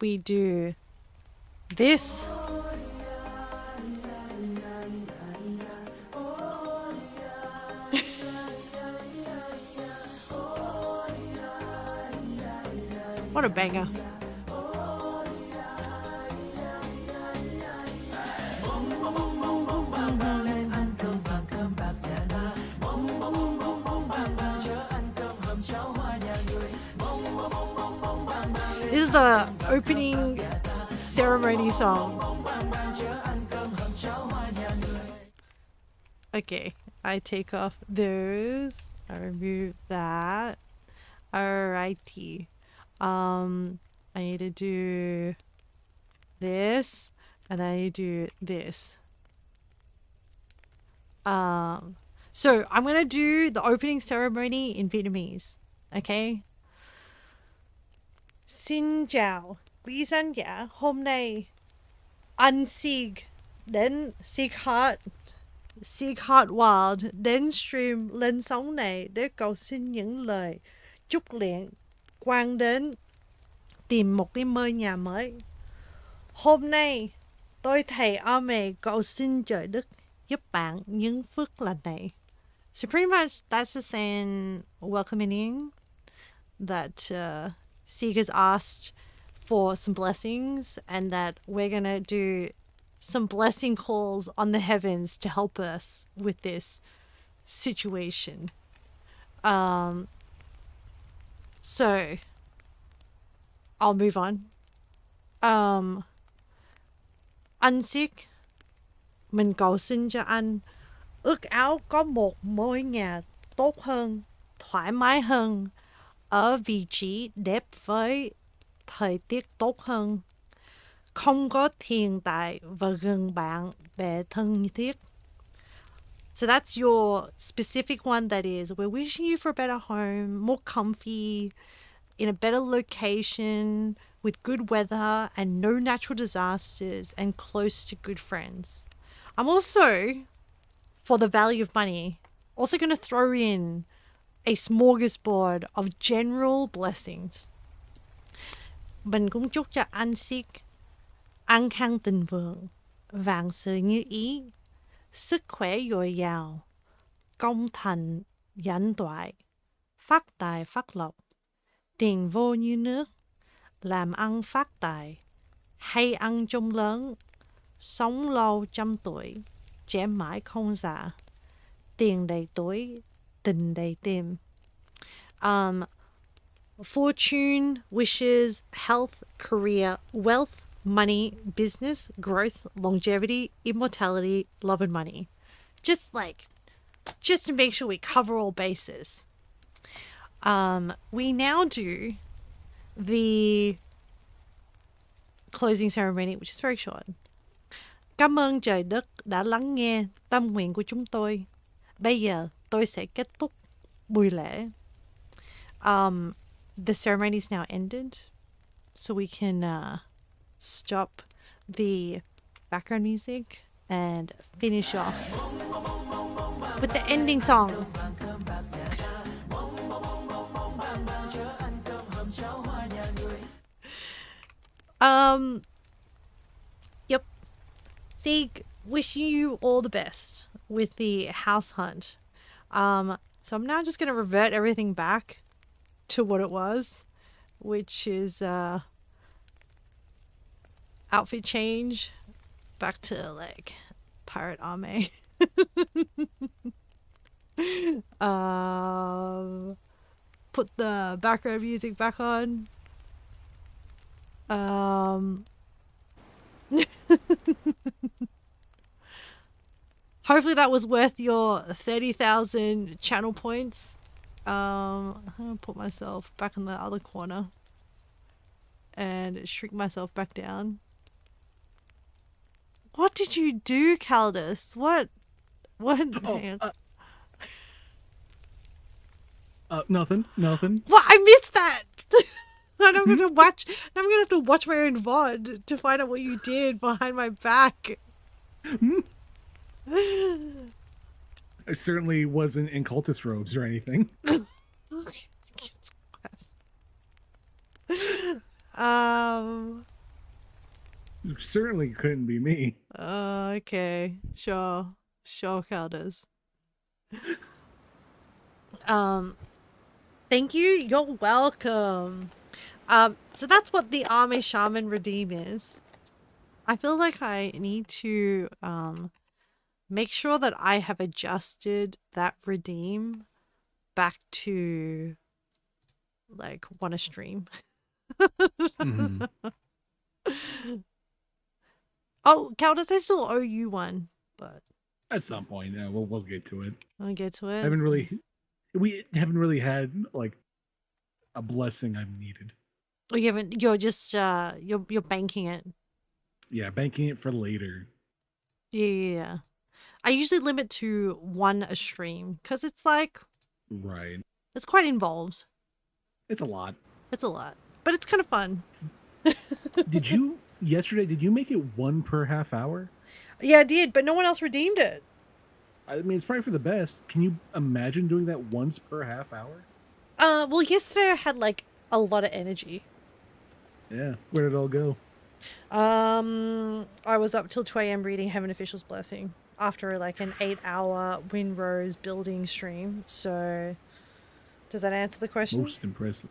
we do this. What a banger. This is the opening ceremony song. Okay, I take off those. I remove that. Alrighty. I need to do this, and then I need to do this. So I'm gonna do the opening ceremony in Vietnamese. Okay. Xin chào quý khán giả, hôm nay anh Sig đến Sig Hot Wild đến stream lên sóng này để cầu xin những lời chúc luyện quan đến tìm một cái ngôi nhà mới. Hôm nay tôi thầy Ame cầu xin trời đất giúp bạn những phước lành này. So pretty much that's just saying welcoming in that Sig has asked for some blessings and that we're going to do some blessing calls on the heavens to help us with this situation. So I'll move on. Anh Sig, mình cầu xin cho anh ước áo có một ngôi nhà tốt hơn, thoải mái hơn, ở vị trí đẹp với thời tiết tốt hơn, không có thiên tai và gần bạn bè thân thiết. So that's your specific one, that is, we're wishing you for a better home, more comfy, in a better location, with good weather and no natural disasters and close to good friends. I'm also, for the value of money, also going to throw in a smorgasbord of general blessings. Mình cũng chúc cho anh Sig an khang thịnh vượng, vạn sự như ý, sức khỏe dồi dào, công thành danh toại, phát tài phát lộc, tiền vô như nước, làm ăn phát tài, hay ăn chung lớn, sống lâu trăm tuổi, trẻ mãi không già, tiền đầy túi, tình đầy tim. Fortune, wishes, health, career, wealth, money, business, growth, longevity, immortality, love and money. Just to make sure we cover all bases. We now do the closing ceremony, which is very short. Cảm ơn trời đất đã lắng nghe tâm nguyện của chúng tôi. Bây giờ tôi sẽ kết thúc buổi lễ. The ceremony is now ended, so we can stop the background music and finish off with the ending song. Yep. Sig, wishing you all the best with the house hunt. So I'm now just going to revert everything back to what it was, which is outfit change back to like pirate Ame. Put the background music back on. Hopefully that was worth your 30,000 channel points. I'm gonna put myself back in the other corner and shrink myself back down. What did you do, Caldus? What? Hang on. Nothing. What? I missed that. And I'm gonna watch. I'm gonna have to watch my own VOD to find out what you did behind my back. I certainly wasn't in cultist robes or anything. It certainly couldn't be me. Okay. Sure, Caldus. Thank you. You're welcome. So that's what the Army Shaman Redeem is. I feel like I need to make sure that I have adjusted that redeem back to like wanna stream. Mm-hmm. Oh, Caldus, I still owe you one, but At some point, yeah, we'll get to it. I'll get to it. We haven't really had like a blessing I've needed. Oh, you haven't. You're just you're banking it. Yeah, banking it for later. Yeah. I usually limit to one a stream because it's like Right. it's quite involved. It's a lot. It's a lot, but it's kind of fun. Did you make it one per half hour? Yeah, I did, but no one else redeemed it. I mean, it's probably for the best. Can you imagine doing that once per half hour? Well, yesterday I had like a lot of energy. Yeah. Where did it all go? I was up till 2 a.m. reading Heaven Official's Blessing after like an 8-hour windrose building stream. So, does that answer the question? Most impressive.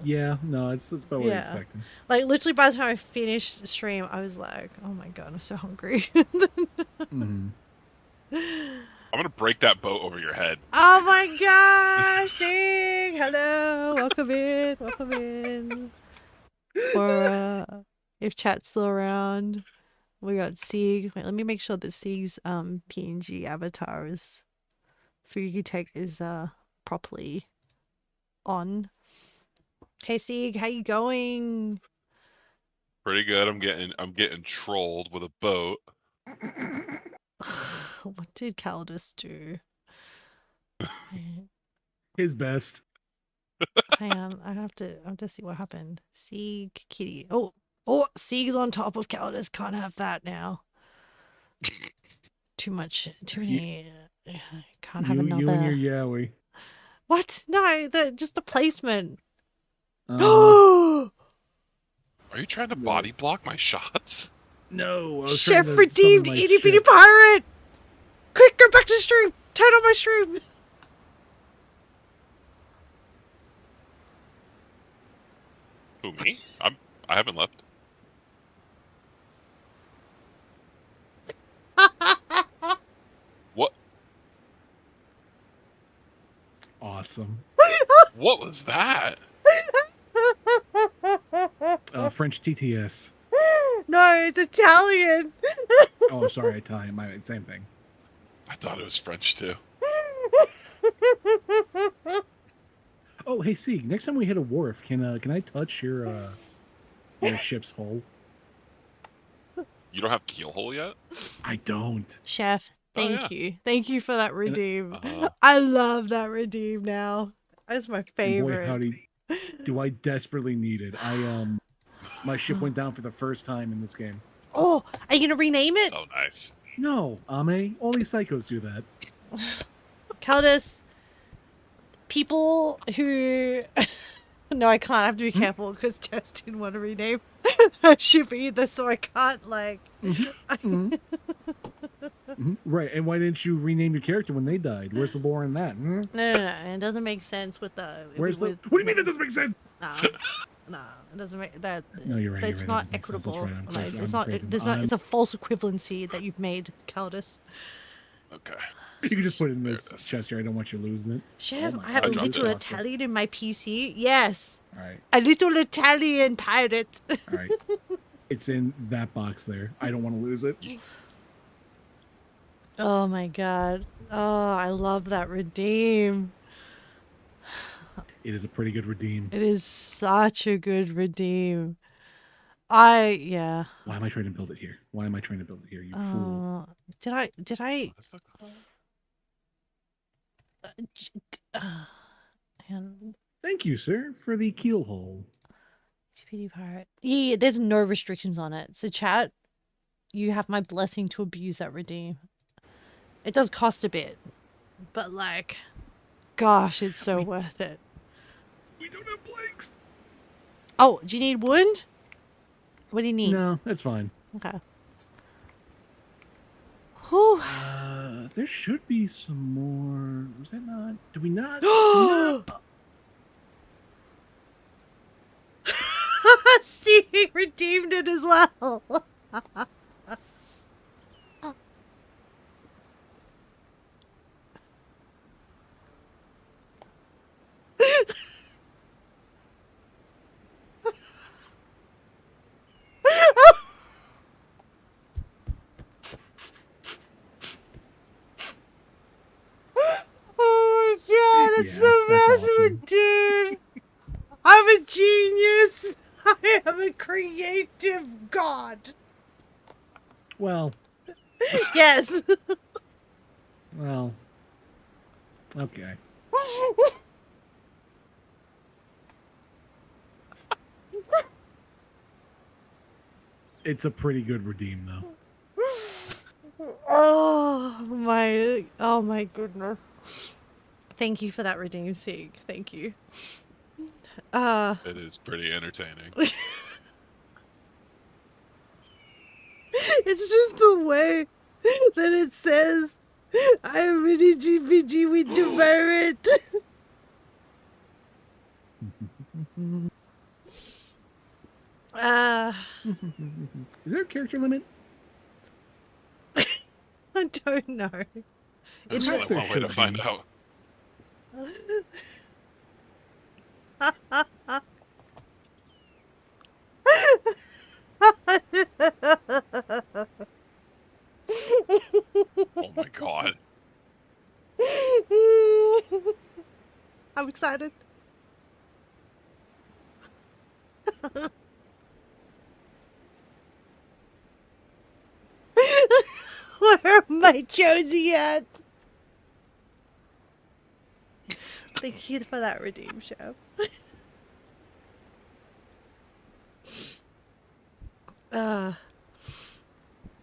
Yeah, no, that's about what I expected. Like literally by the time I finished the stream, I was like, oh my god, I'm so hungry. Mm-hmm. I'm gonna break that boat over your head. Oh my gosh, Sig! Hello, welcome in. Or if chat's still around, we got Sig. Wait, let me make sure that Sig's PNG avatar is Fugitech is properly on. Hey Sig, how you going? Pretty good. I'm getting trolled with a boat. What did Caldus do? His best. Hang on, I have to see what happened. Sieg kitty. Oh, Sieg's on top of Caldus. Can't have that now. Too many. Can't have another. You and your yaoi. What? No, just the placement. Are you trying to body block my shots? No. I was Chef trying to redeemed summon my itty bitty ship. pirate. Quick, go back to stream. Turn on my stream. Who, me? I haven't left. What? Awesome. What was that? French TTS. No, it's Italian. Oh, sorry, Italian. Same thing. I thought it was French too. Oh, hey, Sieg. Next time we hit a wharf, can I touch your ship's hull? You don't have keelhole yet? I don't. Chef, thank yeah. you. Thank you for that redeem. Uh-huh. I love that redeem now. That's my And favorite. boy, howdy, do I desperately need it. My ship went down for the first time in this game. Oh, are you gonna rename it? Oh, nice. No, Ame. All these psychos do that. Caldus, people who... No, I can't. I have to be careful because Tess didn't want to rename her ship either, so I can't, like... Mhm. Right, and why didn't you rename your character when they died? Where's the lore in that? Hmm? No, it doesn't make sense with the... Where's the... with- What do you mean that doesn't make sense? No, it doesn't make that. No, you're right. That's you're not right, that makes sense. equitable. That's right. I'm Like, crazy. it's I'm not. crazy. There's not. It's a false equivalency that you've made, Caldus. Okay. You can just put it in There this it is. chest here. I don't want you losing it. Chef, Oh my I have God, a I dropped little it. Italian in my PC. Yes. All right, A little Italian pirate. all right. It's in that box there. I don't want to lose it. Oh my god. Oh, I love that redeem. It is a pretty good redeem. It is such a good redeem. Yeah. Why am I trying to build it here? Why am I trying to build it here? You fool. Did I What's it called? and Thank you, sir, for the keel hole. TPD pirate. Yeah, there's no restrictions on it. So chat, you have my blessing to abuse that redeem. It does cost a bit, but like, gosh, it's so worth it. We don't have blanks. Oh, do you need wood? What do you need? No, that's fine. Okay. Whew. There should be some more. Was that not? Did we not? Did we not? See, he redeemed it as well. Oh my god, it's Yeah, the that's best awesome. dude. I'm a genius. I am a creative god. Well, Yes. well. Okay. It's a pretty good redeem, though. Oh my goodness. Thank you for that redeem, Sig. Thank you. It is pretty entertaining. It's just the way that it says, I'm ready GPG with the pirate. Is there a character limit? I don't know. There's Perhaps only there one way to should find be. out. Oh my god. I'm excited. Where are my Josie at? Thank you for that redeem show.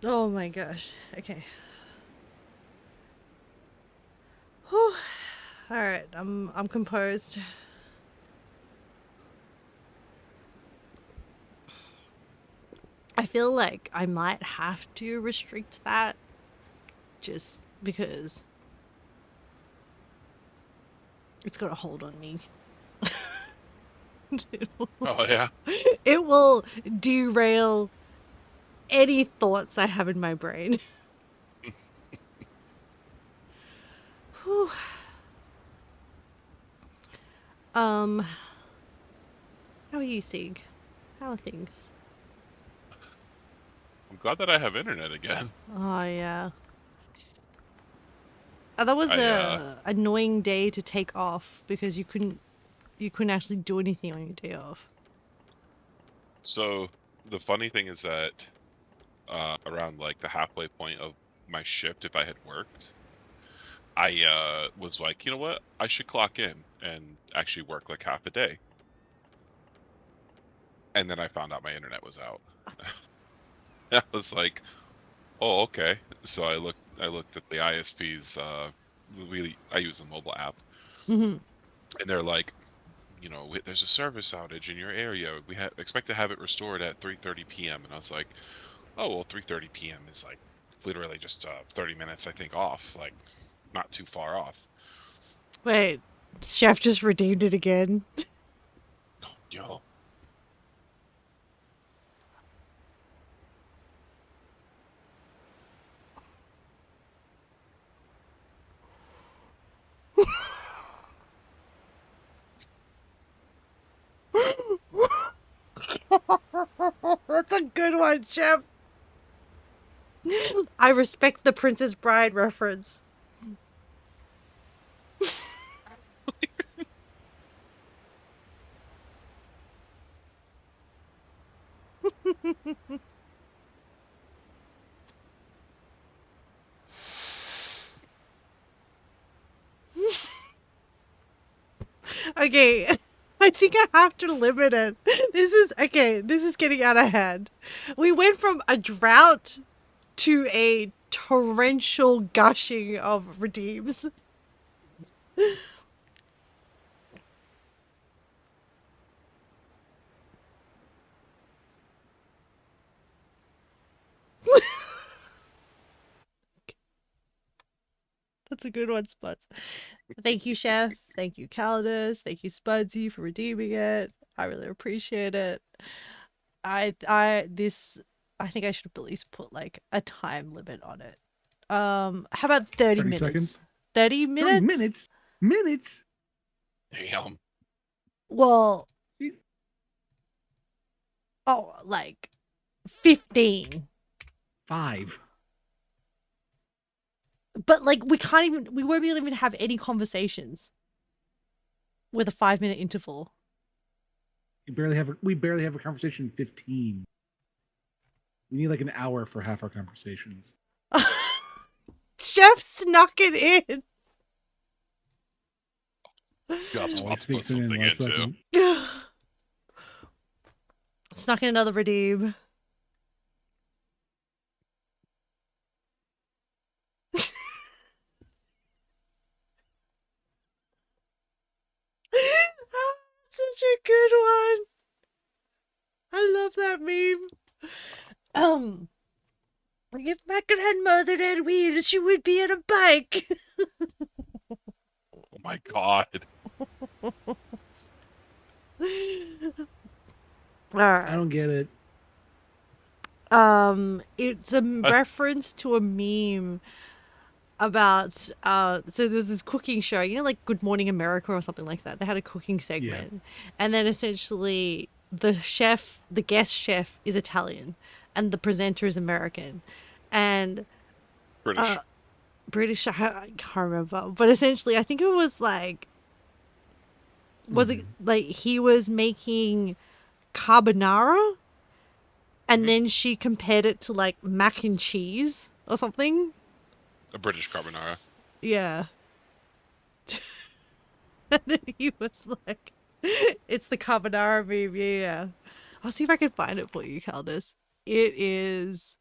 Oh my gosh. Okay. Whew. All right, I'm composed. I feel like I might have to restrict that just because it's got a hold on me. Oh yeah. It will derail any thoughts I have in my brain. Whew. How are you, Sig? How are things? I'm glad that I have internet again. Oh yeah. That was I, a annoying day to take off because you couldn't actually do anything on your day off. So the funny thing is that around like the halfway point of my shift, if I had worked, I was like, you know what? I should clock in and actually work like half a day. And then I found out my internet was out. I was like, oh, okay. So I looked at the ISP's. I use the mobile app, Mm-hmm. and they're like, you know, there's a service outage in your area. We expect to have it restored at 3:30 p.m. And I was like, oh well, 3:30 p.m. is like literally just 30 minutes, I think, off. Like, not too far off. Wait, Chef just redeemed it again. Yo. That's a good one, Chef. I respect the Princess Bride reference. Okay, I think I have to limit it. This is getting out of hand. We went from a drought to a torrential gushing of redeems. That's a good one, Spuds. Thank you, Chef. Thank you, Caldas. Thank you, Spudsy, for redeeming it. I really appreciate it. I think I should at least put like a time limit on it. How about 30 minutes? Seconds? 30 minutes? 30 minutes? Minutes? Damn. Well, like 15. 5. But like we won't be able to even have any conversations with a 5-minute interval. We barely have a conversation in 15. We need like an hour for half our conversations. Chef snuck it in. Gus Oh, he wants to put sneaks it in something last into. second. Snuck in another redeem. Such a good one. I love that meme. If my grandmother had wheels, she would be on a bike. Oh my god. I don't get it. It's a reference to a meme about so there's this cooking show, you know, like Good Morning America or something like that. They had a cooking segment, and then essentially the guest chef is Italian, and the presenter is American, and British. I can't remember, but essentially, I think it was like, it like he was making carbonara, and then she compared it to like mac and cheese or something. A British carbonara. Yeah. And then he was like, it's the carbonara meme, yeah. I'll see if I can find it for you, Caldas. It is...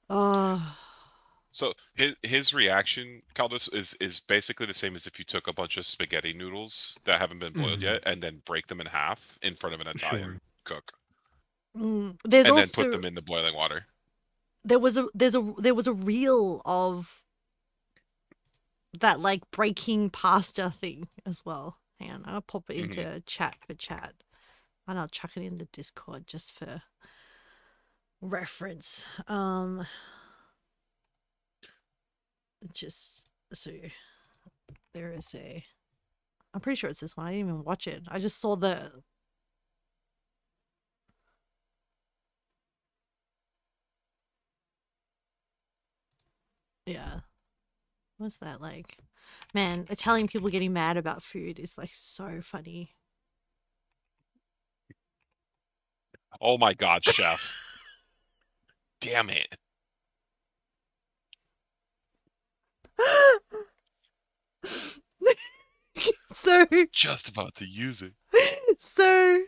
So his reaction, Caldas, is basically the same as if you took a bunch of spaghetti noodles that haven't been boiled yet and then break them in half in front of an Italian cook. There's and also... then put them in the boiling water. There was a reel of that like breaking pasta thing as well. Hang on, I'll pop it into chat, and I'll chuck it in the Discord just for reference. Just so there is I'm pretty sure it's this one. I didn't even watch it. I just saw the... Yeah. What's that like? Man, Italian people getting mad about food is like so funny. Oh my god, chef. Damn it. So just about to use it. So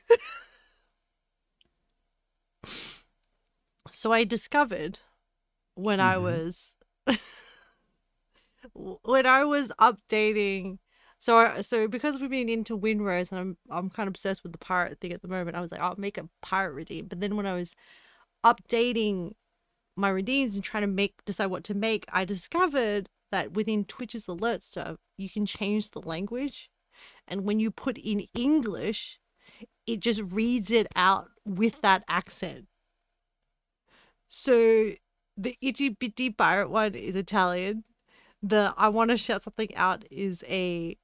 I discovered when I was updating, so because we've been into windrose and I'm kind of obsessed with the pirate thing at the moment, I was like, I'll make a pirate redeem. But then when I was updating my redeems and trying to decide what to make, I discovered that within Twitch's alert stuff, you can change the language, and when you put in English, it just reads it out with that accent. So the itty bitty pirate one is Italian. The I want to shout something out is a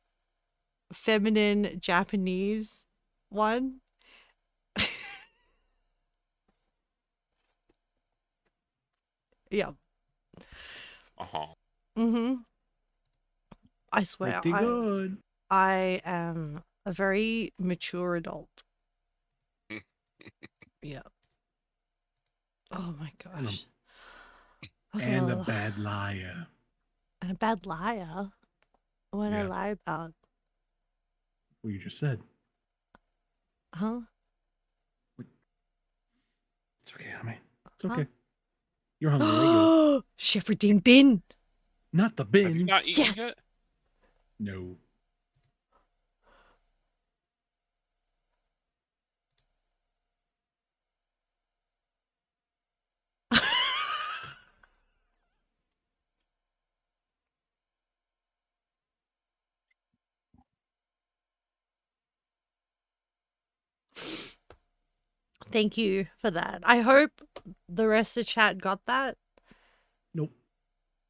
feminine Japanese one. Yeah. Uh-huh. Mm-hmm. I swear, Pretty good. I am a very mature adult. Yeah. Oh my And gosh. I was and a a, bad liar. and a bad liar. What did I Yeah. lie about? What you just said. Huh? It's okay, I mean, it's Huh? okay. You're hungry, I get it. Chef redeemed bin. Not the Have you bin. not eaten Yes. yet? No. Thank you for that. I hope the rest of chat got that. Nope.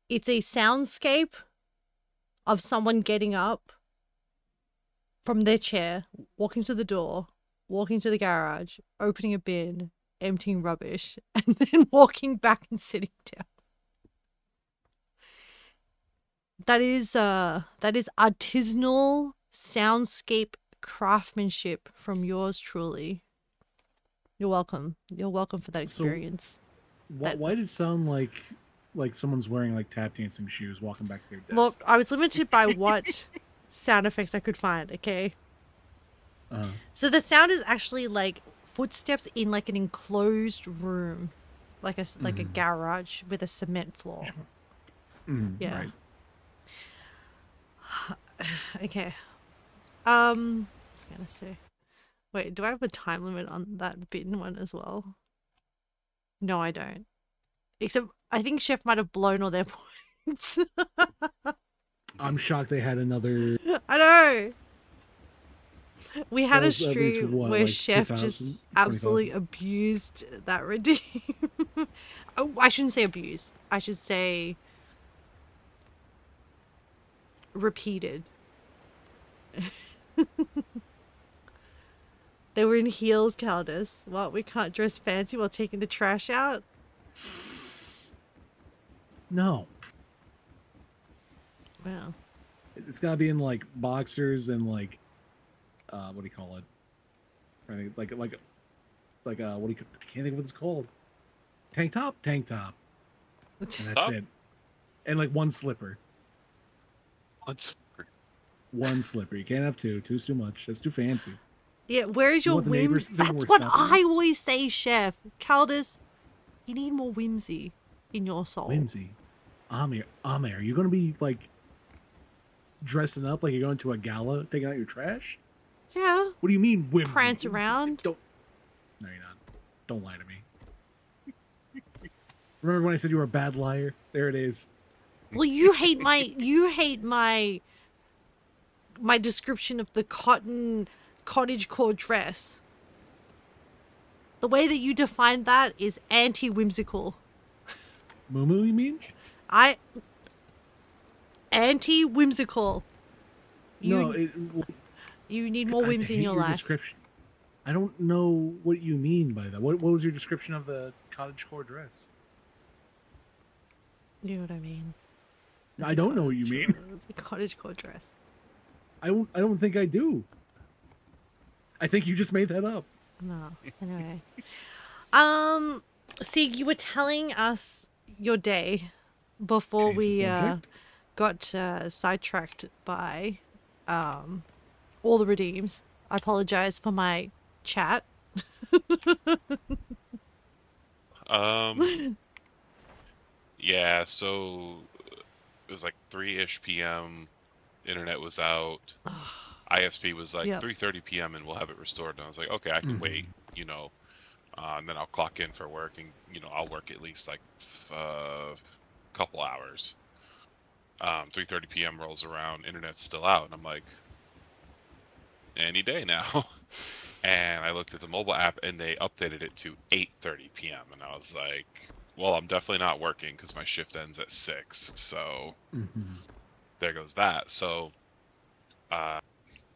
It's a soundscape of someone getting up from their chair, walking to the door, walking to the garage, opening a bin, emptying rubbish, and then walking back and sitting down. That is artisanal soundscape craftsmanship from yours truly. You're welcome. You're welcome for that So, experience. Why did it sound like someone's wearing like tap dancing shoes walking back to their desk? Look, I was limited by what sound effects I could find, okay? So the sound is actually like footsteps in like an enclosed room, like a garage with a cement floor. Yeah. Right. Okay. I was gonna say, wait, do I have a time limit on that bin one as well? No, I don't. Except I think Chef might have blown all their points. I'm shocked they had another. I know. We had That a was at least stream what, where like Chef 2,000, just absolutely 20,000? abused that redeem. Oh, I shouldn't say abused. I should say repeated. They were in heels, Caldas. What? We can't dress fancy while taking the trash out? No. Wow. It's gotta be in like boxers and like, what do you call it? I think like what do you? I can't think of what it's called. Tank top. And that's Top? it. And like one slipper. Let's. One slipper. You can't have two. Two's too much. That's too fancy. Yeah, where is You your want the neighbors whims? to think That's we're what stopping I you? always say, Chef. Caldas, you need more whimsy in your soul. Whimsy. Amir, are you gonna be like dressing up like you're going to a gala, taking out your trash? Yeah. What do you mean whimsy? Prance around. Don't. No, you're not. Don't lie to me. Remember when I said you were a bad liar? There it is. Well, you hate my description of the cotton cottagecore dress. The way that you define that is anti-whimsical. Moo, you mean? Anti-whimsical. No, You need more whimsy in hate your life. description. I don't know what you mean by that. What was your description of the cottagecore dress? You know what I mean? I don't know what you mean. It's a cottagecore dress. I don't think I do. I think you just made that up. No. Anyway. Sig, you were telling us your day before Change the we subject. got sidetracked by all the redeems. I apologize for my chat. Yeah, so it was like 3-ish p.m. Internet was out. ISP was like Yep. 3:30 p.m. and we'll have it restored. And I was like, okay, I can wait, and then I'll clock in for work, and I'll work at least like a couple hours. 3:30 p.m. rolls around, internet's still out, and I'm like, any day now. And I looked at the mobile app, and they updated it to 8:30 p.m. And I was like, well, I'm definitely not working because my shift ends at 6. So there goes that. So I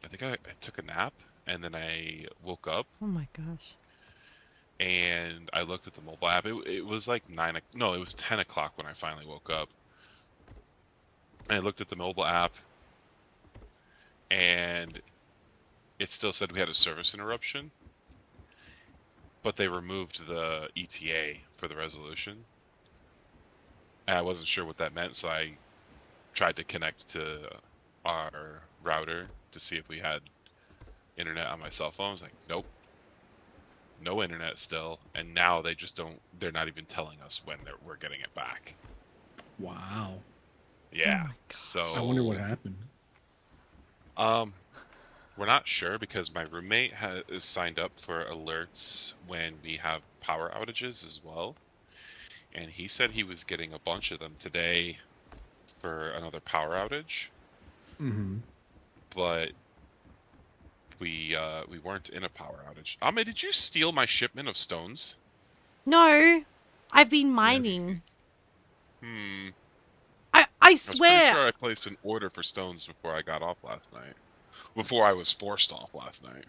think I took a nap, and then I woke up, Oh my gosh. and I looked at the mobile app. It was like no, it was 10 o'clock when I finally woke up. And I looked at the mobile app, and it still said we had a service interruption, but they removed the ETA for the resolution. And I wasn't sure what that meant, so I tried to connect to our router to see if we had internet on my cell phone. I was like, nope, no internet still. And now they just don't, they're not even telling us when we're getting it back. Wow. Yeah. my gosh. So I wonder what happened. We're not sure because my roommate is signed up for alerts when we have power outages as well. And he said he was getting a bunch of them today for another power outage. Mm-hmm. But we weren't in a power outage. Ame, did you steal my shipment of stones? No, I've been mining. I I was pretty swear. sure I placed an order for stones before I got off last night. Before I was forced off last night.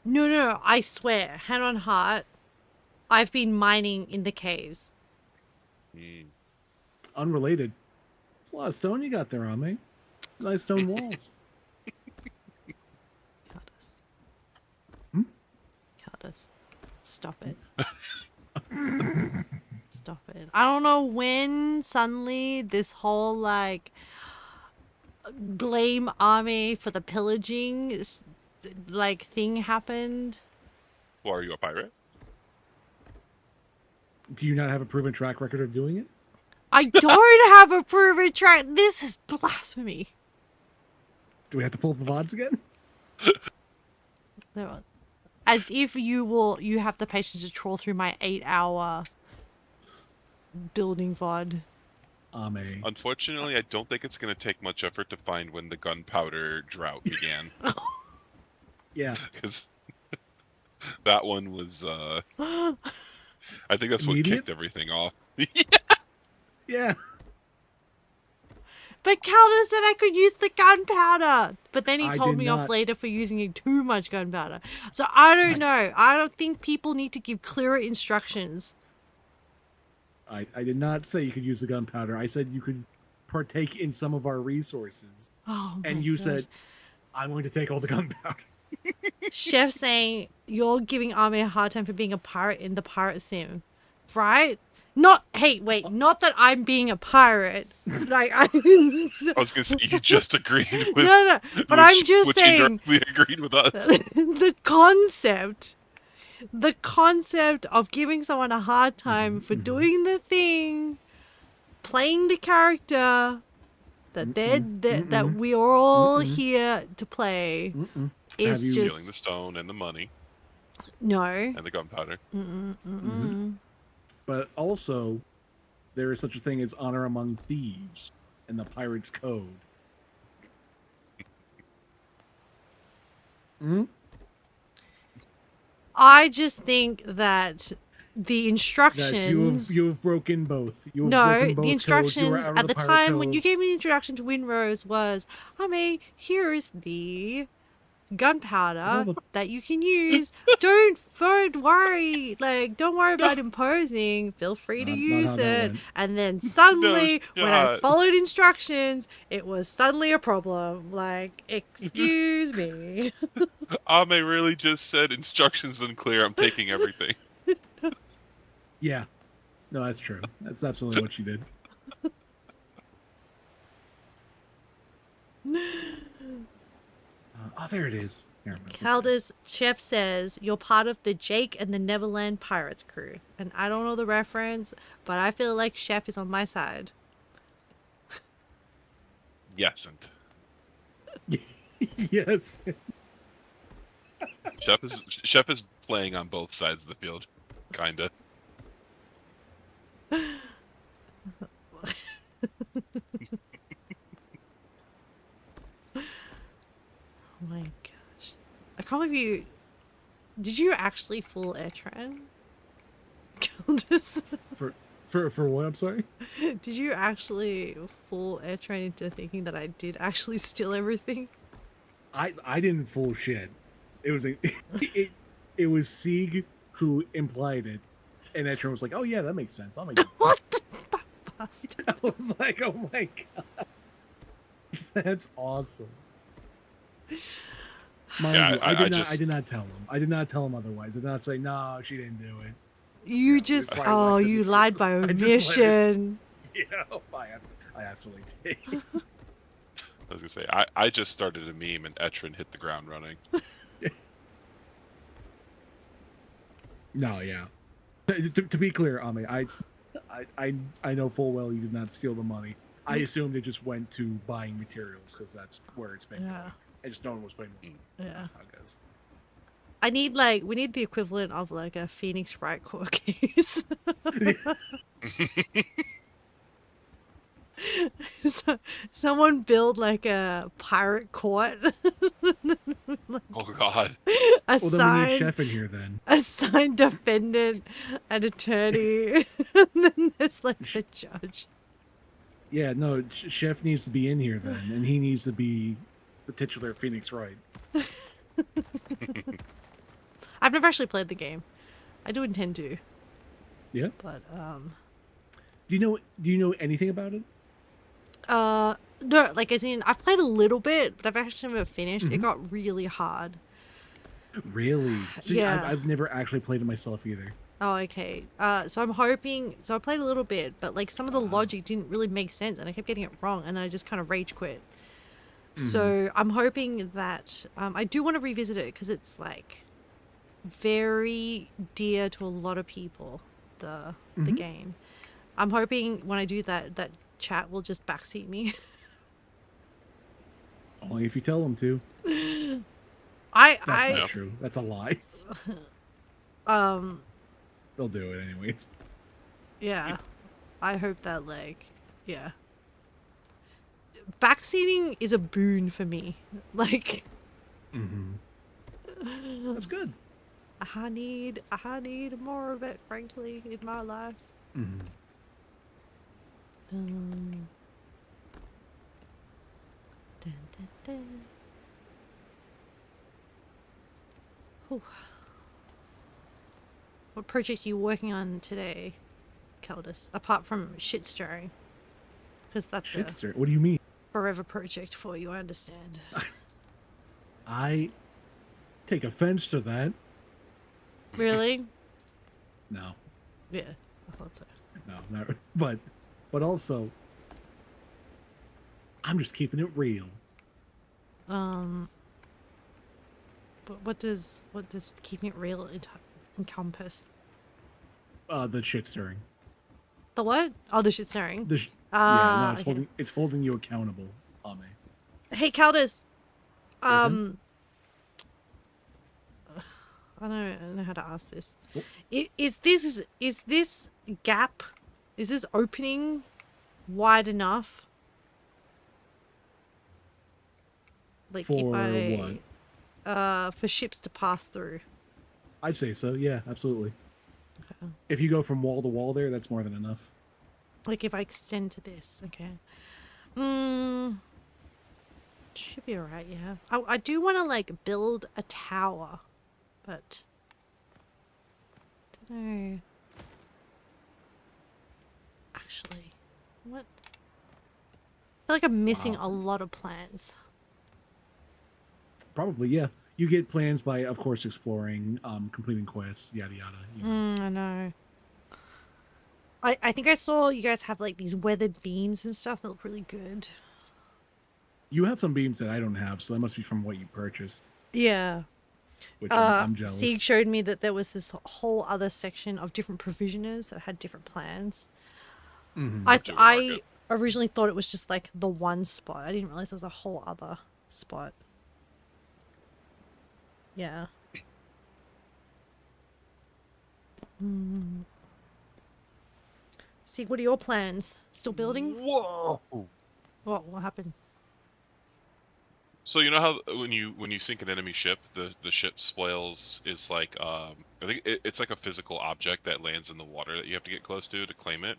No, I swear. Hand on heart. I've been mining in the caves. Unrelated. It's a lot of stone you got there, Ame. Nice stone walls. Caldus. Hmm? Caldus. Stop it. Stop it. I don't know when suddenly this whole like blame army for the pillaging like thing happened. Well, are you a pirate? Do you not have a proven track record of doing it? I don't have a proven track. This is blasphemy. Do we have to pull up the VODs again? As if you have the patience to trawl through my 8-hour building VOD. Ame. Unfortunately, I don't think it's going to take much effort to find when the gunpowder drought began. Yeah. Because that one was, I think that's what Immediate? kicked everything off. Yeah. But Calder said I could use the gunpowder. But then he I told did me not. off later for using too much gunpowder. So I don't know. I don't think people need to give clearer instructions. I did not say you could use the gunpowder. I said you could partake in some of our resources. Oh my And you gosh. said, I'm going to take all the gunpowder. Chef saying you're giving Ame a hard time for being a pirate in the pirate sim. Right? Not, hey, wait, not that I'm being a pirate. Like, I was going to say, you just agreed with... No, but I'm just saying... Which agreed with us. The concept of giving someone a hard time for doing the thing, playing the character that we're all here to play is Have you- just... Stealing the stone and the money No. and the gunpowder. But also, there is such a thing as honor among thieves in the Pirates Code. I just think that the instructions... That you have broken both. You have No, broken both the instructions codes. You are out at of the Pirate time when Code. you gave me the introduction to Windrose was, here's the gunpowder that you can use. Don't worry, don't worry about imposing. Feel free to Not use how that it. went. And then suddenly, No, when I God. followed instructions, it was suddenly a problem. Like, excuse me. Ame really just said instructions unclear. I'm taking everything. Yeah. No, that's true. That's absolutely what you did. Oh, there it is. Here, Calder's chef says you're part of the Jake and the Neverland Pirates crew. And I don't know the reference, but I feel like Chef is on my side. Yes, and Yes. Chef is playing on both sides of the field, kinda. Oh my gosh. I can't believe you... Did you actually fool Etran? Caldas? For what? I'm sorry. Did you actually fool Etran into thinking that I did actually steal everything? I didn't fool shit. It was it was Sieg who implied it, and Etron was like, "Oh yeah, that makes sense. I'll make it." What the bastard? I was like, "Oh my god, that's awesome." Mind Yeah, you, I I just- did not tell him. I did not tell him otherwise. I did not say, "No, she didn't do it." You we just probably went to you the lied truth. by I just let it- omission. Yeah, I absolutely did. I was gonna say I just started a meme and Etron hit the ground running. No, yeah. To be clear, Ami, I know full well you did not steal the money. I assumed it just went to buying materials because that's where it's been Yeah. going. I just no one was putting more. Yeah. That's how it goes. We need the equivalent of like a Phoenix Wright court case. So, someone build like a pirate court. Oh god. Well, then we need Assign Chef in here then. assign defendant and attorney, and then there's like the judge. Yeah, no, Chef needs to be in here then, and he needs to be the titular Phoenix Wright. I've never actually played the game. I do intend to. Yeah. But Do you know anything about it? no, like as in I've played a little bit, but I've actually never finished. Mm-hmm. It got really hard. Really? See, Yeah. I've never actually played it myself either. Oh, okay. So I'm hoping. So I played a little bit, but like some of the logic didn't really make sense, and I kept getting it wrong, and then I just kind of rage quit. So I'm hoping that I do want to revisit it because it's like very dear to a lot of people. The game. I'm hoping when I do that, that chat will just backseat me. Only if you tell them to. That's I not true. That's a lie. They'll do it anyways. yeah. I hope that like yeah. Backseating is a boon for me. Like That's good. I need more of it, frankly, in my life. Dun, dun, dun. Whew. What project are you working on today, Keldus? Apart from shit stirring, because that's Shit, a sir. What do you mean? forever project for you. I understand. I take offense to that. Really? No, Yeah, I thought so. no, not. But also, I'm just keeping it real. But what does keeping it real encompass? The shit stirring. The what? Oh, the shit stirring. Yeah, no, Okay. it's holding you accountable, Ame. Hey, Caldus. I Ethan? don't know how to ask this. Oh. Is this gap? Is this opening wide enough? Like For if what? for ships to pass through. I'd say so. Yeah, absolutely. If you go from wall to wall there, that's more than enough. Like if I extend to this, okay. Should be alright, yeah. I do want to like build a tower, but don't know. Actually, what? I feel like I'm missing a lot of plans. Probably, yeah. You get plans by, of course, exploring, completing quests, yada yada. You know. I know. I think I saw you guys have like these weathered beams and stuff that look really good. You have some beams that I don't have, so that must be from what you purchased, Yeah. which I'm jealous. Sieg showed me that there was this whole other section of different provisioners that had different plans. I To a I market. originally thought it was just like the one spot. I didn't realize there was a whole other spot. Yeah. See, what are your plans? Still building? Whoa. What happened? So you know how when you sink an enemy ship, the ship spoils is like I think it's like a physical object that lands in the water that you have to get close to claim it.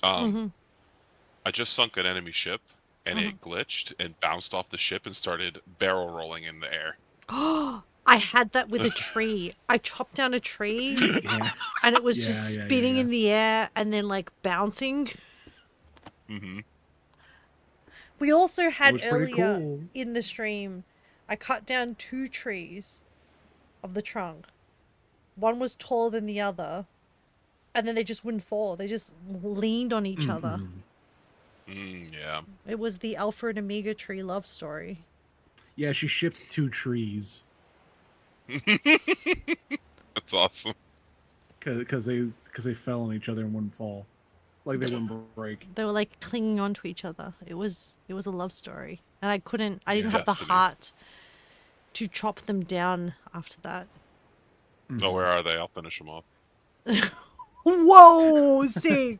I just sunk an enemy ship and it glitched and bounced off the ship and started barrel rolling in the air. I had that with a tree. I chopped down a tree Yeah. and it was Yeah, just yeah, yeah, spinning yeah. in the air and then like bouncing. Mm-hmm. We also It had was pretty earlier cool. in the stream, I cut down 2 trees of the trunk. One was taller than the other, and then they just wouldn't fall. They just leaned on each other. Yeah. It was the Alpha and Omega tree love story. Yeah, she shipped 2 trees That's awesome. because they fell on each other and wouldn't fall, like they wouldn't break. They were like clinging onto each other. It was a love story, and I didn't have the Destiny. heart to chop them down after that. Oh, where are they? I'll finish them off. Whoa, see.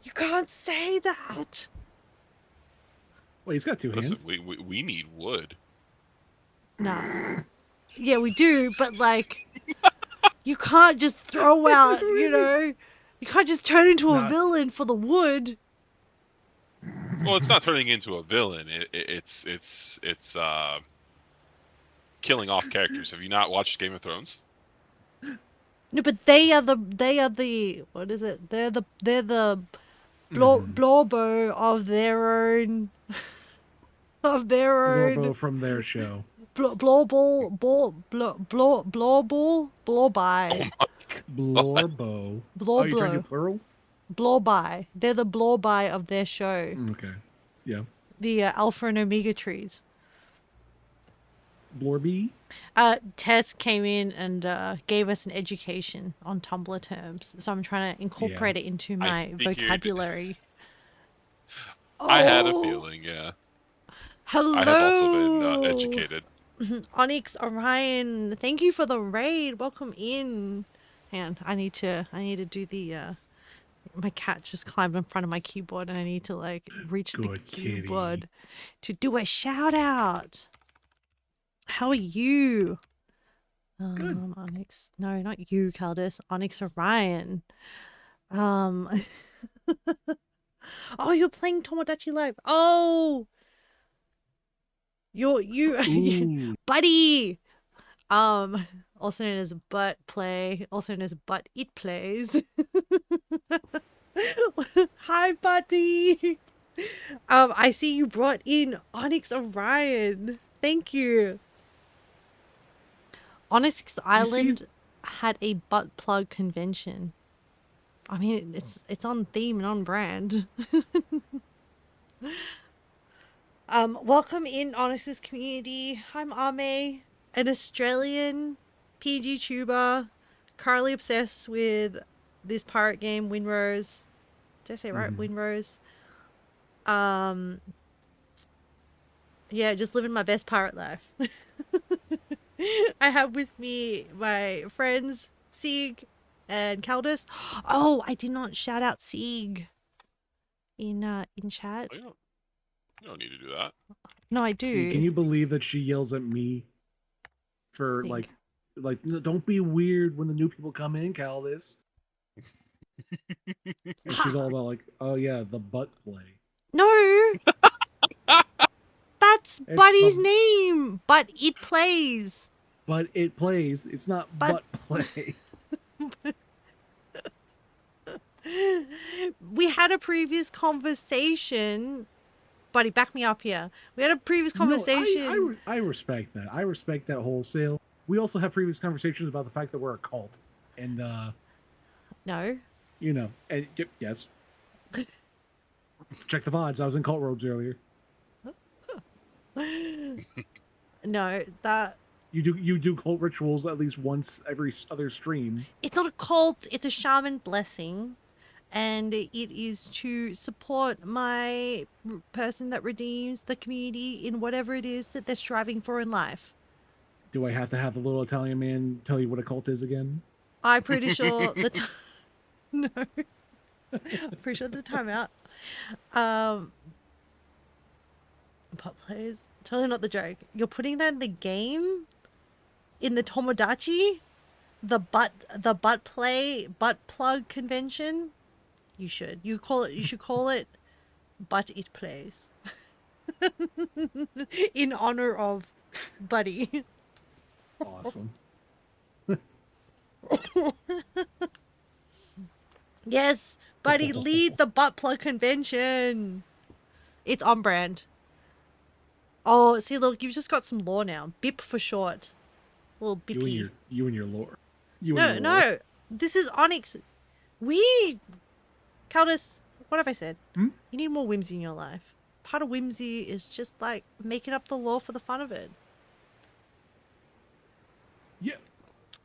You can't say that. Well, he's got 2 hands. Listen, we need wood. No. Yeah, we do, but like, you can't just throw out, you can't just turn into a villain for the wood. Well, it's not turning into a villain. It's killing off characters. Have you not watched Game of Thrones? No, but they are the what is it? They're the blorbo of their own Blorbo from their show. blorby. Blorbo. Oh, you trying to do plural? Blorby. They're the blorby of their show. Okay. Yeah. The Alpha and Omega trees. Blorby? Tess came in and gave us an education on Tumblr terms, so I'm trying to incorporate it into my vocabulary. I had a feeling, yeah. Hello. I have also been educated. Onyx Orion, thank you for the raid. Welcome in. And I need to do the my cat just climbed in front of my keyboard and I need to like reach the keyboard to do a shout out. How are you? Good. Onyx. No, not you, Caldus. Onyx Orion. Oh, you're playing Tomodachi Life. Oh, you, buddy. Also known as Butt Play, also known as Butt It Plays. Hi, buddy. I see you brought in Onyx Orion. Thank you. Onyx Island had a butt plug convention. I mean, it's on theme and on brand. Welcome in Onyx's community. I'm Ame, an Australian PG tuber, currently obsessed with this pirate game, Windrose. Did I say it right? Windrose. Yeah, just living my best pirate life. I have with me my friends Sieg and Caldus. Oh, I did not shout out Sieg in chat. Oh, you don't need to do that. No, I do. See, can you believe that she yells at me for like no, don't be weird when the new people come in, Caldus. And she's all about like, oh yeah, the butt play. No. That's Buddy's name. But it plays. But it plays. It's not butt play. We had a previous conversation. Buddy, back me up here. We had a previous conversation. No, I respect that. I respect that wholesale. We also have previous conversations about the fact that we're a cult. And no. You know, and yes. Check the VODs. I was in cult robes earlier. No, that you do cult rituals at least once every other stream. It's not a cult, it's a shaman blessing, and it is to support my person that redeems the community in whatever it is that they're striving for in life. Do I have to have the little Italian man tell you what a cult is again? I'm pretty sure no. I'm pretty sure there's a timeout. Butt plays. Totally not the joke. You're putting that in the game? In the Tomodachi? The butt plug convention? You should. You should call it But It Plays. In honor of buddy. Awesome. Yes, buddy, lead the butt plug convention. It's on brand. Oh, see, look, you've just got some lore now. BIP for short. Little bippy. You and your lore. You No, and your lore. no. This is Onyx. Caldus, what have I said? Hmm? You need more whimsy in your life. Part of whimsy is just like making up the lore for the fun of it. Yeah.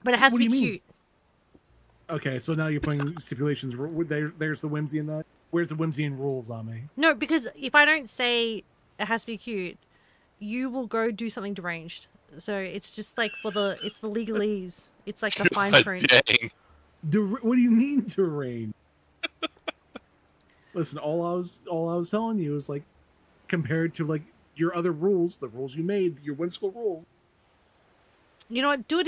But it has What to do be you mean? cute. Okay, so now you're putting stipulations. There's the whimsy in that. Where's the whimsy and rules on me? No, because if I don't say it has to be cute, you will go do something deranged. So it's just like it's the legalese. It's like the fine God print. dang. What do you mean terrain? Listen, all I was telling you is like compared to like your other rules, the rules you made, your whimsical rules. You know what? Do it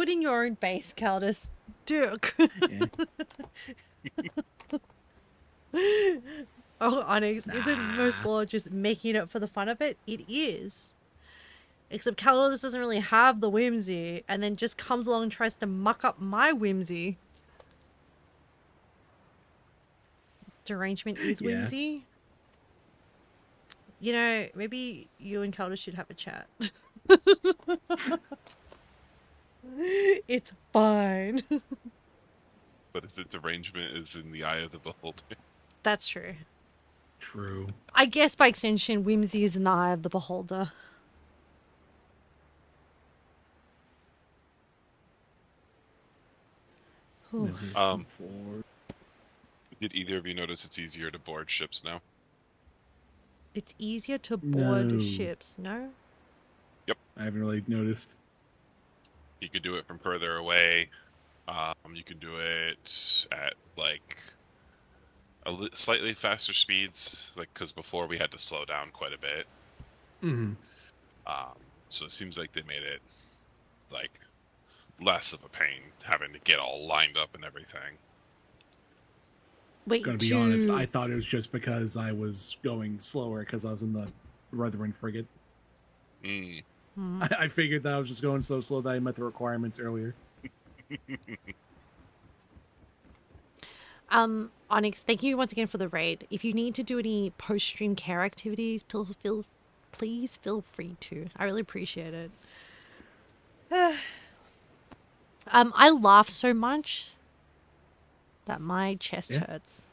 in your own base, Caldus. Do it. Oh, Onyx, isn't most lore just making it up for the fun of it? It is. Except Caldus doesn't really have the whimsy, and then just comes along and tries to muck up my whimsy. Derangement is Yeah. whimsy. You know, maybe you and Caldus should have a chat. It's fine. But if the derangement is in the eye of the beholder. That's true. True. I guess by extension, whimsy is in the eye of the beholder. Whew. Did either of you notice it's easier to board ships now? It's easier to board No. ships, no? I haven't really noticed. You could do it from further away. You could do it at like slightly faster speeds, like because before we had to slow down quite a bit. Mm-hmm. So it seems like they made it like less of a pain having to get all lined up and everything. Wait, Gotta be honest, I thought it was just because I was going slower because I was in the Brethren frigate. Mm. I figured that I was just going so slow that I met the requirements earlier. Onyx, thank you once again for the raid. If you need to do any post-stream care activities, please feel free to. I really appreciate it. I laugh so much that my chest Yeah. hurts.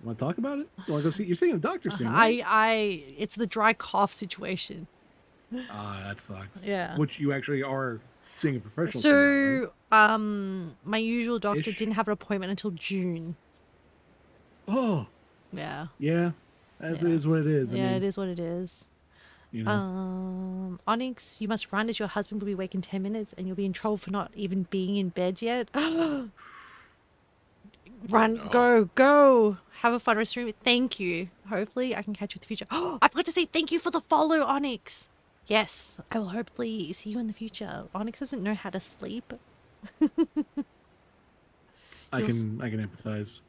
Want to talk about it? You want to go see? You're seeing a doctor soon, right? It's the dry cough situation. That sucks. Yeah. Which you actually are seeing a professional. soon, right? So, my usual doctor Ish. didn't have an appointment until June. Oh, Yeah. yeah. As Yeah. it is what it is. I Yeah, mean, it is what it is. You know. Onyx, you must run as your husband will be awake in 10 minutes and you'll be in trouble for not even being in bed yet. Run, no. go. Have a fun rest of the room. Thank you. Hopefully I can catch you in the future. I forgot to say thank you for the follow, Onyx. Yes, I will hopefully see you in the future. Onyx doesn't know how to sleep. I can empathize.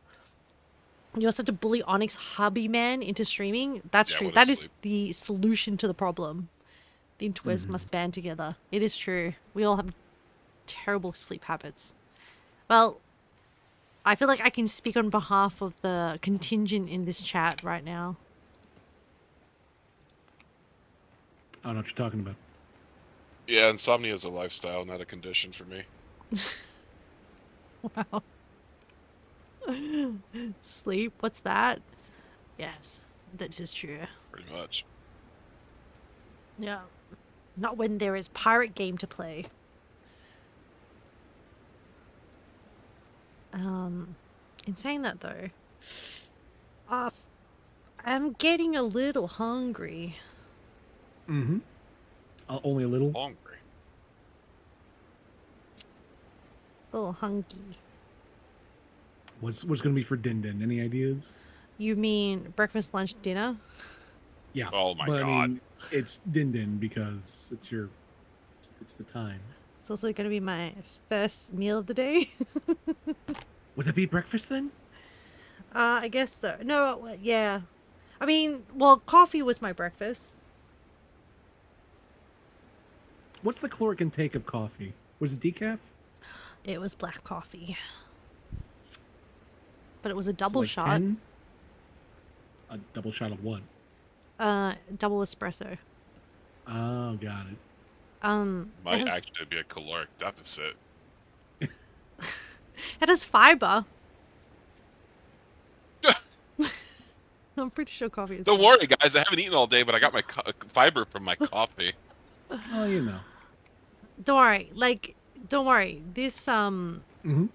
You also have to bully Onyx hubby man into streaming. That's Yeah, true. what That is is the solution to the problem. The interwebs must band together. It is true. We all have terrible sleep habits. Well, I feel like I can speak on behalf of the contingent in this chat right now. I don't know what you're talking about. Yeah, insomnia is a lifestyle, not a condition for me. Wow. Sleep? What's that? Yes, that is true. Pretty much. Yeah. Not when there is pirate game to play. In saying that though, I'm getting a little hungry. Mm-hmm. Only a little. Hungry. A little hungry. What's going to be for Din Din? Any ideas? You mean breakfast, lunch, dinner? Yeah. Oh my but god. I mean, it's Din Din because it's the time. It's also going to be my first meal of the day. Would that be breakfast then? I guess so. No, yeah. I mean, well, coffee was my breakfast. What's the caloric intake of coffee? Was it decaf? It was black coffee. But it was a So double like shot. 10? A double shot of what? Double espresso. Oh, got it. It Might has, actually be a caloric deficit. it has fiber. I'm pretty sure coffee is. Don't worry, guys. I haven't eaten all day, but I got my fiber from my coffee. Oh, you know. Don't worry. Don't worry. This Mm-hmm.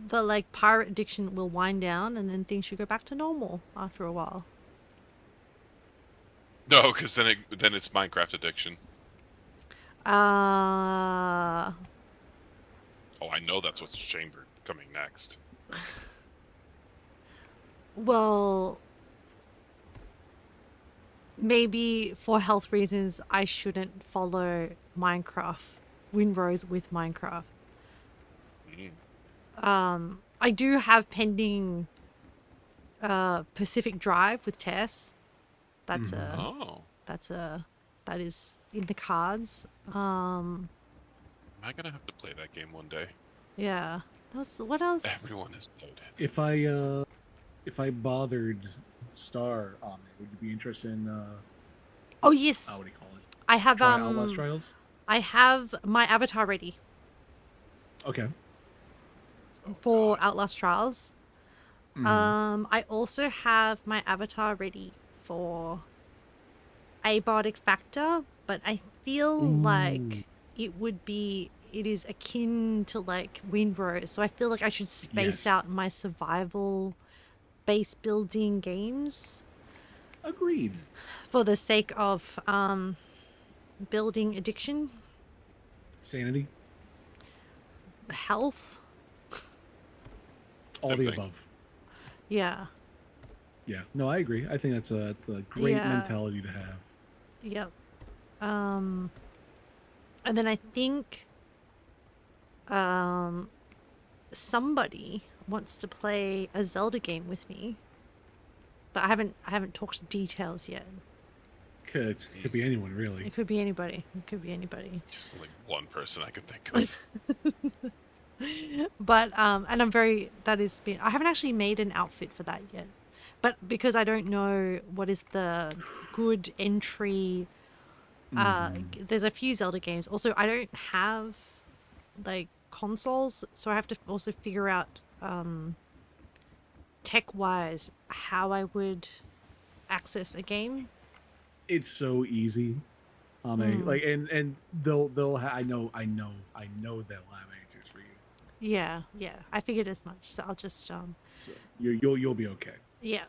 the like pirate addiction will wind down, and then things should go back to normal after a while. No, because then it's Minecraft addiction. Uh, Oh, I know that's what's chambered coming next. well, maybe for health reasons, I shouldn't follow Windrose with Minecraft. I do have pending Pacific Drive with Tess. That's Oh, that is in the cards. am I gonna have to play that game one day? Yeah. What else? Everyone has played it. If I bothered Star on it, would you be interested in Oh yes. what do you call it? I have Try Outlast Trials? I have my avatar ready Okay. for Outlast Trials. Mhm. I also have my avatar ready for Abiotic Factor, but I feel like it is akin to like Windrose, so I feel like I should space Yes. out my survival base building games Agreed. for the sake of building addiction, Sanity. health. All Same the thing. above. Yeah. Yeah. No, I agree. I think that's a great Yeah. mentality to have. Yep. And then I think somebody wants to play a Zelda game with me. But I haven't talked details yet. Could be anyone really. It could be anybody. It could be anybody. There's only one person I could think of. But and I haven't actually made an outfit for that yet. But because I don't know what is the good entry there's a few Zelda games. Also, I don't have like consoles, so I have to also figure out tech wise how I would access a game. It's so easy. Like and I know they'll have answers for you. Yeah, I figured as much. So I'll just So you'll be okay. yeah.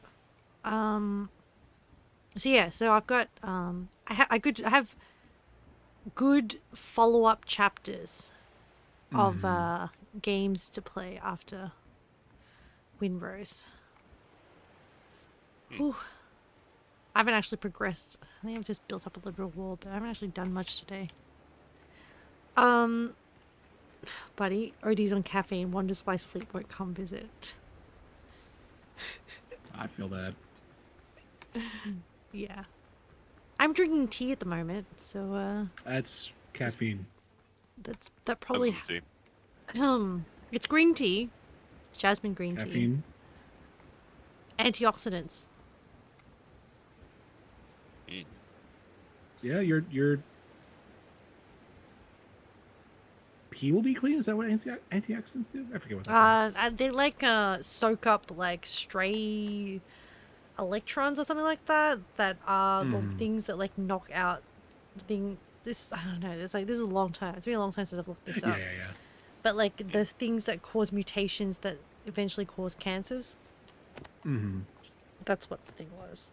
So I've got I have good follow-up chapters of games to play after Windrose. Whew. I haven't actually progressed. I think I've just built up a little bit of wall, but I haven't actually done much today. Buddy, OD's on caffeine, wonders why sleep won't come visit. I feel that. Yeah. I'm drinking tea at the moment, so That's caffeine. that probably That's some tea. it's green tea. Jasmine green tea. Caffeine. Antioxidants. Yeah, your pee will be clean. Is that what antioxidants do? I forget what that is. They like soak up like stray electrons or something like that. That are the things that like knock out this. I don't know. It's like this is a long time. It's been a long time since I've looked this up. Yeah. But like the things that cause mutations that eventually cause cancers. That's what the thing was.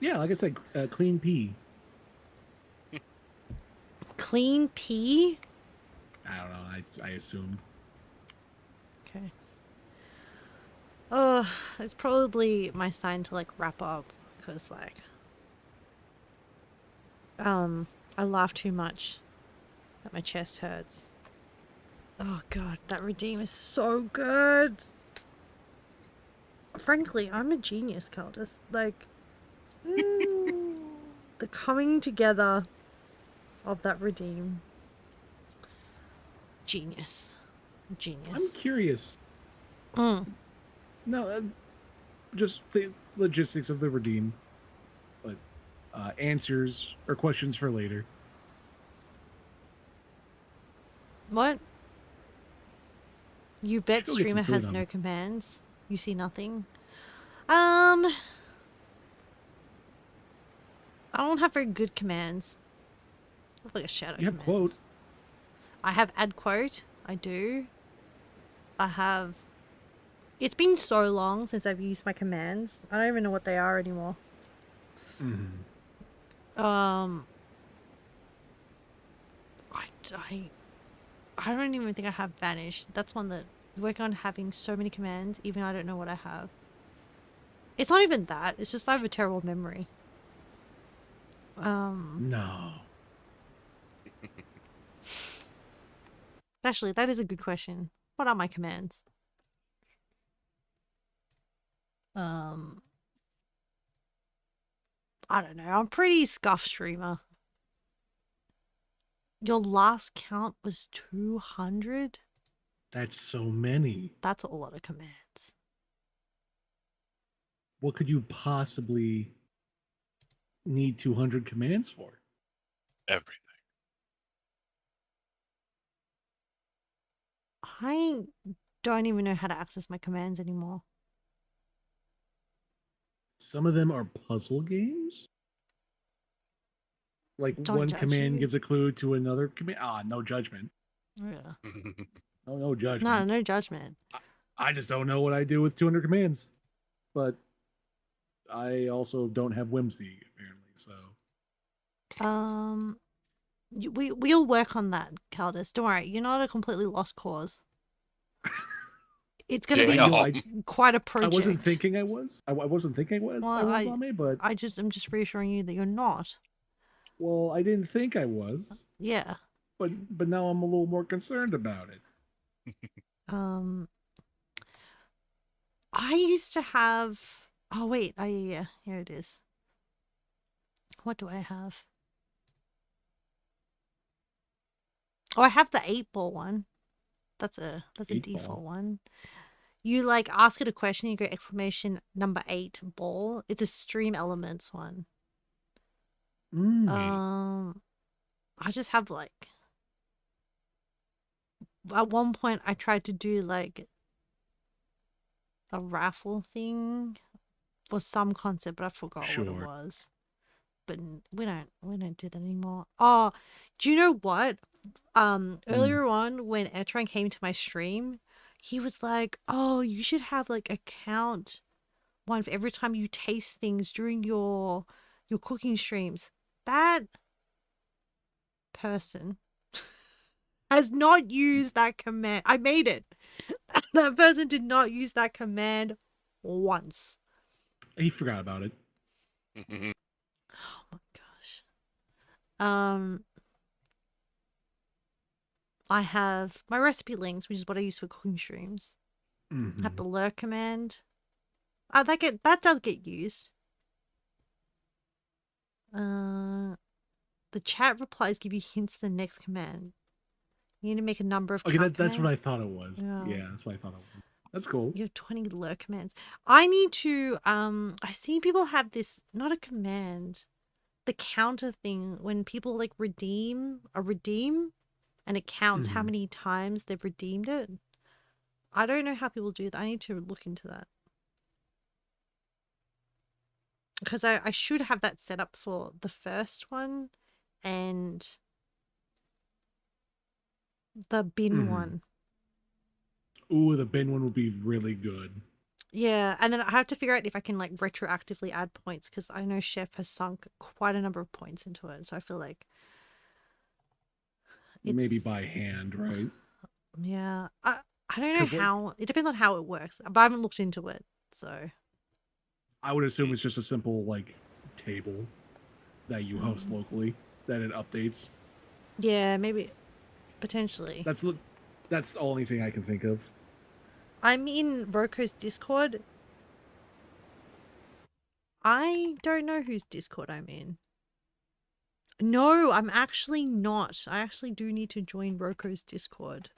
Yeah, like I said, clean pee. Clean pee. I don't know. I assumed. Okay. It's probably my sign to like wrap up because like I laugh too much that my chest hurts. Oh god, that redeem is so good. Frankly, I'm a genius, Caldus. Like the coming together of that redeem. Genius. I'm Genius. curious. Mm. No, just the logistics of the redeem, but answers or questions for later. What? You bet go get some streamer food has on no it. commands. You see nothing. I don't have very good commands. I have like a shadow You have command. quote. I have add quote. I do. I have. It's been so long since I've used my commands. I don't even know what they are anymore. Mm-hmm. I don't even think I have vanished. That's one that I work on having so many commands, even I don't know what I have. It's not even that. It's just I have a terrible memory. No. Actually, that is a good question. What are my commands? I don't know. I'm a pretty scuff streamer. Your last count was 200? That's so many. That's a lot of commands. What could you possibly need 200 commands for? Everything. I don't even know how to access my commands anymore. Some of them are puzzle games. Like Don't one judge command you. gives a clue to another command. No judgment. Yeah. No judgment. No judgment. I just don't know what I do with 200 commands. But I also don't have whimsy, apparently, so. We'll work on that, Caldus. Don't worry. You're not a completely lost cause. It's going to be quite a project. I wasn't thinking I was. I wasn't thinking I was on me, but I'm just reassuring you that you're not. Well, I didn't think I was. Yeah. But now I'm a little more concerned about it. I used to have. Oh wait, yeah, here it is. What do I have? Oh, I have the 8-ball one. That's a default one. You like ask it a question, you go exclamation number 8 ball. It's a stream elements one. I just have like at one point I tried to do like a raffle thing for some concept, but I forgot what it was. But we don't do that anymore. Oh, do you know what? Earlier on when Etron came to my stream, he was like, "Oh, you should have like a count one for every time you taste things during your cooking streams." That person has not used that command. I made it. That person did not use that command once. He forgot about it. Oh my gosh. I have my recipe links, which is what I use for cooking streams. I have the lurk command. That does get used. The chat replies give you hints to the next command. You need to make a number of. Okay, that's what I thought it was. Yeah, that's what I thought it was. That's cool. You have 20 lurk commands. I need to. I see people have this, not a command, the counter thing when people like redeem, and it counts how many times they've redeemed it. I don't know how people do that. I need to look into that. Because I should have that set up for the first one and the bin one. Ooh, the bin one would be really good. Yeah, and then I have to figure out if I can like retroactively add points because I know Chef has sunk quite a number of points into it. So I feel like maybe by hand, right? Yeah, I don't know how. It depends on how it works, but I haven't looked into it. So I would assume it's just a simple like table that you host locally that it updates. Yeah, maybe potentially. That's the only thing I can think of. I'm in Roko's Discord. I don't know whose Discord I'm in. No, I'm actually not. I actually do need to join Roko's Discord.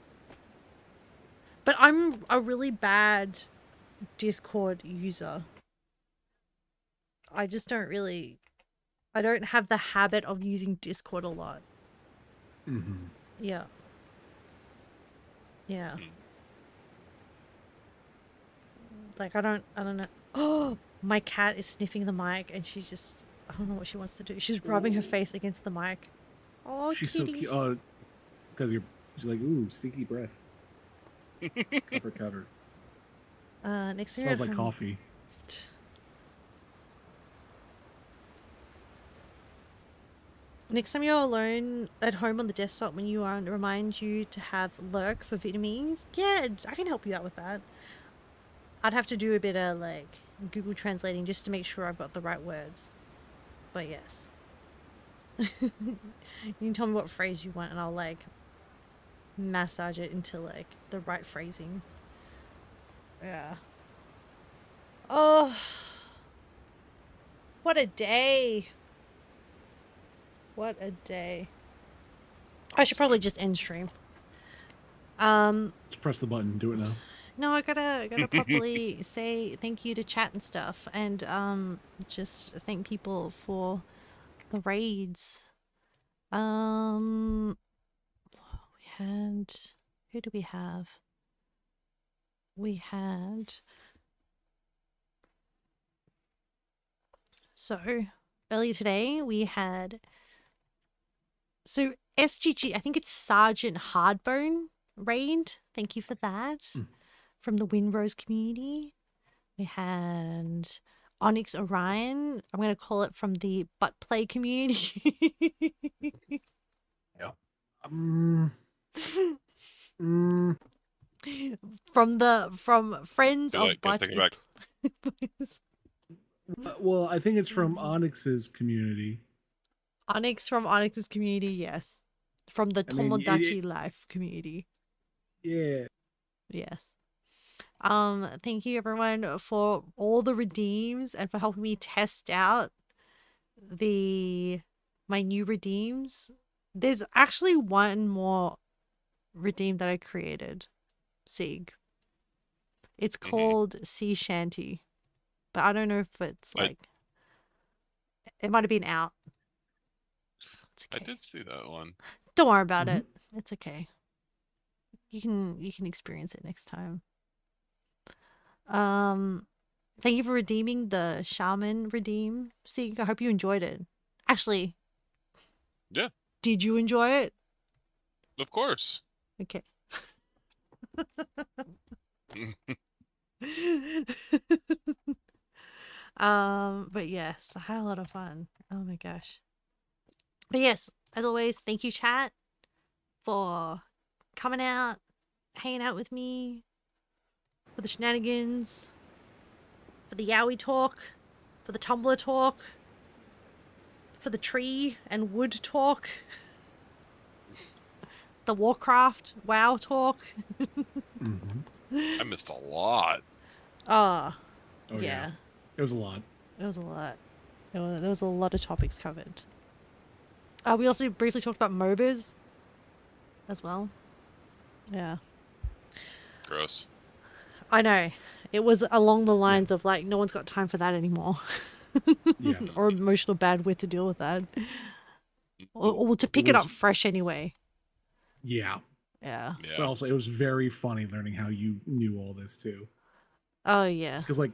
But I'm a really bad Discord user. I just don't really... I don't have the habit of using Discord a lot. Mm-hmm. Yeah. Yeah. Like, I don't know. Oh, my cat is sniffing the mic and she's just... I don't know what she wants to do. She's rubbing her face against the mic. Oh, She's kitty. so cute. It's because she's like, ooh, stinky breath. Cover. Next time Smells you're like at home- coffee. Next time you're alone at home on the desktop when you are, remind you to have lurk for Vietnamese. Yeah, I can help you out with that. I'd have to do a bit of like Google translating just to make sure I've got the right words. But yes. You can tell me what phrase you want and I'll like massage it into like the right phrasing. Yeah. Oh. What a day. What a day. I should probably just end stream. Just press the button. Do it now. No, I gotta properly say thank you to chat and stuff, and just thank people for the raids. We had, who do we have? We had, so earlier today we had, so SGG, I think it's Sergeant Hardbone raid. Thank you for that. From the Windrose community. We had Onyx Orion. I'm going to call it from the butt play community. Yeah. From friends Feel of like, butt. take it back. Well, I think it's from Onyx's community. Onyx from Onyx's community, yes. From the I mean, Tomodachi Life community. Yeah. Yes. Thank you everyone for all the redeems and for helping me test out my new redeems. There's actually one more redeem that I created. Sieg. It's called Sea Shanty. But I don't know if it's like it might have been out. It's okay. I did see that one. Don't worry about it. It's okay. You can experience it next time. Thank you for redeeming the shaman redeem. See, I hope you enjoyed it. Actually, Yeah. Did you enjoy it? Of course. Okay. But yes, I had a lot of fun. Oh my gosh. But yes, as always, thank you, chat, for coming out, hanging out with me, for the shenanigans, for the Yowie talk, for the Tumblr talk, for the tree and wood talk, the Warcraft WoW talk. I missed a lot. Oh yeah. yeah. It was a lot. It was a lot. There was a lot of topics covered. We also briefly talked about MOBAs as well. Yeah. Gross. I know. It was along the lines of like, no one's got time for that anymore. Yeah. Or emotional bandwidth to deal with that. Or to pick it up fresh anyway. Yeah. Yeah. But also, it was very funny learning how you knew all this too. Oh, yeah. Because like,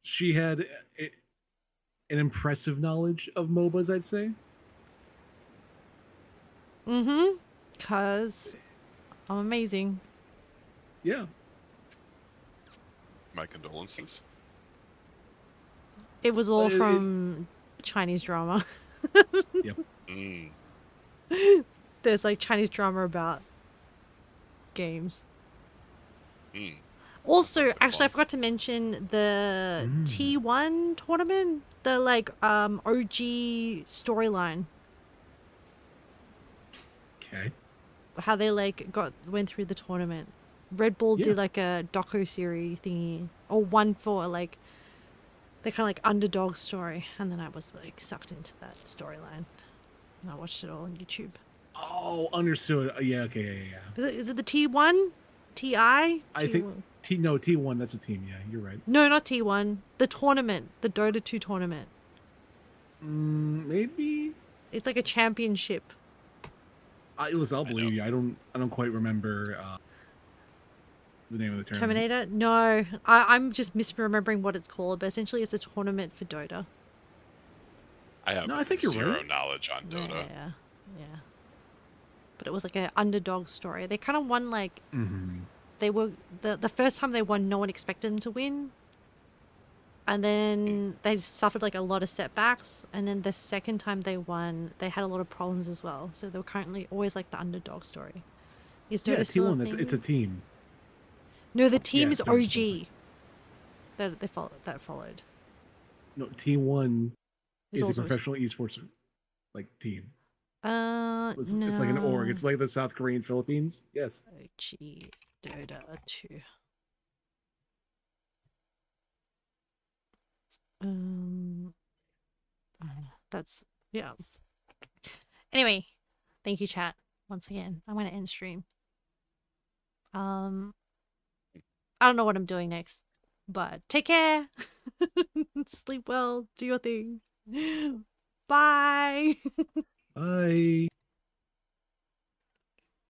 she had an impressive knowledge of MOBAs, I'd say. Mm-hmm. Because I'm amazing. Yeah. My condolences. It was all from Chinese drama. Yep. There's like Chinese drama about games. Also, actually, I forgot to mention the T1 tournament, the like OG storyline. Okay. How they like went through the tournament. Red Bull did like a docu series thingy, or one for like the kind of like underdog story, and then I was like sucked into that storyline. I watched it all on YouTube. Oh, understood. Yeah, okay, yeah. Is it the T1? TI? I think T1. T1. That's a team. Yeah, you're right. No, not T1. The tournament, the Dota 2 tournament. Maybe. It's like a championship. Listen, I'll believe you. I don't quite remember the name of the tournament. Terminator? No, I'm just misremembering what it's called, but essentially it's a tournament for Dota. I have I think you're zero right. knowledge on Dota. Yeah. But it was like an underdog story. They kind of won like they were the first time they won, no one expected them to win. And then they suffered like a lot of setbacks. And then the second time they won, they had a lot of problems as well. So they were currently always like the underdog story. Is Dota still T1. a thing? It's a team. No, the team is Dota's still OG. That followed. No, T1 is a also- professional esports like team. No. It's like an org. It's like the South Korean Philippines. Yes. OG Dota 2. That's yeah. Anyway, thank you, chat. Once again, I'm gonna end stream. I don't know what I'm doing next, but take care. Sleep well. Do your thing. Bye. Bye.